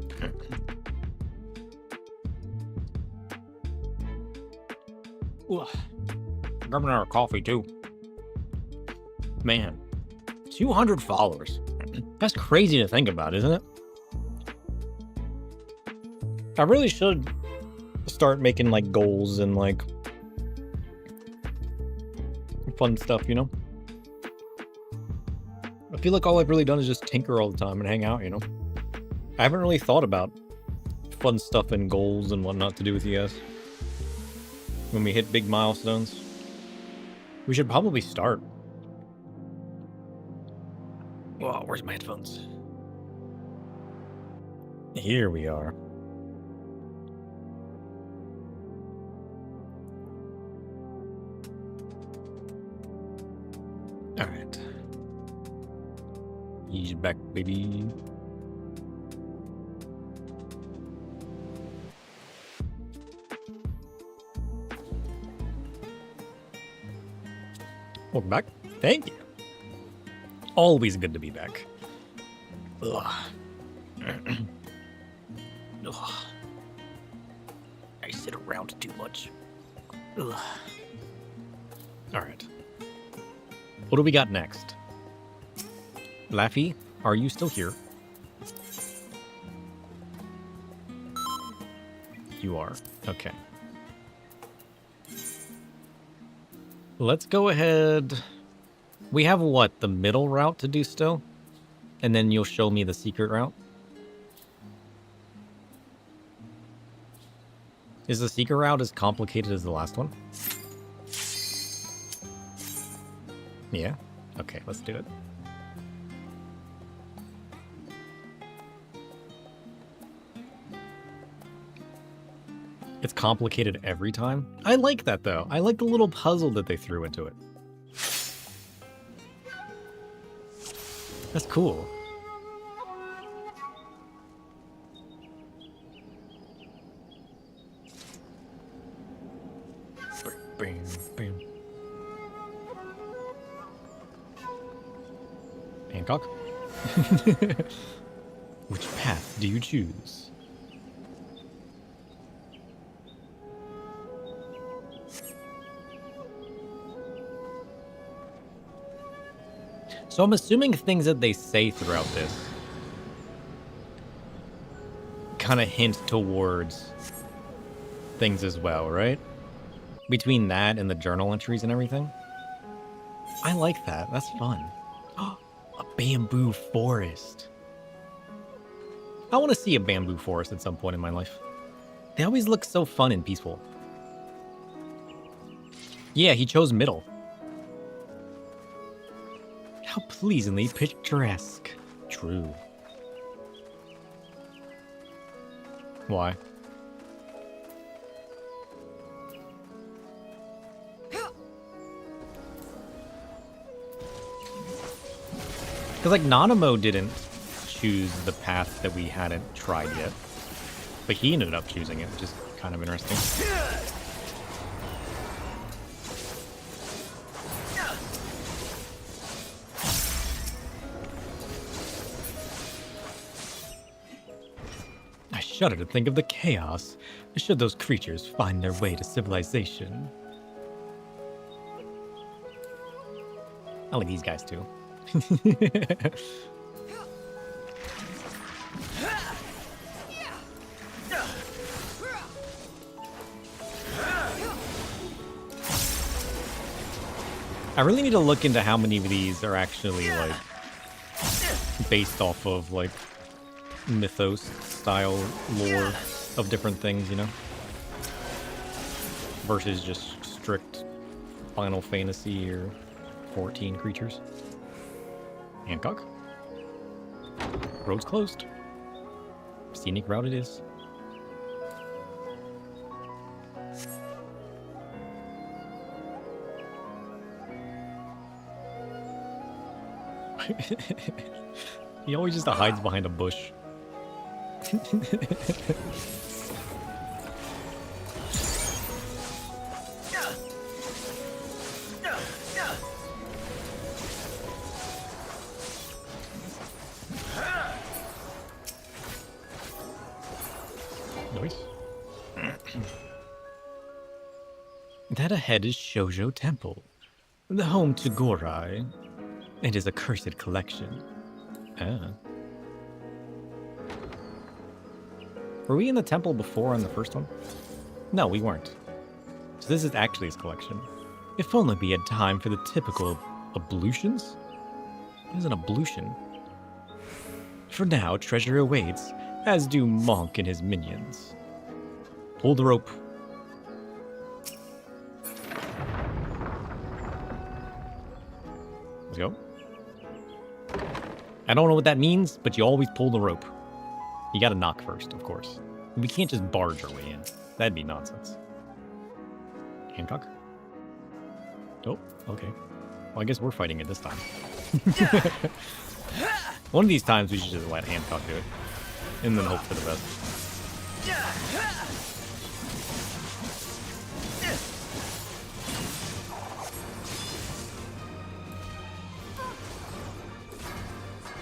Grabbing our coffee too. Man, 200 followers. That's crazy to think about, isn't it? I really should start making like goals and like fun stuff, you know? I feel like all I've really done is just tinker all the time and hang out, you know? I haven't really thought about fun stuff and goals and whatnot to do with you guys. When we hit big milestones. We should probably start. Whoa, where's my headphones? Here we are. Alright. He's back, baby. Welcome back. Thank you. Always good to be back. Ugh. Ugh. I sit around too much. Ugh. All right. What do we got next? Laffy, are you still here? You are. Okay. Let's go ahead. We have what? The middle route to do still? And then you'll show me the secret route? Is the secret route as complicated as the last one? Yeah? Okay, let's do it. It's complicated every time. I like that, though. I like the little puzzle that they threw into it. That's cool. Bam, bam. Hancock? Which path do you choose? So I'm assuming things that they say throughout this kind of hint towards things as well, right? Between that and the journal entries and everything. I like that. That's fun. A bamboo forest. I want to see a bamboo forest at some point in my life. They always look so fun and peaceful. Yeah, he chose middle. How pleasingly picturesque. True. Why? Because, like, Nanamo didn't choose the path that we hadn't tried yet. But he ended up choosing it, which is kind of interesting. shudder to think of the chaos should those creatures find their way to civilization. I like these guys too. I really need to look into how many of these are actually, like, based off of, like, mythos style lore of different things, you know? Versus just strict Final Fantasy or 14 creatures. Hancock. Road's closed. Scenic route it is. He always just hides behind a bush. Nice. That ahead is Shoujo Temple, the home to Gorai. It is a cursed collection. Ah. Were we in the temple before on the first one? No, we weren't. So this is actually his collection. If only we had time for the typical ablutions? What is an ablution? For now, treasure awaits, as do Monk and his minions. Pull the rope. Let's go. I don't know what that means, but you always pull the rope. You gotta knock first, of course. We can't just barge our way in. That'd be nonsense. Hancock? Oh, okay. Well, I guess we're fighting it this time. One of these times we should just let Hancock do it. And then hope for the best.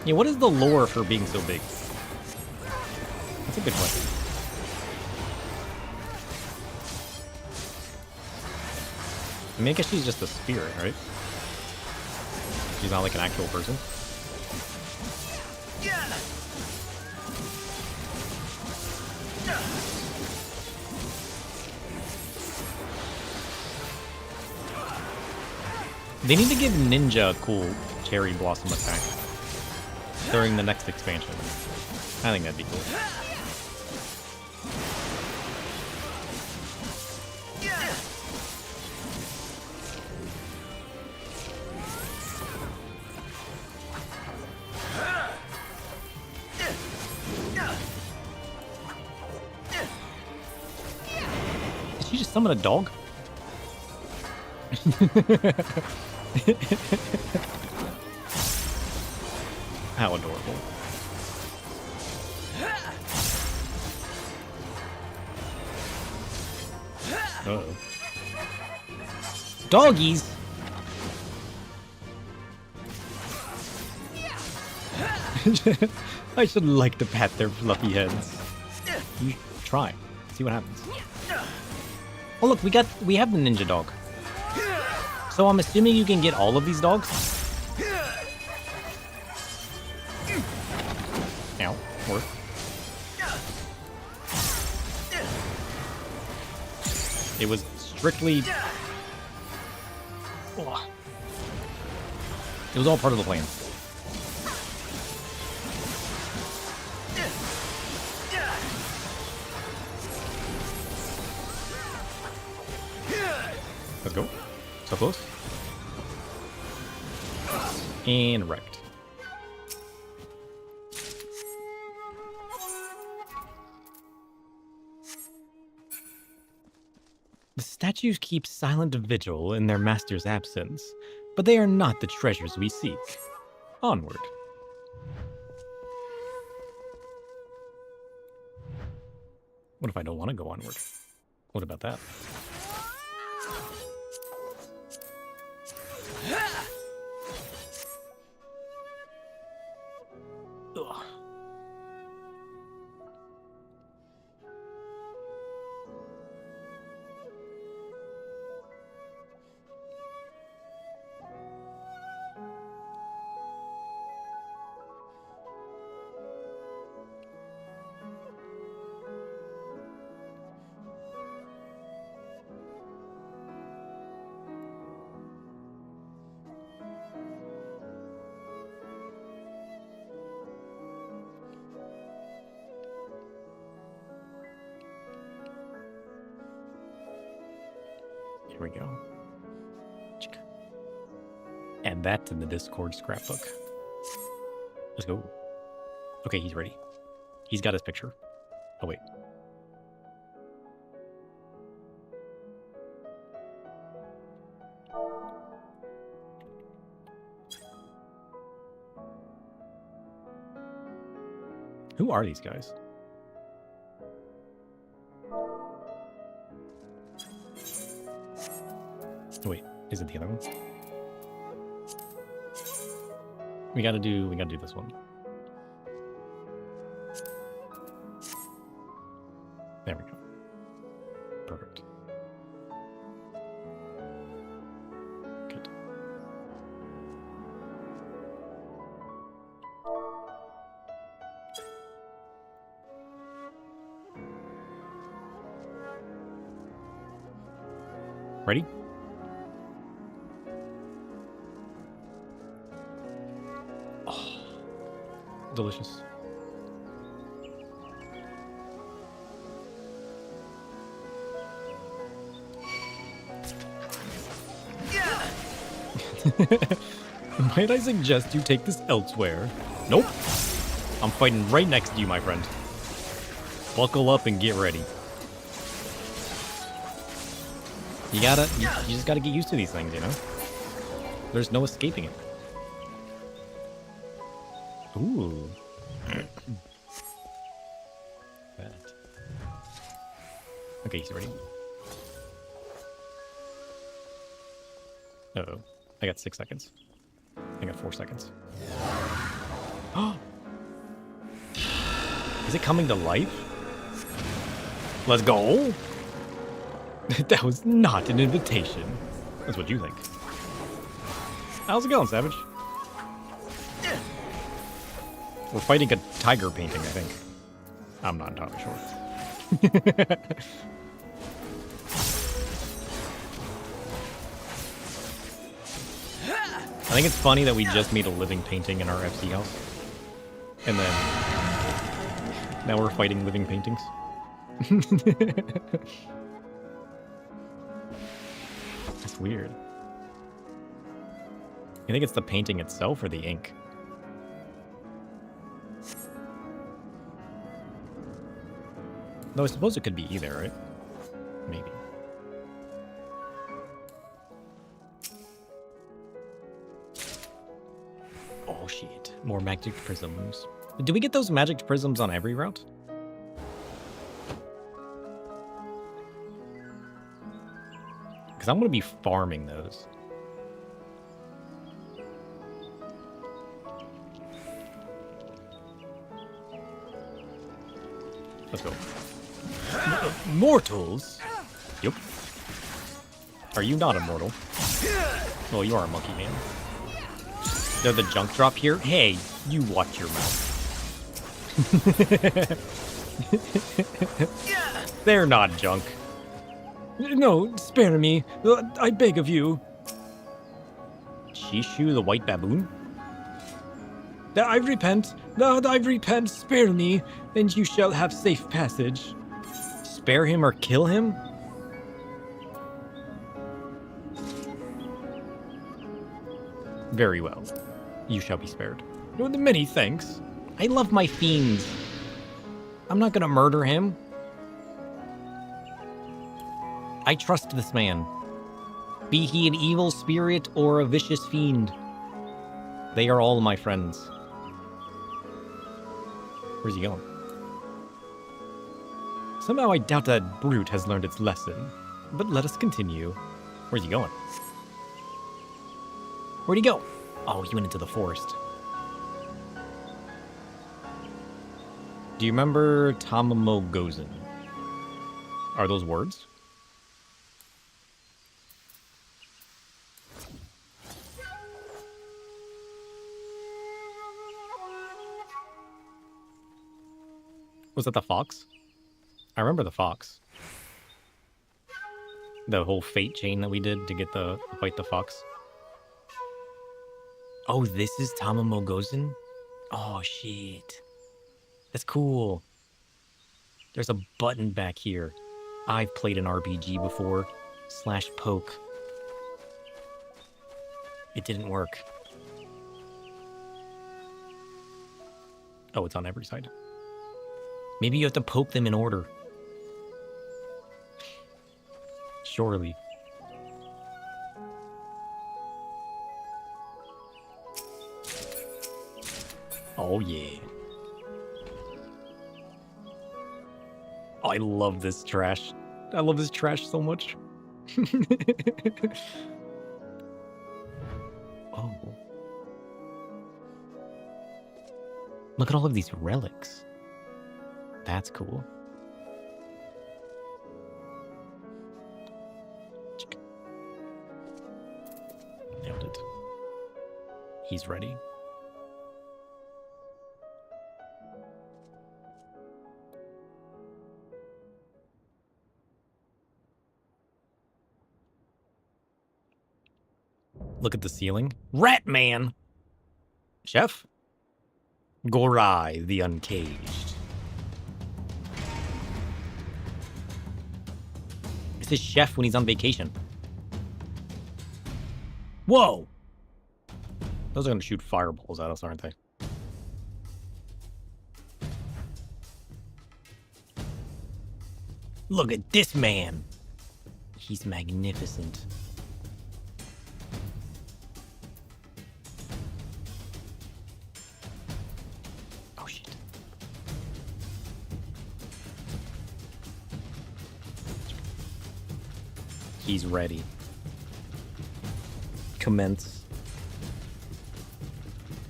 Yeah, what is the lore for being so big? That's a good question. I mean, I guess she's just a spirit, right? She's not like an actual person. They need to give Ninja a cool cherry blossom attack during the next expansion. I think that'd be cool. Did she just summon a dog? How adorable. Uh-oh. Doggies! I should like to pat their fluffy heads. You try. See what happens. Oh look, we have the ninja dog. So I'm assuming you can get all of these dogs? Ow. Work. It was strictly... Ugh. It was all part of the plan. Let's go. So close. And wrecked. The statues keep silent vigil in their master's absence, but they are not the treasures we seek. Onward. What if I don't want to go onward? What about that? Ugh. Here we go. Add that to the Discord scrapbook. Let's go. Okay, he's ready. He's got his picture. Oh, wait. Who are these guys? Oh, wait, is it the other one? We gotta do this one. There we go. Perfect. Good. Ready? Oh, delicious. Might I suggest you take this elsewhere? Nope. I'm fighting right next to you, my friend. Buckle up and get ready. You just gotta get used to these things, you know? There's no escaping it. Ooh. That. Okay, he's ready. Uh-oh. I got 6 seconds. I got 4 seconds. Is it coming to life? Let's go! That was not an invitation. That's what you think. How's it going, Savage? We're fighting a tiger painting, I think. I'm not entirely sure. I think it's funny that we just made a living painting in our FC house. And then now we're fighting living paintings. That's weird. You think it's the painting itself or the ink? Though I suppose it could be either, right? Maybe. Oh shit. More magic prisms. Do we get those magic prisms on every route? Because I'm going to be farming those. Let's go. Mortals? Yep. Are you not immortal? Well, you are a monkey man. They're the junk drop here? Hey, you watch your mouth. They're not junk. No, spare me. I beg of you. Shishu the white baboon? I repent. I repent. Spare me, and you shall have safe passage. Spare him or kill him? Very well. You shall be spared. Many thanks. I love my fiends. I'm not gonna murder him. I trust this man. Be he an evil spirit or a vicious fiend. They are all my friends. Where's he going? Somehow I doubt that brute has learned its lesson. But let us continue. Where's he going? Where'd he go? Oh, he went into the forest. Do you remember Tamamo Gozen? Are those words? Was that the fox? I remember the fox. The whole fate chain that we did to get the fight the fox. Oh, this is Tamamo Gozen? Oh, shit. That's cool. There's a button back here. I've played an RPG before. slash poke. It didn't work. Oh, it's on every side. Maybe you have to poke them in order. Surely. Oh, yeah. Oh, I love this trash. I love this trash so much. Oh. Look at all of these relics. That's cool. Nailed it. He's ready. Look at the ceiling. Rat Man! Chef? Gorai the Uncaged. This is Chef when he's on vacation. Whoa! Those are gonna shoot fireballs at us, aren't they? Look at this man! He's magnificent. Oh shit. He's ready. Commence.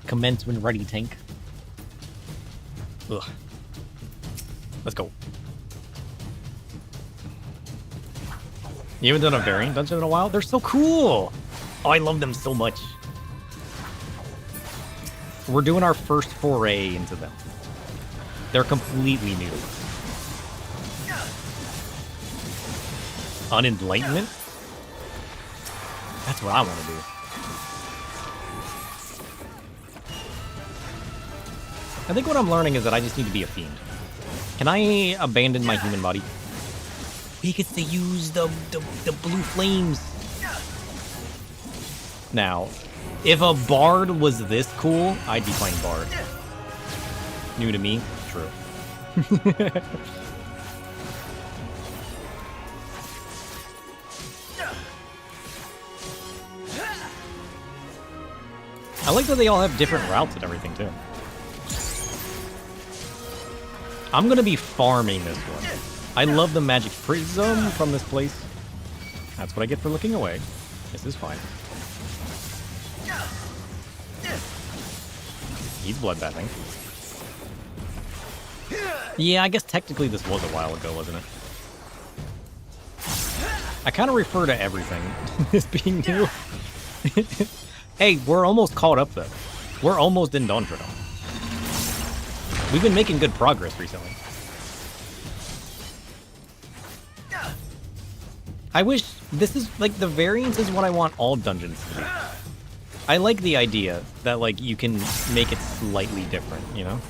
Commence when ready, tank. Ugh. Let's go. You haven't done a variant dungeon in a while? They're so cool! Oh, I love them so much. We're doing our first foray into them. They're completely new. Unenlightenment? That's what I want to do. I think what I'm learning is that I just need to be a fiend. Can I abandon my human body? We get to use the blue flames. Now, if a bard was this cool, I'd be playing bard. New to me? True. I like that they all have different routes and everything, too. I'm gonna be farming this one. I love the magic prism from this place. That's what I get for looking away. This is fine. He's bloodbathing. Yeah, I guess technically this was a while ago, wasn't it? I kind of refer to everything as being new. Hey, we're almost caught up, though. We're almost in Dondradon. We've been making good progress recently. I wish this is, like, the variance is what I want all dungeons to be. I like the idea that, like, you can make it slightly different, you know?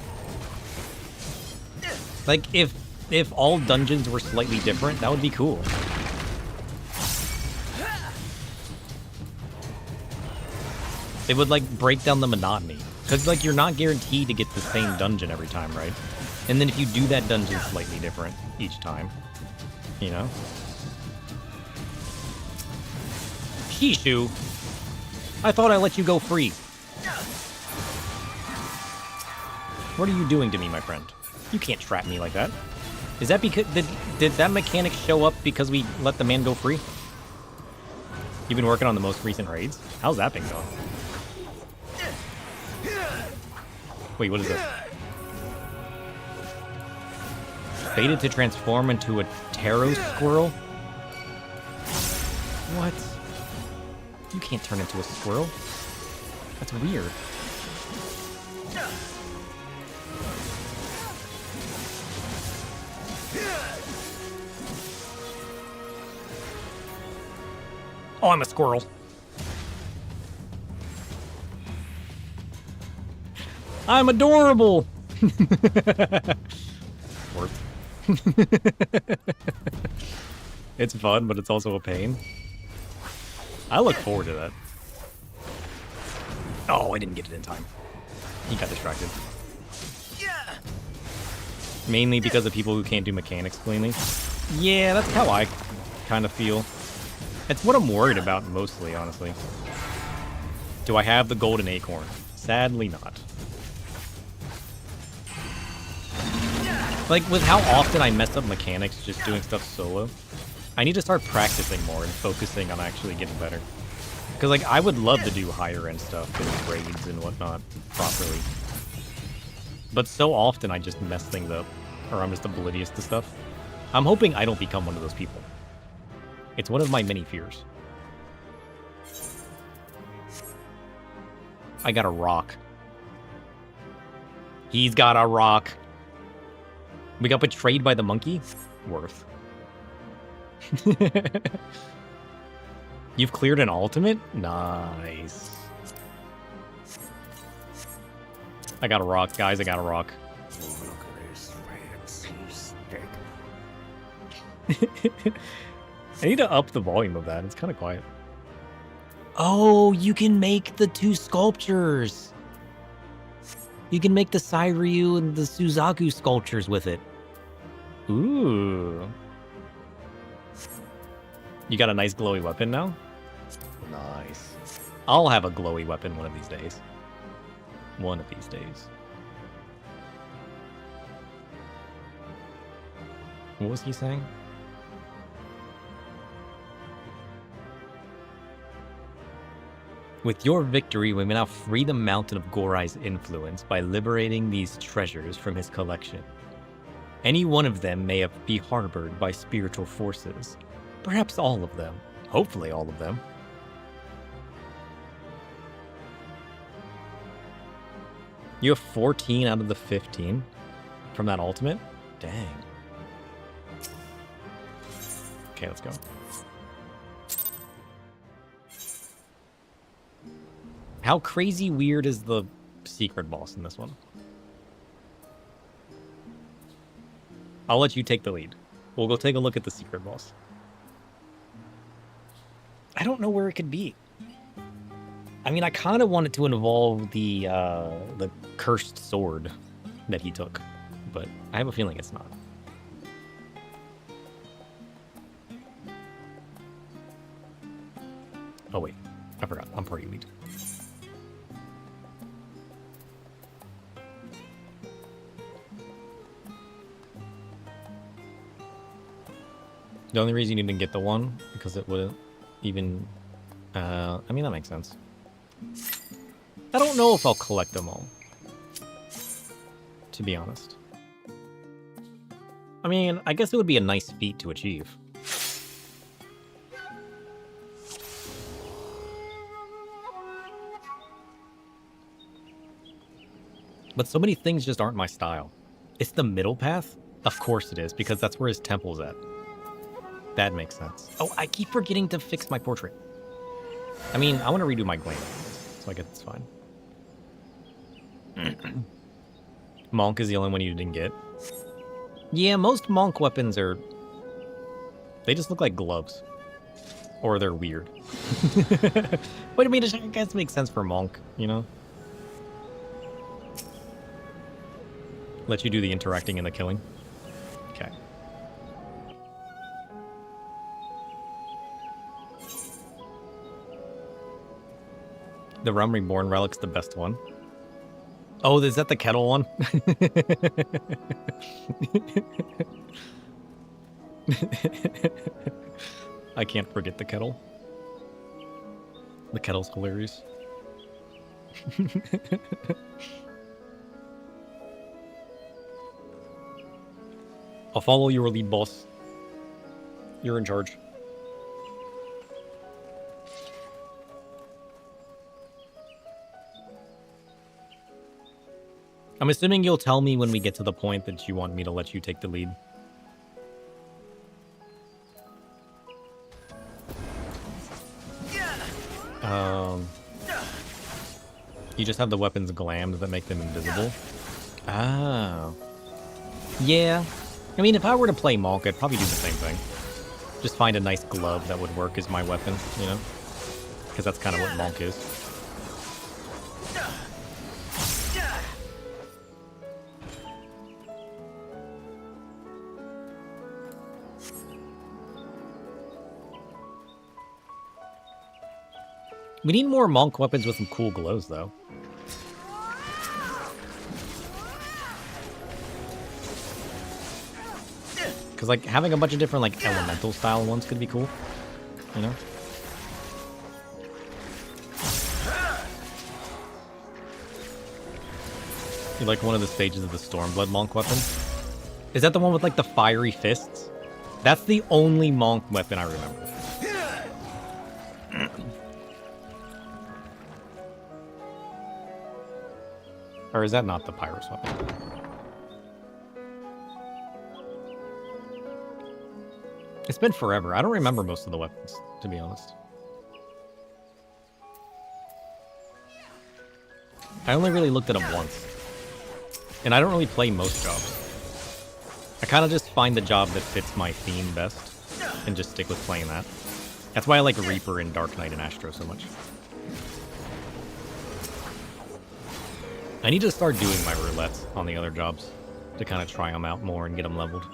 Like, if all dungeons were slightly different, that would be cool. It would, like, break down the monotony. Because, like, you're not guaranteed to get the same dungeon every time, right? And then if you do that dungeon slightly different each time, you know? Kishu, I thought I let you go free. What are you doing to me, my friend? You can't trap me like that. Is that because... Did that mechanic show up because we let the man go free? You've been working on the most recent raids? How's that been going? Wait, what is this? Fated to transform into a Taro squirrel? What? You can't turn into a squirrel. That's weird. Oh, I'm a squirrel. I'm adorable! Worth. It's fun, but it's also a pain. I look forward to that. Oh, I didn't get it in time. He got distracted. Mainly because of people who can't do mechanics cleanly. Yeah, that's how I kind of feel. It's what I'm worried about mostly, honestly. Do I have the golden acorn? Sadly not. Like, with how often I mess up mechanics just doing stuff solo, I need to start practicing more and focusing on actually getting better. Because, like, I would love to do higher end stuff and raids and whatnot properly. But so often I just mess things up, or I'm just oblivious to stuff. I'm hoping I don't become one of those people. It's one of my many fears. I got a rock. He's got a rock. We got betrayed by the monkey? Worth. You've cleared an ultimate? Nice. I got a rock, guys. I got a rock. Look at this fancy stick. I need to up the volume of that. It's kind of quiet. Oh, you can make the two sculptures. You can make the Sairyu and the Suzaku sculptures with it. Ooh. You got a nice glowy weapon now? Nice. I'll have a glowy weapon one of these days. One of these days. What was he saying? With your victory, we may now free the Mountain of Gorai's influence by liberating these treasures from his collection. Any one of them may be harbored by spiritual forces. Perhaps all of them. Hopefully all of them. You have 14 out of the 15 from that ultimate? Dang. Okay, let's go. How crazy weird is the secret boss in this one? I'll let you take the lead. We'll go take a look at the secret boss. I don't know where it could be. I mean, I kind of want it to involve the cursed sword that he took, but I have a feeling it's not. Oh wait, I forgot. I'm party lead. The only reason you didn't get the one because it would even. I mean, that makes sense. I don't know if I'll collect them all, to be honest. I mean, I guess it would be a nice feat to achieve. But so many things just aren't my style. It's the middle path? Of course it is, because that's where his temple's at. That makes sense. Oh, I keep forgetting to fix my portrait. I mean, I want to redo my gland, so I guess it's fine. Monk is the only one you didn't get. Yeah, most Monk weapons are... They just look like gloves. Or they're weird. But I mean, I guess it makes sense for Monk, you know? Let you do the interacting and the killing. Okay. The Realm Reborn relic's the best one. Oh, is that the kettle one? I can't forget the kettle. The kettle's hilarious. I'll follow your lead, boss. You're in charge. I'm assuming you'll tell me when we get to the point that you want me to let you take the lead. You just have the weapons glammed that make them invisible? Oh. Yeah. I mean, if I were to play Monk, I'd probably do the same thing. Just find a nice glove that would work as my weapon, you know? Because that's kind of what Monk is. We need more Monk weapons with some cool glows, though. Because, like, having a bunch of different, like, elemental style ones could be cool, you know? You like one of the stages of the Stormblood Monk weapon? Is that the one with, like, the fiery fists? That's the only Monk weapon I remember. Or is that not the Pyrus weapon? It's been forever. I don't remember most of the weapons, to be honest. I only really looked at them once. And I don't really play most jobs. I kind of just find the job that fits my theme best and just stick with playing that. That's why I like Reaper and Dark Knight and Astro so much. I need to start doing my roulettes on the other jobs to kind of try them out more and get them leveled.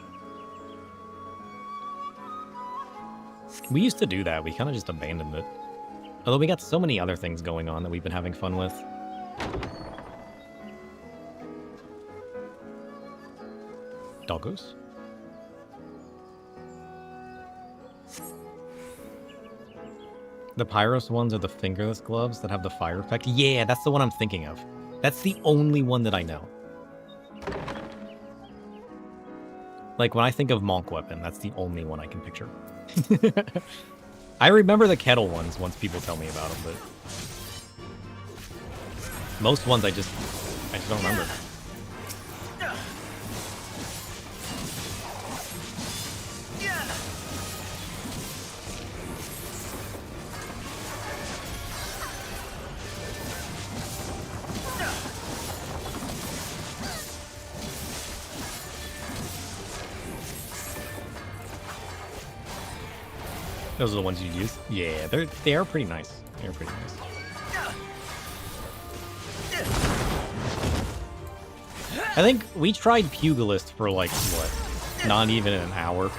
We used to do that. We kind of just abandoned it. Although we got so many other things going on that we've been having fun with. Doggos? The Pyros ones are the fingerless gloves that have the fire effect? Yeah, that's the one I'm thinking of. That's the only one that I know. Like, when I think of Monk weapon, that's the only one I can picture. I remember the kettle ones once people tell me about them, but... most ones I just don't remember. Those are the ones you use? Yeah, they are pretty nice. They're pretty nice. I think we tried Pugilist for like, what? Not even an hour.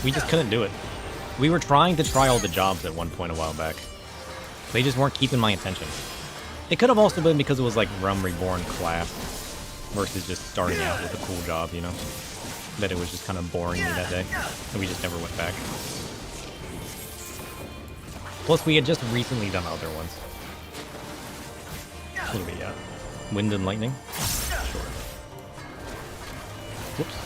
We just couldn't do it. We were trying to try all the jobs at one point a while back. They just weren't keeping my attention. It could have also been because it was like Realm Reborn class versus just starting out with a cool job, you know? That it was just kind of boring me that day, and we just never went back. Plus, we had just recently done other ones. What do we got? Wind and lightning? Sure. Whoops.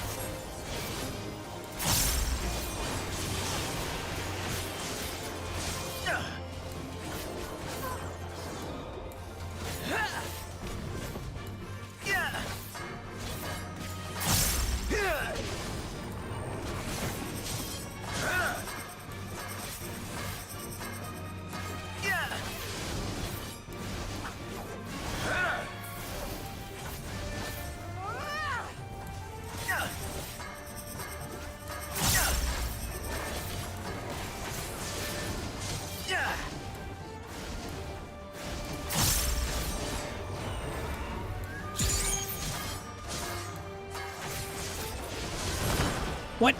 What?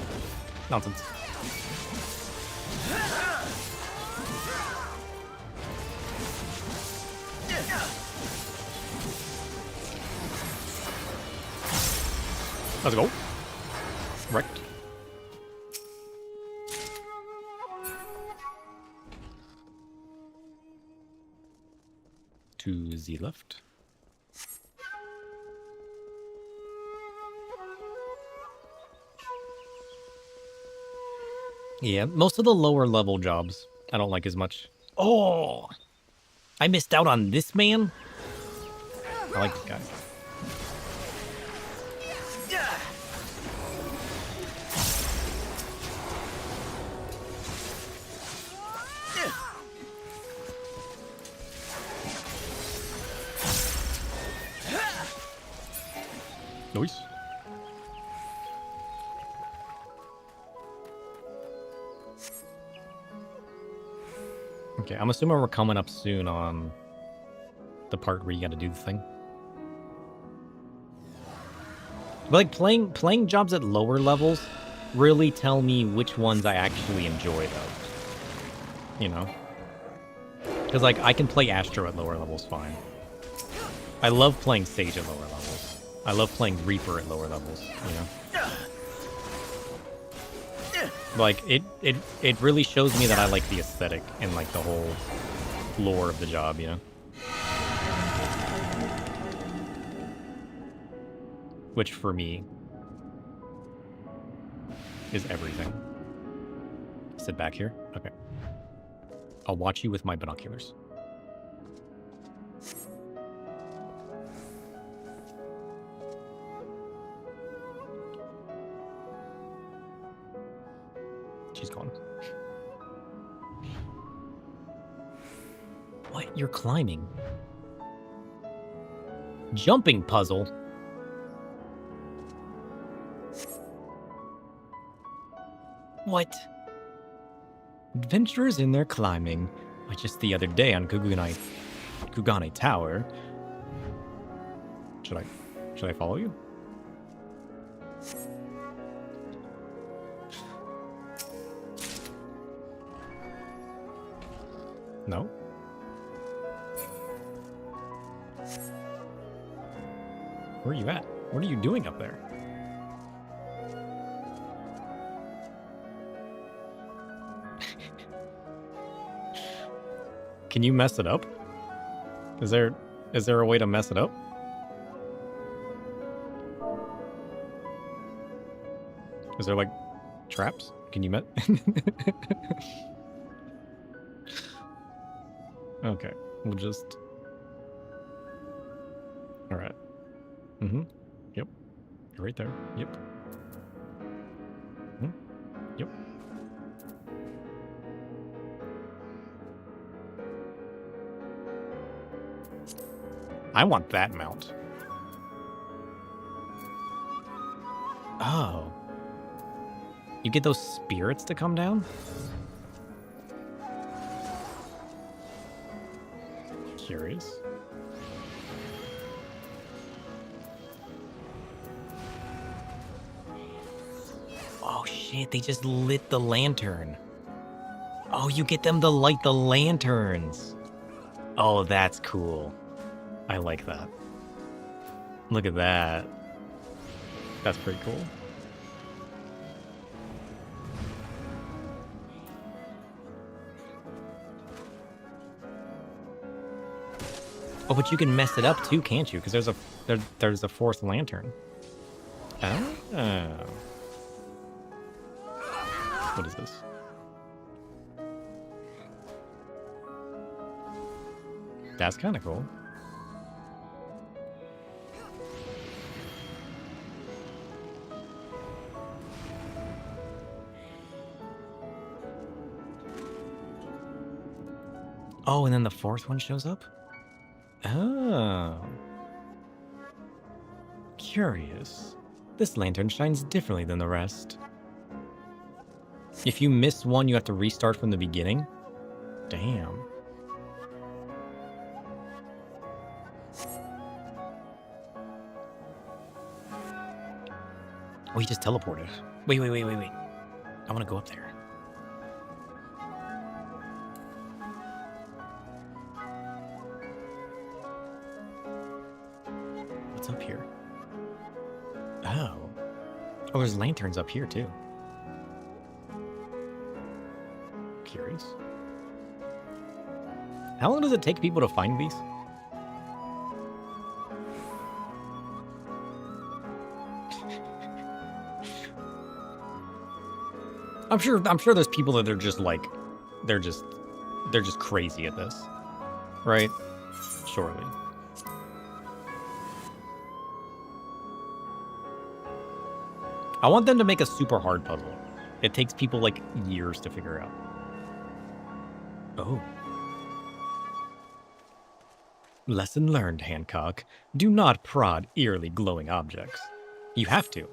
Nonsense. Let's go. Right. To the left. Yeah, most of the lower level jobs I don't like as much. Oh! I missed out on this man? I like this guy. Nice. Okay, I'm assuming we're coming up soon on the part where you gotta do the thing. But like playing jobs at lower levels really tell me which ones I actually enjoy though. You know? Because like I can play Astro at lower levels fine. I love playing Sage at lower levels. I love playing Reaper at lower levels, you know? Like it really shows me that I like the aesthetic and like the whole lore of the job, you know? Which for me is everything. Sit back here. Okay. I'll watch you with my binoculars. She's gone. What? You're climbing? Jumping puzzle? What? Adventurers in there climbing. Like just the other day on Kugane Tower. Should I follow you? No? Where are you at? What are you doing up there? Can you mess it up? Is there a way to mess it up? Is there like traps? Can you met? Okay, we'll just. All right. Mm-hmm. Yep. You're right there. Yep. Mm-hmm. Yep. I want that mount. Oh. You get those spirits to come down? Curious. Oh shit, they just lit the lantern. Oh, you get them to light the lanterns. Oh, that's cool. I like that. Look at that. That's pretty cool. Oh, but you can mess it up too, can't you? Because there's a fourth lantern. Oh. What is this? That's kind of cool. Oh, and then the fourth one shows up? Oh. Curious. This lantern shines differently than the rest. If you miss one, you have to restart from the beginning? Damn. Oh, he just teleported. Wait. I want to go up there. What's up here? Oh. Oh, there's lanterns up here, too. Curious. How long does it take people to find these? I'm sure there's people that are just like, they're just crazy at this, right? Surely. I want them to make a super hard puzzle. It takes people like years to figure out. Oh. Lesson learned, Hancock. Do not prod eerily glowing objects. You have to.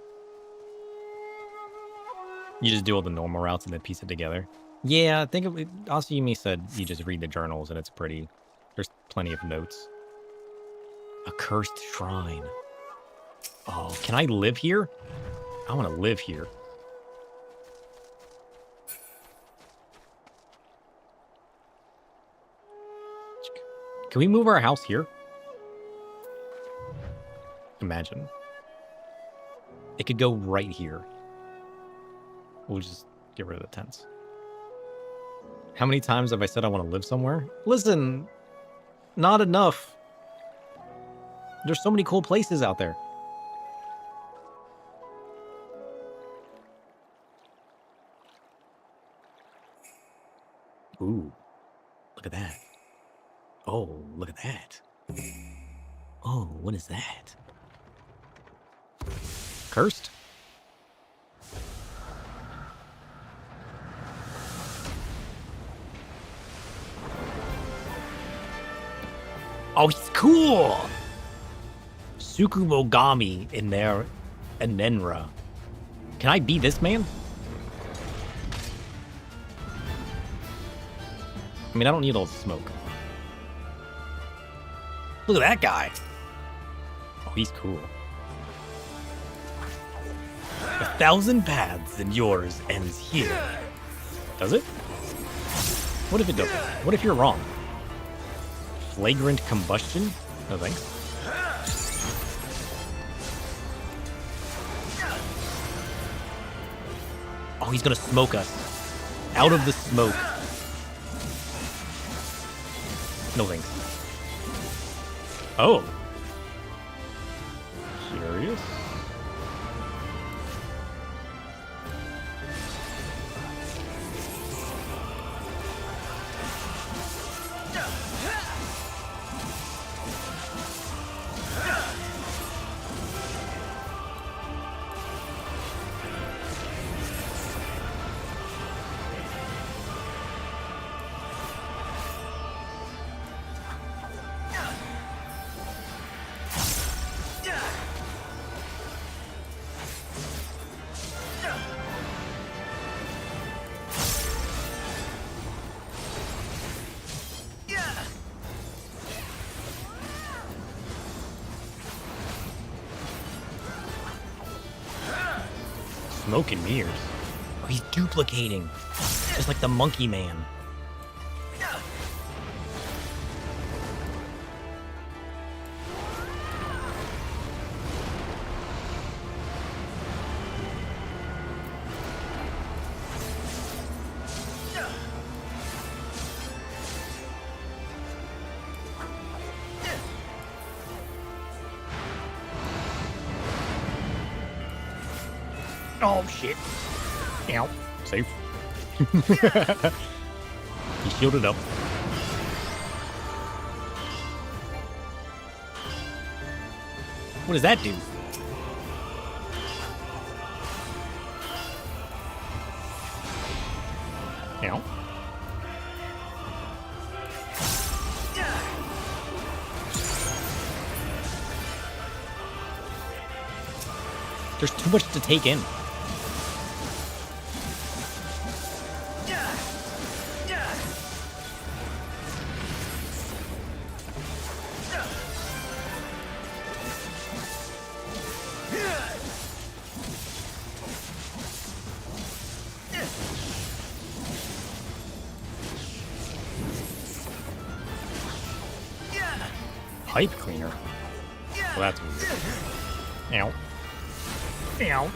You just do all the normal routes and then piece it together. Yeah, I think Asayumi said you just read the journals and it's pretty. There's plenty of notes. A cursed shrine. Oh, can I live here? I want to live here. Can we move our house here? Imagine. It could go right here. We'll just get rid of the tents. How many times have I said I want to live somewhere? Listen, not enough. There's so many cool places out there. Ooh, look at that. Oh, look at that. Oh, what is that? Cursed? Oh, he's cool! Tsukumogami in there, Enenra. Can I be this man? I mean, I don't need all the smoke. Look at that guy. Oh, he's cool. 1,000 paths and yours ends here. Does it? What if it doesn't? What if you're wrong? Flagrant combustion? No thanks. Oh, he's gonna smoke us. Out of the smoke. No thanks. Oh. Curious. Smoke and mirrors. Oh, he's duplicating. Just like the monkey man. Oh, shit. Ow. Safe. He shielded up. What does that do? Ow. There's too much to take in. Pipe cleaner? Well, that's weird. Ow. Ow.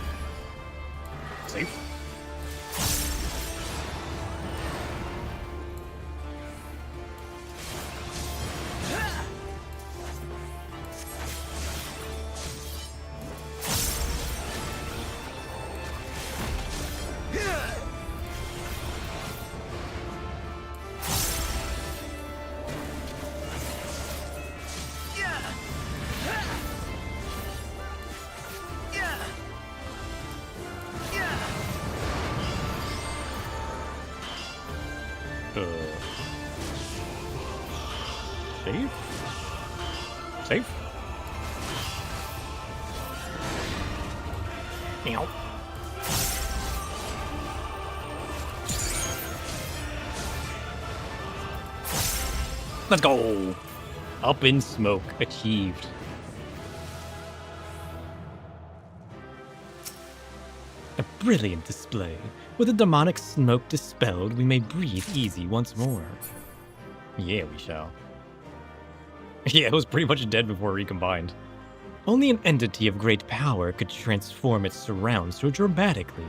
Safe. Safe? Safe? Ow. Let's go! Up in smoke. Achieved. A brilliant display. With the demonic smoke dispelled, we may breathe easy once more. Yeah, we shall. Yeah, it was pretty much dead before recombined. Only an entity of great power could transform its surrounds so dramatically.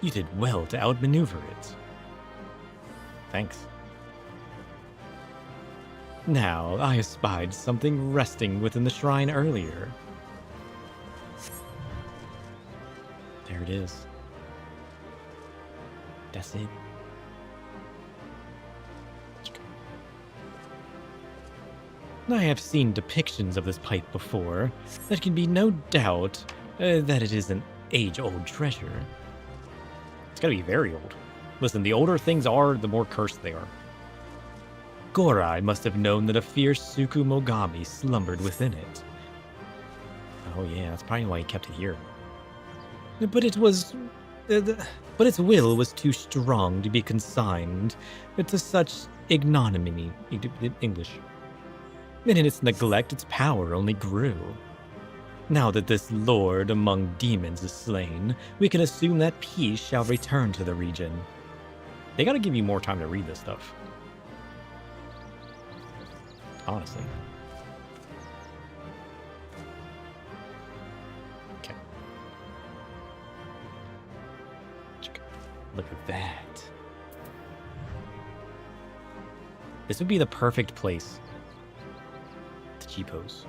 You did well to outmaneuver it. Thanks. Now, I espied something resting within the shrine earlier. There it is. That's it. I have seen depictions of this pipe before. There can be no doubt that it is an age-old treasure. It's gotta be very old. Listen, the older things are, the more cursed they are. Gorai must have known that a fierce Tsukumogami slumbered within it. Oh yeah, that's probably why he kept it here. But it was... but its will was too strong to be consigned to such ignominy. English. And in its neglect, its power only grew. Now that this lord among demons is slain, we can assume that peace shall return to the region. They gotta give you more time to read this stuff. Honestly. Okay. Look at that. This would be the perfect place to G-pose.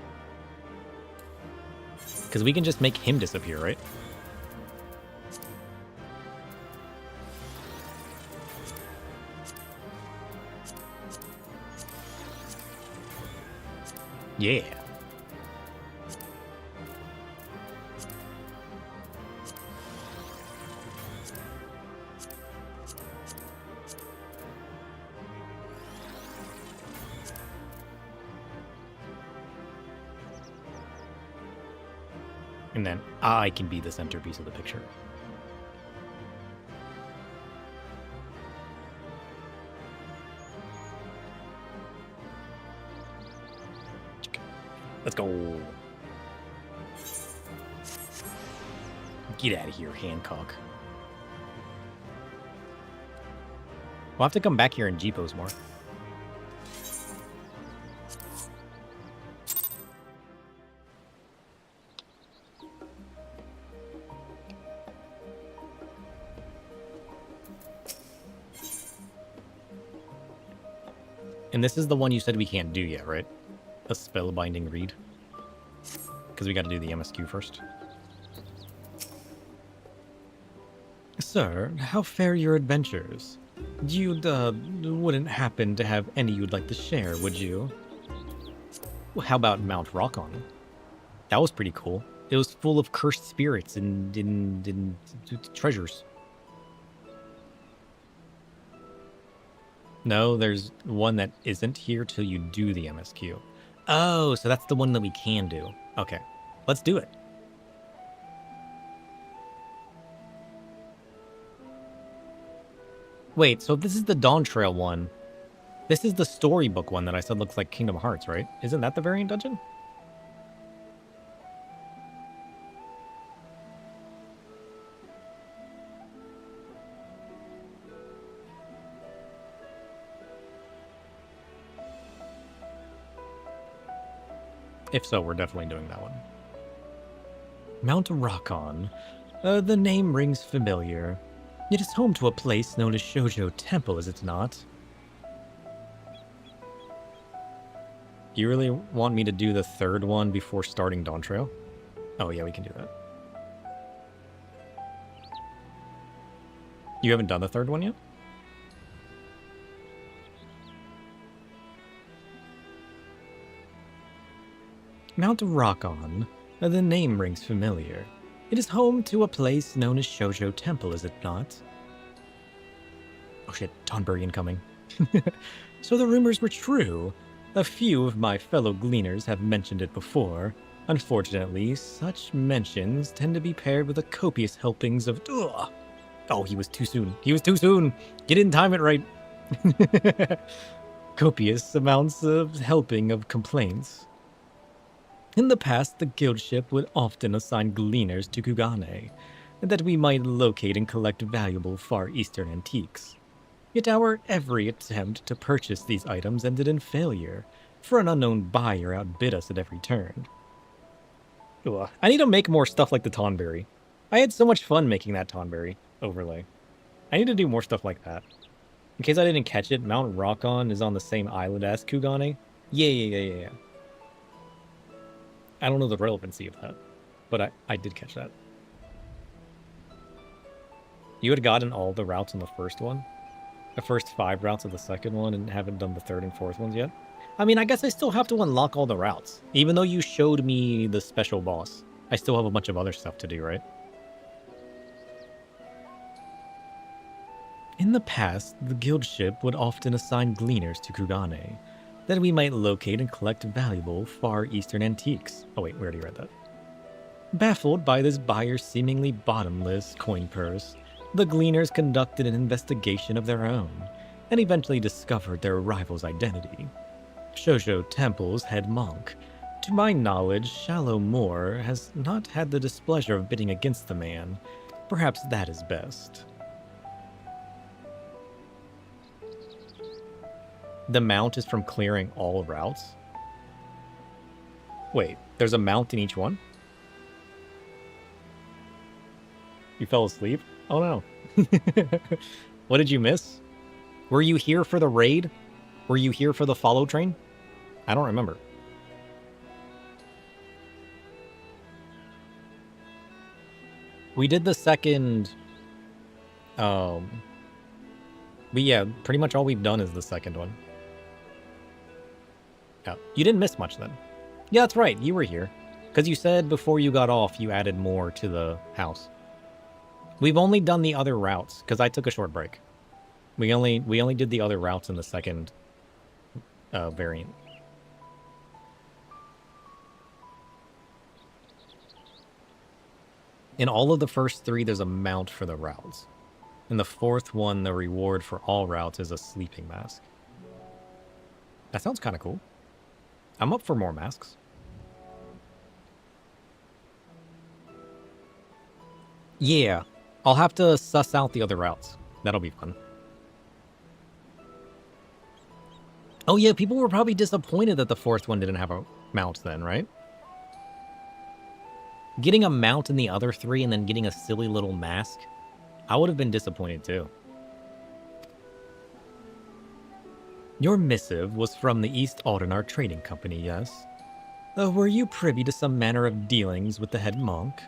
Because we can just make him disappear, right? Yeah. And then I can be the centerpiece of the picture. Let's go. Get out of here, Hancock. We'll have to come back here and G-pose more. And this is the one you said we can't do yet, right? A spellbinding read. Because we got to do the MSQ first. Sir, how fare your adventures? You'd, wouldn't happen to have any you'd like to share, would you? Well, how about Mount Rockon? That was pretty cool. It was full of cursed spirits and treasures. No, there's one that isn't here till you do the MSQ. Oh, so that's the one that we can do. Okay, let's do it. Wait, so if this is the Dawn Trail one, this is the storybook one that I said looks like Kingdom Hearts, right? Isn't that the variant dungeon? If so, we're definitely doing that one. Mount Rockon. The name rings familiar. It is home to a place known as Shoujo Temple, is it not? You really want me to do the third one before starting Dawn Trail? Oh yeah, we can do that. You haven't done the third one yet? Mount Rockon. The name rings familiar. It is home to a place known as Shoujo Temple, is it not? Oh shit, Tonberry incoming. So the rumors were true. A few of my fellow gleaners have mentioned it before. Unfortunately, such mentions tend to be paired with a copious helpings of... Ugh. Oh, he was too soon. He was too soon. Get in, time it right. copious amounts of helping of complaints. In the past, the guildship would often assign gleaners to Kugane, that we might locate and collect valuable Far Eastern antiques. Yet our every attempt to purchase these items ended in failure, for an unknown buyer outbid us at every turn. Ugh. I need to make more stuff like the Tonberry. I had so much fun making that Tonberry overlay. I need to do more stuff like that. In case I didn't catch it, Mount Rockon is on the same island as Kugane. Yeah. I don't know the relevancy of that, but I did catch that. You had gotten all the routes on the first one? The first 5 routes of the second one and haven't done the 3rd and 4th ones yet? I mean, I guess I still have to unlock all the routes. Even though you showed me the special boss, I still have a bunch of other stuff to do, right? In the past, the guildship would often assign gleaners to Kugane, that we might locate and collect valuable Far Eastern antiques. Oh wait, we already read that. Baffled by this buyer's seemingly bottomless coin purse, the gleaners conducted an investigation of their own, and eventually discovered their rival's identity. Shoujo Temple's head monk. To my knowledge, Shallow Moore has not had the displeasure of bidding against the man. Perhaps that is best. The mount is from clearing all routes? Wait, there's a mount in each one? You fell asleep? Oh no. What did you miss? Were you here for the raid? Were you here for the follow train? I don't remember. We did the second... yeah, pretty much all we've done is the second one. Oh, you didn't miss much then. Yeah, that's right, you were here. Because you said before you got off, you added more to the house. We've only done the other routes, because I took a short break. We only did the other routes in the second variant. In all of the first 3, there's a mount for the routes. In the 4th one, the reward for all routes is a sleeping mask. That sounds kind of cool. I'm up for more masks. Yeah, I'll have to suss out the other routes. That'll be fun. Oh yeah, people were probably disappointed that the 4th one didn't have a mount then, right? Getting a mount in the other 3 and then getting a silly little mask, I would have been disappointed too. Your missive was from the East Aldenar Trading Company, yes? Were you privy to some manner of dealings with the head monk?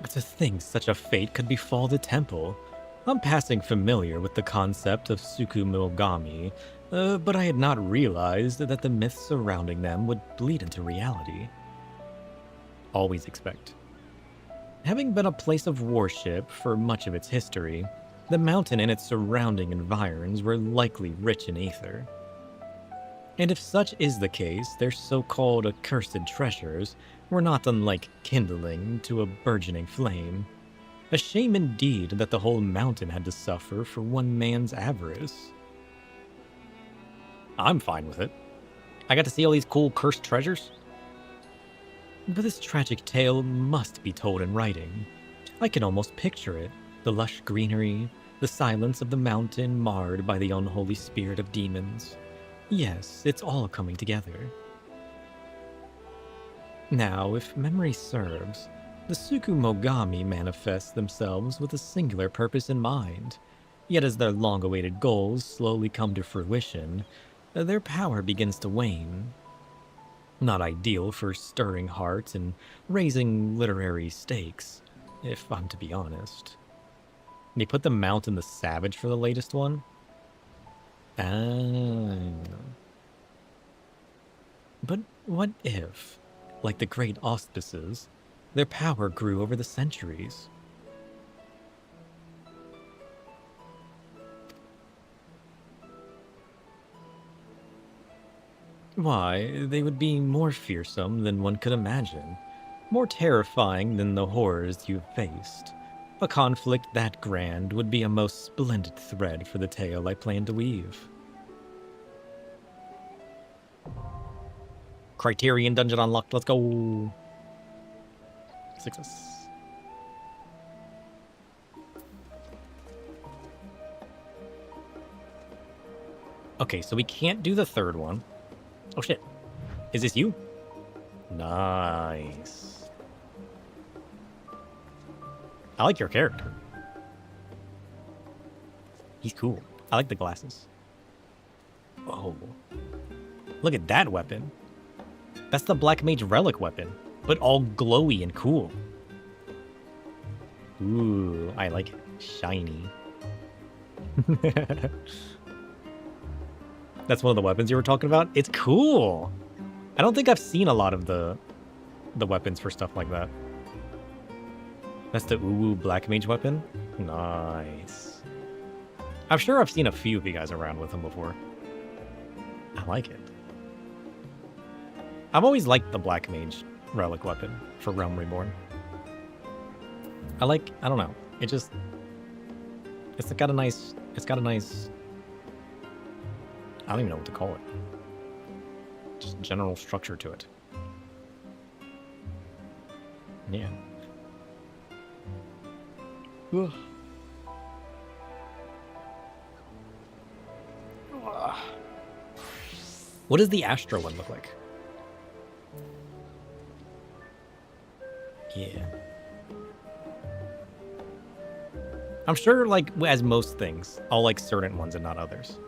To think such a fate could befall the temple. I'm passing familiar with the concept of Tsukumogami, but I had not realized that the myths surrounding them would bleed into reality. Always expect. Having been a place of worship for much of its history, the mountain and its surrounding environs were likely rich in aether. And if such is the case, their so-called accursed treasures were not unlike kindling to a burgeoning flame. A shame indeed that the whole mountain had to suffer for one man's avarice. I'm fine with it. I got to see all these cool cursed treasures. But this tragic tale must be told in writing. I can almost picture it. The lush greenery, the silence of the mountain marred by the unholy spirit of demons. Yes, it's all coming together. Now, if memory serves, the Tsukumogami manifest themselves with a singular purpose in mind. Yet as their long-awaited goals slowly come to fruition, their power begins to wane. Not ideal for stirring hearts and raising literary stakes, if I'm to be honest. They put the Mount in the Savage for the latest one? But what if, like the great auspices, their power grew over the centuries? Why, they would be more fearsome than one could imagine. More terrifying than the horrors you've faced. A conflict that grand would be a most splendid thread for the tale I plan to weave. Criterion dungeon unlocked. Let's go. Success. Okay, so we can't do the third one. Oh shit. Is this you? Nice. I like your character. He's cool. I like the glasses. Oh. Look at that weapon. That's the Black Mage Relic weapon, but all glowy and cool. Ooh, I like it. Shiny. That's one of the weapons you were talking about? It's cool. I don't think I've seen a lot of the weapons for stuff like that. That's the Uwu Black Mage weapon? Nice. I'm sure I've seen a few of you guys around with them before. I like it. I've always liked the Black Mage Relic weapon for Realm Reborn. I don't know. It's got a nice, I don't even know what to call it. Just general structure to it. Yeah. Ugh. What does the Astra one look like? Yeah. I'm sure, like, as most things, I'll like certain ones and not others.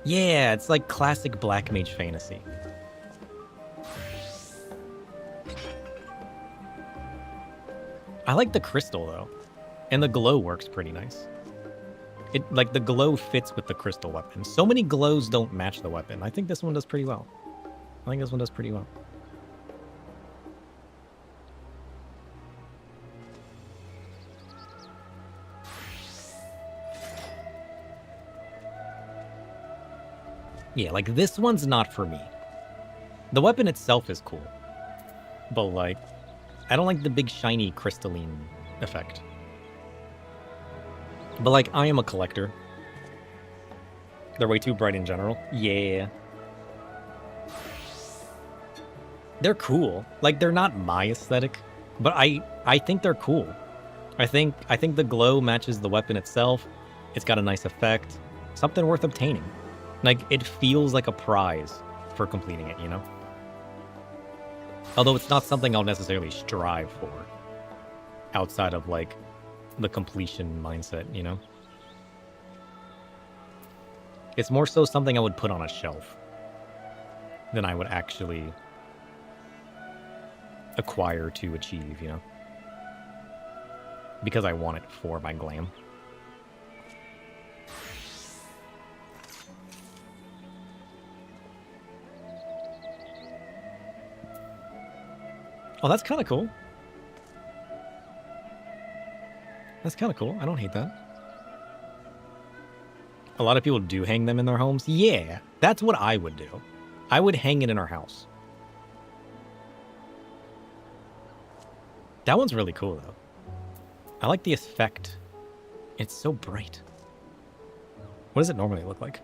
Yeah, it's like classic Black Mage fantasy. I like the crystal, though. And the glow works pretty nice. Like, the glow fits with the crystal weapon. So many glows don't match the weapon. I think this one does pretty well. Yeah, like, this one's not for me. The weapon itself is cool. But, like, I don't like the big, shiny, crystalline effect. But, like, I am a collector. They're way too bright in general. Yeah. They're cool. Like, they're not my aesthetic, but I think they're cool. I think the glow matches the weapon itself. It's got a nice effect. Something worth obtaining. Like, it feels like a prize for completing it, you know? Although it's not something I'll necessarily strive for. Outside of, like, the completion mindset, you know? It's more so something I would put on a shelf than I would actually acquire to achieve, you know? Because I want it for my glam. Oh, that's kind of cool. That's kind of cool. I don't hate that. A lot of people do hang them in their homes. Yeah, that's what I would do. I would hang it in our house. That one's really cool, though. I like the effect. It's so bright. What does it normally look like?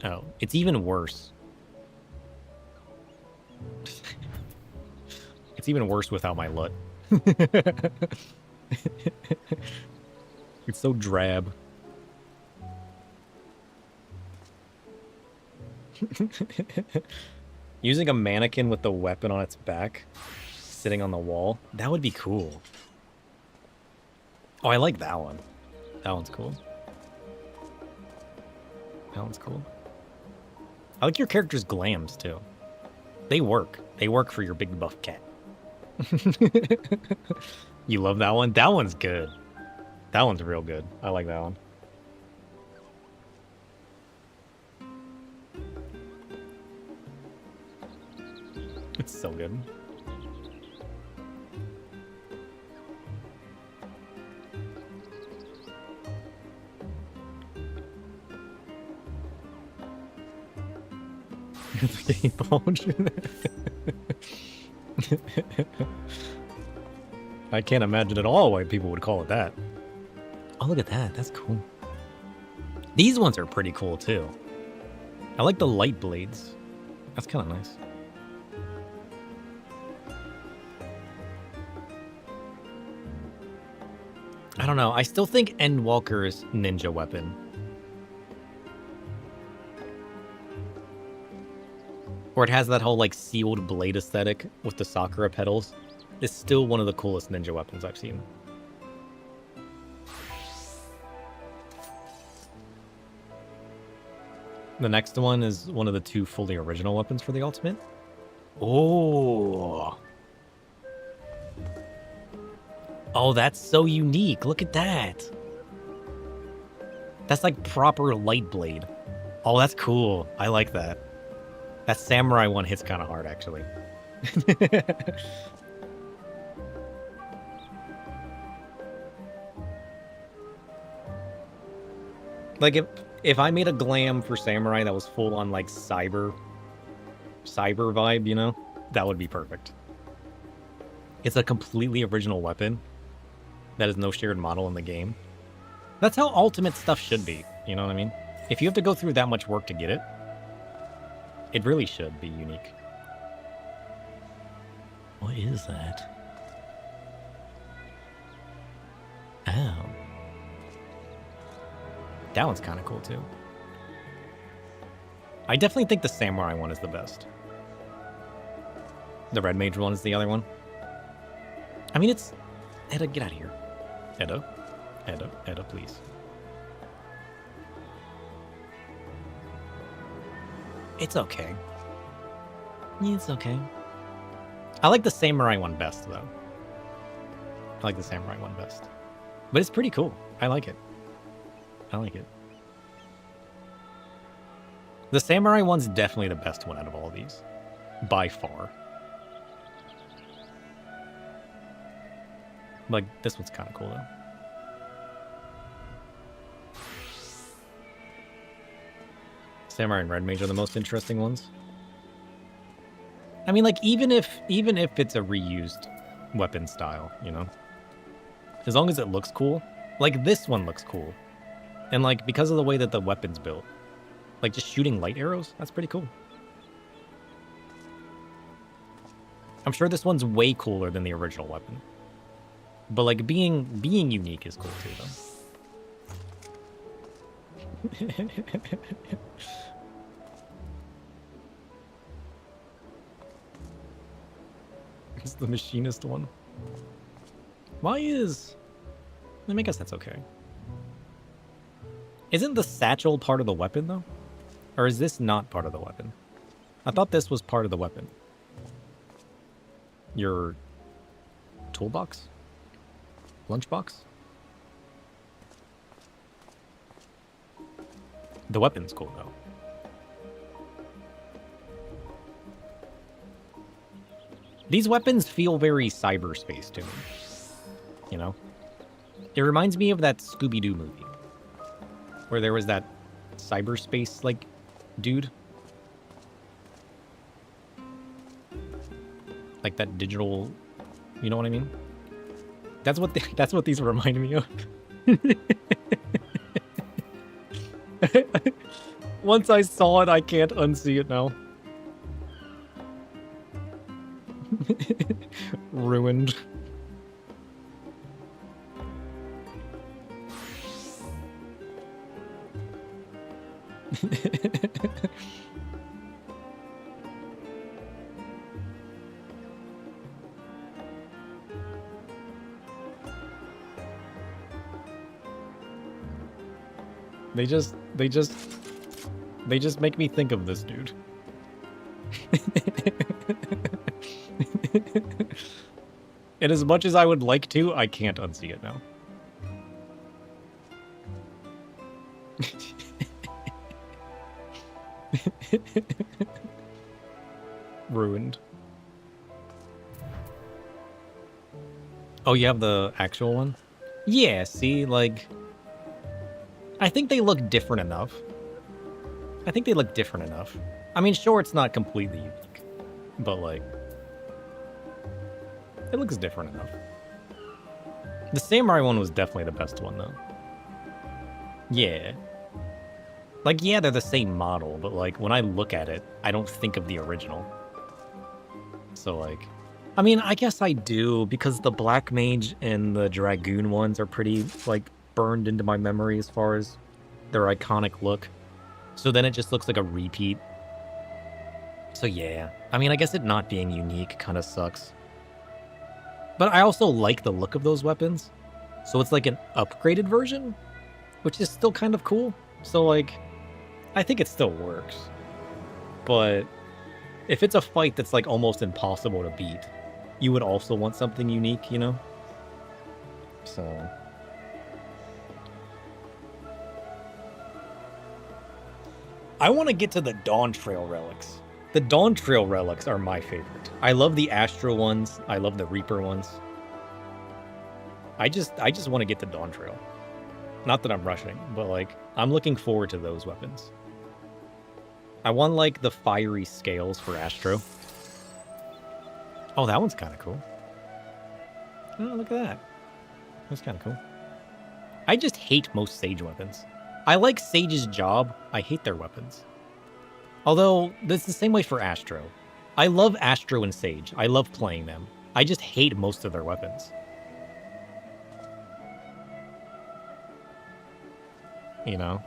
Oh, it's even worse. It's even worse without my LUT. It's so drab. Using a mannequin with the weapon on its back, sitting on the wall, that would be cool. Oh, I like that one. That one's cool. That one's cool. I like your character's glams, too. They work. They work for your big buff cat. You love that one? That one's good. That one's real good. I like that one. It's so good. Game bulge. I can't imagine at all why people would call it that. Oh, look at that. That's cool. These ones are pretty cool, too. I like the light blades. That's kind of nice. I don't know. I still think Endwalker's ninja weapon. Or it has that whole, like, sealed blade aesthetic with the Sakura petals. It's still one of the coolest ninja weapons I've seen. The next one is one of the 2 fully original weapons for the ultimate. Oh. Oh, that's so unique. Look at that. That's like proper light blade. Oh, that's cool. I like that. That samurai one hits kind of hard, actually. Like, if I made a glam for samurai that was full on, like, cyber vibe, you know? That would be perfect. It's a completely original weapon that is no shared model in the game. That's how ultimate stuff should be, you know what I mean? If you have to go through that much work to get it, it really should be unique. What is that? Oh. That one's kind of cool, too. I definitely think the samurai one is the best. The red mage one is the other one. I mean, it's... Edda, get out of here. Edda, please. It's okay. It's okay. I like the samurai one best, though. I like the samurai one best. But it's pretty cool. I like it. I like it. The samurai one's definitely the best one out of all these. By far. Like, this one's kind of cool, though. Samurai and Red Mage are the most interesting ones. I mean, like, even if it's a reused weapon style, you know? As long as it looks cool. Like, this one looks cool. And, like, because of the way that the weapon's built. Like, just shooting light arrows, that's pretty cool. I'm sure this one's way cooler than the original weapon. But, like, being unique is cool, too, though. It's the machinist one. Why is... I mean, I guess that's okay. Isn't the satchel part of the weapon, though? Or is this not part of the weapon? I thought this was part of the weapon. Your... toolbox? Lunchbox? The weapon's cool, though. These weapons feel very cyberspace to me. You know? It reminds me of that Scooby-Doo movie. Where there was that cyberspace, like, dude. Like that digital... You know what I mean? That's what these remind me of. Once I saw it, I can't unsee it now. Ruined. They just make me think of this dude. And as much as I would like to, I can't unsee it now. Ruined. Oh, you have the actual one? Yeah, see, like... I think they look different enough. I mean, sure, it's not completely unique, but like, it looks different enough. The samurai one was definitely the best one, though. Yeah. Like, yeah, they're the same model, but like, when I look at it, I don't think of the original. So like, I mean, I guess I do, because the Black Mage and the Dragoon ones are pretty, like, burned into my memory as far as their iconic look. So then it just looks like a repeat. So yeah, I mean, I guess it not being unique kind of sucks. But I also like the look of those weapons. So it's like an upgraded version, which is still kind of cool. So like, I think it still works. But if it's a fight that's like almost impossible to beat, you would also want something unique, you know? So... I want to get to the Dawn Trail relics. The Dawn Trail relics are my favorite. I love the Astro ones. I love the Reaper ones. I just want to get to Dawn Trail. Not that I'm rushing, but like, I'm looking forward to those weapons. I want like the fiery scales for Astro. Oh, that one's kind of cool. Oh, look at that. That's kind of cool. I just hate most Sage weapons. I like Sage's job. I hate their weapons. Although, that's the same way for Astro. I love Astro and Sage. I love playing them. I just hate most of their weapons. You know?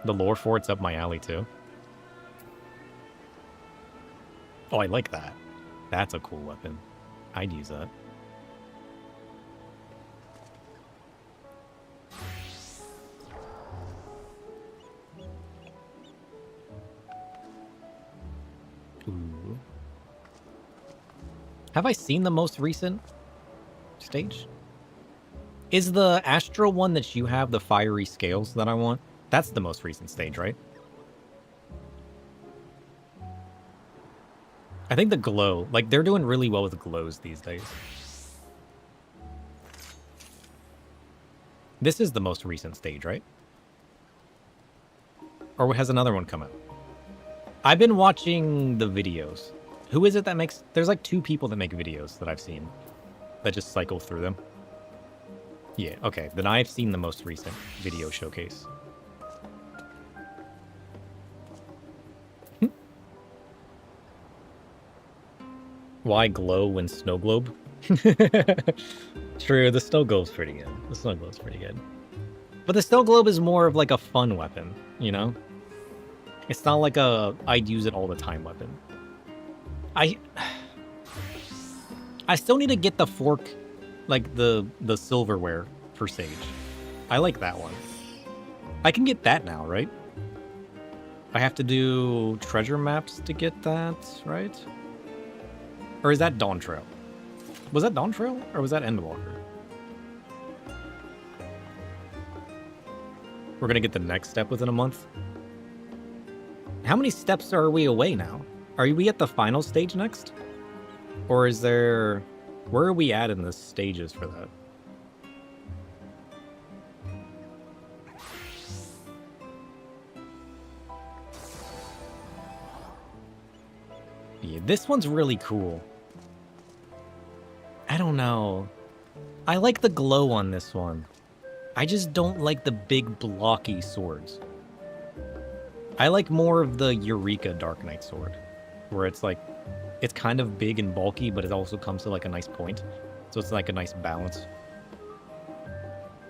The lore for it's up my alley, too. Oh, I like that. That's a cool weapon. I'd use that. Ooh. Have I seen the most recent stage? Is the Astro one that you have the fiery scales that I want? That's the most recent stage, right? I think the glow, like they're doing really well with glows these days. This is the most recent stage, right? Or has another one come out? I've been watching the videos. Who is it that makes... There's like 2 people that make videos that I've seen that just cycle through them. Yeah, okay. Then I've seen the most recent video showcase. Why glow when snow globe? True, the snow globe's pretty good. The snow globe's pretty good. But the snow globe is more of like a fun weapon, you know? It's not like a I'd use it all the time weapon. I still need to get the fork, like the silverware for Sage. I like that one. I can get that now, right? I have to do treasure maps to get that, right? Or is that Dawn Trail? Was that Dawn Trail or was that Endwalker? We're gonna get the next step within a month. How many steps are we away now? Are we at the final stage next? Or is there... Where are we at in the stages for that? Yeah, this one's really cool. I don't know. I like the glow on this one. I just don't like the big blocky swords. I like more of the Eureka Dark Knight sword, where it's like, it's kind of big and bulky, but it also comes to like a nice point. So it's like a nice balance.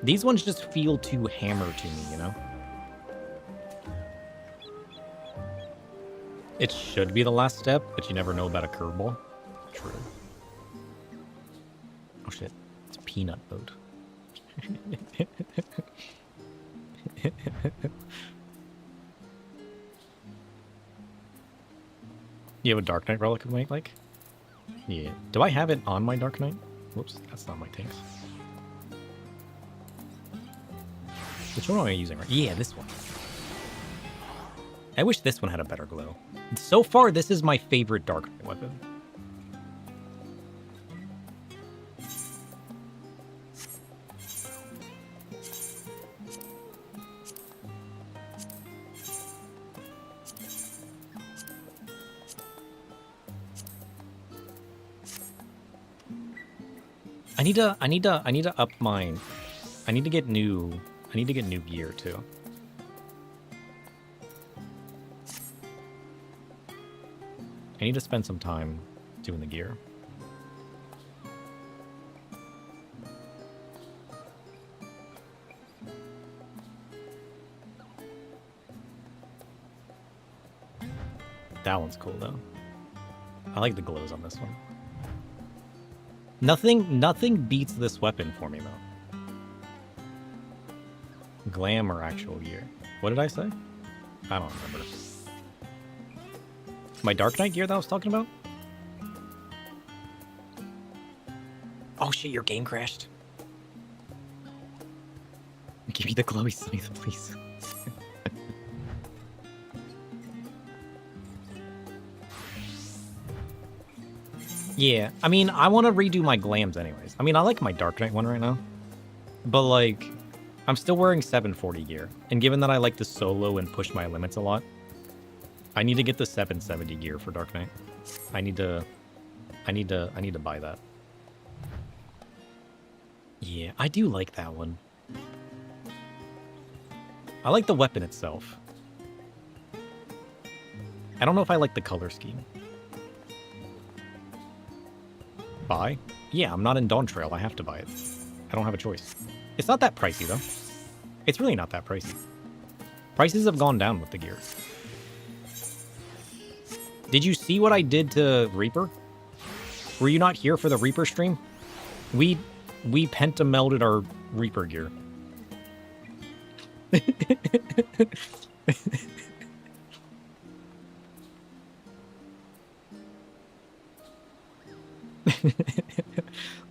These ones just feel too hammer to me, you know? It should be the last step, but you never know about a curveball. True. Oh shit, it's peanut mode. You have a Dark Knight relic of Mate, like? Yeah. Do I have it on my Dark Knight? Whoops, that's not my tanks. Which one am I using right? Yeah, this one. I wish this one had a better glow. So far, this is my favorite Dark Knight weapon. I need to up mine. I need to get new gear too. I need to spend some time doing the gear. That one's cool though. I like the glows on this one. Nothing beats this weapon for me though. Glam or actual gear. What did I say? I don't remember. My Dark Knight gear that I was talking about? Oh shit, your game crashed. Give me the glowy scythe, please. Yeah, I mean, I want to redo my glams anyways. I mean, I like my Dark Knight one right now. But, like, I'm still wearing 740 gear. And given that I like to solo and push my limits a lot, I need to get the 770 gear for Dark Knight. I need to buy that. Yeah, I do like that one. I like the weapon itself. I don't know if I like the color scheme. Buy? Yeah, I'm not in Dawn Trail. I have to buy it. I don't have a choice. It's not that pricey, though. It's really not that pricey. Prices have gone down with the gear. Did you see what I did to Reaper? Were you not here for the Reaper stream? We pentamelded our Reaper gear.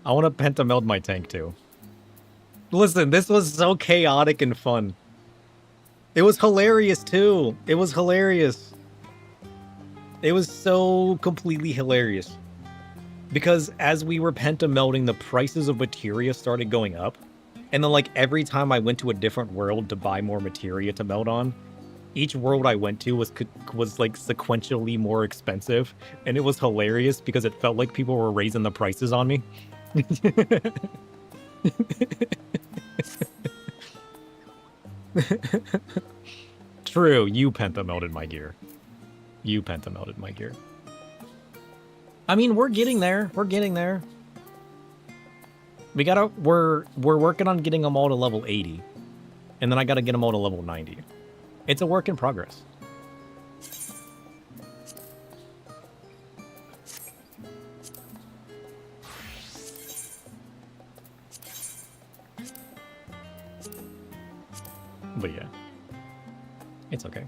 I want to pentameld my tank too. Listen, this was so chaotic and fun. It was hilarious too. It was hilarious. It was so completely hilarious. Because as we were pentamelding, the prices of materia started going up. And then like every time I went to a different world to buy more materia to meld on, each world I went to was like sequentially more expensive, and it was hilarious because it felt like people were raising the prices on me. True, you pentamelded my gear. You pentamelded my gear. I mean, we're getting there. We're getting there. We're working on getting them all to level 80, and then I gotta get them all to level 90. It's a work in progress. But yeah, it's okay.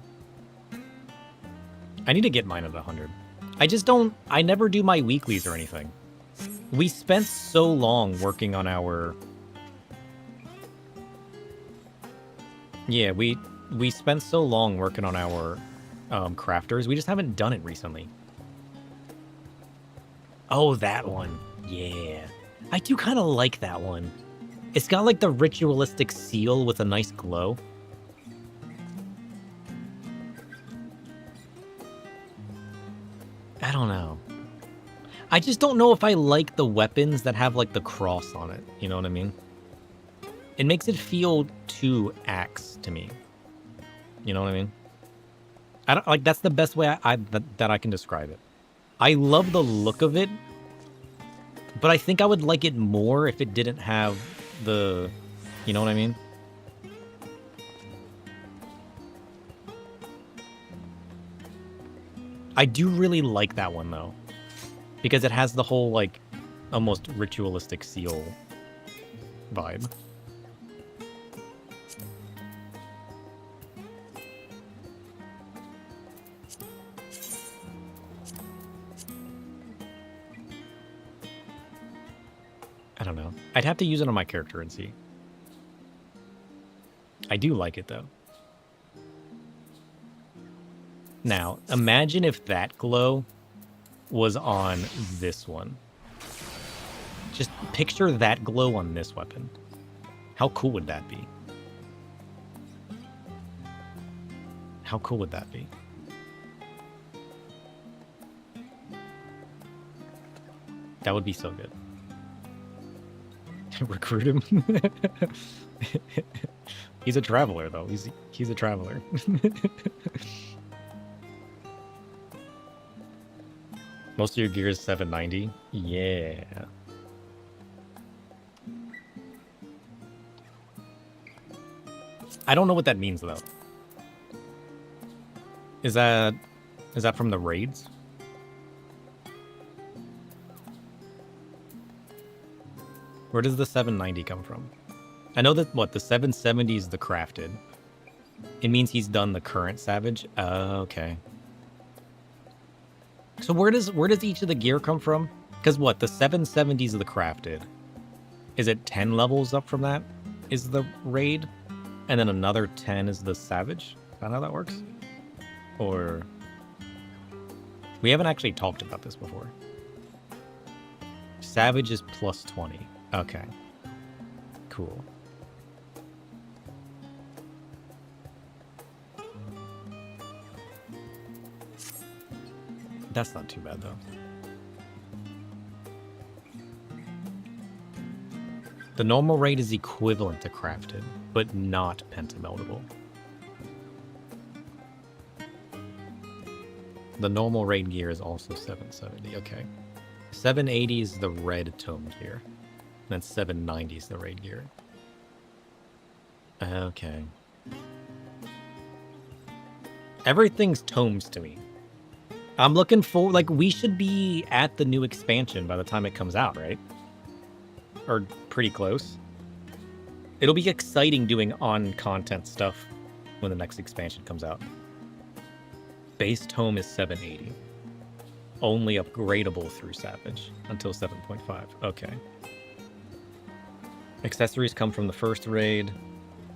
I need to get mine at 100. I never do my weeklies or anything. We spent so long working on our... Yeah, we spent so long working on our crafters. We just haven't done it recently. Oh, that one. Yeah. I do kind of like that one. It's got like the ritualistic seal with a nice glow. I don't know. I just don't know if I like the weapons that have like the cross on it. You know what I mean? It makes it feel too axe to me. You know what I mean? I don't like, that's the best way that I can describe it. I love the look of it, but I think I would like it more if it didn't have the, you know what I mean? I do really like that one though, because it has the whole like almost ritualistic seal vibe. I don't know. I'd have to use it on my character and see. I do like it though. Now, imagine if that glow was on this one. Just picture that glow on this weapon. How cool would that be? How cool would that be? That would be so good. Recruit him. He's a traveler, though. He's a traveler. Most of your gear is 790. Yeah. I don't know what that means though. Is that from the raids? Where does the 790 come from? I know that the 770 is the crafted. It means he's done the current savage. Okay. So where does each of the gear come from? Because the 770 is the crafted. Is it 10 levels up from that? Is the raid? And then another 10 is the savage? Is that how that works? Or... We haven't actually talked about this before. Savage is plus 20. Okay. Cool. That's not too bad, though. The normal raid is equivalent to crafted, but not pentameldable. The normal raid gear is also 770. Okay. 780 is the red tome gear. And then 790 is the raid gear. Okay. Everything's tomes to me. I'm looking for, we should be at the new expansion by the time it comes out, right? Or pretty close. It'll be exciting doing on-content stuff when the next expansion comes out. Base tome is 780. Only upgradable through Savage until 7.5. Okay. Accessories come from the first raid.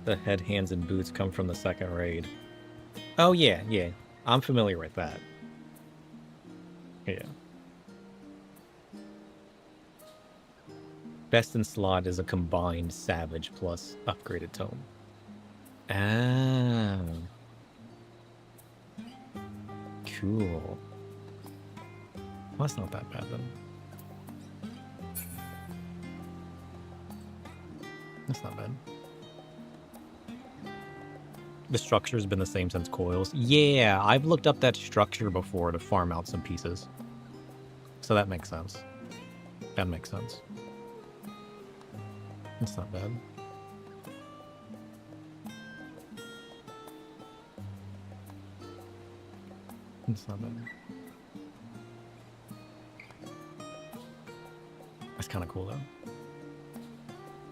The head, hands, and boots come from the second raid. Oh, yeah. I'm familiar with that. Yeah. Best in slot is a combined Savage plus upgraded tome. Ah. Cool. Well, that's not that bad then. That's not bad. The structure's been the same since Coils. Yeah, I've looked up that structure before to farm out some pieces. So that makes sense. That makes sense. That's not bad. That's not bad. That's kind of cool, though.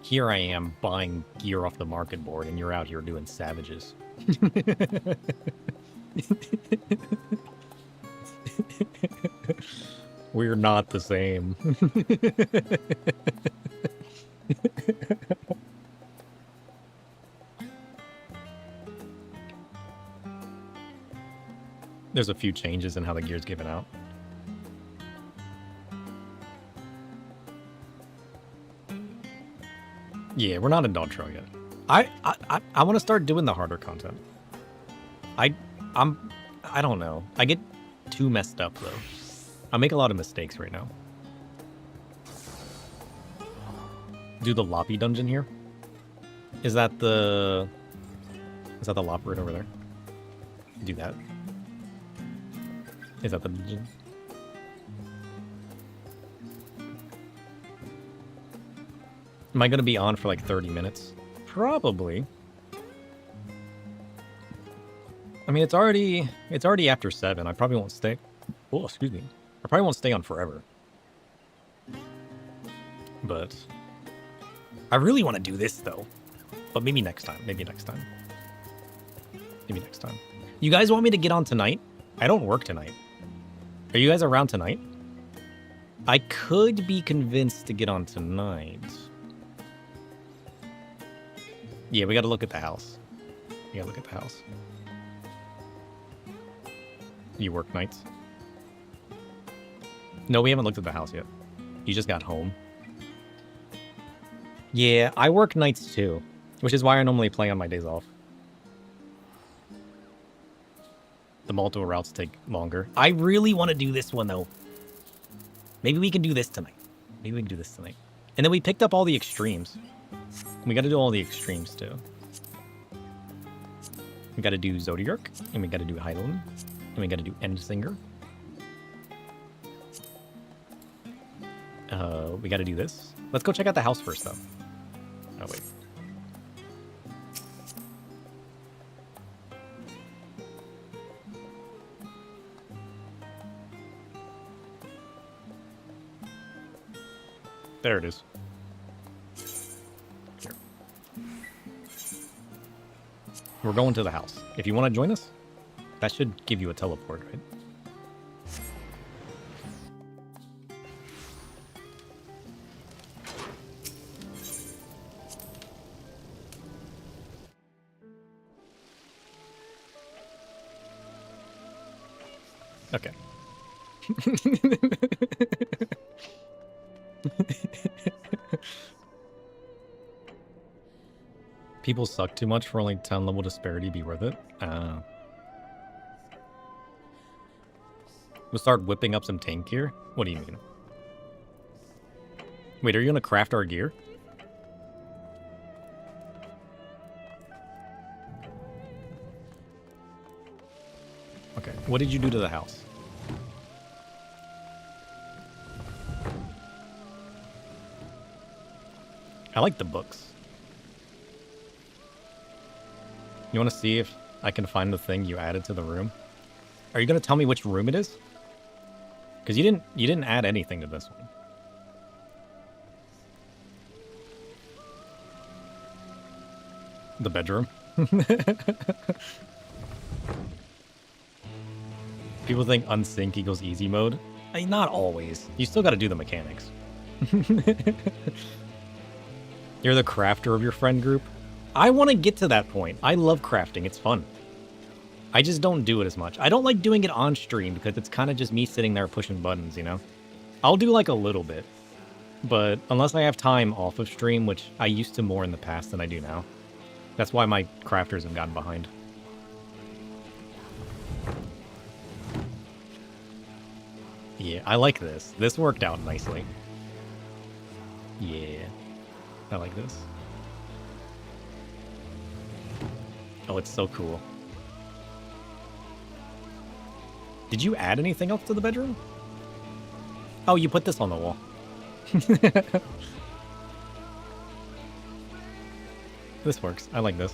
Here I am buying gear off the market board, and you're out here doing savages. We're not the same. There's a few changes in how the gear's given out. Yeah, we're not in Dog Trail yet. I want to start doing the harder content. I don't know. I get too messed up though. I make a lot of mistakes right now. Do the Loppy dungeon here? Is that the Lop right over there? Do that. Is that the dungeon? Am I going to be on for like 30 minutes? Probably. I mean, it's already after 7. I probably won't stay. Oh, excuse me. I probably won't stay on forever. But I really want to do this though. But maybe next time. Maybe next time. Maybe next time. You guys want me to get on tonight? I don't work tonight. Are you guys around tonight? I could be convinced to get on tonight. Yeah, we got to look at the house. We got to look at the house. You work nights? No, we haven't looked at the house yet. You just got home. Yeah, I work nights too, which is why I normally play on my days off. The multiple routes take longer. I really want to do this one though. Maybe we can do this tonight. Maybe we can do this tonight. And then we picked up all the extremes. We got to do all the extremes too. We got to do Zodiark, and we got to do Hydaelyn, and we got to do Endsinger. We got to do this. Let's go check out the house first, though. Oh, wait. There it is. Here. We're going to the house. If you want to join us, that should give you a teleport, right? Okay. People suck too much for only 10 level disparity be worth it? We'll start whipping up some tank gear? What do you mean? Wait, are you gonna craft our gear? Okay, what did you do to the house? I like the books. You want to see if I can find the thing you added to the room? Are you going to tell me which room it is? Because you didn't add anything to this one. The bedroom. People think unsync equals easy mode. I mean, not always. You still got to do the mechanics. You're the crafter of your friend group. I want to get to that point. I love crafting. It's fun. I just don't do it as much. I don't like doing it on stream because it's kind of just me sitting there pushing buttons, you know? I'll do like a little bit. But unless I have time off of stream, which I used to more in the past than I do now. That's why my crafters have gotten behind. Yeah, I like this. This worked out nicely. Yeah. I like this. Oh, it's so cool. Did you add anything else to the bedroom? Oh, you put this on the wall. This works. I like this.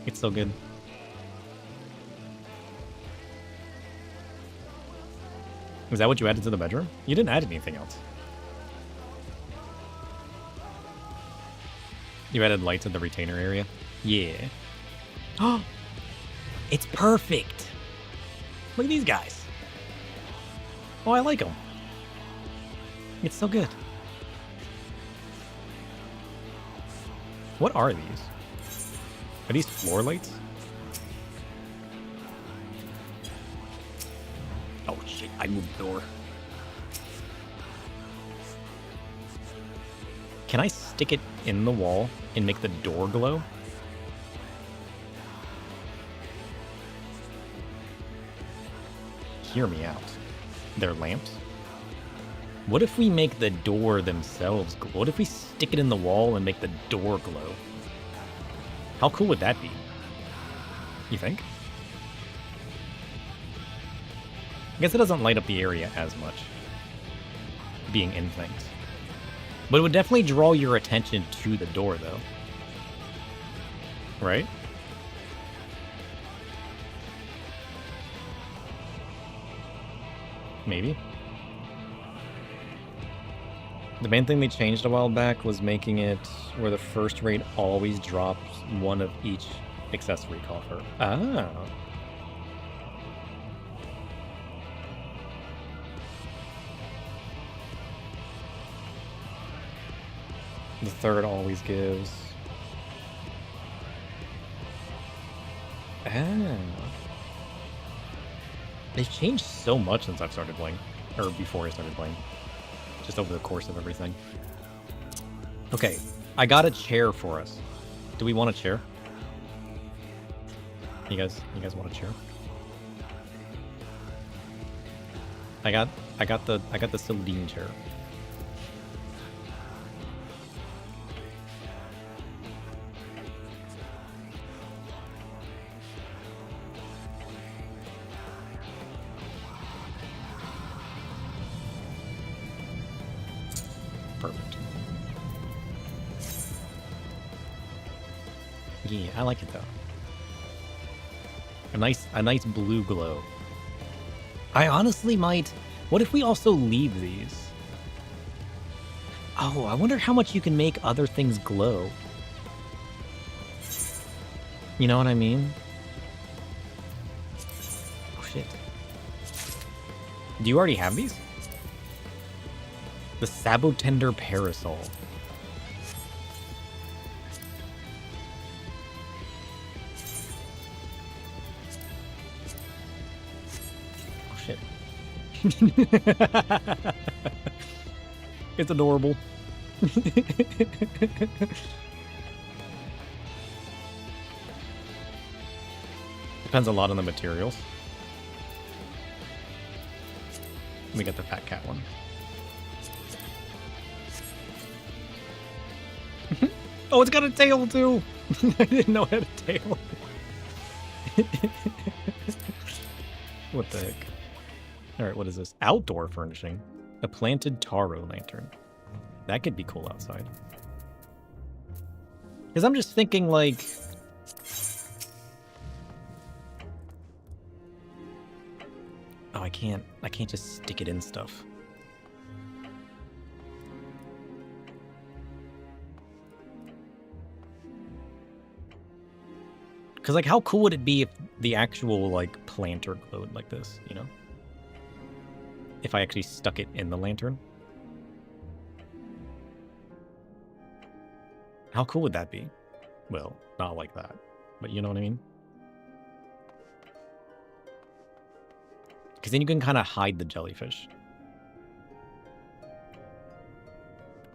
It's so good. Is that what you added to the bedroom? You didn't add anything else. You added lights in the retainer area? Yeah. Oh, it's perfect. Look at these guys. Oh, I like them. It's so good. What are these? Are these floor lights? Oh shit, I moved the door. Can I stick it in the wall and make the door glow? Hear me out. They're lamps? What if we make the door themselves glow? What if we stick it in the wall and make the door glow? How cool would that be? You think? I guess it doesn't light up the area as much, being in things. But it would definitely draw your attention to the door, though. Right? Maybe. The main thing they changed a while back was making it where the first raid always drops one of each accessory coffer. Ah. The third always gives. Ah. They've changed so much since I've started playing. Or before I started playing. Just over the course of everything. Okay, I got a chair for us. Do we want a chair? You guys want a chair? I got the Celadine chair. perfect. Yeah, I like it though. A nice blue glow. I honestly might. What if we also leave these? Oh, I wonder how much you can make other things glow. You know what I mean? Oh shit. Do you already have these? The Sabotender Parasol. Oh shit. It's adorable. Depends a lot on the materials. Let me get the fat cat one. Oh, it's got a tail too! I didn't know it had a tail. What the heck? Alright, what is this? Outdoor furnishing. A planted taro lantern. That could be cool outside. Because I'm just thinking, like... Oh, I can't just stick it in stuff. Because, like, how cool would it be if the actual, like, planter glowed like this, you know? If I actually stuck it in the lantern? How cool would that be? Well, not like that, but you know what I mean? Because then you can kind of hide the jellyfish.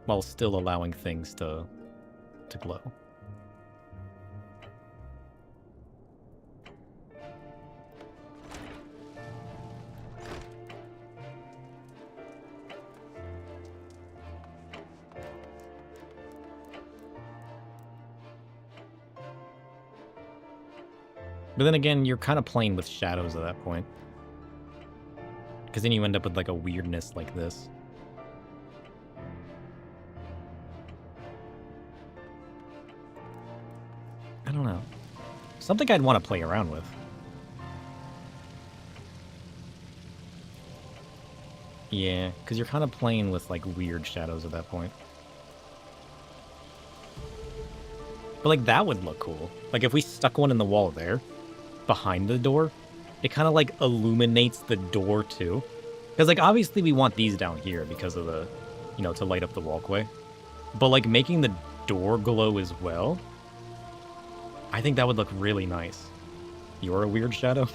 While still allowing things to glow. But then again, you're kind of playing with shadows at that point. Because then you end up with like a weirdness like this. I don't know. Something I'd want to play around with. Yeah, because you're kind of playing with like weird shadows at that point. But like that would look cool. Like if we stuck one in the wall there, behind the door, it kind of like illuminates the door too. Because like obviously we want these down here because of the, you know, to light up the walkway. But like making the door glow as well, I think that would look really nice. You're a weird shadow.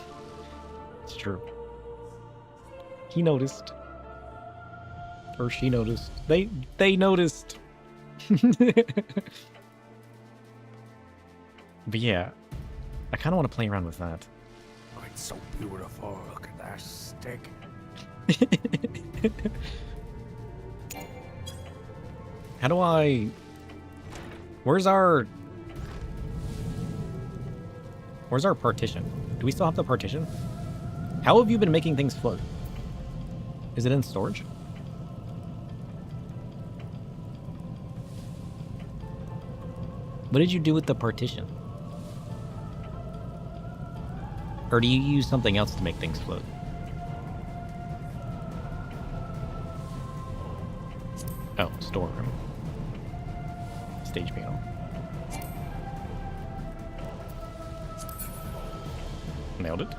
It's true. He noticed. Or she noticed. They noticed. But yeah, I kind of want to play around with that. Oh, it's so beautiful. Look at that stick. How do I... Where's our partition? Do we still have the partition? How have you been making things float? Is it in storage? What did you do with the partition? Or do you use something else to make things float? Oh, storeroom. Stage panel. Nailed it.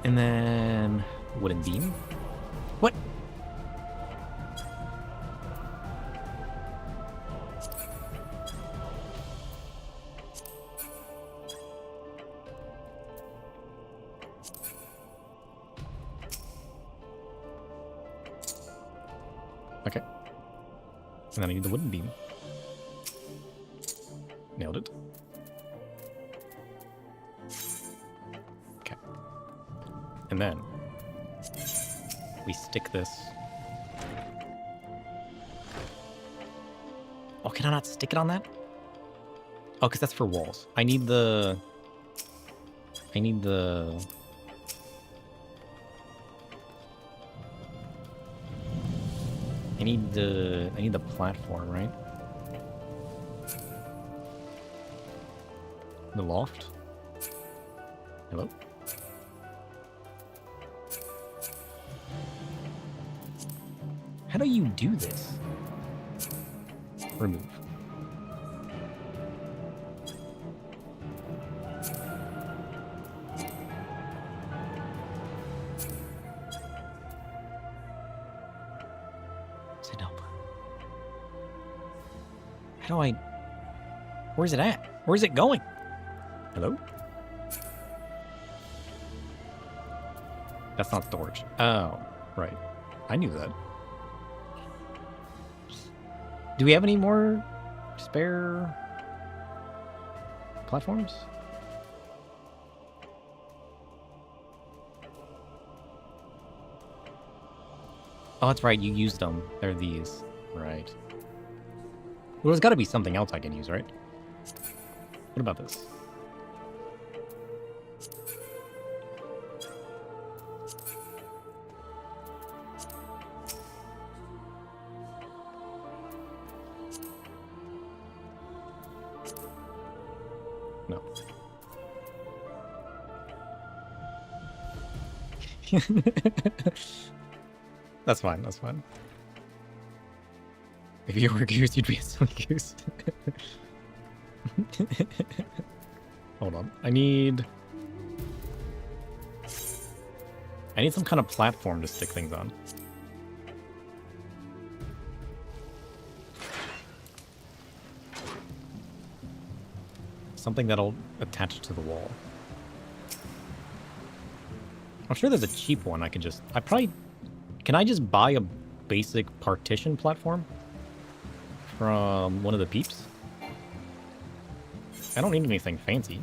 And then... wooden beam? What? Okay. And then I need the wooden beam. Nailed it. Okay. And then we stick this. Oh, can I not stick it on that? Oh, because that's for walls. I need the... I need the platform, right? The loft? Hello? How do you do this? Remove. Sit up. How do I... Where's it at? Where's it going? Hello? That's not storage. Oh, right. I knew that. Do we have any more spare platforms? Oh, that's right. You used them. They're these. Right. Well, there's got to be something else I can use, right? What about this? No. That's fine, that's fine. If you were a goose, you'd be a silly goose. Hold on. I need some kind of platform to stick things on. Something that'll attach to the wall. I'm sure there's a cheap one I can just... Can I just buy a basic partition platform from one of the peeps? I don't need anything fancy.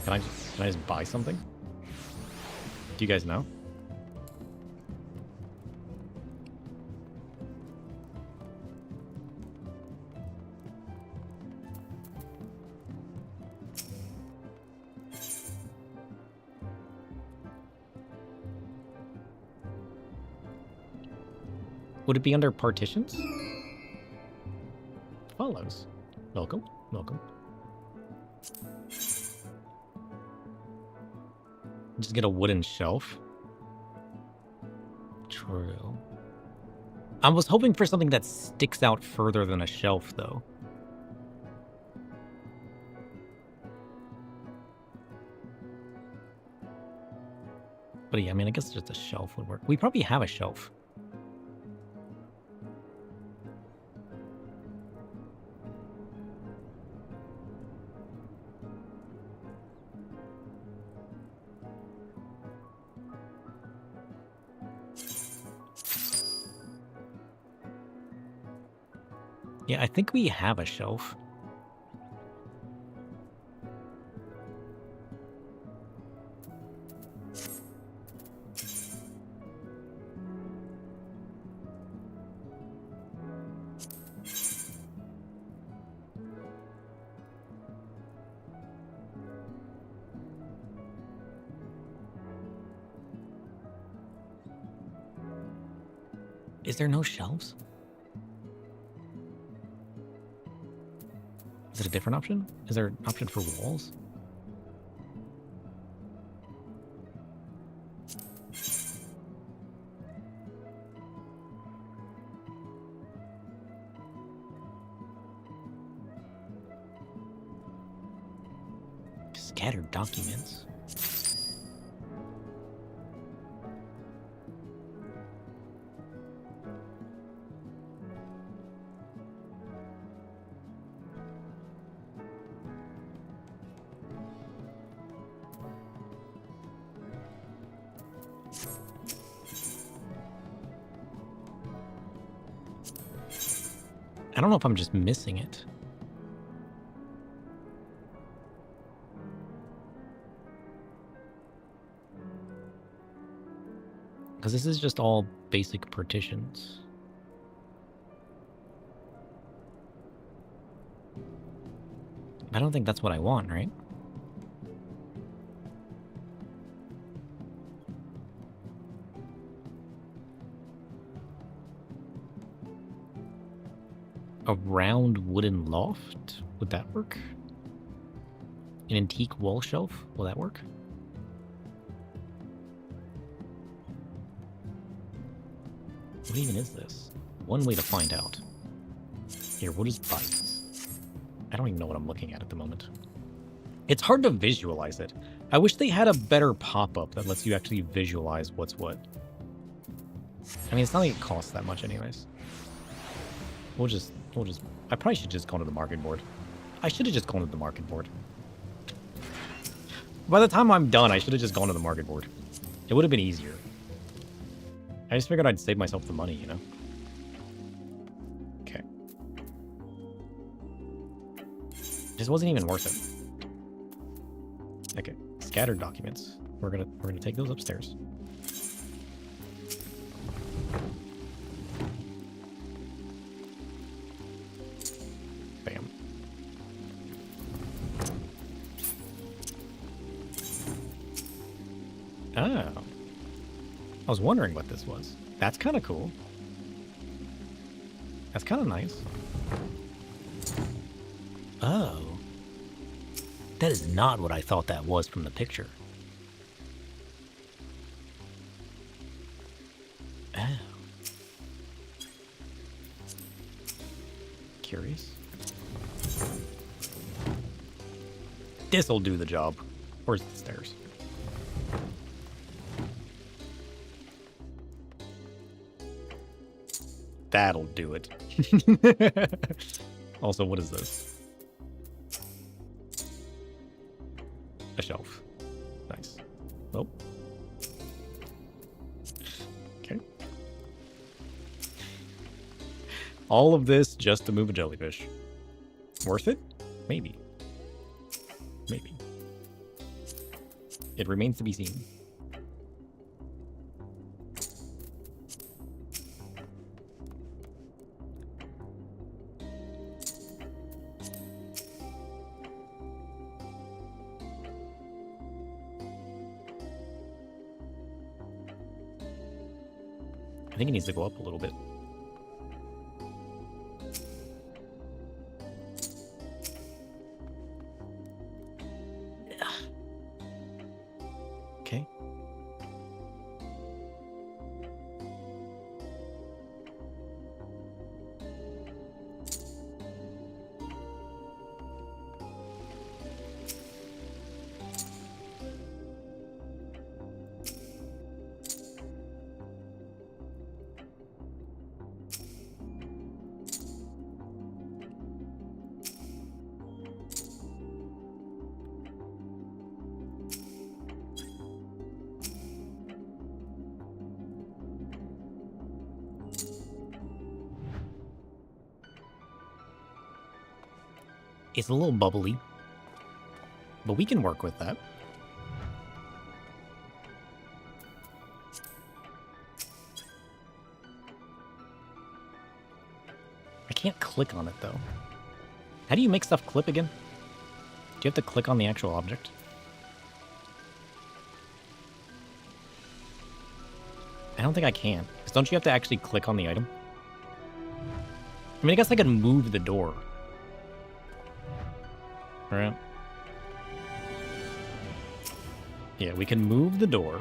Can I just buy something? Do you guys know? Would it be under partitions? Follows. Welcome, welcome. Just get a wooden shelf. True. I was hoping for something that sticks out further than a shelf, though. But yeah, I mean, I guess just a shelf would work. We probably have a shelf. Yeah, I think we have a shelf. Is there no shelves? Is it a different option? Is there an option for walls? Scattered documents. I don't know if I'm just missing it. Because this is just all basic partitions. I don't think that's what I want, right? A round wooden loft? Would that work? An antique wall shelf? Will that work? What even is this? One way to find out. Here, we'll just buy this. I don't even know what I'm looking at the moment. It's hard to visualize it. I wish they had a better pop-up that lets you actually visualize what's what. I mean, it's not like it costs that much anyways. We'll just... I probably should just go to the market board. I should have just gone to the market board. By the time I'm done, I should have just gone to the market board. It would have been easier. I just figured I'd save myself the money, you know? Okay. This wasn't even worth it. Okay, scattered documents. We're gonna take those upstairs. Bam. Oh. I was wondering what this was. That's kind of cool. That's kind of nice. Oh. That is not what I thought that was from the picture. Oh. Curious. This'll do the job. Where's the stairs? That'll do it. Also, what is this? A shelf. Nice. Oh. Okay. All of this just to move a jellyfish. Worth it? Maybe. Maybe. It remains to be seen. I think it needs to go up a little bit. Okay. It's a little bubbly, but we can work with that. I can't click on it, though. How do you make stuff clip again? Do you have to click on the actual object? I don't think I can. 'Cause don't you have to actually click on the item? I mean, I guess I could move the door. Right. Yeah, we can move the door.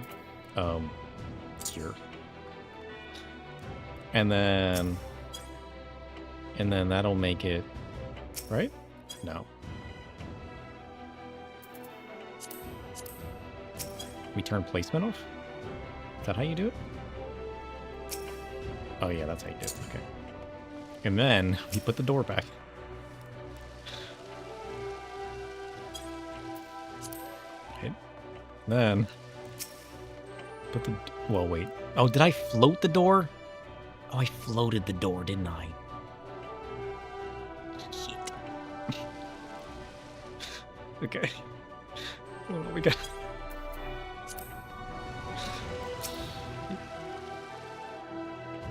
Here. And then that'll make it, right? No. We turn placement off? Is that how you do it? Oh yeah, that's how you do it. Okay. And then we put the door back. Then, put the... Well, wait. Oh, did I float the door? Oh, I floated the door, didn't I? Shit. Okay. Oh, we got...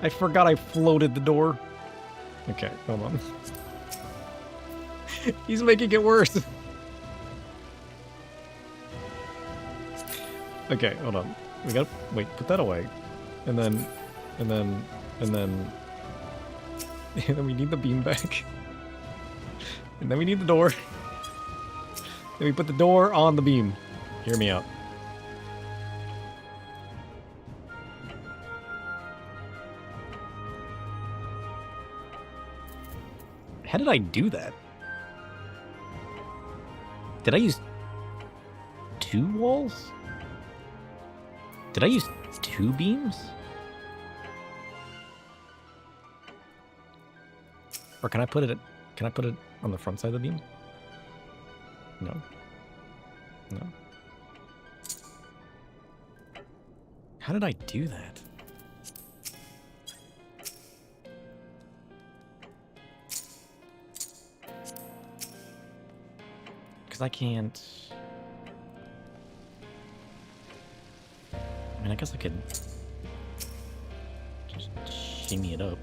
I forgot I floated the door. Okay, hold on. He's making it worse. Okay, hold on. We gotta wait, put that away. And then And then we need the beam back. And then we need the door. Then we put the door on the beam. Hear me out. How did I do that? Did I use 2 walls? Did I use 2 beams? Or can I put it on the front side of the beam? No. No. How did I do that? Because I can't... I mean, I guess I could just shimmy it up.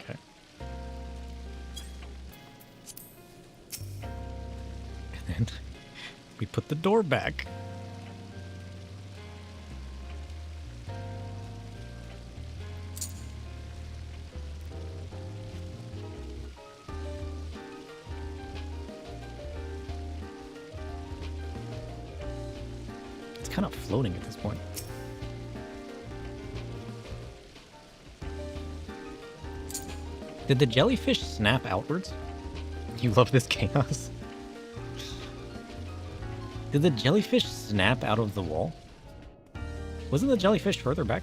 Okay. And then we put the door back. Kind of floating at this point. Did the jellyfish snap outwards? You love this chaos. Did the jellyfish snap out of the wall? Wasn't the jellyfish further back?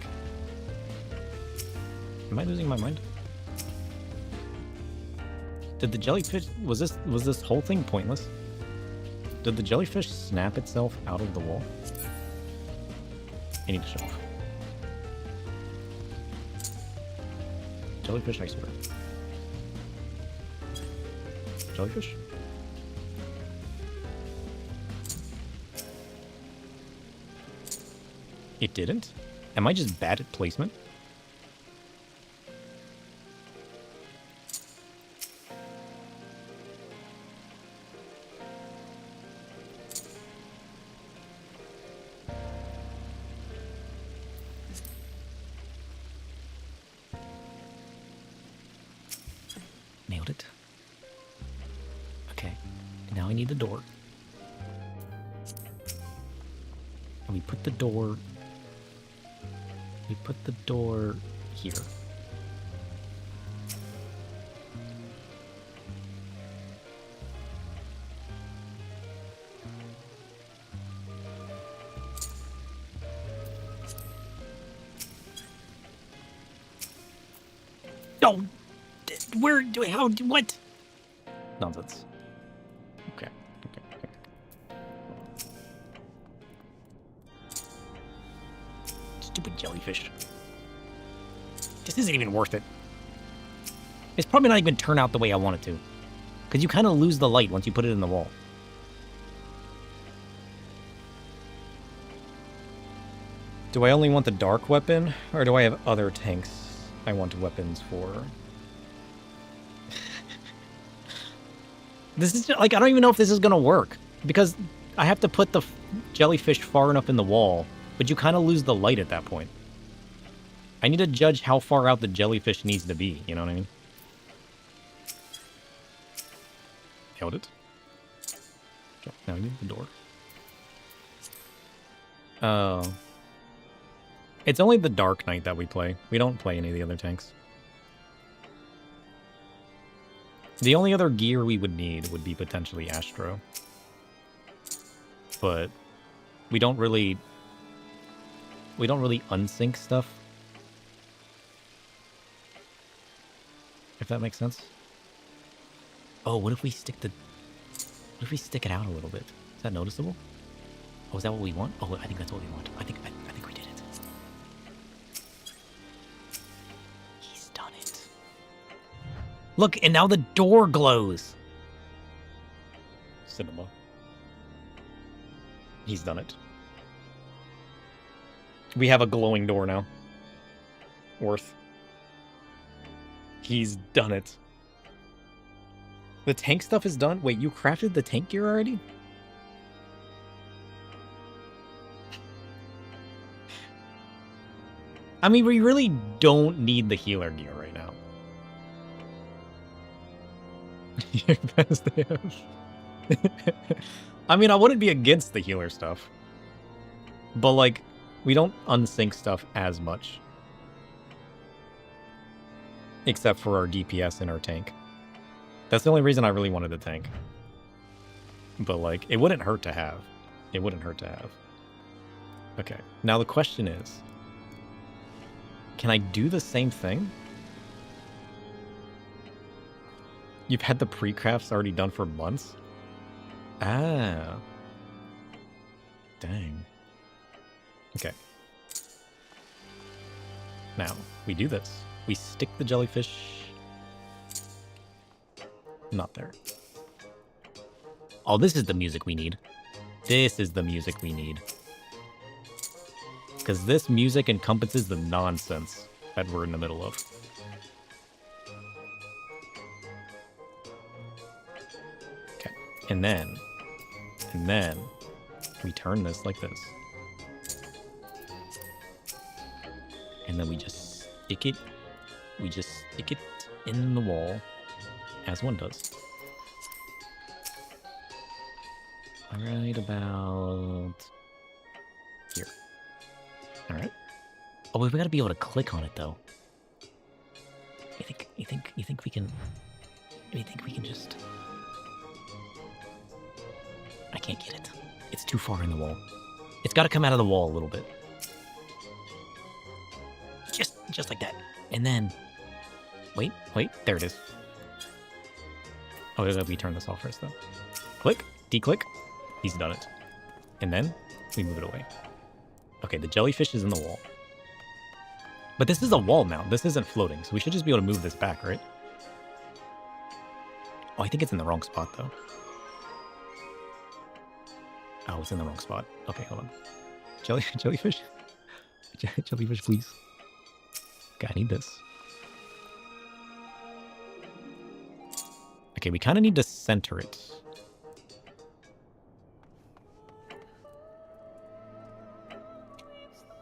Am I losing my mind? Did the jellyfish... Was this whole thing pointless? Did the jellyfish snap itself out of the wall? I need to show off. Jellyfish, I swear. Jellyfish? It didn't? Am I just bad at placement? Nailed it. Okay. Now I need the door. And we put the door... We put the door here. Oh! Where do I, how, what? Nonsense. Okay. Stupid jellyfish. This isn't even worth it. It's probably not even turn out the way I want it to. Because you kind of lose the light once you put it in the wall. Do I only want the dark weapon? Or do I have other tanks I want weapons for? This is like, I don't even know if this is going to work. Because I have to put the jellyfish far enough in the wall. But you kind of lose the light at that point. I need to judge how far out the jellyfish needs to be. You know what I mean? Held it. Okay, now we need the door. Oh. It's only the Dark Knight that we play. We don't play any of the other tanks. The only other gear we would need would be potentially Astro. But we don't really unsync stuff. If that makes sense. Oh, what if we stick it out a little bit? Is that noticeable? Oh, is that what we want? Oh, I think that's what we want. I think we did it. He's done it. Look, and now the door glows. Cinema. He's done it. We have a glowing door now. Worth. He's done it. The tank stuff is done? Wait, you crafted the tank gear already? I mean, we really don't need the healer gear right now. Your best AF. I mean, I wouldn't be against the healer stuff. But, like, we don't unsync stuff as much. Except for our DPS and our tank. That's the only reason I really wanted the tank. But, like, it wouldn't hurt to have. It wouldn't hurt to have. Okay, now the question is, can I do the same thing? You've had the pre-crafts already done for months? Ah. Dang. Okay. Now, we do this. We stick the jellyfish... Not there. Oh, this is the music we need. This is the music we need. Because this music encompasses the nonsense that we're in the middle of. Okay. And then we turn this like this. And then we just stick it in the wall as one does. Right about here. All right. Oh, we've got to be able to click on it though. You think we can? You think we can just? I can't get it. It's too far in the wall. It's got to come out of the wall a little bit. Just like that. And then, wait, there it is. Oh, we turn this off first though. Click, declick. He's done it. And then we move it away. Okay, the jellyfish is in the wall. But this is a wall mount. This isn't floating, so we should just be able to move this back, right? Oh, I think it's in the wrong spot, though. Oh, it's in the wrong spot. Okay, hold on. Jellyfish? Jellyfish, please. Okay, I need this. Okay, we kind of need to center it.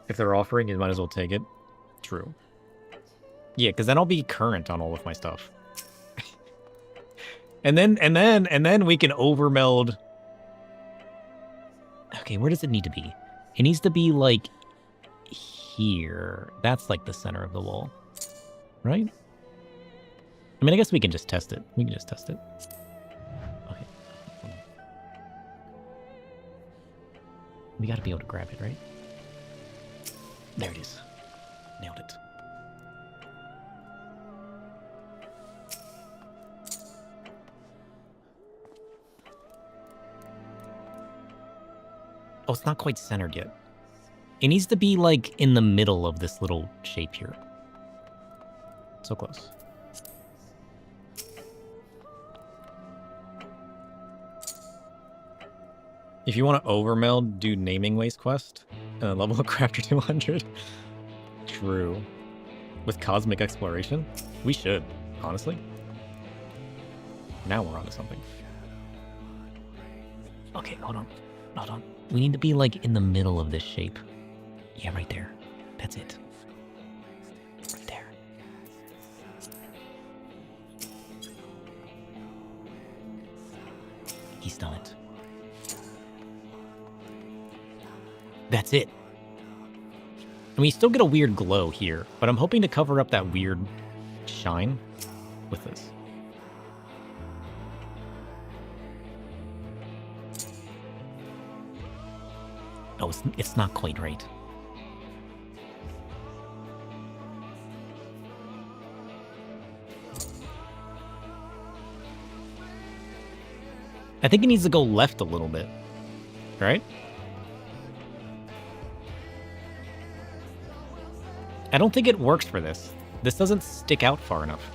If they're offering, you might as well take it. True. Yeah, because then I'll be current on all of my stuff. and then we can overmeld. Okay, where does it need to be? It needs to be like here. That's like the center of the wall, right? I mean, I guess we can just test it. We can just test it. Okay. We got to be able to grab it, right? There it is. Nailed it. Oh, it's not quite centered yet. It needs to be, like, in the middle of this little shape here. So close. If you want to overmeld, do Naming Waste quest. Level up Crafter 200. True. With Cosmic Exploration? We should, honestly. Now we're onto something. Okay, hold on. Hold on. We need to be, like, in the middle of this shape. Yeah, right there. That's it. Right there. He's done it. That's it. And we still get a weird glow here, but I'm hoping to cover up that weird shine with this. Oh, it's not quite right. I think it needs to go left a little bit, right? I don't think it works for this. This doesn't stick out far enough.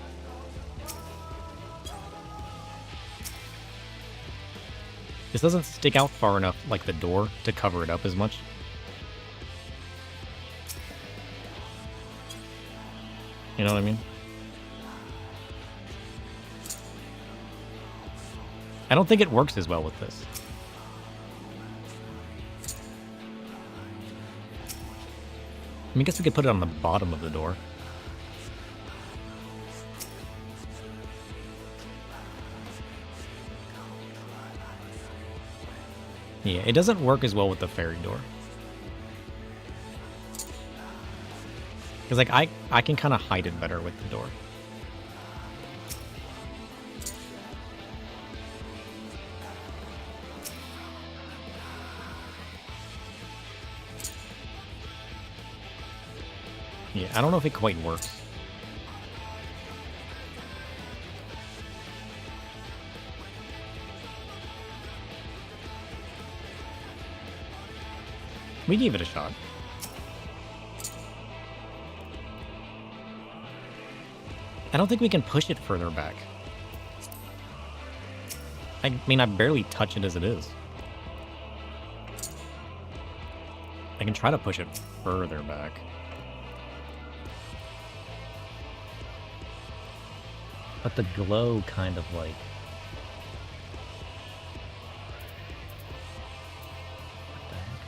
This doesn't stick out far enough, like the door, to cover it up as much. You know what I mean? I don't think it works as well with this. I mean, I guess we could put it on the bottom of the door. Yeah, it doesn't work as well with the fairy door. Because, like, I can kind of hide it better with the door. Yeah, I don't know if it quite works. We gave it a shot. I don't think we can push it further back. I mean, I barely touch it as it is. I can try to push it further back. But the glow kind of like... What the heck?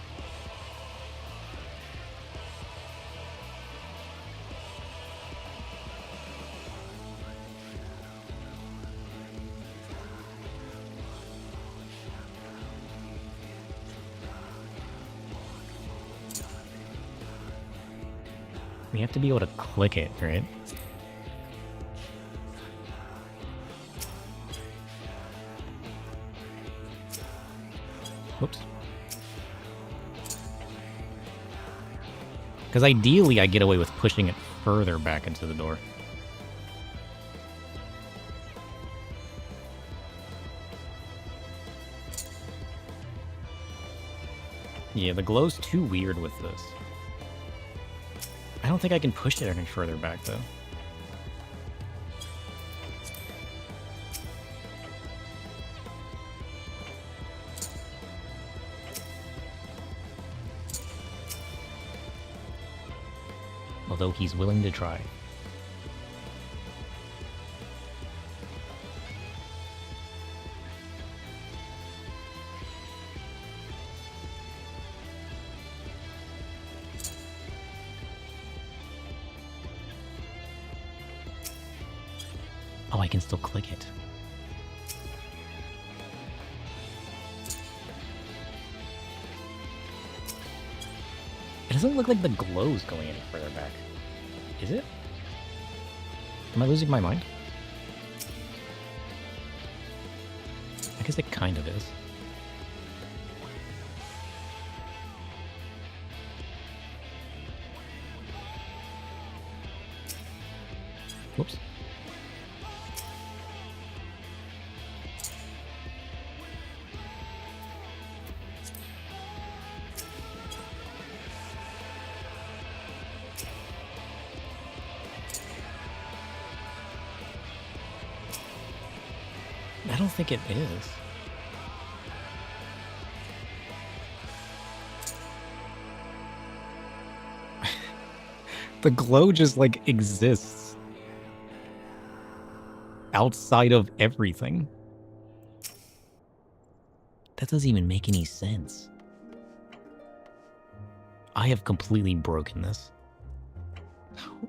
We have to be able to click it, right? Whoops. Because ideally, I get away with pushing it further back into the door. Yeah, the glow's too weird with this. I don't think I can push it any further back, though. Although he's willing to try. Oh, I can still click it. It doesn't look like the glow's going any further back. Is it? Am I losing my mind? I guess it kind of is. Whoops. I don't think it is. The glow just, like, exists outside of everything. That doesn't even make any sense. I have completely broken this.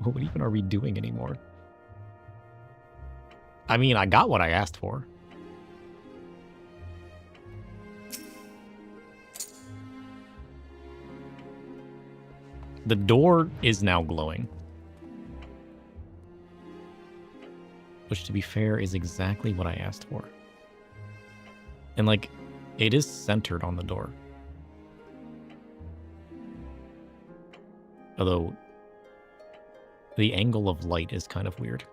What even are we doing anymore? I mean, I got what I asked for. The door is now glowing. Which, to be fair, is exactly what I asked for. And, like, it is centered on the door. Although, the angle of light is kind of weird.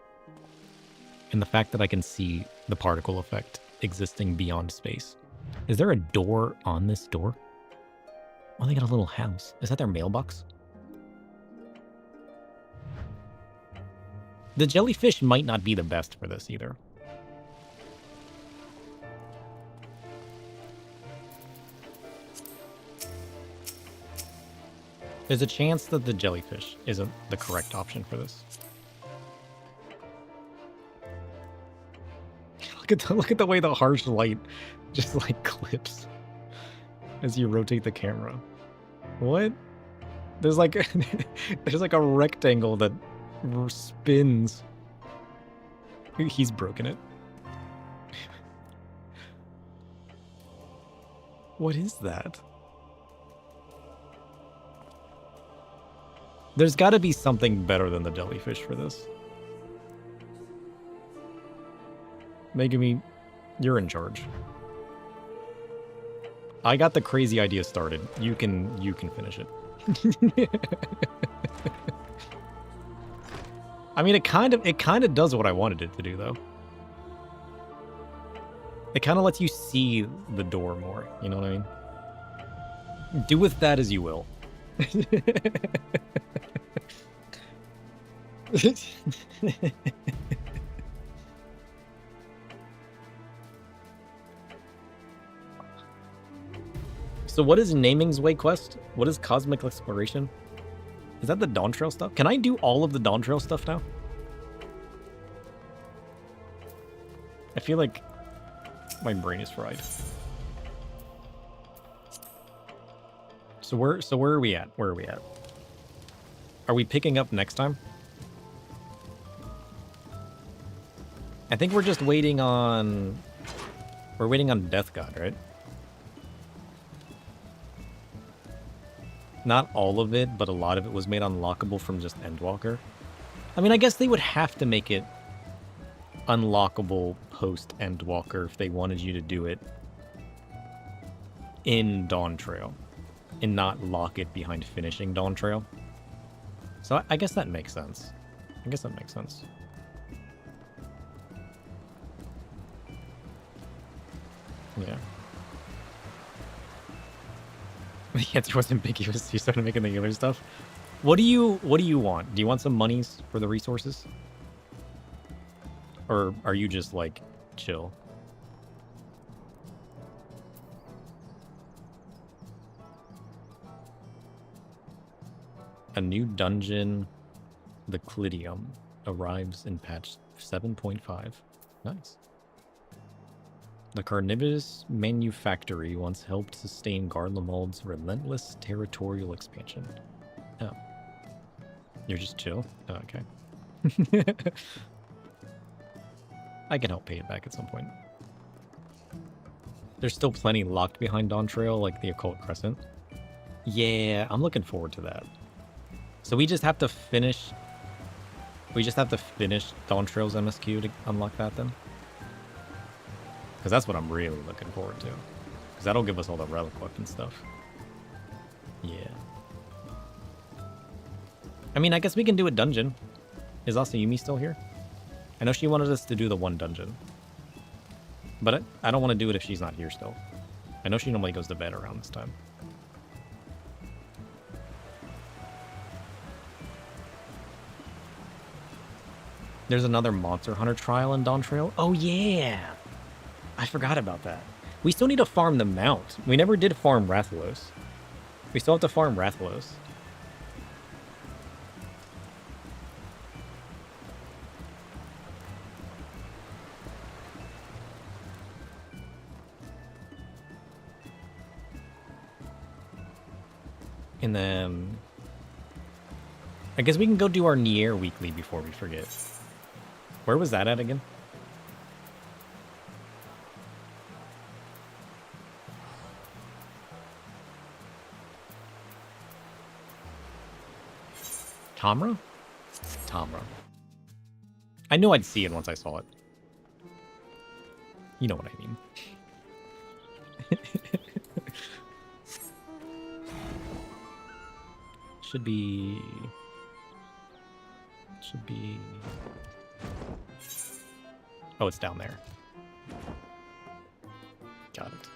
And the fact that I can see the particle effect existing beyond space. Is there a door on this door? Oh, they got a little house. Is that their mailbox? The jellyfish might not be the best for this either. There's a chance that the jellyfish isn't the correct option for this. Look at the way the harsh light just like clips as you rotate the camera. What? There's like there's like a rectangle that spins. He's broken it. What is that? There's got to be something better than the jellyfish for this. Megumi, you're in charge. I got the crazy idea started. You can finish it. I mean, it kind of does what I wanted it to do, though. It kind of lets you see the door more. You know what I mean? Do with that as you will. So what is Naming's Way quest? What is Cosmic Exploration? Is that the Dawn Trail stuff? Can I do all of the Dawn Trail stuff now? I feel like my brain is fried. So where are we at? Where are we at? Are we picking up next time? I think we're just waiting on... We're waiting on Death God, right? Not all of it, but a lot of it was made unlockable from just Endwalker. I mean, I guess they would have to make it unlockable post Endwalker if they wanted you to do it in Dawn Trail and not lock it behind finishing Dawn Trail. So I guess that makes sense. I guess that makes sense. Yeah. The answer was ambiguous. You started making the healer stuff. What do you want? Do you want some monies for the resources? Or are you just like chill? A new dungeon, the Clidium, arrives in patch 7.5. Nice. The carnivorous manufactory once helped sustain Garlemald's relentless territorial expansion. Oh. You're just chill? Oh, okay. I can help pay it back at some point. There's still plenty locked behind Dawn Trail, like the Occult Crescent. Yeah, I'm looking forward to that. So we just have to finish... We just have to finish Dawn Trail's MSQ to unlock that then? Because that's what I'm really looking forward to. Because that'll give us all the relic weapon stuff. Yeah. I mean, I guess we can do a dungeon. Is Asayumi still here? I know she wanted us to do the one dungeon. But I don't want to do it if she's not here still. I know she normally goes to bed around this time. There's another Monster Hunter trial in Dawn Trail. Oh, yeah! I forgot about that. We still need to farm the mount. We never did farm Rathalos. We still have to farm Rathalos. And then... I guess we can go do our Nier weekly before we forget. Where was that at again? Tamra? Tamra. I knew I'd see it once I saw it. You know what I mean. Should be... Oh, it's down there. Got it.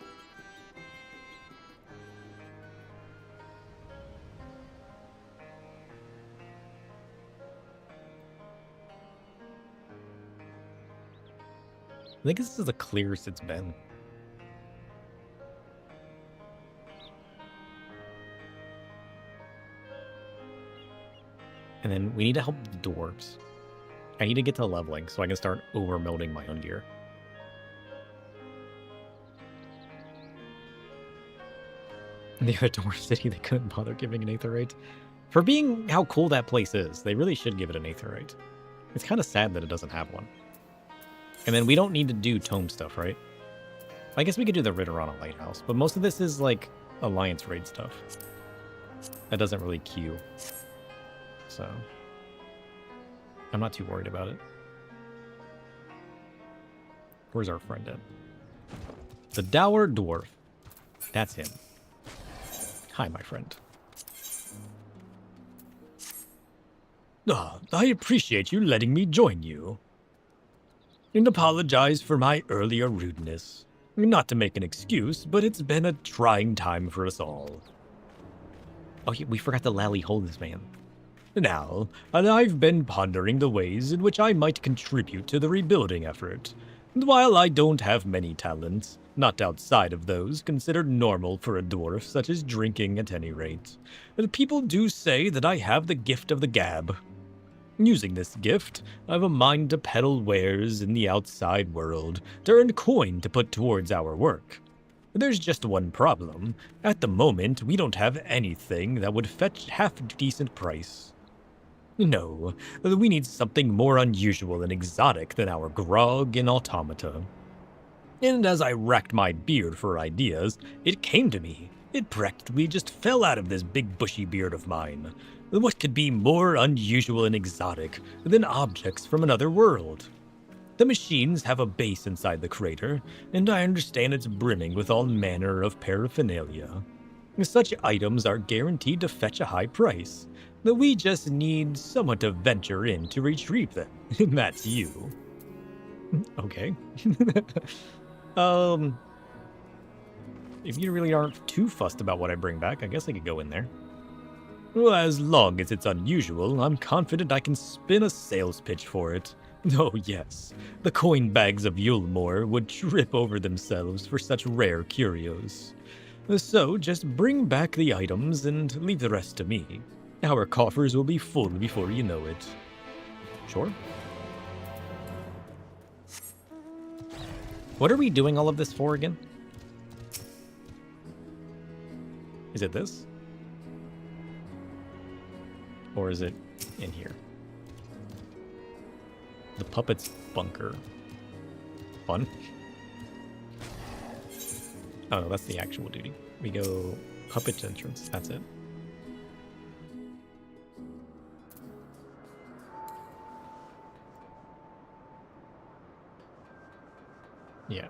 I think this is the clearest it's been. And then we need to help the dwarves. I need to get to leveling so I can start overmelding my own gear. The other dwarf city, they couldn't bother giving an aetherite. For being how cool that place is, they really should give it an aetheryte. It's kind of sad that it doesn't have one. And then we don't need to do tome stuff, right? I guess we could do the Ritterana Lighthouse, but most of this is like Alliance raid stuff. That doesn't really queue. So I'm not too worried about it. Where's our friend at? The Dour Dwarf. That's him. Hi, my friend. Ah, I appreciate you letting me join you. And apologize for my earlier rudeness. Not to make an excuse, but it's been a trying time for us all. Oh, we forgot to lally hold this man. Now, and I've been pondering the ways in which I might contribute to the rebuilding effort. And while I don't have many talents, not outside of those considered normal for a dwarf, such as drinking at any rate, people do say that I have the gift of the gab. Using this gift, I've a mind to peddle wares in the outside world, to earn coin to put towards our work. There's just one problem. At the moment, we don't have anything that would fetch half-decent price. No, we need something more unusual and exotic than our grog and automata. And as I racked my beard for ideas, it came to me. It practically just fell out of this big bushy beard of mine. What could be more unusual and exotic than objects from another world? The machines have a base inside the crater, and I understand it's brimming with all manner of paraphernalia. Such items are guaranteed to fetch a high price. We just need someone to venture in to retrieve them, and that's you. Okay. If you really aren't too fussed about what I bring back, I guess I could go in there. Well, as long as it's unusual, I'm confident I can spin a sales pitch for it. Oh yes, the coin bags of Yulmore would trip over themselves for such rare curios. So just bring back the items and leave the rest to me. Our coffers will be full before you know it. Sure. What are we doing all of this for again? Is it this? Or is it in here? The puppet's bunker. Fun. Oh no, that's the actual duty. We go puppet entrance, that's it. Yeah.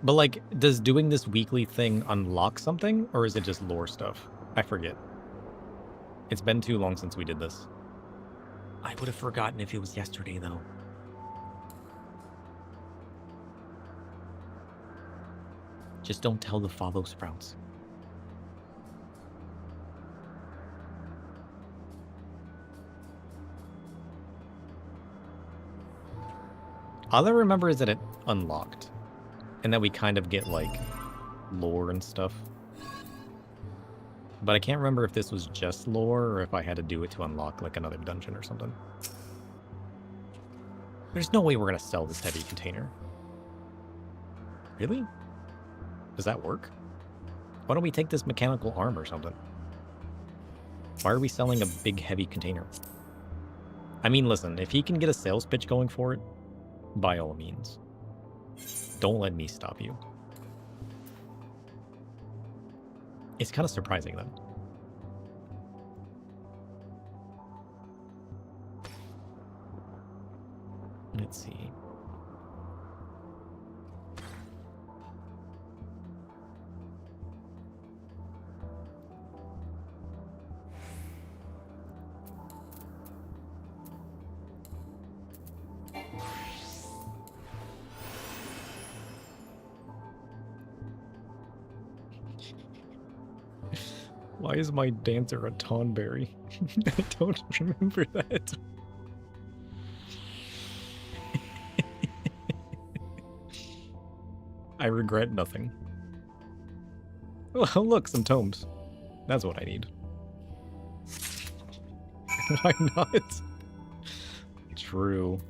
But like, does doing this weekly thing unlock something, or is it just lore stuff? I forget. It's been too long since we did this. I would have forgotten if it was yesterday, though. Just don't tell the follow sprouts. All I remember is that it unlocked. And that we kind of get, like, lore and stuff. But I can't remember if this was just lore or if I had to do it to unlock, like, another dungeon or something. There's no way we're going to sell this heavy container. Really? Does that work? Why don't we take this mechanical arm or something? Why are we selling a big, heavy container? I mean, listen, if he can get a sales pitch going for it, by all means. Don't let me stop you. It's kind of surprising, though. Let's see. Why is my dancer a Tonberry? I don't remember that. I regret nothing. Well, look, some tomes. That's what I need. Why not? true.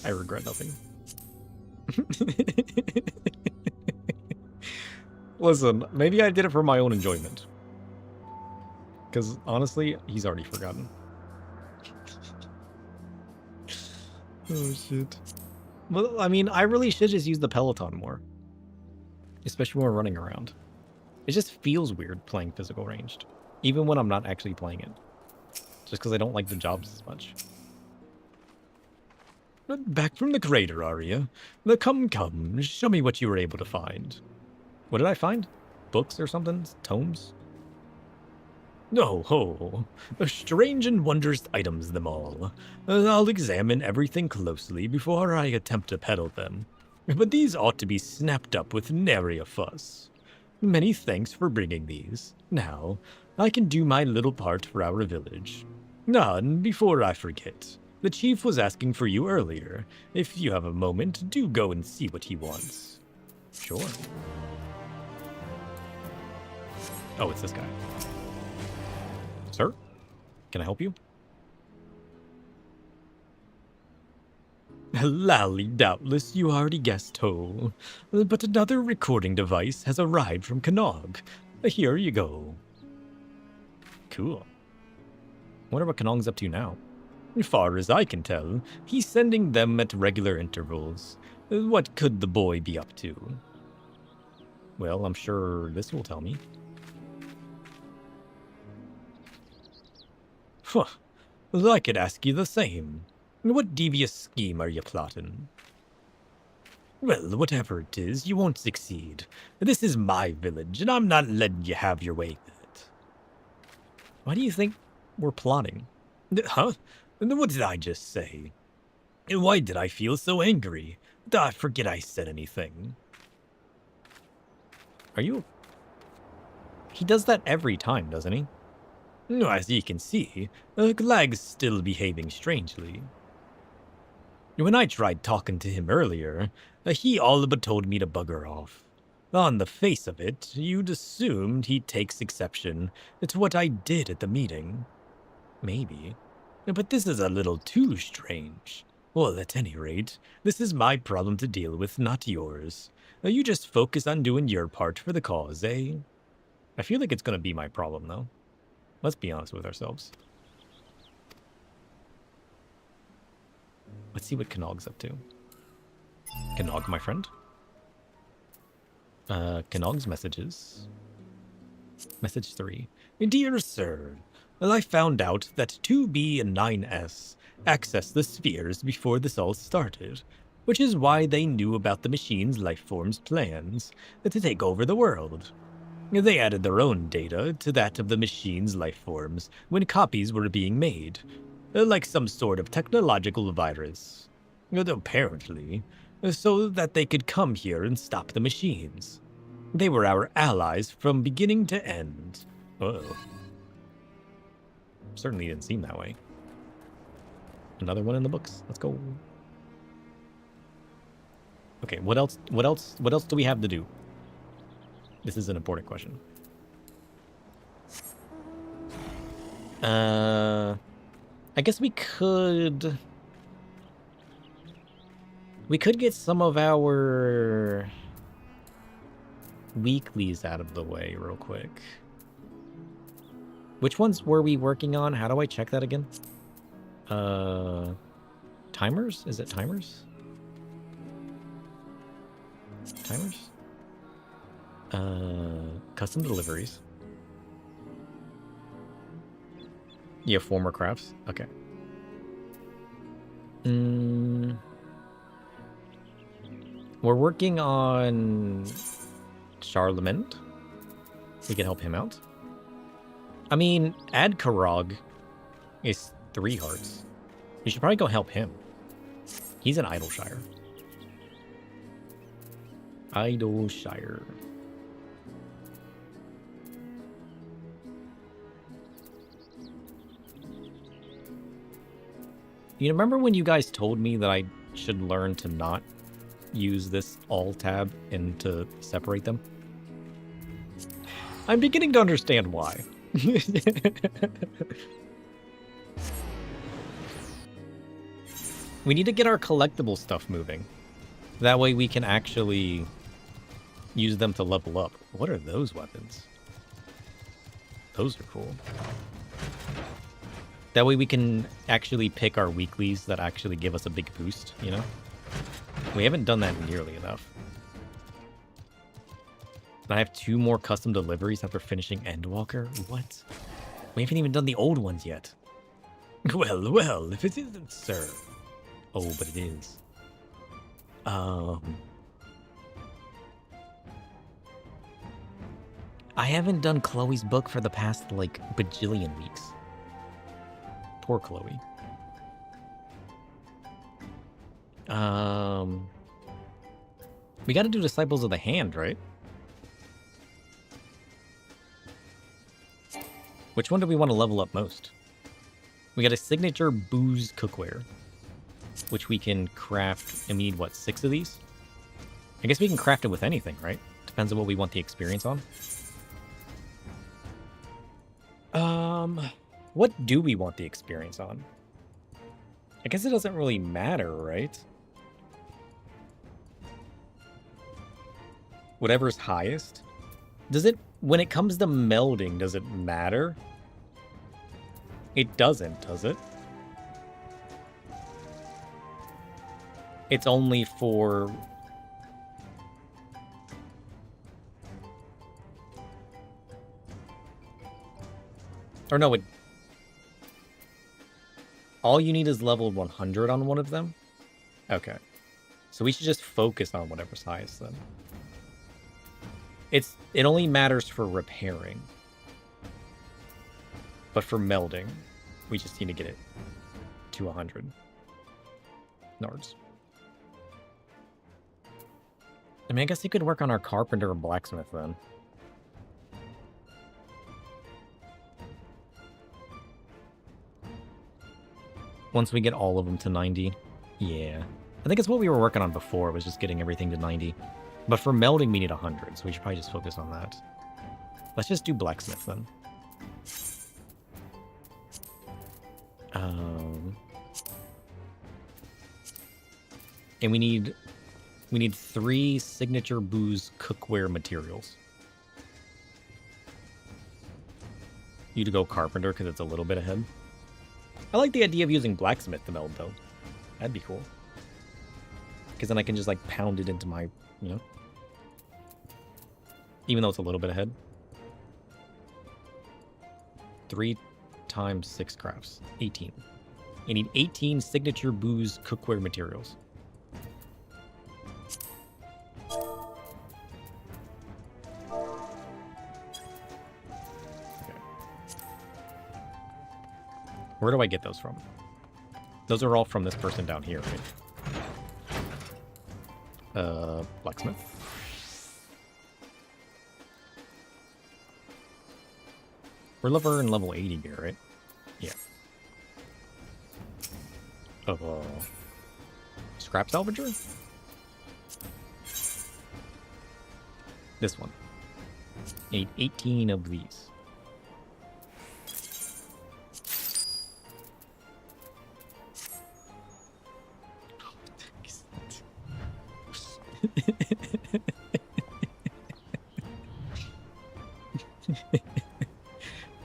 I regret nothing. Listen, maybe I did it for my own enjoyment. Because, honestly, he's already forgotten. Oh, shit. Well, I mean, I really should just use the Peloton more. Especially when we're running around. It just feels weird playing physical ranged. Even when I'm not actually playing it. Just because I don't like the jobs as much. Back from the crater, are you? Come, show me what you were able to find. What did I find? Books or something? Tomes? No, ho. Strange and wondrous items them all. I'll examine everything closely before I attempt to peddle them. But these ought to be snapped up with nary a fuss. Many thanks for bringing these. Now, I can do my little part for our village. And before I forget, the chief was asking for you earlier. If you have a moment, do go and see what he wants. Sure. Oh, it's this guy. Sir, can I help you? Lally, doubtless you already guessed, ho. But another recording device has arrived from Kannog. Here you go. Cool. Wonder what Kanong's up to now. Far as I can tell, he's sending them at regular intervals. What could the boy be up to? Well, I'm sure this will tell me. Huh. I could ask you the same. What devious scheme are you plotting? Well, whatever it is, you won't succeed. This is my village, and I'm not letting you have your way with it. Why do you think we're plotting? Huh? What did I just say? Why did I feel so angry? I forget I said anything. Are you... He does that every time, doesn't he? As you can see, Glag's still behaving strangely. When I tried talking to him earlier, he all but told me to bugger off. On the face of it, you'd assumed he takes exception to what I did at the meeting. Maybe. But this is a little too strange. Well, at any rate, this is my problem to deal with, not yours. You just focus on doing your part for the cause, eh? I feel like it's gonna be my problem, though. Let's be honest with ourselves. Let's see what Kanog's up to. Kanog, my friend. Kanog's messages. Message 3. Dear Sir, I found out that 2B and 9S accessed the spheres before this all started, which is why they knew about the machine's lifeform's plans to take over the world. They added their own data to that of the machine's lifeforms when copies were being made, like some sort of technological virus. Apparently, so that they could come here and stop the machines. They were our allies from beginning to end. Uh-oh. Certainly didn't seem that way. Another one in the books. Let's go. Okay, what else do we have to do? This is an important question. I guess we could get some of our weeklies out of the way real quick. Which ones were we working on? How do I check that again? Timers? Is it timers? Timers? Custom deliveries. Yeah, former crafts. Okay. We're working on Charlemagne. We can help him out. I mean, Adkarog is 3 hearts. You should probably go help him. He's an Idleshire. Idleshire. You remember when you guys told me that I should learn to not use this all tab and to separate them? I'm beginning to understand why. We need to get our collectible stuff moving. That way we can actually use them to level up. What are those weapons? Those are cool. That way we can actually pick our weeklies that actually give us a big boost, you know? We haven't done that nearly enough. And I have 2 more custom deliveries after finishing Endwalker? What? We haven't even done the old ones yet. Well, well, if it isn't, sir. Oh, but it is. I haven't done Chloe's book for the past, like, bajillion weeks. Poor Chloe. We gotta do Disciples of the Hand, right? Which one do we want to level up most? We got a signature booze cookware, which we can craft, and we need, what, 6 of these? I guess we can craft it with anything, right? Depends on what we want the experience on. What do we want the experience on? I guess it doesn't really matter, right? Whatever's highest. Does it, when it comes to melding, does it matter? It doesn't, does it? It's only for... Or no, it... All you need is level 100 on one of them? Okay. So we should just focus on whatever's highest then. It only matters for repairing. But for melding, we just need to get it to 100 nards. I mean, I guess you could work on our carpenter or blacksmith then. Once we get all of them to 90. Yeah. I think it's what we were working on before, was just getting everything to 90. But for melding, we need 100, so we should probably just focus on that. Let's just do blacksmith then. And we need 3 signature booze cookware materials. You to go carpenter because it's a little bit ahead. I like the idea of using blacksmith to meld though. That'd be cool. Because then I can just like pound it into my, you know. Even though it's a little bit ahead. 3 times 6 crafts. 18. I need 18 signature booze cookware materials. Where do I get those from? Those are all from this person down here, right? Blacksmith. We're level 80 here, right? Yeah. Scrap salvager? This one. Need 18 of these.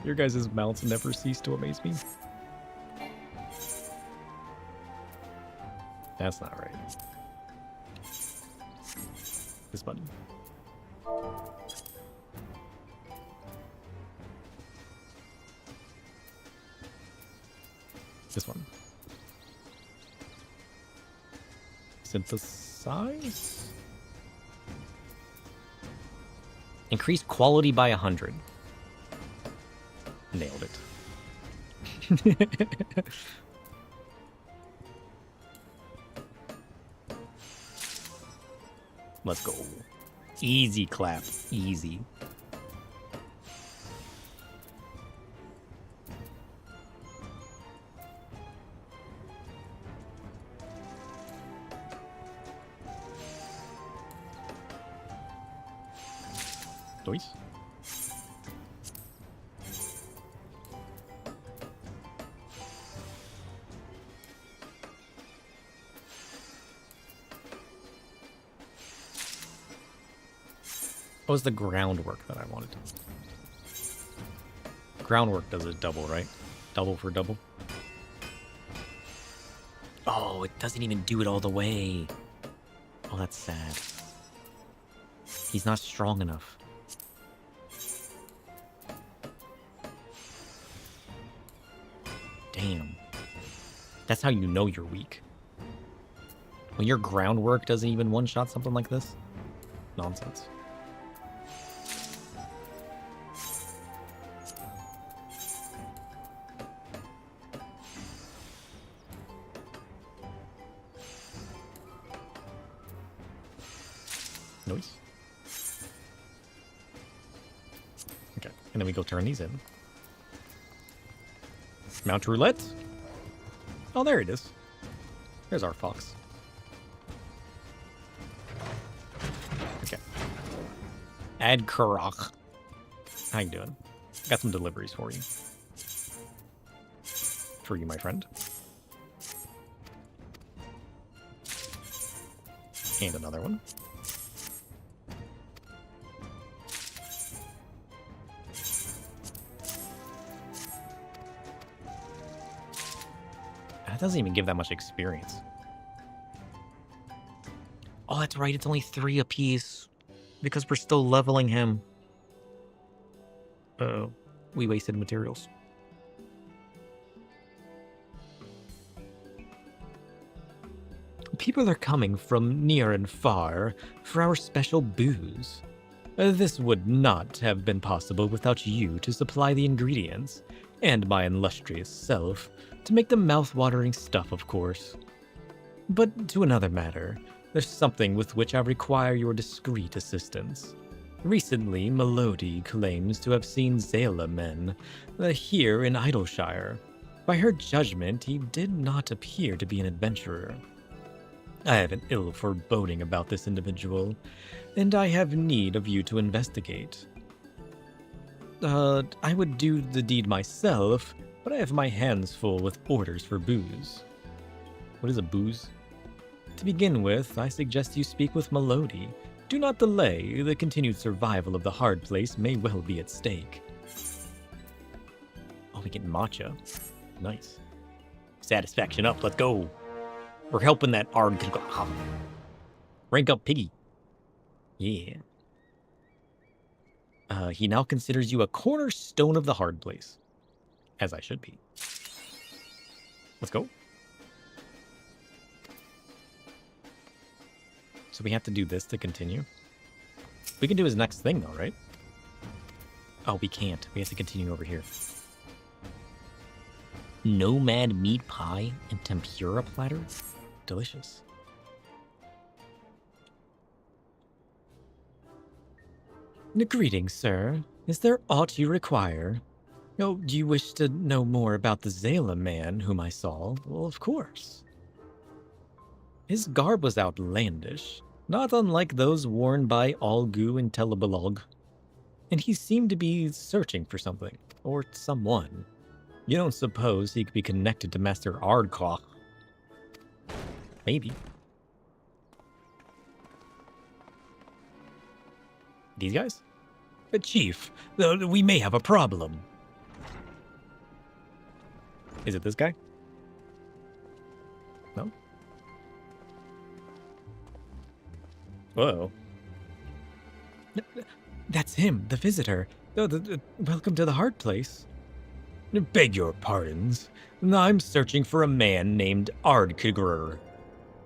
Your guys' mouths never cease to amaze me. That's not right. This button. This one. Synthesize? Increase quality by 100. Nailed it. Let's go. Easy clap. Easy. Dois. What was the groundwork that I wanted? Groundwork does a double, right? Double for double. Oh, it doesn't even do it all the way. Oh, that's sad. He's not strong enough. Damn. That's how you know you're weak. When your groundwork doesn't even one-shot something like this? Nonsense. Noise. Okay, and then we go turn these in. Mount roulette. Oh, there it is. There's our fox. Okay. Ad Karach. How you doing? Got some deliveries for you. For you, my friend. And another one. That doesn't even give that much experience. Oh, that's right. It's only 3 apiece. Because we're still leveling him. Uh-oh. We wasted materials. People are coming from near and far for our special booze. This would not have been possible without you to supply the ingredients, and my illustrious self, to make the mouth-watering stuff, of course. But to another matter, there's something with which I require your discreet assistance. Recently, Melody claims to have seen Zayla men here in Idleshire. By her judgment, he did not appear to be an adventurer. I have an ill foreboding about this individual, and I have need of you to investigate. I would do the deed myself, but I have my hands full with orders for booze. What is a booze? To begin with, I suggest you speak with Melody. Do not delay, the continued survival of the hard place may well be at stake. Oh, we get matcha. Nice. Satisfaction up, let's go. We're helping that Ard. Rank up Piggy. Yeah. He now considers you a cornerstone of the hard place. As I should be. Let's go. So we have to do this to continue. We can do his next thing though, right? Oh, we can't. We have to continue over here. Nomad meat pie and tempura platter? Delicious. Greetings, sir. Is there aught you require? Oh, do you wish to know more about the Zayla man whom I saw? Well, of course. His garb was outlandish, not unlike those worn by Algu and Telebalog. And he seemed to be searching for something, or someone. You don't suppose he could be connected to Master Ardkoch? Maybe. These guys? Chief, we may have a problem. Is it this guy? No? Whoa. That's him, the visitor. Welcome to the hard place. Beg your pardons. I'm searching for a man named Ardkigrer.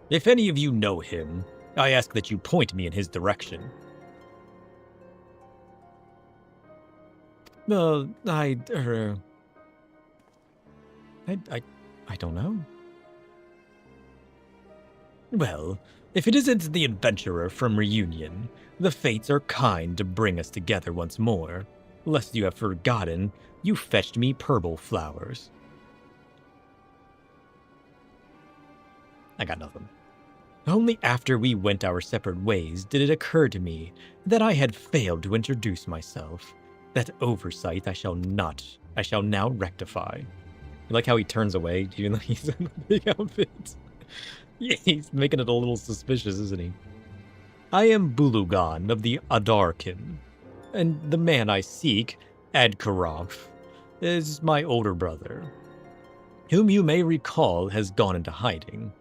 If any of you know him, I ask that you point me in his direction. I don't know. Well, if it isn't the adventurer from Reunion, the fates are kind to bring us together once more. Lest you have forgotten, you fetched me purple flowers. I got nothing. Only after we went our separate ways did it occur to me that I had failed to introduce myself. That oversight I shall now rectify. You like how he turns away, even though he's in the big outfit? Yeah, he's making it a little suspicious, isn't he? I am Bulugan of the Adarkin. and the man I seek, Adkarov, is my older brother, whom you may recall has gone into hiding.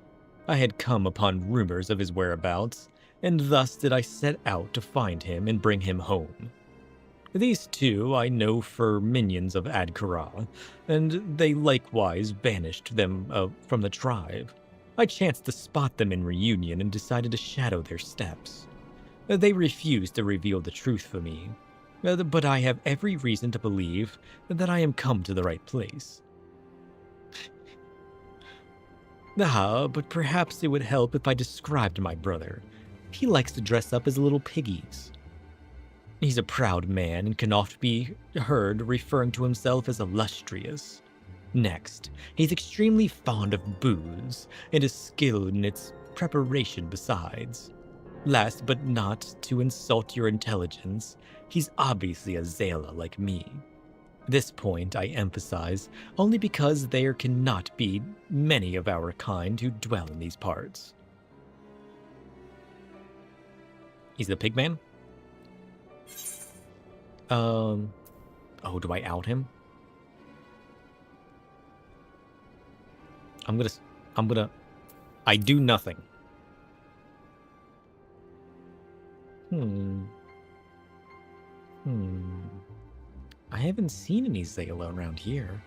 I had come upon rumors of his whereabouts, and thus did I set out to find him and bring him home. These two I know for minions of Adkara, and they likewise banished them from the tribe. I chanced to spot them in reunion and decided to shadow their steps. They refused to reveal the truth for me, but I have every reason to believe that I am come to the right place. But perhaps it would help if I described my brother. He likes to dress up as little piggies. He's a proud man and can oft be heard referring to himself as illustrious. Next, he's extremely fond of booze and is skilled in its preparation besides. Last but not to insult your intelligence, he's obviously a Zala like me. This point I emphasize only because there cannot be many of our kind who dwell in these parts. He's the pigman? Oh, do I out him? I do nothing. I haven't seen any Zala around here.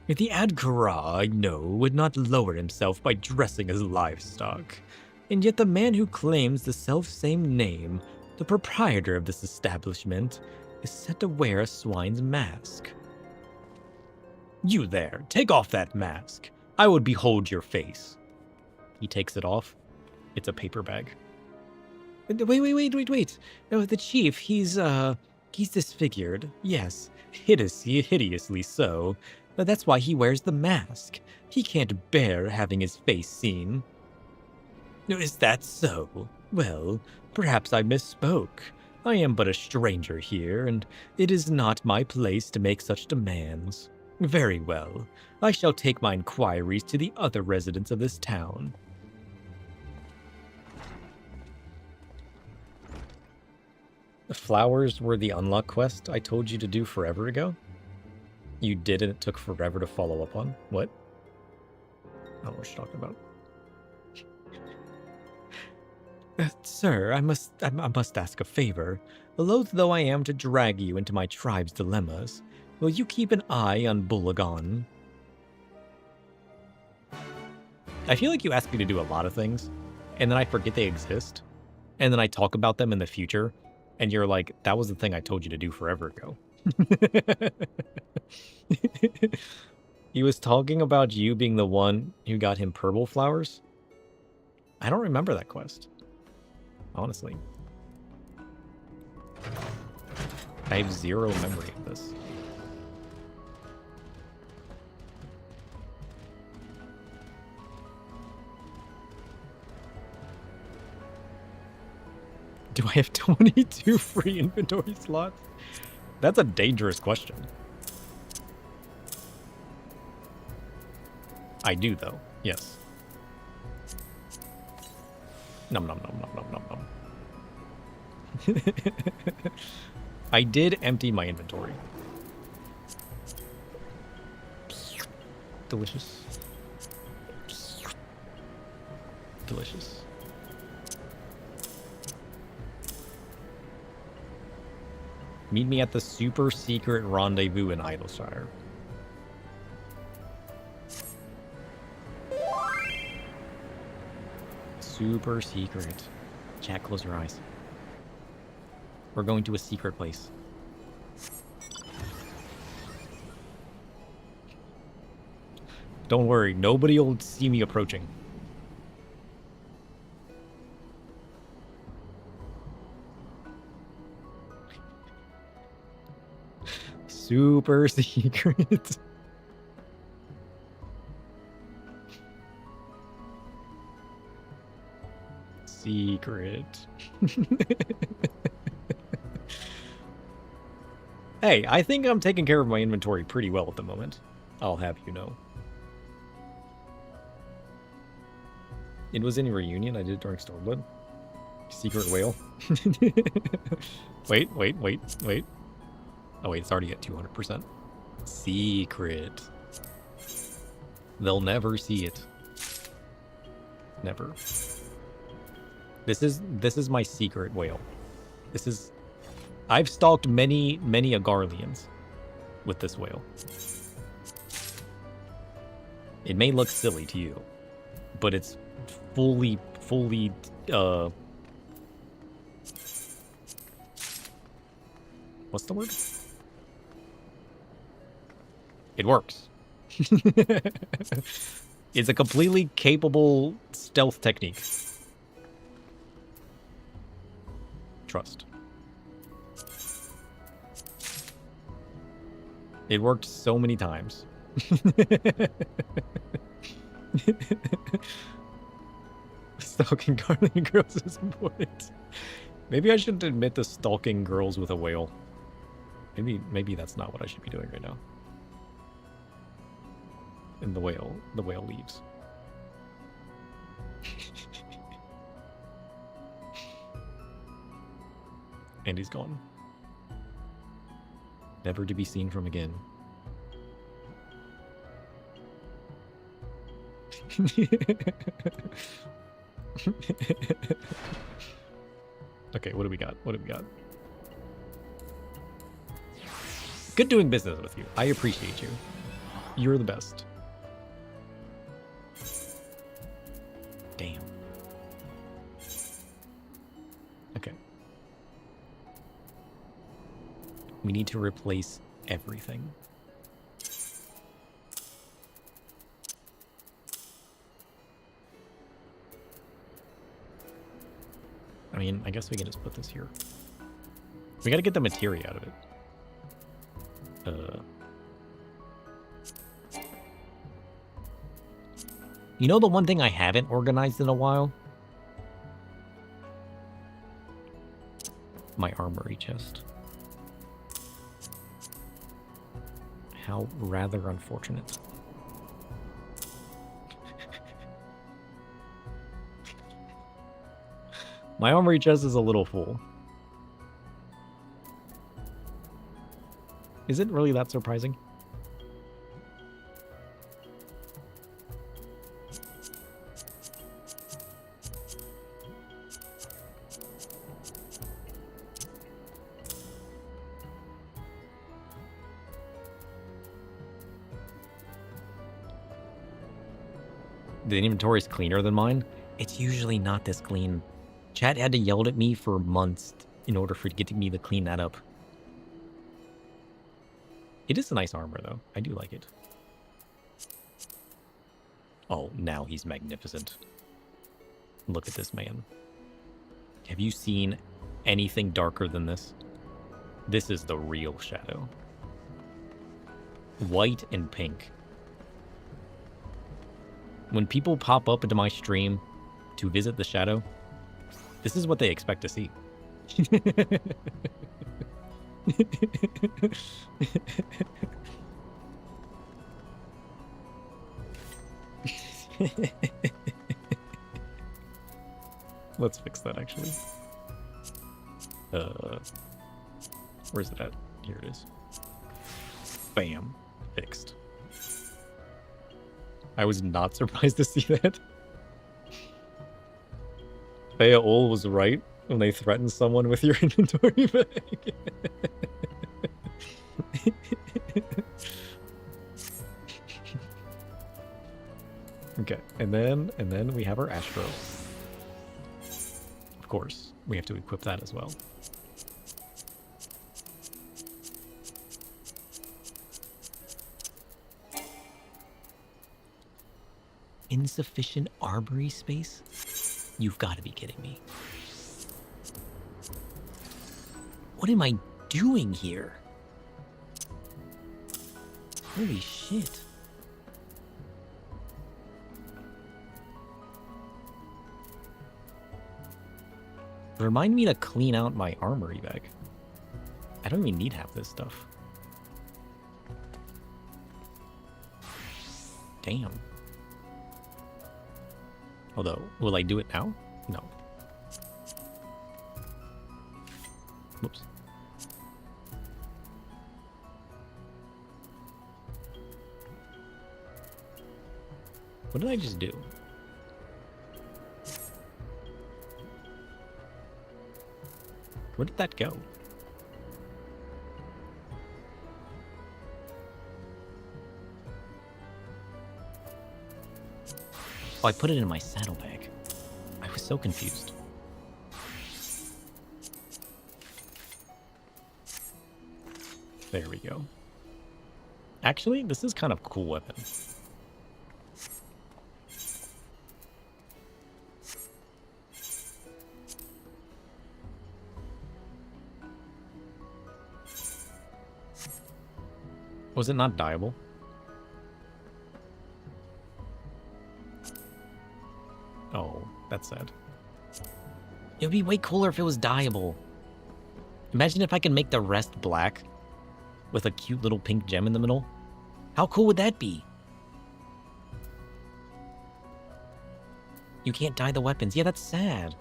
The Adkara, I know, would not lower himself by dressing as livestock. And yet the man who claims the self-same name, the proprietor of this establishment, is set to wear a swine's mask. You there, take off that mask. I would behold your face. He takes it off. It's a paper bag. Wait. No, the chief, he's disfigured. Yes, hideously so. But that's why he wears the mask. He can't bear having his face seen. Is that so? Well, perhaps I misspoke. I am but a stranger here, and it is not my place to make such demands. Very well. I shall take my inquiries to the other residents of this town. The flowers were the unlock quest I told you to do forever ago? You did, and it took forever to follow up on? What? I don't know what you're talking about. Sir, I must ask a favor. Loath though I am to drag you into my tribe's dilemmas, will you keep an eye on Bulagan? I feel like you ask me to do a lot of things, and then I forget they exist, and then I talk about them in the future, and you're like, that was the thing I told you to do forever ago. He was talking about you being the one who got him purple flowers? I don't remember that quest. Honestly. I have zero memory of this. Do I have 22 free inventory slots? That's a dangerous question. I do, though. Yes. Nom nom nom nom nom nom nom. I did empty my inventory. Delicious. Delicious. Meet me at the super secret rendezvous in Idleshire. Super secret. Chat, close your eyes. We're going to a secret place. Don't worry, nobody will see me approaching. Super secret. Secret. Hey, I think I'm taking care of my inventory pretty well at the moment. I'll have you know. It was in Reunion. I did it during Stormblood. Secret whale. Wait. Oh wait, it's already at 200%. Secret. They'll never see it. Never. This is my secret whale. I've stalked many Agarlians with this whale. It may look silly to you, but it's fully what's the word? It works. It's a completely capable stealth technique. Trust. It worked so many times. Stalking Guardian girls is important. Maybe I shouldn't admit to stalking girls with a whale. Maybe that's not what I should be doing right now. And the whale leaves. And he's gone. Never to be seen from again. Okay, what do we got? Good doing business with you. I appreciate you. You're the best. Damn. Okay. We need to replace everything. I mean, I guess we can just put this here. We gotta get the materia out of it. You know the one thing I haven't organized in a while? My armory chest. How rather unfortunate. My armory chest is a little full. Is it really that surprising? The inventory is cleaner than mine. It's usually not this clean. Chat had to yell at me for months in order for getting me to clean that up. It is a nice armor, though. I do like it. Oh, now he's magnificent. Look at this man. Have you seen anything darker than this? This is the real shadow. White and pink. When people pop up into my stream to visit the shadow, this is what they expect to see. Let's fix that, actually. Where's it at? Here it is. Bam. Fixed. I was not surprised to see that. Ul was right when they threatened someone with your inventory bag. Okay, and then we have our Astro. Of course, we have to equip that as well. Insufficient armory space? You've got to be kidding me. What am I doing here? Holy shit. Remind me to clean out my armory bag. I don't even need half this stuff. Damn. Although, will I do it now? No. Whoops. What did I just do? Where did that go? Oh, I put it in my saddlebag. I was so confused. There we go. Actually, this is kind of a cool weapon. Was it not dyeable? Oh, that's sad. It would be way cooler if it was dyeable. Imagine if I could make the rest black with a cute little pink gem in the middle. How cool would that be? You can't dye the weapons. Yeah, that's sad.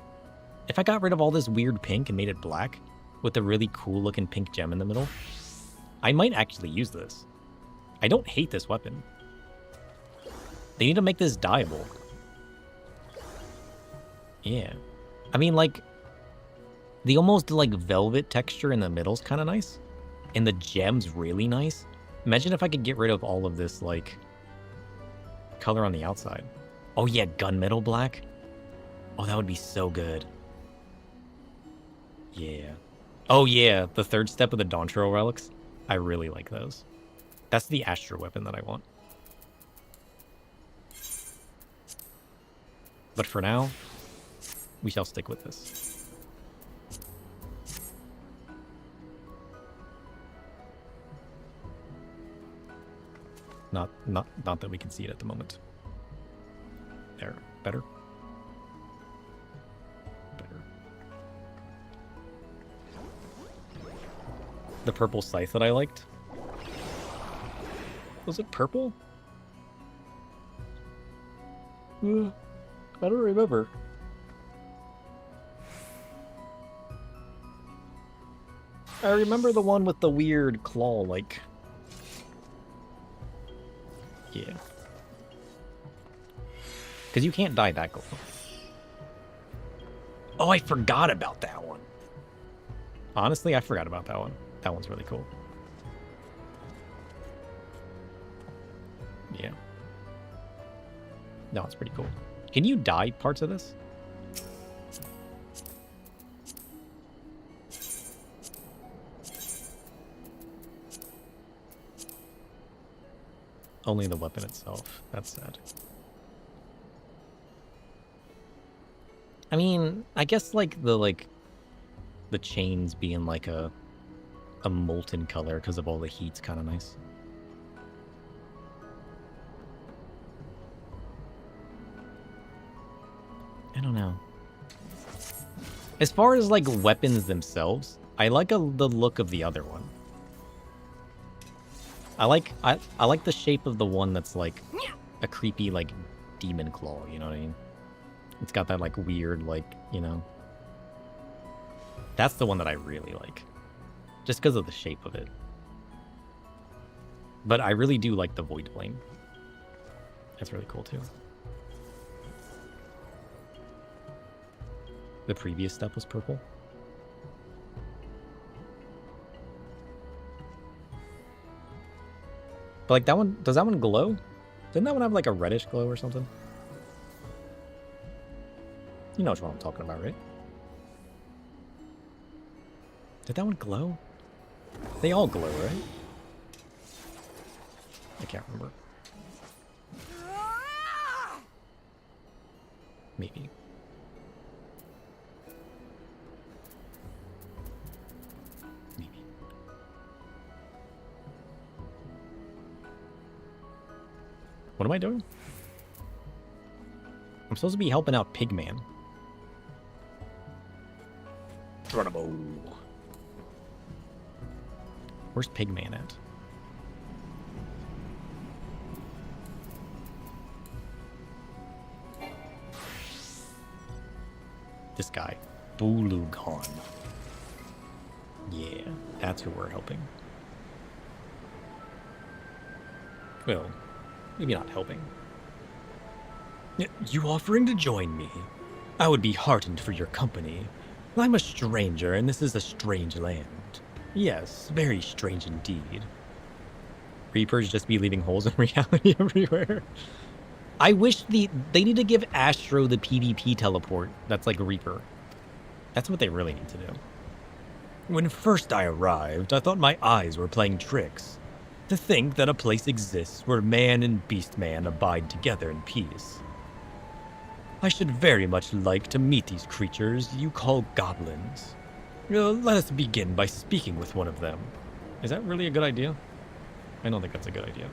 If I got rid of all this weird pink and made it black with a really cool looking pink gem in the middle, I might actually use this. I don't hate this weapon. They need to make this dyeable. Yeah. I mean, like, the almost, like, velvet texture in the middle is kind of nice. And the gem's really nice. Imagine if I could get rid of all of this, like, color on the outside. Oh, yeah, gunmetal black. Oh, that would be so good. Yeah. Oh, yeah, the third step of the Dawntrail relics. I really like those. That's the Astra weapon that I want. But for now, we shall stick with this. Not that we can see it at the moment. There. Better? Better. The purple scythe that I liked. Was it purple? I don't remember. I remember the one with the weird claw, like... Yeah. Because you can't dye that glow. Oh, I forgot about that one. Honestly, I forgot about that one. That one's really cool. Yeah. No, it's pretty cool. Can you dye parts of this? Only the weapon itself. That's sad. I mean, I guess like the chains being like a molten color because of all the heat's kind of nice. I don't know. As far as like weapons themselves, I like the look of the other one. I like the shape of the one that's like a creepy like demon claw, you know what I mean? It's got that like weird like, you know. That's the one that I really like. Just because of the shape of it. But I really do like the Void Flame. That's really cool too. The previous step was purple. But like that one, does that one glow? Didn't that one have like a reddish glow or something? You know which one I'm talking about, right? Did that one glow? They all glow, right? I can't remember. Maybe. Maybe. What am I doing? I'm supposed to be helping out Pigman. Geronimo. Where's Pigman at? This guy. Bulugon. That's who we're helping. Well, maybe not helping. You offering to join me? I would be heartened for your company. I'm a stranger, and this is a strange land. Yes, very strange indeed. Reapers just be leaving holes in reality everywhere. I wish they need to give Astro the PvP teleport that's like a Reaper. That's what they really need to do. When first I arrived, I thought my eyes were playing tricks. To think that a place exists where man and beast man abide together in peace. I should very much like to meet these creatures you call goblins. Let us begin by speaking with one of them. Is that really a good idea? I don't think that's a good idea.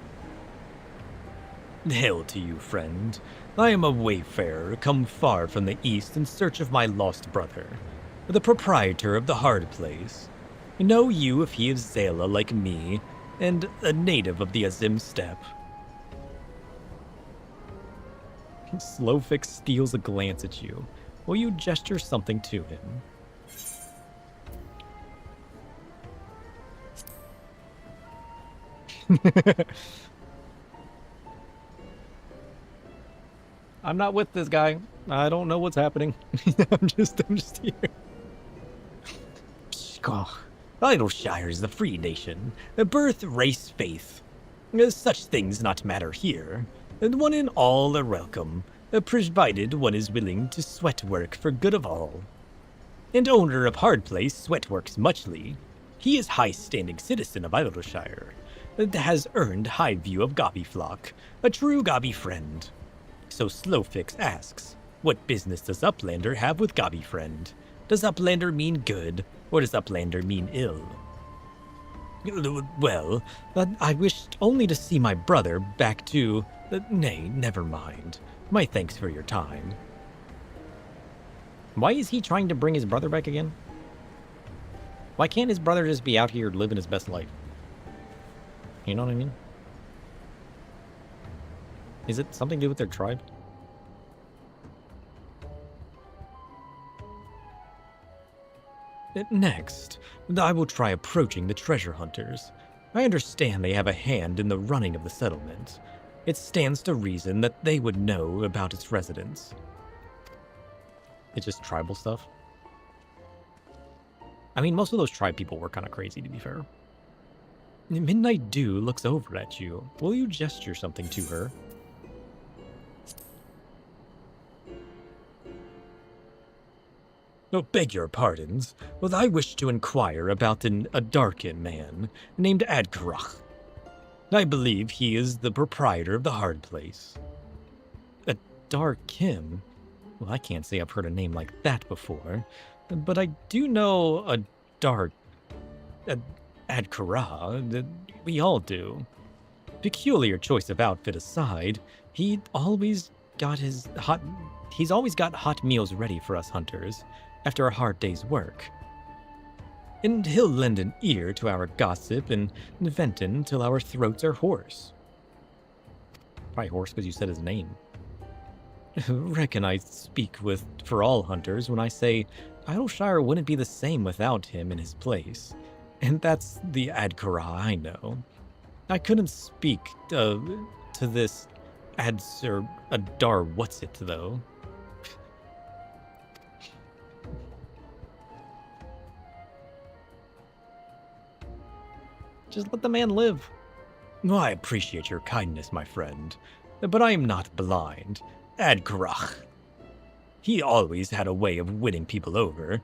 Hail to you, friend. I am a wayfarer come far from the east in search of my lost brother, the proprietor of the Hard Place. Know you if he is Zayla like me, and a native of the Azim Steppe? Slowfix steals a glance at you. Will you gesture something to him? I'm not with this guy. I don't know what's happening. I'm just here. Idleshire is the free nation. Birth, race, faith. Such things not matter here. And one and all are welcome, provided one is willing to sweat work for good of all. And owner of Hard Place, Sweatworks Muchly, he is high-standing citizen of Idleshire, has earned high view of Gobbyflock, a true Gobby friend. So Slowfix asks, what business does Uplander have with Gobbyfriend? Does Uplander mean good, or does Uplander mean ill? Well, I wished only to see my brother back to... nay, never mind. My thanks for your time. Why is he trying to bring his brother back again? Why can't his brother just be out here living his best life? You know what I mean? Is it something to do with their tribe? Next, I will try approaching the treasure hunters. I understand they have a hand in the running of the settlement. It stands to reason that they would know about its residents. It's just tribal stuff. I mean, most of those tribe people were kind of crazy, to be fair. Midnight Dew looks over at you. Will you gesture something to her? Oh, beg your pardons, but I wish to inquire about a Darkin man named Adkrach. I believe he is the proprietor of the Hard Place. A Darkim? Well, I can't say I've heard a name like that before, but I do know a Adkara. We all do. Peculiar choice of outfit aside, he's always got hot meals ready for us hunters after a hard day's work. And he'll lend an ear to our gossip and vent until our throats are hoarse. Probably hoarse because you said his name. Reckon I speak for all hunters when I say Idleshire wouldn't be the same without him in his place. And that's the Adkara I know. I couldn't speak to this Adar what's-it, though. Just let the man live. Well, I appreciate your kindness, my friend, but I am not blind. Adkrach. He always had a way of winning people over.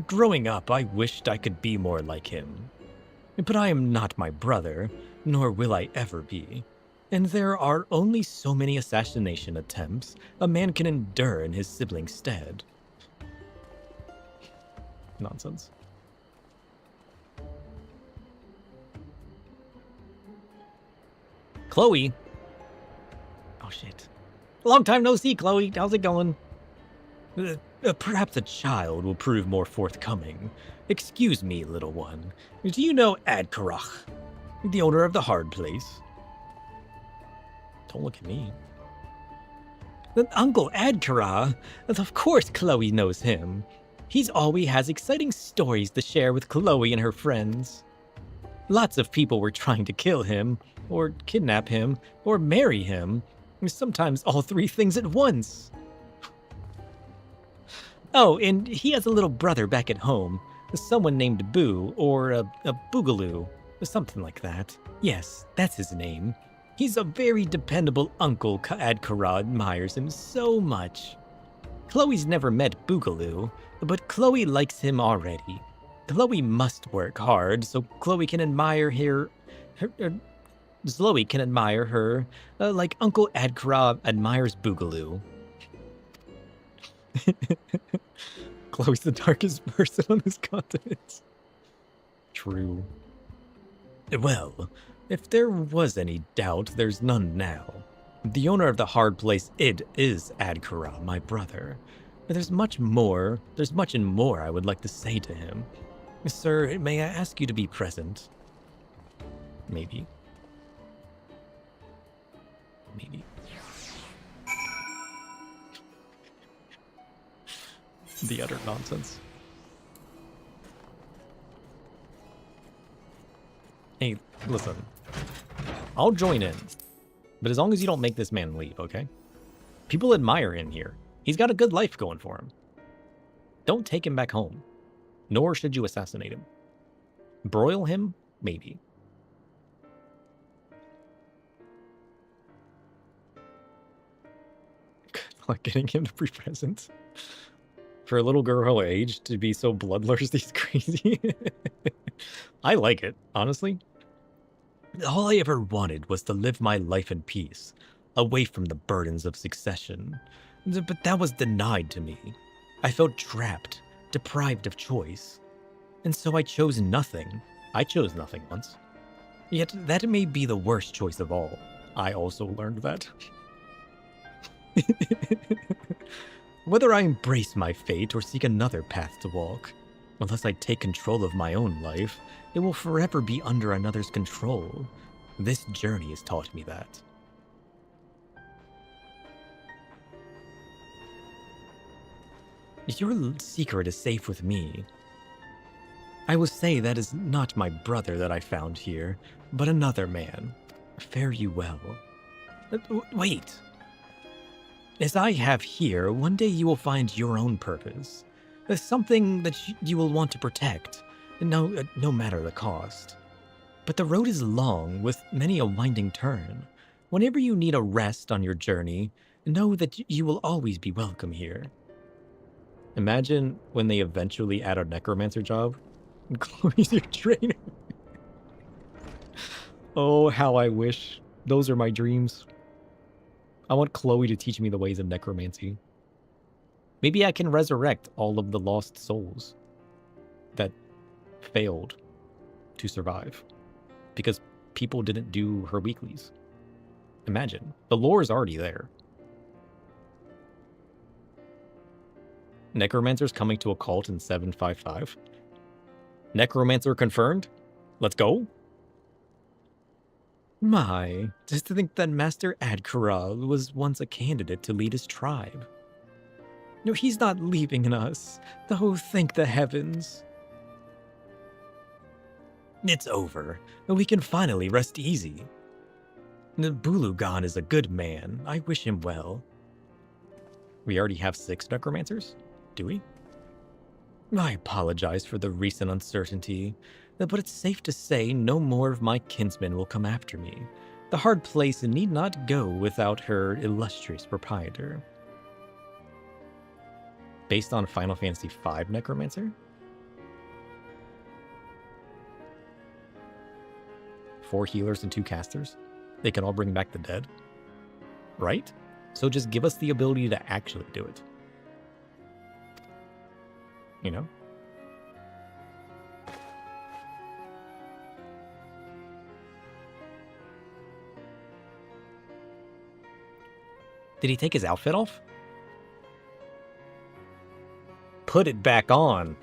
Growing up, I wished I could be more like him. But I am not my brother, nor will I ever be. And there are only so many assassination attempts a man can endure in his sibling's stead. Nonsense. Chloe. Oh, shit. Long time no see, Chloe. How's it going? Perhaps a child will prove more forthcoming. Excuse me, little one. Do you know Adkarach, the owner of the Hard Place? Don't look at me. Uncle Adkara. Of course Chloe knows him. He's always has exciting stories to share with Chloe and her friends. Lots of people were trying to kill him, or kidnap him, or marry him. Sometimes all three things at once. Oh, and he has a little brother back at home. Someone named Boo, or a Boogaloo, something like that. Yes, that's his name. He's a very dependable uncle. Adkara admires him so much. Chloe's never met Boogaloo, but Chloe likes him already. Chloe must work hard so Chloe can admire Zoe can admire her like Uncle Adkara admires Boogaloo. Chloe's the darkest person on this continent. True. Well, if there was any doubt, there's none now. The owner of the hard place, it is Adkara, my brother. There's much and more I would like to say to him. Sir, may I ask you to be present? Maybe. Maybe. The utter nonsense. Hey, listen. I'll join in. But as long as you don't make this man leave, okay? People admire him here. He's got a good life going for him. Don't take him back home. Nor should you assassinate him. Broil him? Maybe. Like getting him to be present. For a little girl her age to be so bloodthirsty is crazy. I like it, honestly. All I ever wanted was to live my life in peace, away from the burdens of succession. But that was denied to me. I felt trapped, deprived of choice. And so I chose nothing. I chose nothing once. Yet that may be the worst choice of all. I also learned that. Whether I embrace my fate or seek another path to walk, unless I take control of my own life, it will forever be under another's control. This journey has taught me that. Your secret is safe with me. I will say that is not my brother that I found here, but another man. Fare you well. Wait. As I have here, one day you will find your own purpose. Something that you will want to protect, no matter the cost. But the road is long, with many a winding turn. Whenever you need a rest on your journey, know that you will always be welcome here. Imagine when they eventually add a necromancer job, and Chloe's your trainer. Oh, how I wish. Those are my dreams. I want Chloe to teach me the ways of necromancy. Maybe I can resurrect all of the lost souls that failed to survive because people didn't do her weeklies. Imagine. The lore is already there. Necromancer's coming to a cult in 755. Necromancer confirmed? Let's go. My, just to think that Master Adkara was once a candidate to lead his tribe. No, he's not leaving us. Oh, thank the heavens. It's over. We can finally rest easy. Bulugan is a good man. I wish him well. We already have 6 necromancers? Do we? I apologize for the recent uncertainty, but it's safe to say no more of my kinsmen will come after me. The hard place need not go without her illustrious proprietor. Based on Final Fantasy V Necromancer? 4 healers and 2 casters? They can all bring back the dead? Right? So just give us the ability to actually do it. You know? Did he take his outfit off? Put it back on.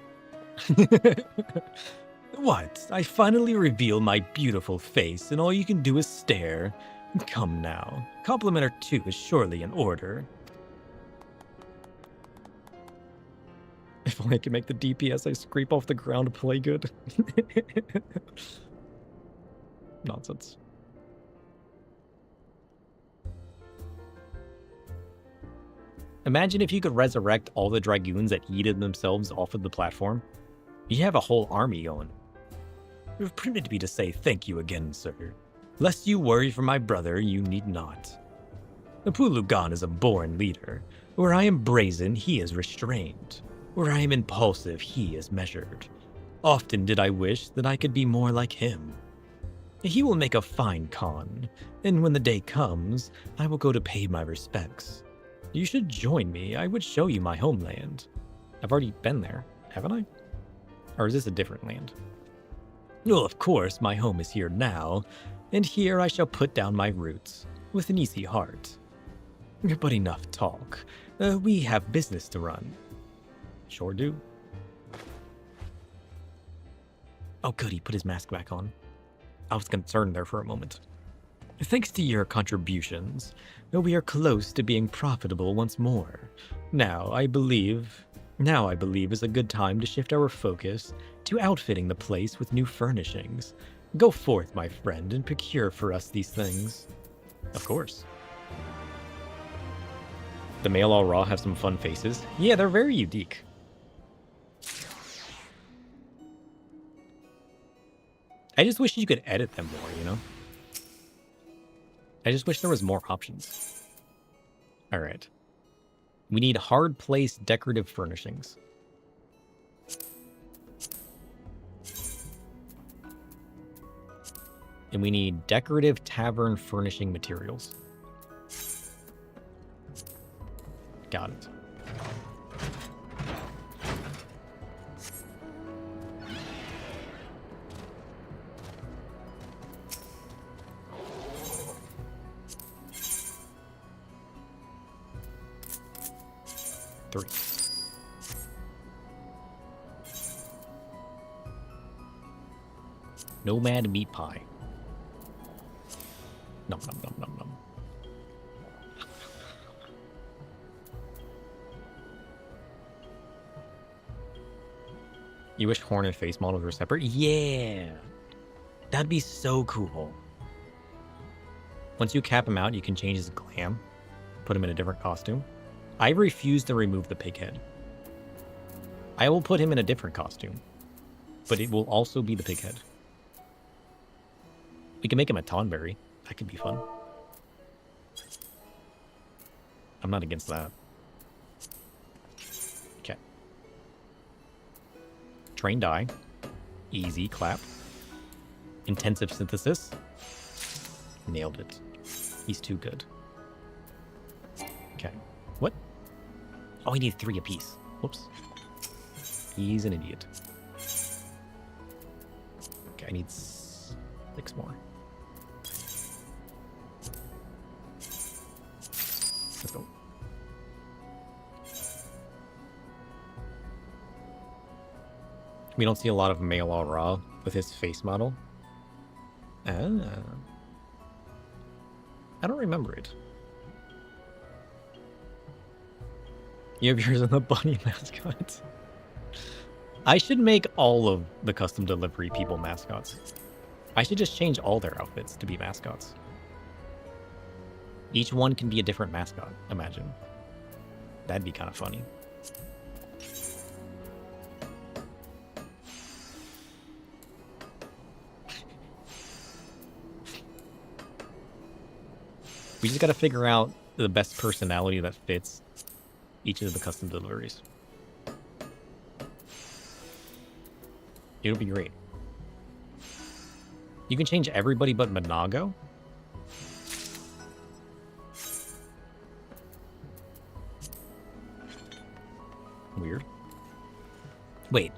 What? I finally reveal my beautiful face and all you can do is stare. Come now. Compliment or 2 is surely in order. If only I can make the DPS I scrape off the ground play good. Nonsense. Imagine if you could resurrect all the dragoons that yeeted themselves off of the platform. You have a whole army going. You've permitted me to say thank you again, sir. Lest you worry for my brother, you need not. The Pulugan is a born leader. Where I am brazen, he is restrained. Where I am impulsive, he is measured. Often did I wish that I could be more like him. He will make a fine Khan, and when the day comes, I will go to pay my respects. You should join me. I would show you my homeland. I've already been there, haven't I? Or is this a different land? Well, of course, my home is here now, and here I shall put down my roots, with an easy heart. But enough talk. We have business to run. Sure do. Oh good, he put his mask back on. I was concerned there for a moment. Thanks to your contributions, we are close to being profitable once more. Now I believe is a good time to shift our focus to outfitting the place with new furnishings. Go forth, my friend, and procure for us these things. Of course. The male all raw have some fun faces. Yeah, they're very unique. I just wish you could edit them more, you know? I just wish there was more options. All right. We need hard place decorative furnishings. And we need decorative tavern furnishing materials. Got it. Three. Nomad meat pie. Nom nom nom nom nom. You wish horn and face models were separate? Yeah! That'd be so cool. Once you cap him out, you can change his glam. Put him in a different costume. I refuse to remove the pig head. I will put him in a different costume. But it will also be the pig head. We can make him a Tonberry. That could be fun. I'm not against that. Okay. Train die. Easy clap. Intensive synthesis. Nailed it. He's too good. Okay. What? Oh, we need 3 apiece. Whoops. He's an idiot. Okay, I need 6 more. Let's go. We don't see a lot of male all raw with his face model. I don't remember it. You have yours on the bunny mascot. I should make all of the custom delivery people mascots. I should just change all their outfits to be mascots. Each one can be a different mascot, imagine. That'd be kind of funny. We just gotta figure out the best personality that fits each of the custom deliveries. It'll be great. You can change everybody but Monago. Weird. Wait,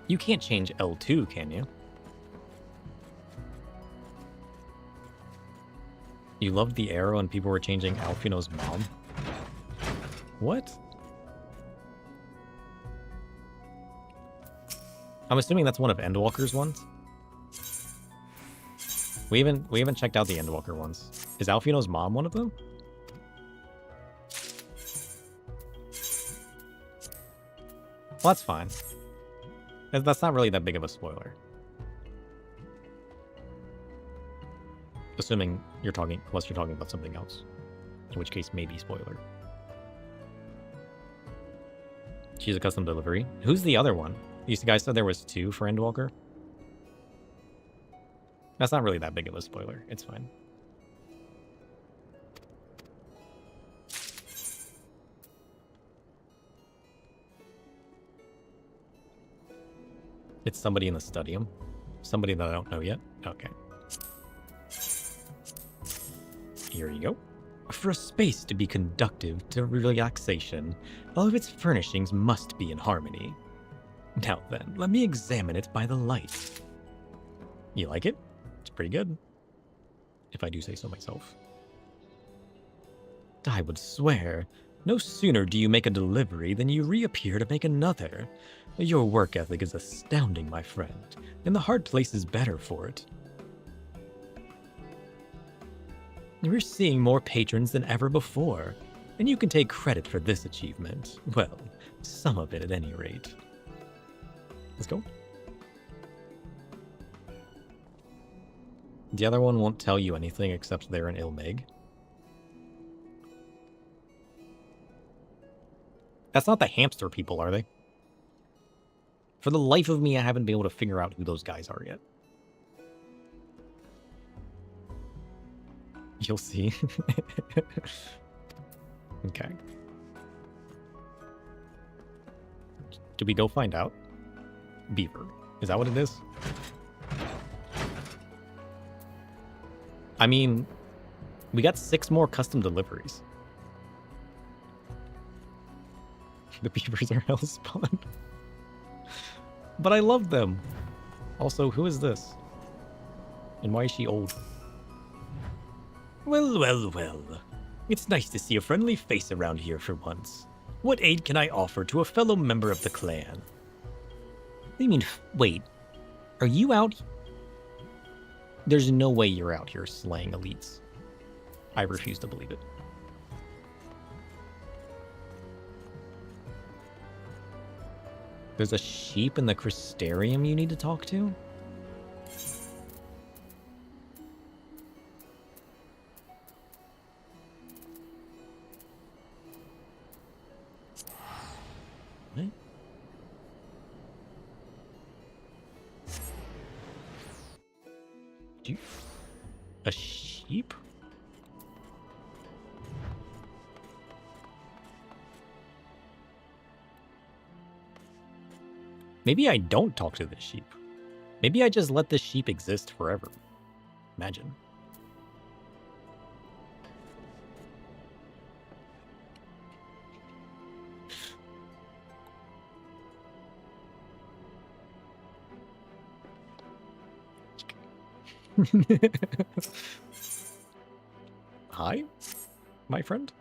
you can't change L2, can you? You loved the arrow and people were changing Alfino's mom? What? I'm assuming that's one of Endwalker's ones. We haven't checked out the Endwalker ones. Is Alfino's mom one of them? Well, that's fine. That's not really that big of a spoiler. Assuming you're talking, unless you're talking about something else. In which case, maybe spoiler. She's a custom delivery. Who's the other one? These guys said there was 2 for Endwalker. That's not really that big of a spoiler. It's fine. It's somebody in the studium. Somebody that I don't know yet. Okay. Here you go. For a space to be conducive to relaxation, all of its furnishings must be in harmony. Now then, let me examine it by the light. You like it? It's pretty good. If I do say so myself. I would swear, no sooner do you make a delivery than you reappear to make another. Your work ethic is astounding, my friend, and the hard place is better for it. We're seeing more patrons than ever before, and you can take credit for this achievement. Well, some of it at any rate. Let's go. The other one won't tell you anything except they're an Ilmeg. That's not the hamster people, are they? For the life of me, I haven't been able to figure out who those guys are yet. You'll see. Okay. Do we go find out? Beaver. Is that what it is? I mean, we got 6 more custom deliveries. The beavers are hellspawn. But I love them. Also, who is this? And why is she old? Well, well, well. It's nice to see a friendly face around here for once. What aid can I offer to a fellow member of the clan? What do you mean, wait, are you out? There's no way you're out here slaying elites. I refuse to believe it. There's a sheep in the crystarium you need to talk to? What? A sheep? Maybe I don't talk to this sheep. Maybe I just let this sheep exist forever. Imagine. Hi, my friend.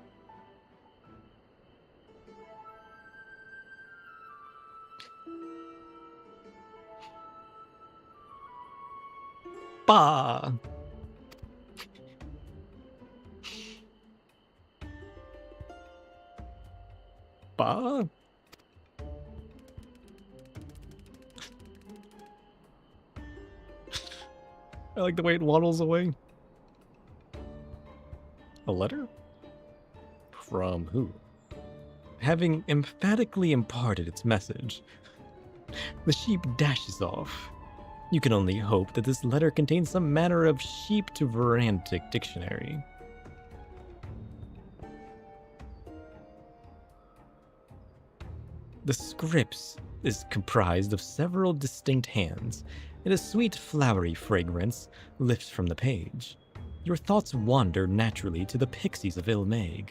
Bah. Bah. I like the way it waddles away. A letter? From who? Having emphatically imparted its message, the sheep dashes off. You can only hope that this letter contains some manner of sheep to verantic dictionary. The script is comprised of several distinct hands, and a sweet flowery fragrance lifts from the page. Your thoughts wander naturally to the pixies of Ilmeg.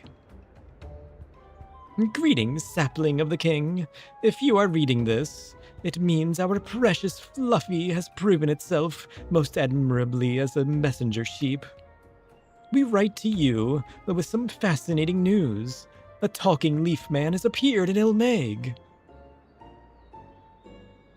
Greetings, sapling of the king. If you are reading this, it means our precious Fluffy has proven itself most admirably as a messenger sheep. We write to you with some fascinating news. A talking leaf man has appeared in Ilmeg.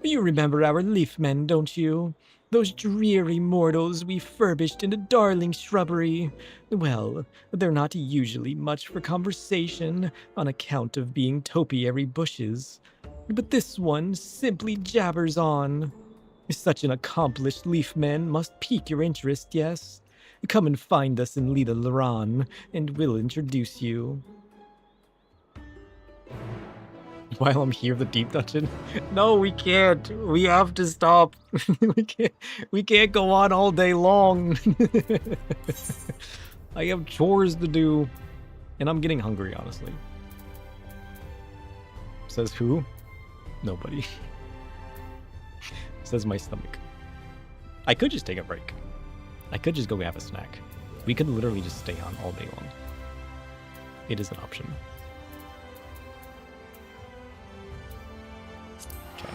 You remember our leaf men, don't you? Those dreary mortals we furbished into darling shrubbery. Well, they're not usually much for conversation on account of being topiary bushes. But this one simply jabbers on. Such an accomplished leaf man must pique your interest, yes? Come and find us in Lida Laran, and we'll introduce you. While I'm here, the deep dungeon? No, we can't. We have to stop. We can't go on all day long. I have chores to do. And I'm getting hungry, honestly. Says who? Nobody. Says my stomach. I could just take a break. I could just go have a snack. We could literally just stay on all day long. It is an option. Okay.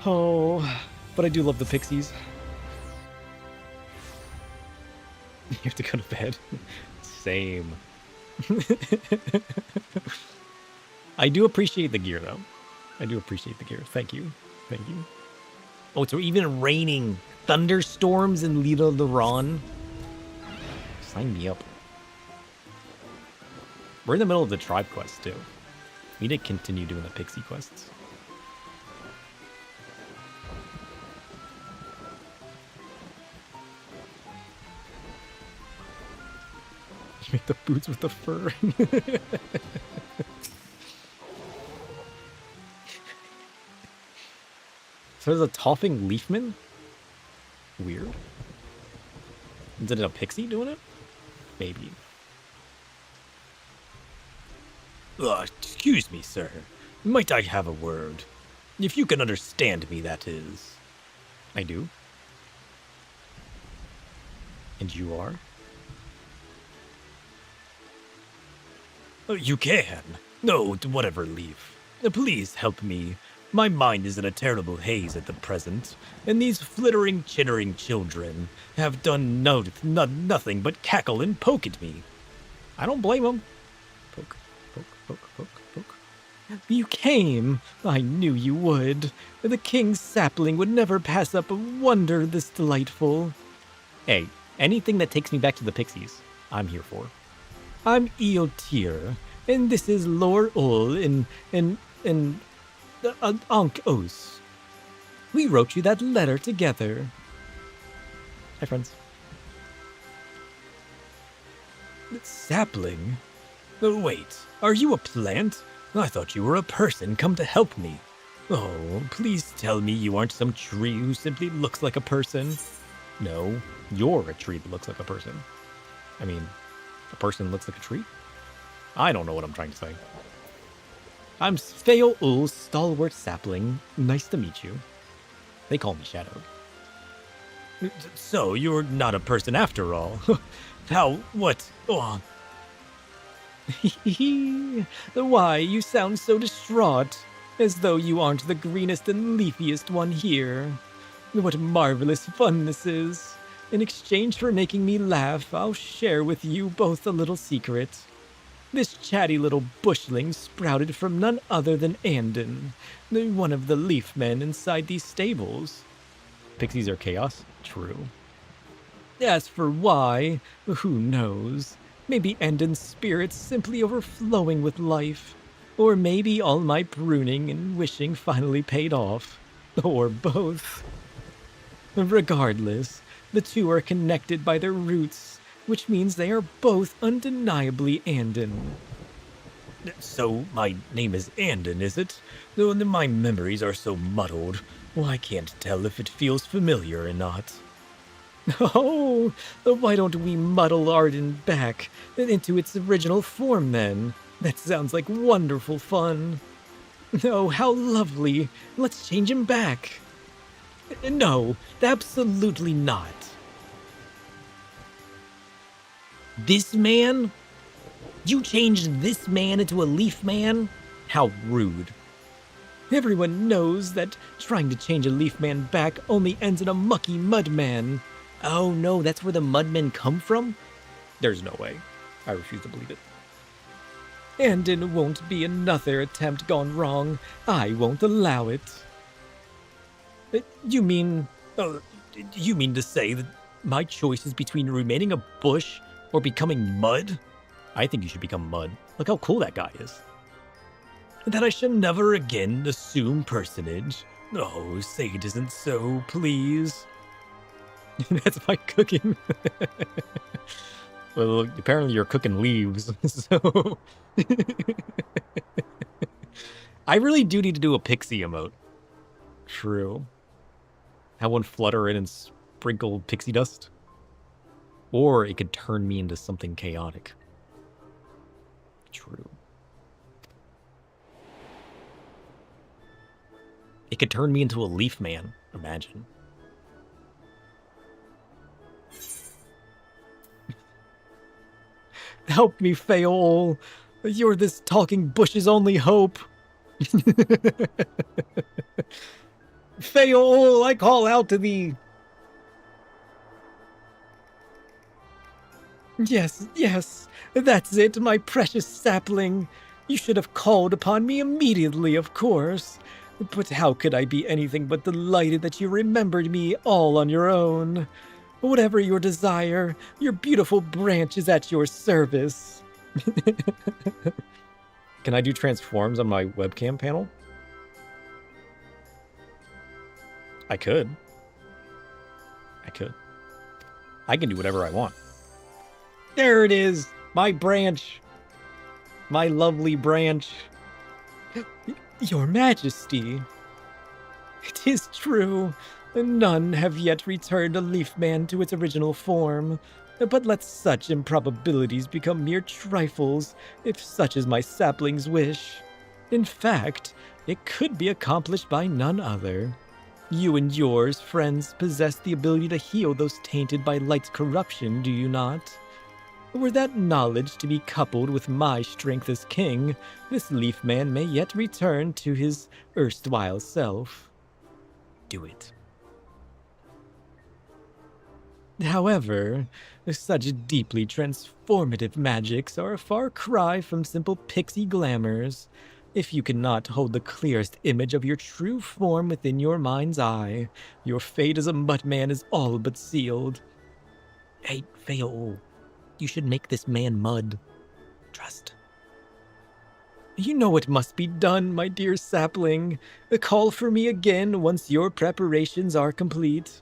Oh, but I do love the pixies. You have to go to bed. Same. I do appreciate the gear, though. I do appreciate the gear. Thank you. Thank you. Oh, it's even raining. Thunderstorms in Lida Laran. Sign me up. We're in the middle of the tribe quest, too. We need to continue doing the pixie quests. Make the boots with the fur. So there's a Toffing Leafman? Weird. Is it a pixie doing it? Maybe. Excuse me, sir. Might I have a word? If you can understand me, that is. I do. And you are? You can. No, whatever, leaf. Please help me. My mind is in a terrible haze at the present, and these flittering, chittering children have done nothing but cackle and poke at me. I don't blame them. Poke, poke, poke, poke, poke. You came. I knew you would. The king's sapling would never pass up a wonder this delightful. Hey, anything that takes me back to the pixies, I'm here for. I'm Eotir, and this is Lor Ul and Ankh Os. We wrote you that letter together. Hi, friends. Sapling? Wait, are you a plant? I thought you were a person come to help me. Oh, please tell me you aren't some tree who simply looks like a person. No, you're a tree that looks like a person. I mean, a person looks like a tree? I don't know what I'm trying to say. I'm Sfeo Ul, stalwart sapling. Nice to meet you. They call me Shadow. So you're not a person after all. What? Oh. Why, you sound so distraught, as though you aren't the greenest and leafiest one here. What marvelous fun this is. In exchange for making me laugh, I'll share with you both a little secret. This chatty little bushling sprouted from none other than Andon, one of the leaf men inside these stables. Pixies are chaos? True. As for why, who knows? Maybe Andon's spirit's simply overflowing with life. Or maybe all my pruning and wishing finally paid off. Or both. Regardless, the two are connected by their roots, which means they are both undeniably Andon. So my name is Andon, is it? Though my memories are so muddled, I can't tell if it feels familiar or not. Oh, why don't we muddle Arden back into its original form then? That sounds like wonderful fun. Oh, how lovely. Let's change him back. No, absolutely not. This man? You changed this man into a leaf man? How rude. Everyone knows that trying to change a leaf man back only ends in a mucky mud man. Oh no, that's where the mudmen come from? There's no way. I refuse to believe it. And it won't be another attempt gone wrong. I won't allow it. You mean to say that my choice is between remaining a bush or becoming mud? I think you should become mud. Look how cool that guy is. That I should never again assume personage. Oh, say it isn't so, please. That's my cooking. Well, apparently you're cooking leaves, so... I really do need to do a pixie emote. True. Have one flutter in and sprinkle pixie dust. Or it could turn me into something chaotic. True. It could turn me into a leaf man, imagine. Help me, Feol. You're this talking bush's only hope. Feol, I call out to thee. Yes, yes, that's it, my precious sapling. You should have called upon me immediately, of course. But how could I be anything but delighted that you remembered me all on your own? Whatever your desire, your beautiful branch is at your service. Can I do transforms on my webcam panel? I could. I can do whatever I want. There it is! My branch! My lovely branch. Your Majesty. It is true. None have yet returned a leaf man to its original form. But let such improbabilities become mere trifles, if such is my sapling's wish. In fact, it could be accomplished by none other. You and yours, friends, possess the ability to heal those tainted by light's corruption, do you not? Were that knowledge to be coupled with my strength as king, this leaf man may yet return to his erstwhile self. Do it. However, such deeply transformative magics are a far cry from simple pixie glamours. If you cannot hold the clearest image of your true form within your mind's eye, your fate as a Muttman is all but sealed. Hey, Feol, you should make this man mud. Trust. You know what must be done, my dear sapling. Call for me again once your preparations are complete.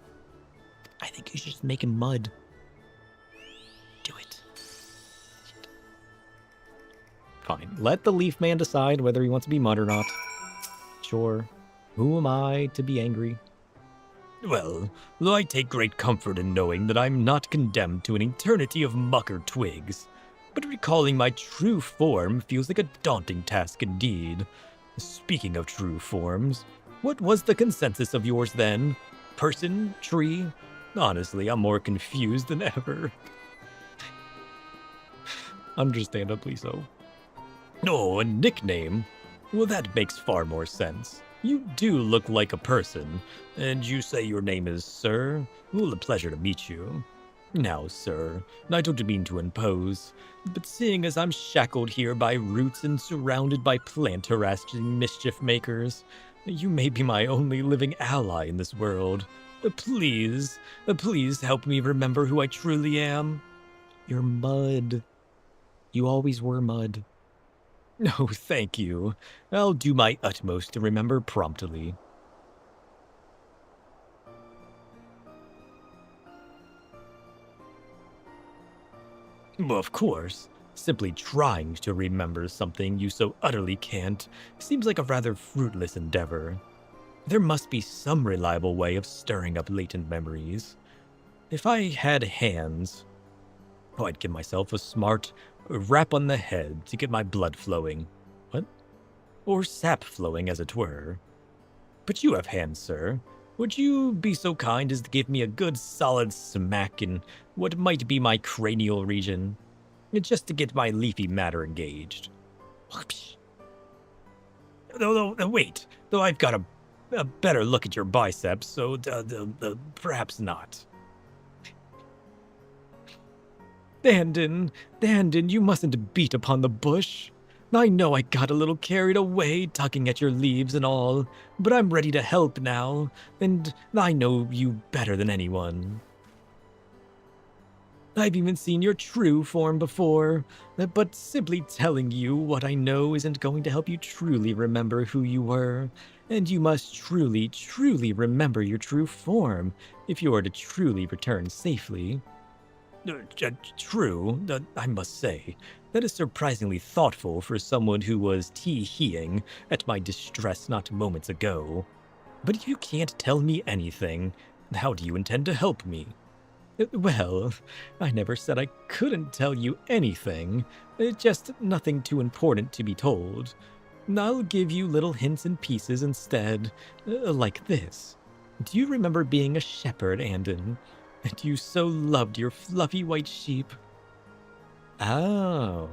I think you should just make him mud. Do it. Fine. Let the leaf man decide whether he wants to be mud or not. Sure. Who am I to be angry? Well, I take great comfort in knowing that I'm not condemned to an eternity of mucker twigs. But recalling my true form feels like a daunting task indeed. Speaking of true forms, what was the consensus of yours then? Person? Tree? Honestly, I'm more confused than ever. Understandably so. Oh, a nickname? Well, that makes far more sense. You do look like a person, and you say your name is Sir? Well, a pleasure to meet you. Now, sir, I don't mean to impose, but seeing as I'm shackled here by roots and surrounded by plant-harassing mischief makers, you may be my only living ally in this world. Please help me remember who I truly am. You're mud. You always were mud. No, thank you. I'll do my utmost to remember promptly. Well, of course. Simply trying to remember something you so utterly can't seems like a rather fruitless endeavor. There must be some reliable way of stirring up latent memories. If I had hands, I'd give myself a smart rap on the head to get my blood flowing. What? Or sap flowing, as it were. But you have hands, sir. Would you be so kind as to give me a good solid smack in what might be my cranial region? Just to get my leafy matter engaged. No, wait. Though I've got a better look at your biceps, so perhaps not. Dandin, you mustn't beat upon the bush. I know I got a little carried away tugging at your leaves and all, but I'm ready to help now, and I know you better than anyone. I've even seen your true form before, but simply telling you what I know isn't going to help you truly remember who you were, and you must truly, truly remember your true form if you are to truly return safely. True, I must say. That is surprisingly thoughtful for someone who was tee-heeing at my distress not moments ago. But if you can't tell me anything, how do you intend to help me? Well, I never said I couldn't tell you anything, just nothing too important to be told. I'll give you little hints and pieces instead, like this. Do you remember being a shepherd, Andon? And you so loved your fluffy white sheep? Oh.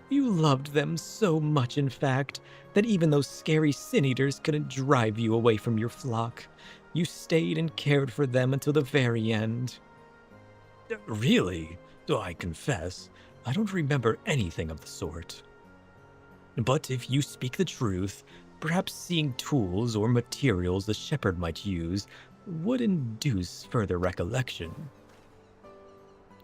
You loved them so much, in fact, that even those scary sin-eaters couldn't drive you away from your flock. You stayed and cared for them until the very end. Really? I confess, I don't remember anything of the sort. But if you speak the truth, perhaps seeing tools or materials the shepherd might use would induce further recollection.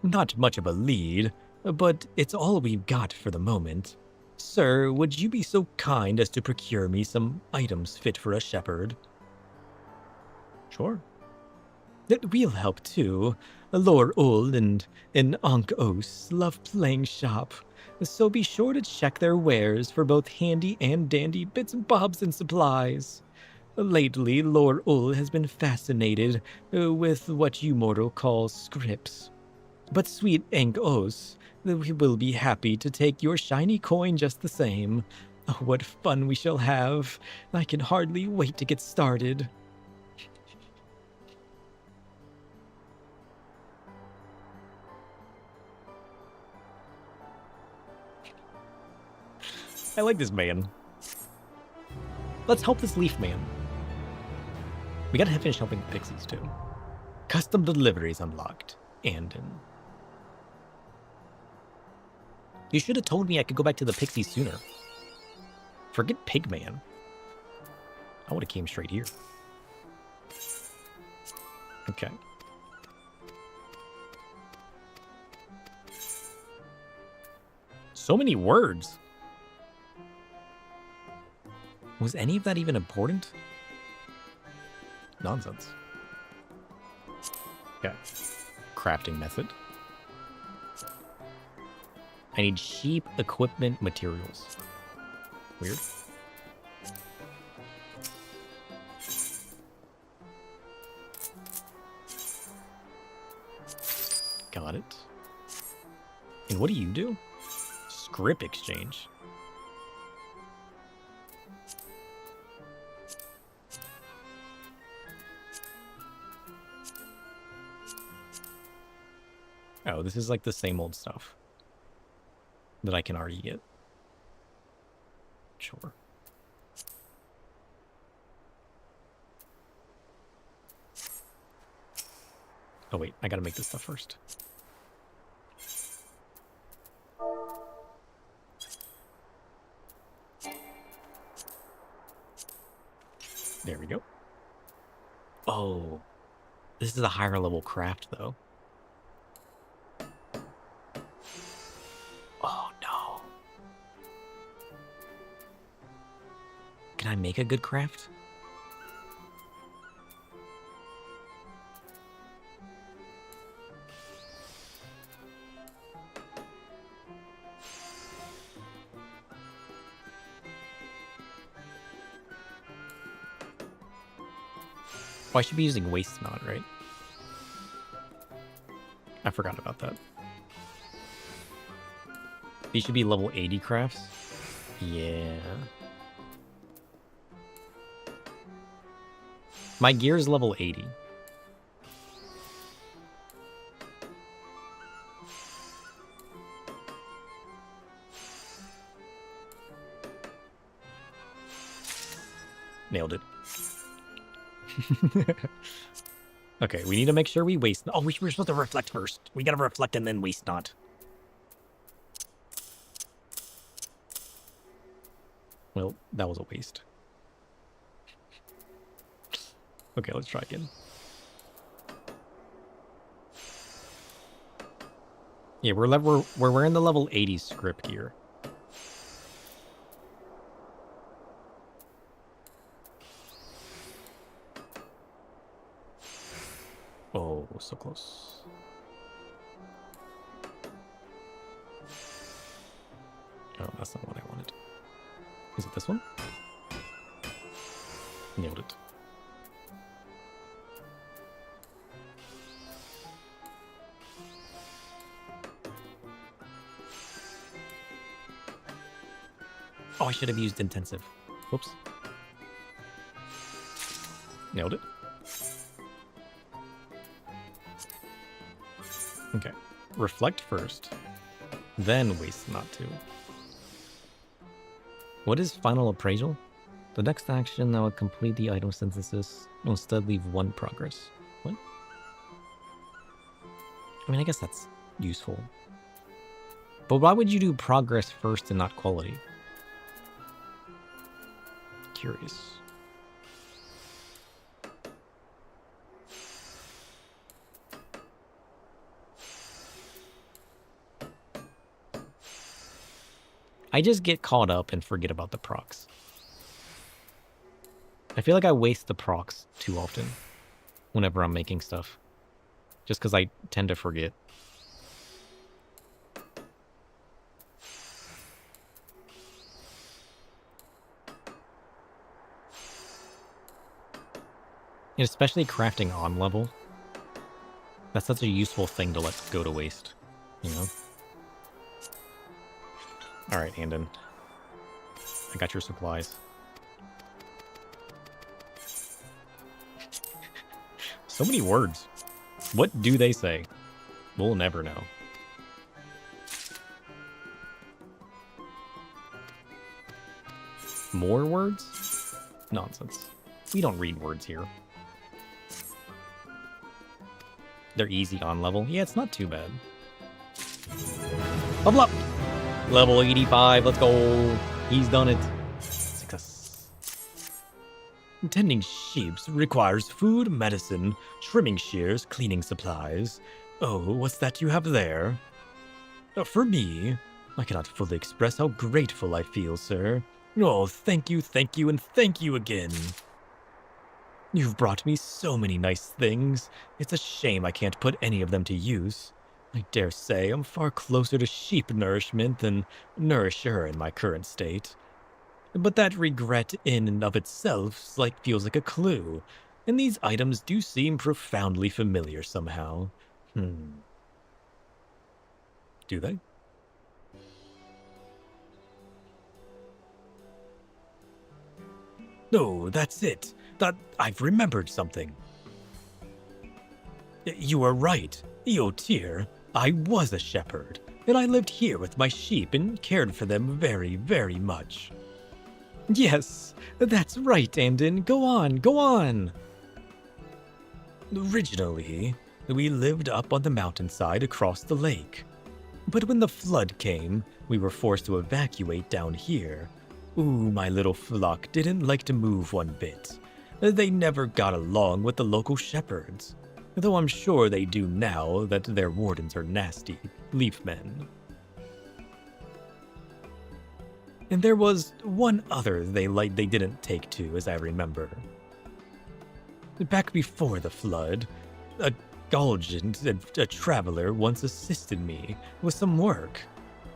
Not much of a lead, but it's all we've got for the moment. Sir, would you be so kind as to procure me some items fit for a shepherd? Sure. That will help too. Lord Uld and Ankh Os love playing shop, so be sure to check their wares for both handy and dandy bits and bobs and supplies. Lately, Lord Uld has been fascinated with what you mortal call scripts. But sweet Ankh Os, we will be happy to take your shiny coin just the same. Oh, what fun we shall have. I can hardly wait to get started. I like this man. Let's help this leaf man. We gotta finish helping the pixies too. Custom deliveries unlocked. Andon. You should have told me I could go back to the pixies sooner. Forget Pigman. I would have came straight here. Okay. So many words. Was any of that even important? Nonsense. Okay. Crafting method. I need sheep equipment materials. Weird. Got it. And what do you do? Script exchange. Oh, this is like the same old stuff that I can already get. Sure. Oh wait, I gotta make this stuff first. There we go. Oh, this is a higher level craft though. Oh no. Can I make a good craft? Oh, I should be using waste knot, right? I forgot about that. These should be level 80 crafts. Yeah. My gear is level 80. Nailed it. Okay, we need to make sure we waste. Oh, we're supposed to reflect first. We gotta reflect and then waste not. Well, that was a waste. Okay, let's try again. Yeah, we're wearing the level 80 script gear. Oh, so close. Oh, that's not what I wanted. Is it this one? Nailed it. Oh, I should have used intensive. Whoops. Nailed it. Okay. Reflect first, then waste not to. What is final appraisal? The next action that would complete the item synthesis will instead leave 1 progress. What? I mean, I guess that's useful. But why would you do progress first and not quality? Curious. I just get caught up and forget about the procs. I feel like I waste the procs too often whenever I'm making stuff. Just because I tend to forget. And especially crafting on level. That's such a useful thing to let go to waste, you know? Alright, Andon. I got your supplies. So many words. What do they say? We'll never know. More words? Nonsense. We don't read words here. They're easy on level. Yeah, it's not too bad. Level up! Level 85, let's go. He's done it. Success. Tending sheep requires food, medicine, trimming shears, cleaning supplies. Oh, what's that you have there? For me, I cannot fully express how grateful I feel, sir. Oh, thank you, and thank you again. You've brought me so many nice things. It's a shame I can't put any of them to use. I dare say I'm far closer to sheep nourishment than nourisher in my current state. But that regret in and of itself feels like a clue, and these items do seem profoundly familiar somehow. Do they? No, that's it. That I've remembered something. You are right, Eotir. I was a shepherd, and I lived here with my sheep and cared for them very, very much. Yes, that's right, Andon. Go on, go on. Originally, we lived up on the mountainside across the lake. But when the flood came, we were forced to evacuate down here. Ooh, my little flock didn't like to move one bit. They never got along with the local shepherds, though I'm sure they do now that their wardens are nasty leafmen. And there was one other they didn't take to, as I remember. Back before the flood, a Galgant, a traveler, once assisted me with some work.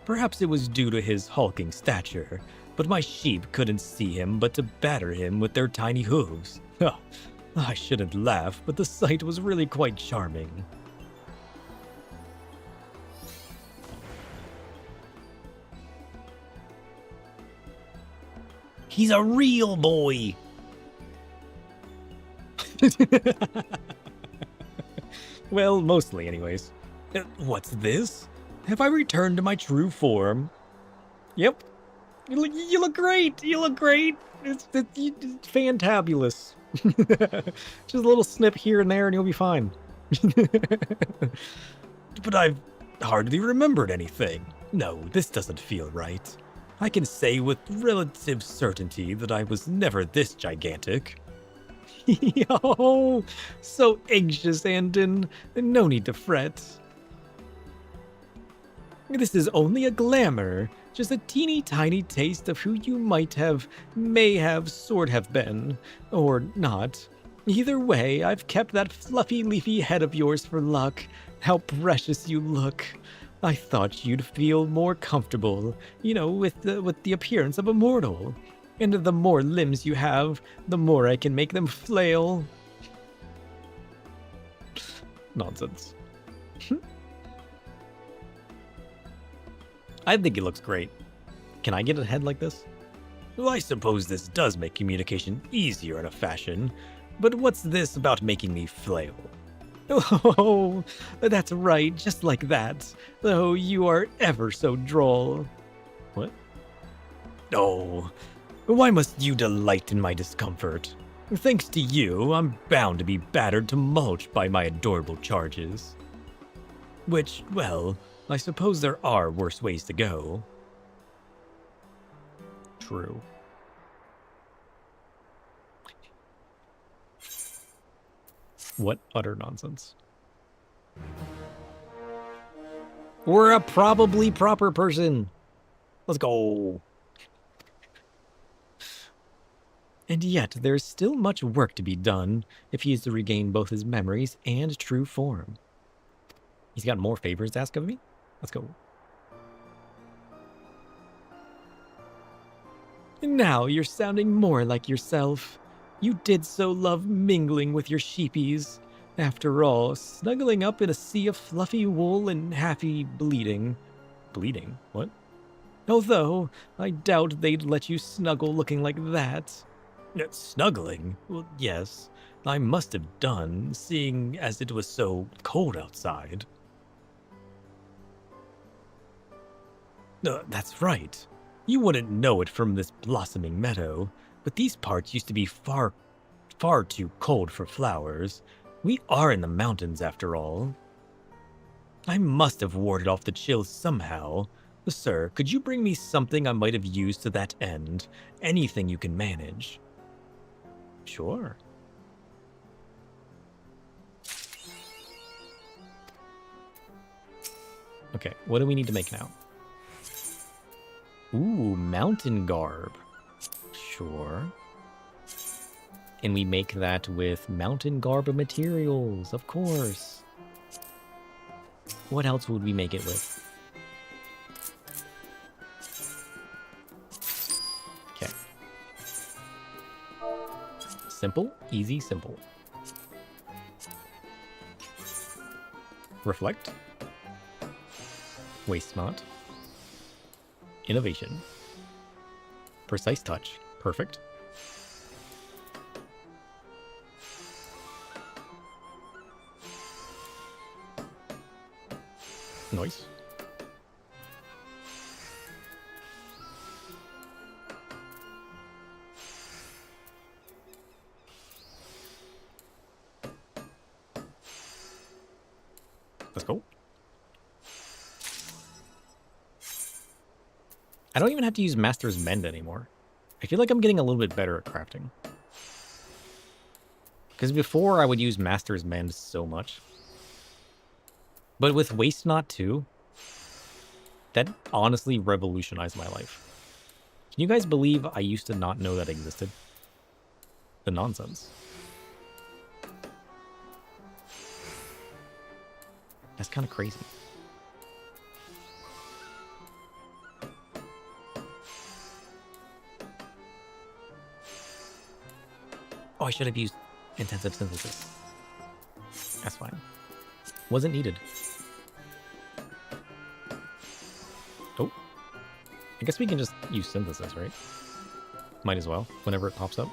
Perhaps it was due to his hulking stature, but my sheep couldn't see him but to batter him with their tiny hooves. I shouldn't laugh, but the sight was really quite charming. He's a real boy. Well, mostly anyways. What's this? Have I returned to my true form? Yep. You look great. You look great. It's fantabulous. Just a little snip here and there and you'll be fine. But I've hardly remembered anything. No, this doesn't feel right. I can say with relative certainty that I was never this gigantic. Yo, so anxious, Andon. No need to fret. This is only a glamour, just a teeny tiny taste of who you may have, sort have been, or not. Either way, I've kept that fluffy, leafy head of yours for luck. How precious you look. I thought you'd feel more comfortable, with the appearance of a mortal. And the more limbs you have, the more I can make them flail. Nonsense. I think it looks great. Can I get a head like this? Well, I suppose this does make communication easier in a fashion, but what's this about making me flail? Oh, that's right, just like that. Oh, you are ever so droll. What? Oh, why must you delight in my discomfort? Thanks to you, I'm bound to be battered to mulch by my adorable charges. Which, well, I suppose there are worse ways to go. True. What utter nonsense. We're a probably proper person. Let's go. And yet, there's still much work to be done if he is to regain both his memories and true form. He's got more favors to ask of me? Let's go. And now you're sounding more like yourself. You did so love mingling with your sheepies. After all, snuggling up in a sea of fluffy wool and happy bleeding. Bleeding? What? Although, I doubt they'd let you snuggle looking like that. Snuggling? Well, yes, I must have done, seeing as it was so cold outside. That's right. You wouldn't know it from this blossoming meadow, but these parts used to be far, far too cold for flowers. We are in the mountains, after all. I must have warded off the chills somehow. Sir, could you bring me something I might have used to that end? Anything you can manage. Sure. Okay, what do we need to make now? Ooh, mountain garb. Sure. And we make that with mountain garb materials, of course. What else would we make it with? Okay. Simple, easy, simple. Reflect. Waste smart. Innovation. Precise touch. Perfect. Nice. Let's go. I don't even have to use Master's Mend anymore. I feel like I'm getting a little bit better at crafting. Because before I would use Master's Mend so much. But with Waste Not too, that honestly revolutionized my life. Can you guys believe I used to not know that existed? The nonsense. That's kind of crazy. Oh, I should have used intensive synthesis. That's fine. Wasn't needed. Oh. I guess we can just use synthesis, right? Might as well, whenever it pops up.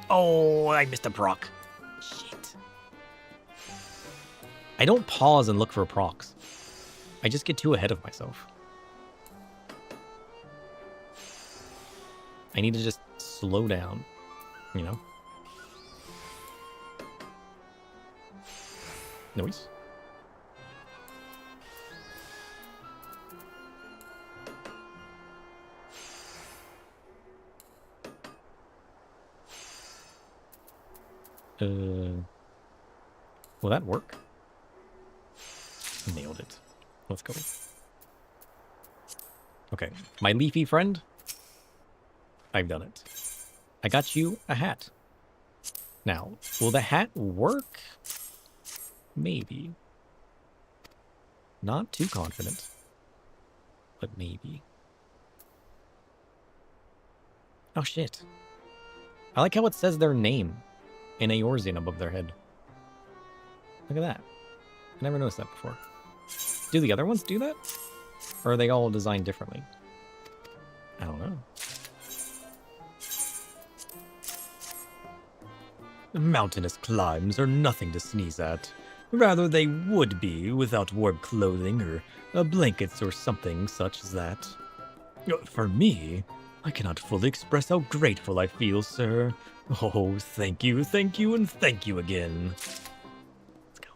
Oh, I missed a proc. Shit. I don't pause and look for procs. I just get too ahead of myself. I need to just slow down, you know? Noise. Will that work? Nailed it. Let's go. Okay, my leafy friend. I've done it. I got you a hat. Now, will the hat work? Maybe. Not too confident, but maybe. Oh, shit. I like how it says their name in Eorzean above their head. Look at that. I never noticed that before. Do the other ones do that? Or are they all designed differently? I don't know. Mountainous climbs are nothing to sneeze at. Rather, they would be without warm clothing or blankets or something such as that. For me, I cannot fully express how grateful I feel, sir. Oh, thank you, and thank you again. Let's go.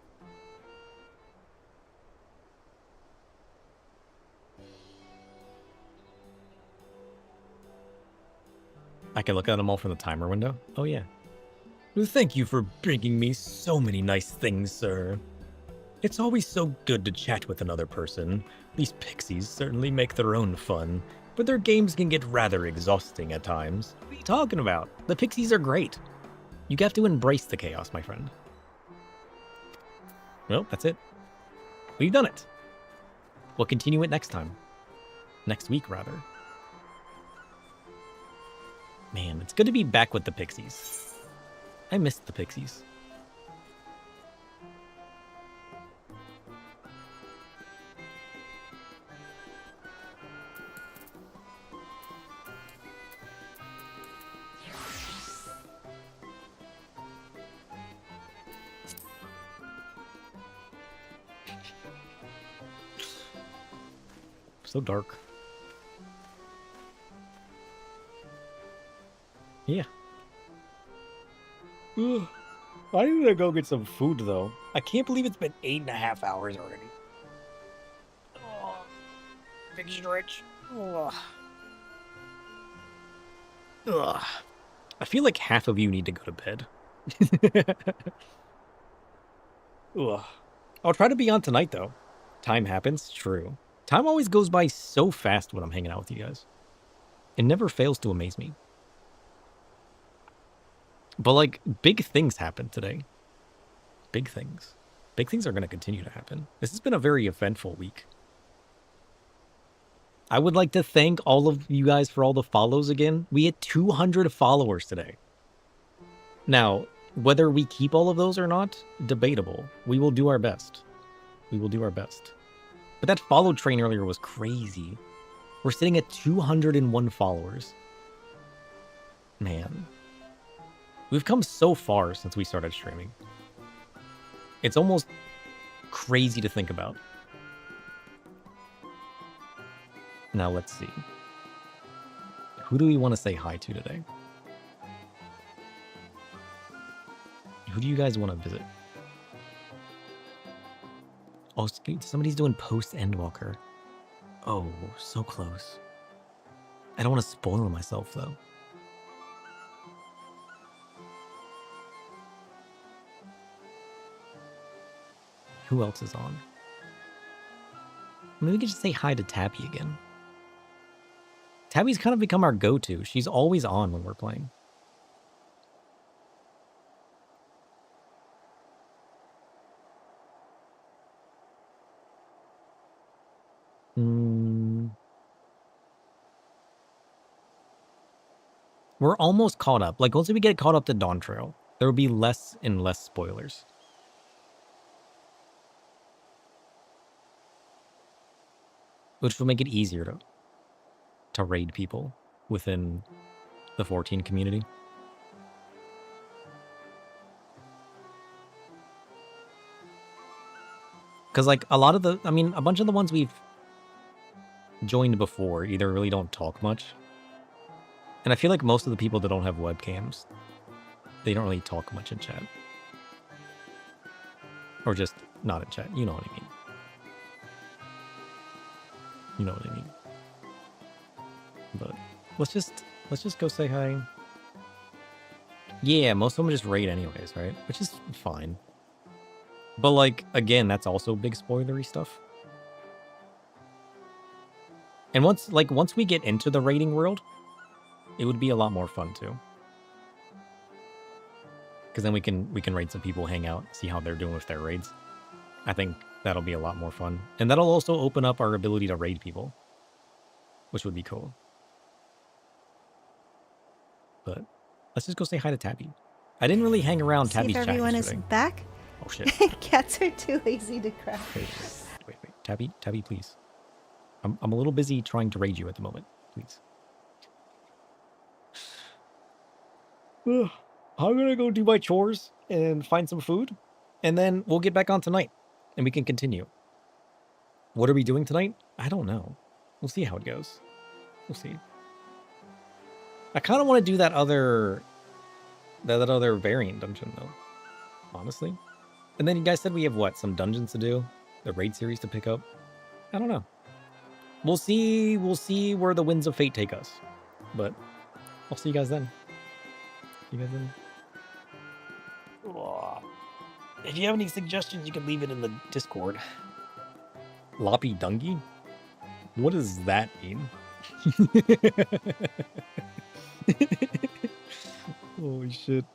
I can look at them all from the timer window? Oh, yeah. Thank you for bringing me so many nice things, sir. It's always so good to chat with another person. These pixies certainly make their own fun, but their games can get rather exhausting at times. What are you talking about? The pixies are great. You have to embrace the chaos, my friend. Well, that's it. We've done it. We'll continue it next time. Next week, rather. Man, it's good to be back with the pixies. I missed the pixies. So dark. Yeah. Ugh. I need to go get some food, though. I can't believe it's been 8.5 hours already. Oh, big stretch. Ugh. Ugh. I feel like half of you need to go to bed. Ugh. I'll try to be on tonight, though. Time happens, true. Time always goes by so fast when I'm hanging out with you guys. It never fails to amaze me. But, like, big things happen today. Big things. Big things are going to continue to happen. This has been a very eventful week. I would like to thank all of you guys for all the follows again. We had 200 followers today. Now, whether we keep all of those or not, debatable. We will do our best. We will do our best. But that follow train earlier was crazy. We're sitting at 201 followers. Man. We've come so far since we started streaming. It's almost crazy to think about. Now let's see. Who do we want to say hi to today? Who do you guys want to visit? Oh, somebody's doing post Endwalker. Oh, so close. I don't want to spoil myself, though. Who else is on? I mean, we could just say hi to Tabby again. Tabby's kind of become our go-to. She's always on when we're playing. We're almost caught up. Like, once we get caught up to Dawn Trail, there will be less and less spoilers. Which will make it easier to raid people within the 14 community. Because, like, a lot of the... I mean, a bunch of the ones we've joined before either really don't talk much. And I feel like most of the people that don't have webcams, they don't really talk much in chat. Or just not in chat. You know what I mean. You know what I mean. But let's just go say hi. Yeah, most of them just raid anyways, right? Which is fine. But, like, again, that's also big spoilery stuff. And once we get into the raiding world, it would be a lot more fun too. Because then we can raid some people, hang out, see how they're doing with their raids. I think that'll be a lot more fun. And that'll also open up our ability to raid people, which would be cool. But let's just go say hi to Tabby. I didn't really hang around See Tabby's if chat everyone is yesterday. back. Oh shit. Cats are too lazy to cry. Wait. Tabby, please. I'm a little busy trying to raid you at the moment. Please. I'm gonna go do my chores and find some food, and then we'll get back on tonight, and we can continue. What are we doing tonight? I don't know. We'll see how it goes. We'll see. I kind of want to do that other variant dungeon though, honestly. And then you guys said we have what? Some dungeons to do, the raid series to pick up. I don't know. We'll see. We'll see where the winds of fate take us. But I'll see you guys then. See you guys then. If you have any suggestions, you can leave it in the Discord. Loppy Dungy? What does that mean? Holy shit.